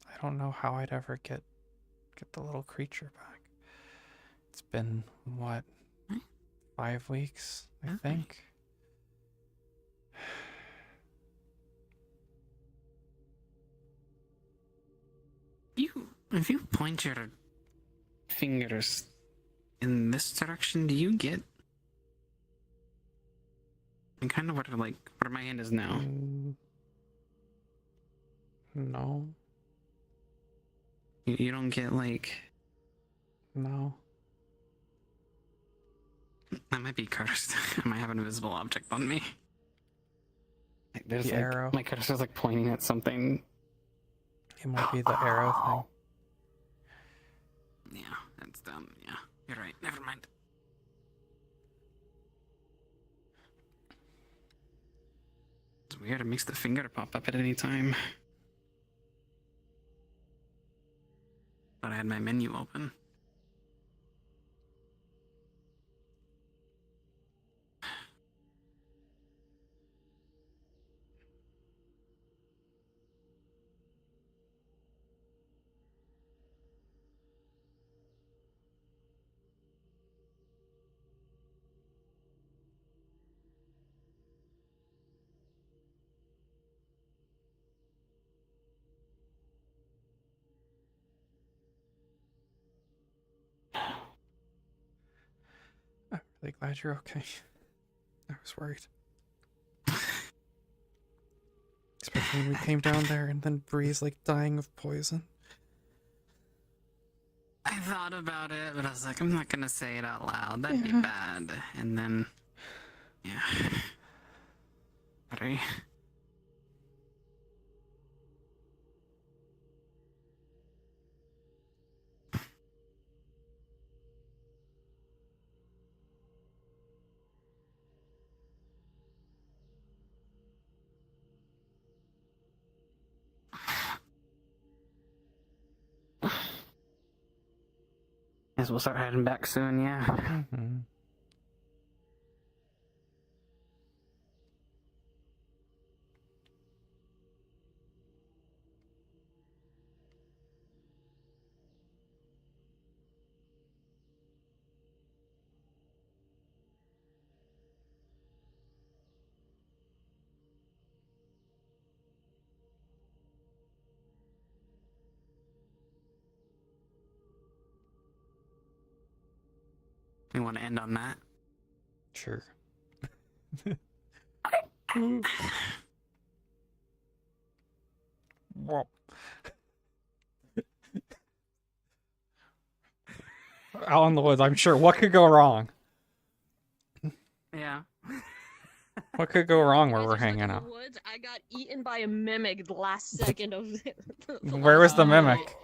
I don't know how I'd ever get the little creature back. It's been what, 5 weeks, I think. If you point your fingers in this direction, do you get and kind of where my hand is now? No. You don't get No. I might be cursed. I might have an invisible object on me. There's The arrow. My cursor's pointing at something. It might be the arrow Yeah, that's dumb. Yeah, you're right. Never mind. It's weird. It makes the finger pop up at any time. But I had my menu open. I'm really glad you're okay. I was worried. Especially when we came down there and then Bree's dying of poison. I thought about it, but I was like, I'm not gonna say it out loud. That'd be Yeah. bad. And then, yeah. Sorry. Guess we'll start heading back soon, yeah. Mm-hmm. We want to end on that? Sure. Well, out in the woods, I'm sure. What could go wrong? Yeah. What could go wrong where Guys we're are stuck hanging in the out? woods. I got eaten by a mimic the last second of Where was the mimic?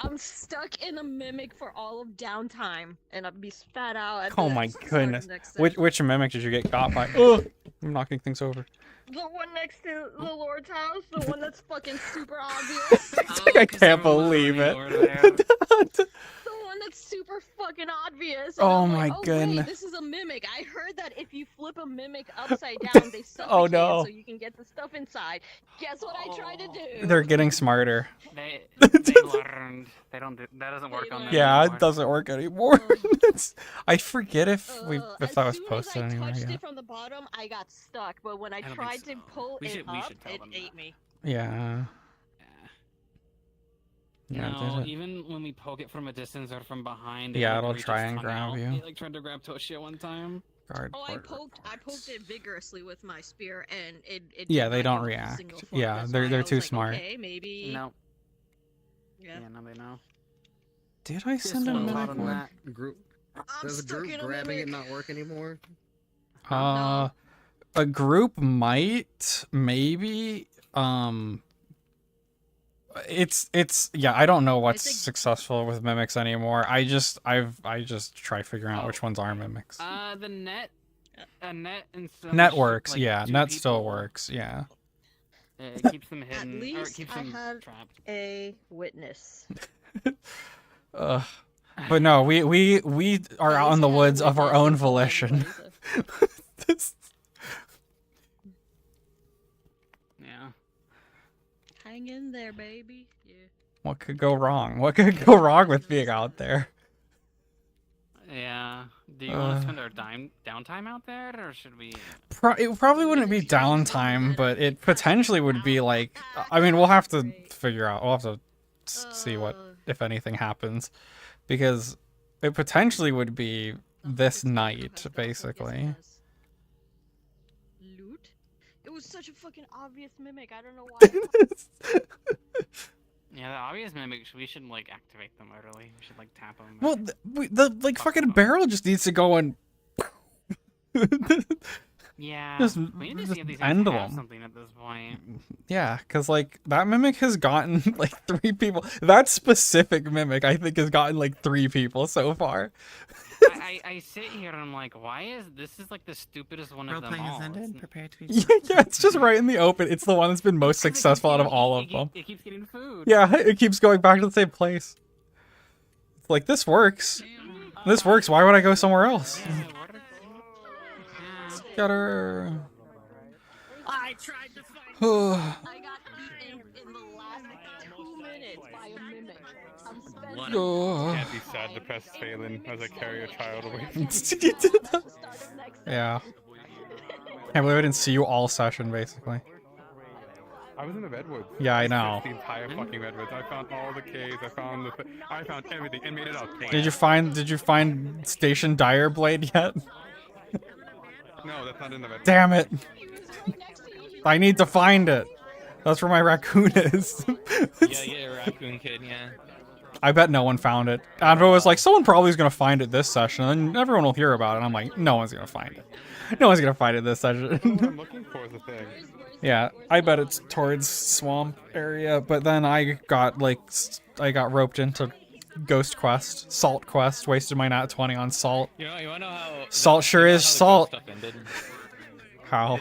I'm stuck in a mimic for all of downtime, and I'll be spat out. At Oh the my start of goodness. next Which mimic did you get caught by? Ugh! I'm knocking things over. The one next to the Lord's house, the one that's fucking super obvious. I can't believe it. The one that's super fucking obvious. Oh I'm my like, goodness. Wait, this is a mimic. I heard that if you flip a mimic upside down, they suffocate Oh, no. so you can get the stuff inside. Guess what I tried to do? They're getting smarter. They learned. They don't do, that doesn't work on them Yeah, anymore. it doesn't work anymore. I forget if that was posted anywhere. Touched Yeah. it from the bottom, I got stuck. But when I don't tried think to pull We it should- we up, should tell it them ate me. Yeah. Yeah, No, did it? even when we poke it from a distance or from behind, Yeah, it'll reaches try and tongue grab out. you. It tried to grab Toshia one time. Guard Oh, I porter. poked it vigorously with my spear, and it Yeah, did they not don't give a react. single fuck. Yeah, That's they're why I they're was too like, smart. Okay, maybe. No. Yeah. Yeah, now they know. Did I send a one mimic on one? that. Group. I'm Does the stuck group in a grabbing it mimic. not work anymore? A group might, maybe. it's yeah, I don't know what's successful with mimics anymore. I just try figuring out which ones are mimics. The net, net and some Net shit, works, like, yeah. two Net people, still works, yeah. It keeps them hidden, At or it least keeps I them had trapped. a witness. But no, we are out in the woods of our own volition. Yeah. Hang in there, baby. Yeah. What could go wrong? What could go wrong with being out there? Yeah. Do you want to spend our downtime out there, or should we? It probably wouldn't be downtime, but it potentially would be like. I mean, we'll have to figure out. We'll have to see what, if anything, happens, because it potentially would be this night, basically. Loot? It was such a fucking obvious mimic. I don't know why. Yeah, the obvious mimics. We should like activate them early. We should like tap them. Well, the like fucking barrel just needs to go and. Yeah. Just, we need to just see if these end things have them. something at this point. Yeah, because like that mimic has gotten like 3 people. That specific mimic, I think, has gotten like 3 people so far. I sit here and I'm like, why is this is like the stupidest one of them Role-playing all? has ended. It's- Prepare to be. Yeah, it's just right in the open. It's the one that's been most successful out of all of them. It keeps getting food. Yeah, it keeps going back to the same place. It's like, this works. This works. Why would I go somewhere else? Got her. I tried to find. I got eaten in the last 2 minutes by a mimic. I'm spending. Can't be sad, depressed, Phelan as I carry a child away from You did that. Yeah. Can't believe I didn't see you all session, basically. I was in the redwoods. Yeah, I know. The entire fucking redwoods. I found all the caves. I found everything and made it out clean. Did you find Station Dire Blade yet? No, that's not in the redwoods. Damn it. I need to find it. That's where my raccoon is. Yeah, raccoon kid, yeah. I bet no one found it. Advo was like, someone probably is going to find it this session, and everyone will hear about it. And I'm like, no one's going to find it. No one's going to find it this session. What I'm looking for is the thing. Yeah, I bet it's towards swamp area, but then I got roped into Ghost Quest, Salt Quest, wasted my nat 20 on Salt. You wanna know how Salt sure is salt. Stuff ended? How?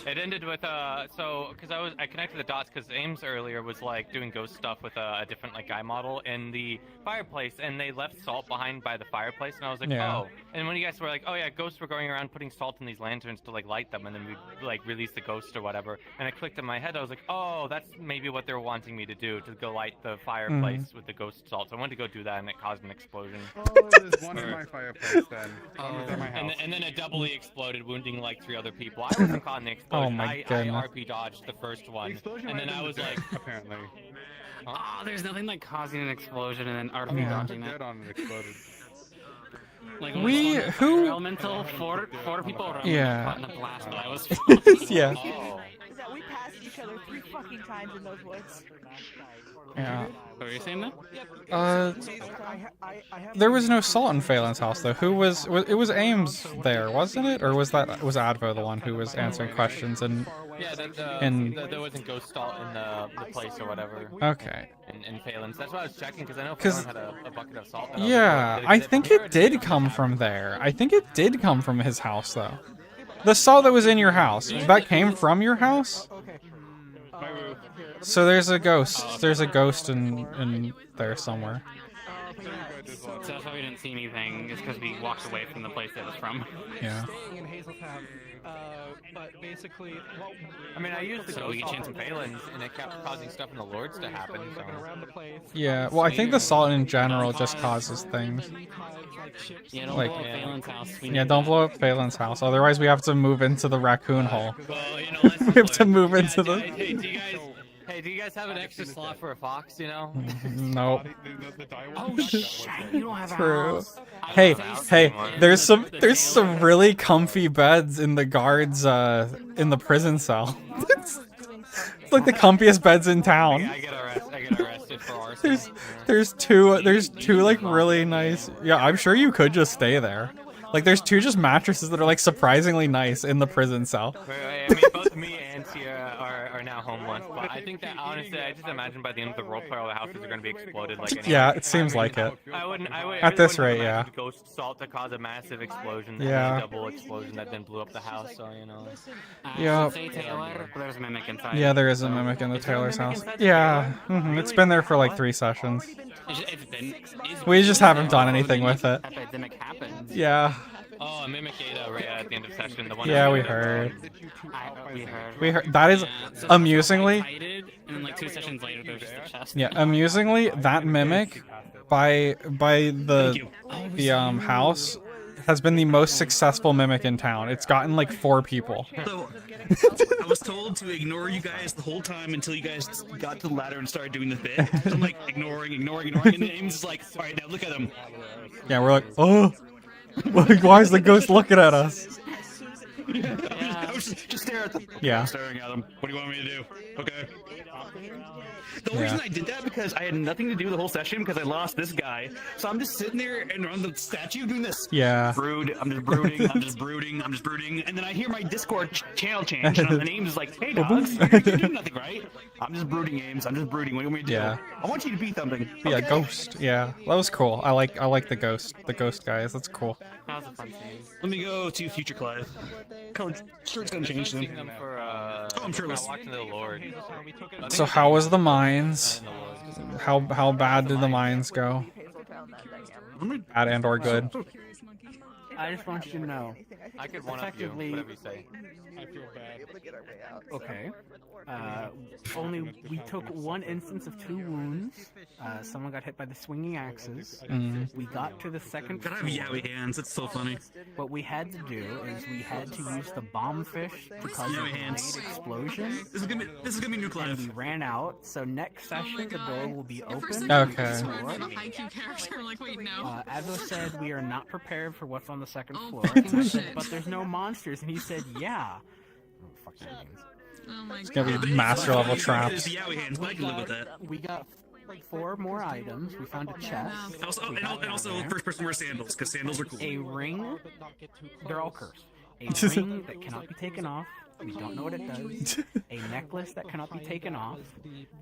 It ended with because I connected the dots because Ames earlier was like doing ghost stuff with a different like guy model in the fireplace, and they left salt behind by the fireplace, and I was like, Yeah. oh. And when you guys were like, oh yeah, ghosts were going around putting salt in these lanterns to like light them, and then we like release the ghost or whatever, and it clicked in my head. I was like, oh, that's maybe what they're wanting me to do, to go light the fireplace with the ghost salt. So I wanted to go do that, and it caused an explosion. Oh, there's one in my fireplace then. One was at my house. And then it doubly exploded, wounding like 3 other people. I wasn't caught in the explosion. Oh my I goodness. RP dodged the first one, and then I was like, apparently. Oh, there's nothing like causing an explosion and then RP Yeah. dodging it. Dead on it exploded. Like We- fire who- elemental four people around Yeah. caught in a blast, but I was Yeah. Is that we passed each other 3 fucking times in those woods. Yeah. What were you saying that? There was no salt in Phelan's house though. Who was it? Was Ames there, wasn't it? Or was Advo the one who was answering questions and? yeah, there wasn't ghost salt in the place or whatever. Okay. In Phelan's. That's why I was checking, because I know 'Cause- Phelan had a bucket of salt. And I was Yeah, like, I think it did come from there. I think it did come from his house though. The salt that was in your house, that came from your house? So there's a ghost. There's a ghost in there somewhere. So that's why we didn't see anything, is because we walked away from the place it was from. Yeah. Staying in Hazeltown, but basically, I mean, I used the So ghost we can salt chance from Phelan's, and it kept causing stuff in the Lords to happen. So. Yeah, well, I think the salt in general just causes things. Yeah, don't Like, blow up Phelan's house. We yeah, need don't that. blow up Phelan's house. Otherwise, we have to move into the raccoon hole. Well, you know, We have to move into the. Hey, do you guys have an extra slot for a fox? You know? No. Oh shit! You don't have a True. house. Hey, there's some really comfy beds in the guards in the prison cell. It's like the comfiest beds in town. I get arrested for arson. There's two like really nice. Yeah, I'm sure you could just stay there. Like there's two just mattresses that are like surprisingly nice in the prison cell. I mean, both me and Tia are now homeless, but I think that honestly, I just imagine by the end of the roleplay, all the houses are going to be exploded. Like anyway. Yeah, it seems like it. I wouldn't. At this rate, yeah. Ghost salt to cause a massive explosion. Yeah. A double explosion that then blew up the house. So you know. Yeah. There's a mimic inside. Yeah, there is a mimic in the Taylor's house. Yeah, it's been there for like 3 sessions. We just haven't done anything with it. Epidemic happened. Yeah. Oh, a mimic ate right at the end of session. The one. Yeah, we heard. We heard. We heard. That is amusingly. And then like 2 sessions later, there's just a chest. Yeah, amusingly, that mimic by the house has been the most successful mimic in town. It's gotten like 4 people. So, I was told to ignore you guys the whole time until you guys got to the ladder and started doing the bit. So I'm like ignoring, and then Ames is like, all right, now look at him. Yeah, we're like, oh, why is the ghost looking at us? I was just stare at them. Yeah. I'm staring at them. What do you want me to do? Okay. The only reason I did that because I had nothing to do the whole session because I lost this guy. So I'm just sitting there and on the statue doing this. Yeah. Brood. I'm just brooding. I'm just brooding. I'm just brooding. And then I hear my Discord channel change, and the name is like, "Hey, dogs, you're doing nothing, right?" I'm just brooding, Ames. I'm just brooding. What do you want me to do? Yeah. I want you to be something. Yeah, ghost. Yeah, that was cool. I like the ghost guys. That's cool. That was a fun scene. Let me go to Future Clive. Sure, it's gonna change them. Oh, I'm sure. Watching the Lord. So how was the mines? How bad did the mines go? Bad and or good? I just want you to know. I could one up you, whatever you say. I feel bad. Okay. Only we took 1 instance of 2 wounds. Someone got hit by the swinging axes. We got to the second God, I floor. have yaoi hands. It's so funny. What we had to do is we had to use the bomb fish to cause a Yaoi grenade hands. explosion. This is gonna be new Clive. And we ran out. So next session the door will be open. Okay. Azo said we are not prepared for what's on the second floor. fucking I said, shit. but there's no monsters, and he said, yeah. Oh my It's gonna god. be master level traps. Yaoi hands, but I can live with that. We got like 4 more items. We found a chest. And also first person wear sandals, because sandals are cool. A ring. They're all cursed. A ring that cannot be taken off. We don't know what it does. A necklace that cannot be taken off.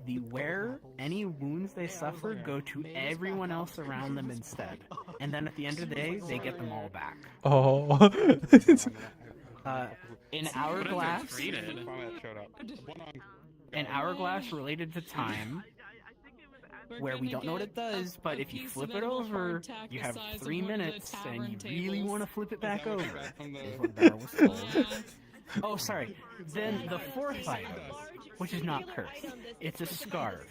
The wearer, any wounds they suffer go to everyone else around them instead. And then at the end of the day, they get them all back. Oh. An hourglass. An hourglass related to time. Where we don't know what it does, but if you flip it over, you have 3 minutes, and you really want to flip it back over. Is what Bella was told. Oh, sorry. Then the 4th item, which is not cursed. It's a scarf.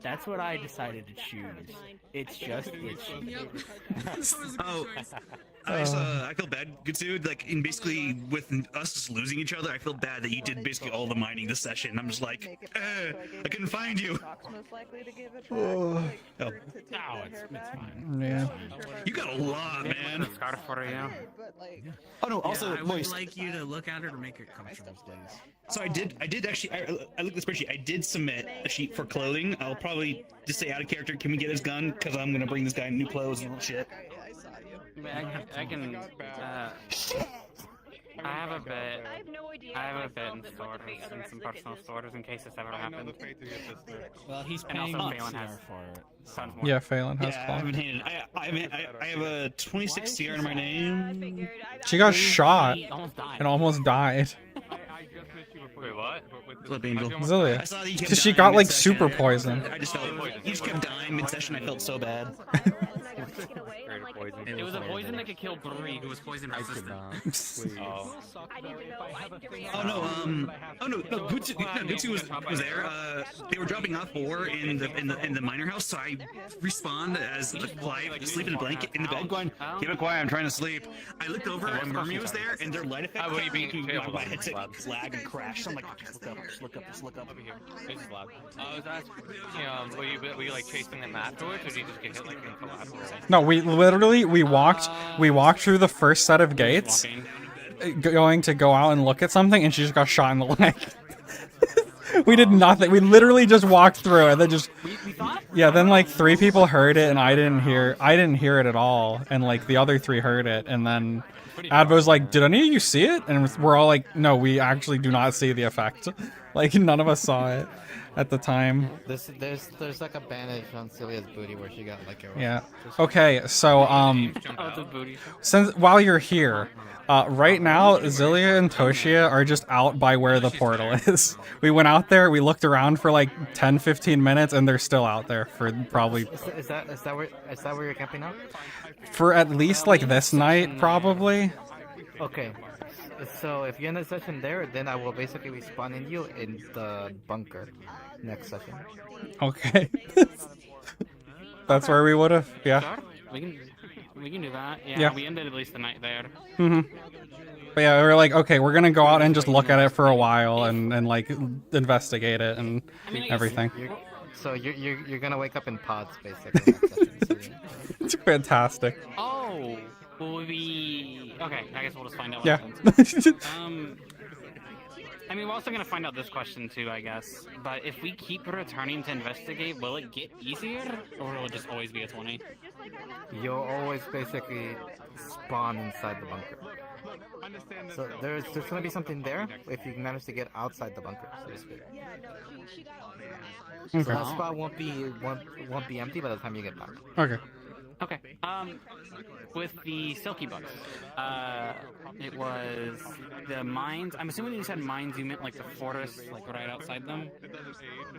That's what I decided to choose. It's just itchy. I feel bad, Gutsu. Like, in basically with us just losing each other, I feel bad that you did basically all the mining this session. I'm just like, I couldn't find you. Oh. It's fine. Yeah. You got a lot, man. Scarf for you. Oh no, also, I would Moist. like you to look at her to make her comfortable, please. So I did actually, I looked at the spreadsheet. I did submit a sheet for clothing. I'll probably just say out of character, can we get his gun? Because I'm gonna bring this guy new clothes and shit. I can. I have a bit. I have a bit in storage, in some personal storage in case this ever happens. Well, he's And also paying Phelan has for it. tons more. Yeah, Phelan has Yeah, I claw. haven't handed. I have a 26 CR in my name. She got shot Almost died. and almost died. Wait, what? Flip Angel. Zilia. I saw that you kept She dying got like mid-session. super poisoned. I just felt you just kept dying mid-session. I felt so bad. It was a poison that could kill Bree, who was poison resistant. Oh no, Gutsu was there. They were dropping off ore in the miner house, so I respawned as the Clive sleeping in a blanket in the bed, going, "Keep it quiet, I'm trying to sleep." I looked over and Murmy was there, and their light effect. What are you being my headset lag and crashed. So I'm like, just look up. Over here. This is loud. I was asking, were you like chasing them afterwards, or did you just get hit like in collateral? No, we literally we walked through the first set of gates, going to go out and look at something, and she just got shot in the leg. We did nothing. We literally just walked through and then just yeah. Then like 3 people heard it and I didn't hear it at all. And like the other 3 heard it. And then Advo's like, "Did any of you see it?" And we're all like, "No, we actually do not see the effect." Like none of us saw it at the time. There's like a bandage on Celia's booty where she got like a Yeah. Okay. So since while you're here. Right now, Zilia and Toshia are just out by where the portal is. We went out there, we looked around for like 10-15 minutes, and they're still out there for probably... Is that where you're camping out? For at least like this night, probably. Okay. So if you end the session there, then I will basically be spawning you in the bunker next session. Okay. That's where we would have, yeah. We can do that. Yeah, Yeah. we ended at least the night there. But yeah, we were like, okay, we're gonna go out and just look at it for a while and like investigate it and everything. So you're gonna wake up in pods basically. Next session, so yeah. It's fantastic. Oh, will we? Okay, I guess we'll just find out. What Yeah. happens. I mean, we're also gonna find out this question too, I guess. But if we keep returning to investigate, will it get easier, or will it just always be a 20? You'll always basically spawn inside the bunker. So there's gonna be something there if you manage to get outside the bunker, so to speak. So that spot won't be empty by the time you get back. Okay. Okay. With the silky bugs, it was the mines. I'm assuming when you said mines, you meant like the forest, like right outside them,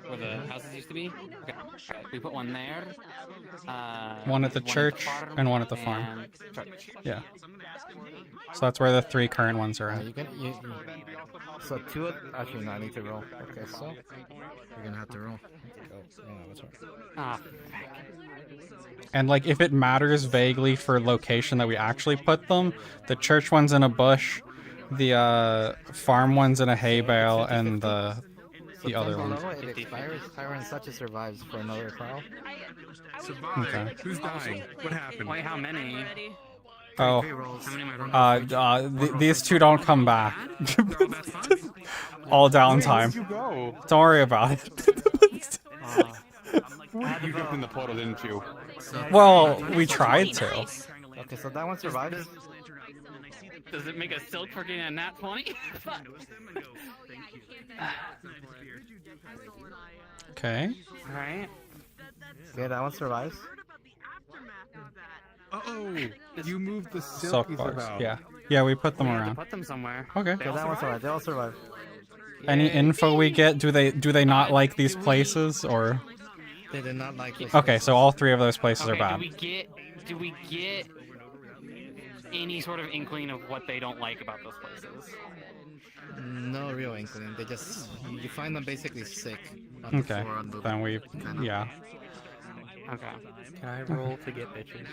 where the houses used to be. Okay. We put one there. One at the church and one at the farm. Yeah. So that's where the 3 current ones are at. So 2 actually no, I need to roll. Okay, so you're gonna have to roll. Ah. And like if it matters vaguely for location that we actually put them, the church one's in a bush, the farm one's in a hay bale, and the other one. It expires. Tyrant such as survives for another trial. Okay. Who's dying? What happened? Wait, how many? Oh, How many am I these 2 don't come back. All downtime. Where'd you go? Don't worry about it. You jumped in the portal, didn't you? Well, we tried to. Okay, so that one survives. Does it make a silk for getting a nat 20? Okay. Alright. Yeah, that one survives. Oh, you moved the Silk silkies bugs. about. Yeah. Yeah, we put them We have to around. put them somewhere. Okay. Yeah, that one survives. They all survive. Any info we get? Do they not like these places or? They did not like this. Okay, so all 3 of those places are bad. Do we get any sort of inkling of what they don't like about those places? No real inkling. They just you find them basically sick. On the Okay. floor, on the Then we kind of- yeah. Okay. Can I roll to get bitches?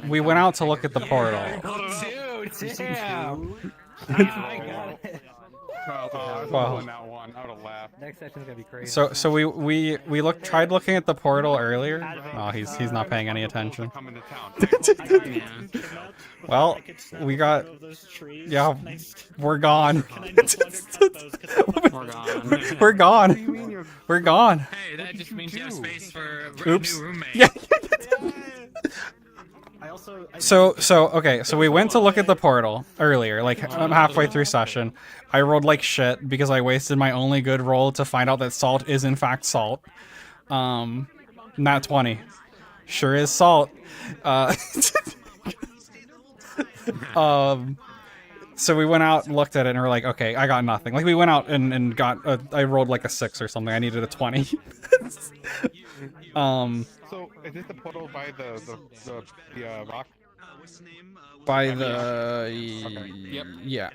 We went out to look at the portal. Dude, damn. Well, that one. I would have laughed. Next session's gonna be crazy. so we tried looking at the portal earlier. Oh, he's not paying any attention. Well, we got yeah, we're gone. We're gone. We're gone. Hey, that just means you have space for Oops. a new roommate. Yeah. So okay, so we went to look at the portal earlier, like halfway through session. I rolled like shit because I wasted my only good roll to find out that salt is in fact salt. Not 20. Sure is salt. So we went out and looked at it and we're like, okay, I got nothing. Like we went out and got I rolled like a 6 or something. I needed a 20. So is this the portal by the rock? By the Yep. yeah.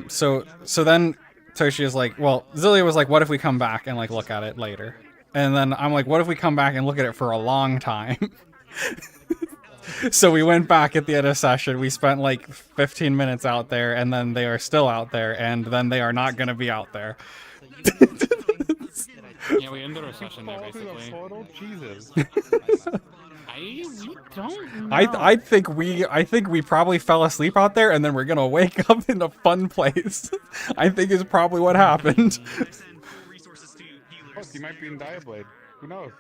So then Toshia's like, well, Zilia was like, what if we come back and like look at it later? And then I'm like, what if we come back and look at it for a long time? So we went back at the end of session. We spent like 15 minutes out there, and then they are still out there, and then they are not going to be out there. Yeah, we ended our session there basically. Jesus. We don't know. I think we probably fell asleep out there, and then we're gonna wake up in a fun place. I think is probably what happened. Oh, you might be in Diablade. Who knows?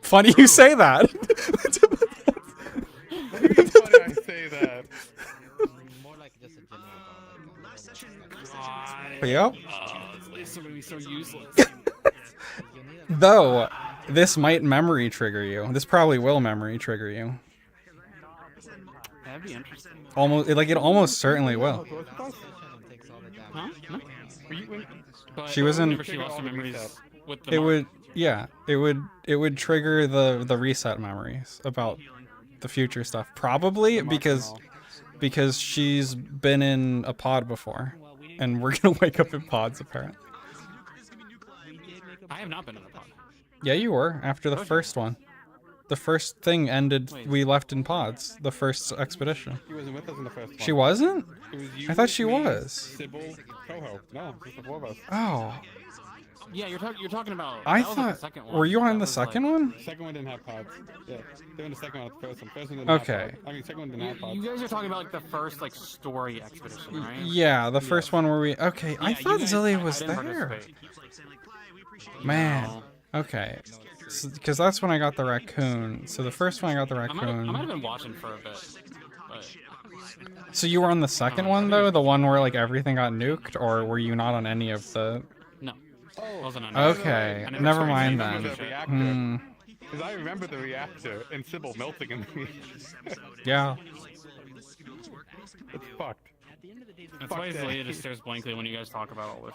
Funny you say that. What do you mean funny I say that? More like just a Yep. Oh, this is gonna be so useless. Though, this might memory trigger you. This probably will memory trigger you. That'd be interesting. It almost certainly will. Huh? No. But She was in. whenever she lost her memories with the It mark. would, yeah. It would trigger the reset memories about the future stuff. Probably because she's been in a pod before, and we're gonna wake up in pods apparently. I have not been in a pod. Yeah, you were after the first one. The first thing ended. We left in pods. The first expedition. She wasn't with us in the first one. She wasn't? It was you, I thought she me, was. Sybil, Coho. No, just the four of us. Oh. Yeah, you're talking about. I that was like the thought. second one. Were you on That the was second like- one? The second one didn't have pods. Yeah, they were in the second one, not the first one. First one didn't Okay. have pods. I mean, second one didn't have pods. You guys are talking about like the first like story expedition, right? Yeah, the first one where we. Okay, I Yeah, thought you guys- Zillia I was didn't there. participate. Man. No. Okay. Because that's when I got the raccoon. So the first one I got the I might have raccoon. been watching for a bit. But... So you were on the second one though, the one where like everything got nuked, or were you not on any of the? No. Wasn't on Okay, I never never started mind remember then. the reactor. Hmm. Because I remember the reactor and Sybil melting in the Yeah. It's fucked. That's why Zillia just stares blankly when you guys talk about all this.